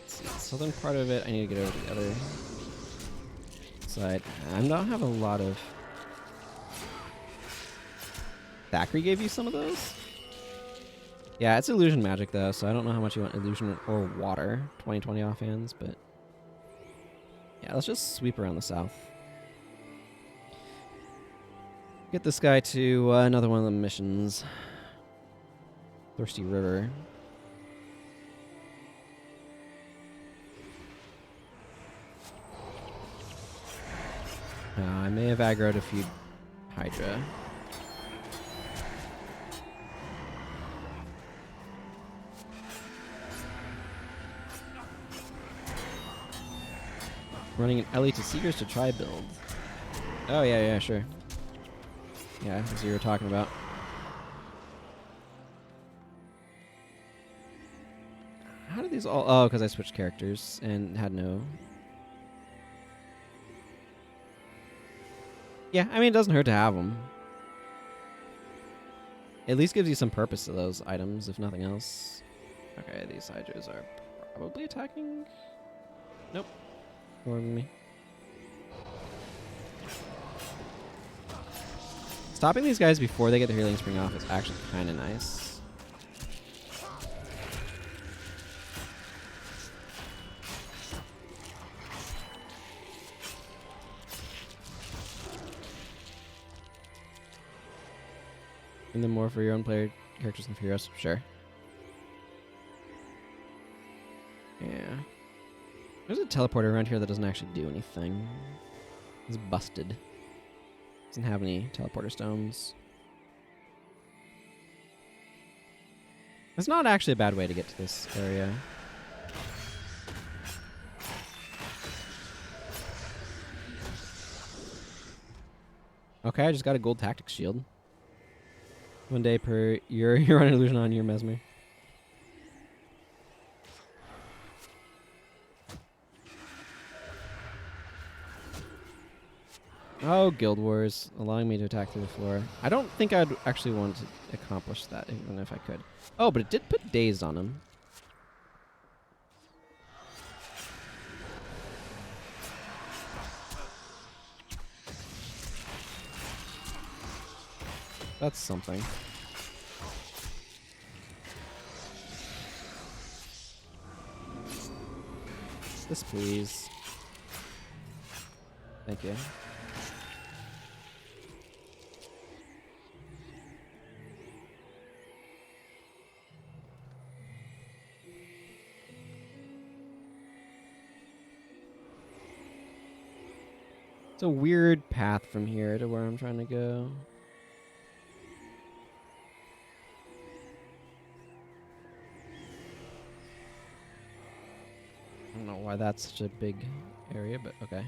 Let's see, the southern part of it, I need to get over to the other side. I don't have a lot of... Thackeray gave you some of those? Yeah, it's illusion magic though, so I don't know how much you want illusion or water. 2020 offhands, but... Yeah, let's just sweep around the south. Get this guy to another one of the missions. Thirsty River. I may have aggroed a few Hydra. Running an Ellie to Seekers to try build. Oh, yeah, sure. Yeah, as you were talking about. How did these all... Oh, because I switched characters and had no... Yeah, I mean, it doesn't hurt to have them. At least gives you some purpose to those items, if nothing else. Okay, these Hydras are probably attacking? Nope. More than me. Stopping these guys before they get their healing spring off is actually kind of nice. And then more for your own player characters and for heroes, sure. Yeah. There's a teleporter around here that doesn't actually do anything. It's busted. Doesn't have any teleporter stones. It's not actually a bad way to get to this area. Okay, I just got a gold tactics shield. 1 day per year, you run an illusion on your mesmer. Oh, Guild Wars, allowing me to attack through the floor. I don't think I'd actually want to accomplish that, even if I could. Oh, but it did put dazed on him. That's something. This, please. Thank you. It's a weird path from here to where I'm trying to go. I don't know why that's such a big area, but okay.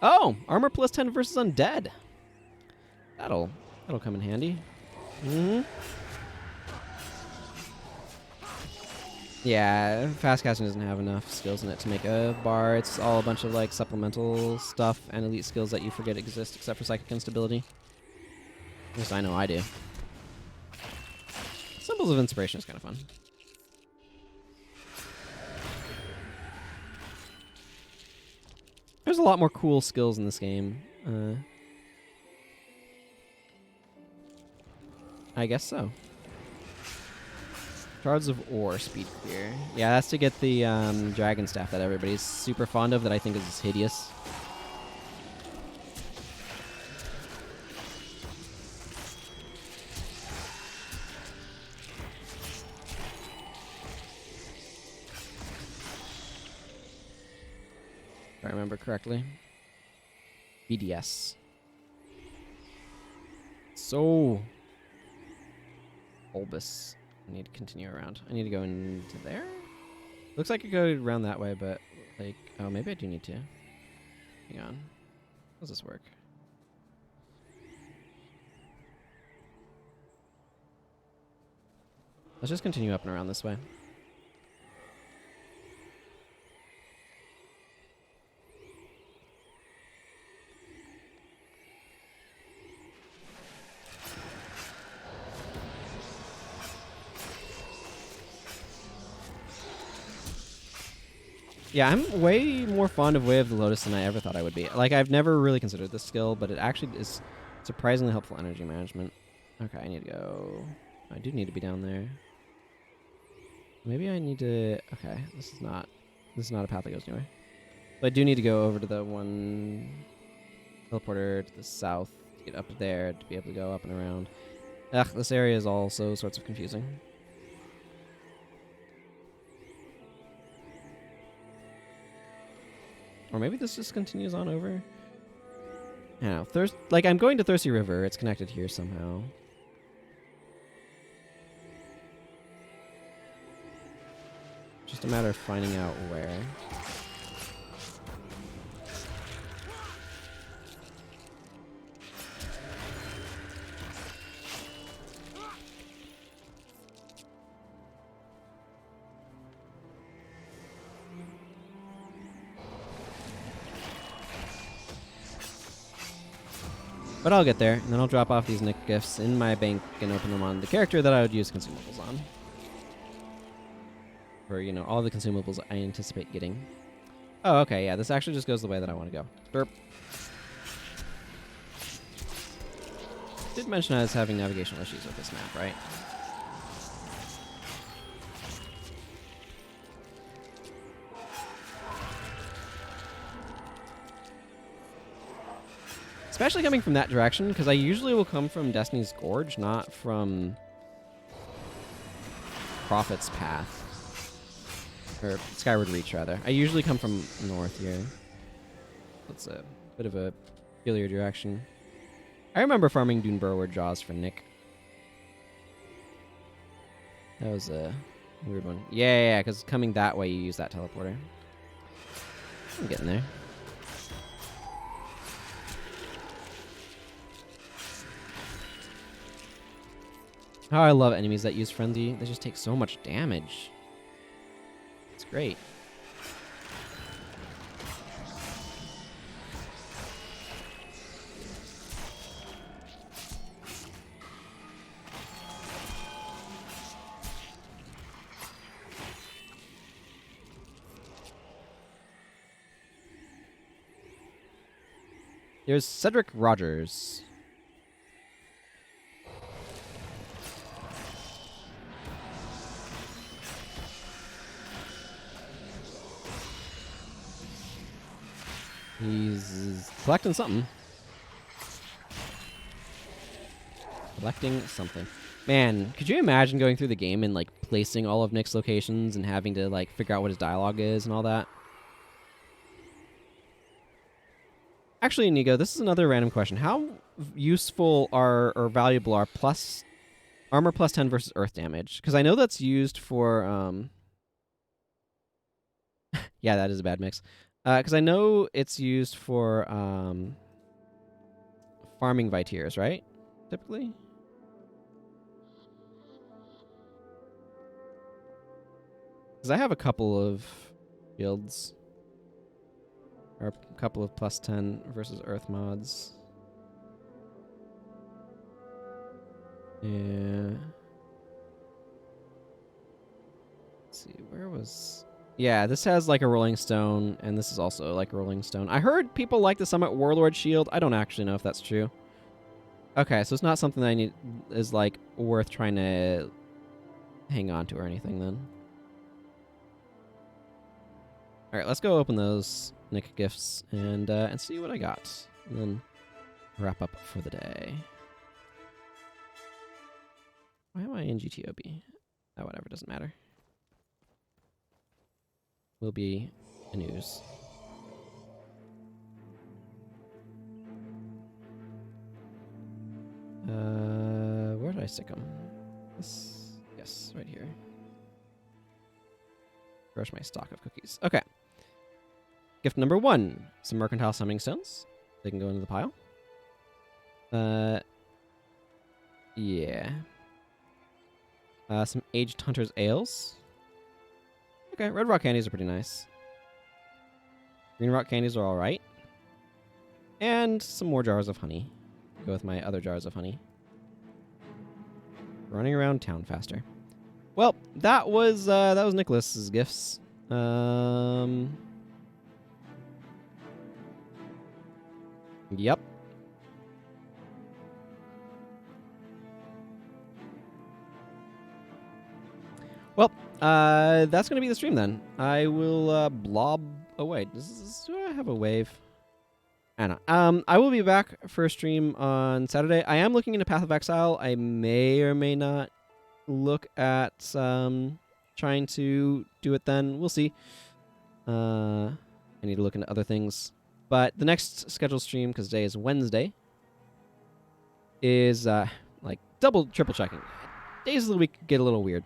Oh! Armor plus 10 versus undead. That'll come in handy. Mm-hmm. Yeah, fast casting doesn't have enough skills in it to make a bar. It's all a bunch of like supplemental stuff and elite skills that you forget exist, except for psychic instability. At least I know I do. Symbols of inspiration is kind of fun. There's a lot more cool skills in this game. I guess so. Shards of Ore, speed clear. Yeah, that's to get the dragon staff that everybody's super fond of that I think is hideous. If I remember correctly. BDS. So bulbous. I need to continue around. I need to go into there? Looks like I go around that way, but like, oh, maybe I do need to. Hang on. How does this work? Let's just continue up and around this way. Yeah, I'm way more fond of Way of the Lotus than I ever thought I would be. Like, I've never really considered this skill, but it actually is surprisingly helpful energy management. Okay, I need to go... I do need to be down there. Maybe I need to... Okay, this is not a path that goes anywhere. But I do need to go over to the one teleporter to the south to get up there to be able to go up and around. Ugh, this area is also sorts of confusing. Or maybe this just continues on over. I don't know. Like, I'm going to Thirsty River. It's connected here somehow. Just a matter of finding out where. But I'll get there, and then I'll drop off these Nick gifts in my bank and open them on the character that I would use consumables on. For, you know, all the consumables I anticipate getting. Oh, okay, yeah, this actually just goes the way that I want to go. Derp. Did mention I was having navigational issues with this map, right? Especially coming from that direction, because I usually will come from Destiny's Gorge, not from Prophet's Path. Or Skyward Reach, rather. I usually come from north here. That's a bit of a peculiar direction. I remember farming Dune Burrower Jaws for Nick. That was a weird one. Yeah, because coming that way, you use that teleporter. I'm getting there. Oh, I love enemies that use Frenzy. They just take so much damage. It's great. There's Cedric Rogers. He's collecting something. Collecting something. Man, could you imagine going through the game and like placing all of Nick's locations and having to like figure out what his dialogue is and all that? Actually, Inigo, this is another random question. How useful are or valuable are armor plus 10 versus earth damage? Because I know that's used for yeah, that is a bad mix. Because I know it's used for farming Viteers, right? Typically. Because I have a couple of builds. Or a couple of plus 10 versus earth mods. Yeah. Let's see, where was... Yeah, this has like a rolling stone, and this is also like a rolling stone. I heard people like the Summit Warlord shield. I don't actually know if that's true. Okay, so it's not something that I need is like worth trying to hang on to or anything then. All right, let's go open those Nick gifts and see what I got, and then wrap up for the day. Why am I in GTOB? Oh, whatever, doesn't matter. Will be a news. Where did I stick them? Yes, right here. Where's my stock of cookies? Okay. Gift number 1. Some mercantile summoning stones. They can go into the pile. Yeah. Some aged hunter's ales. Okay, red rock candies are pretty nice. Green rock candies are alright. And some more jars of honey. Go with my other jars of honey. Running around town faster. Well, that was Nicholas's gifts. Yep. Well, that's going to be the stream then. I will blob away. Do I have a wave? I don't know. I will be back for a stream on Saturday. I am looking into Path of Exile. I may or may not look at trying to do it then. We'll see. I need to look into other things. But the next scheduled stream, because today is Wednesday, is like triple checking. Days of the week get a little weird.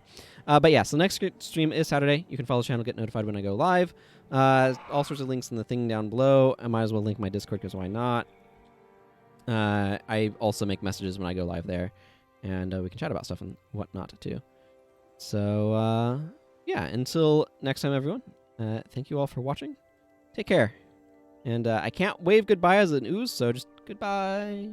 But yeah, so the next stream is Saturday. You can follow the channel, get notified when I go live. All sorts of links in the thing down below. I might as well link my Discord, because why not? I also make messages when I go live there. And we can chat about stuff and whatnot, too. So, yeah, until next time, everyone. Thank you all for watching. Take care. And I can't wave goodbye as an ooze, so just goodbye.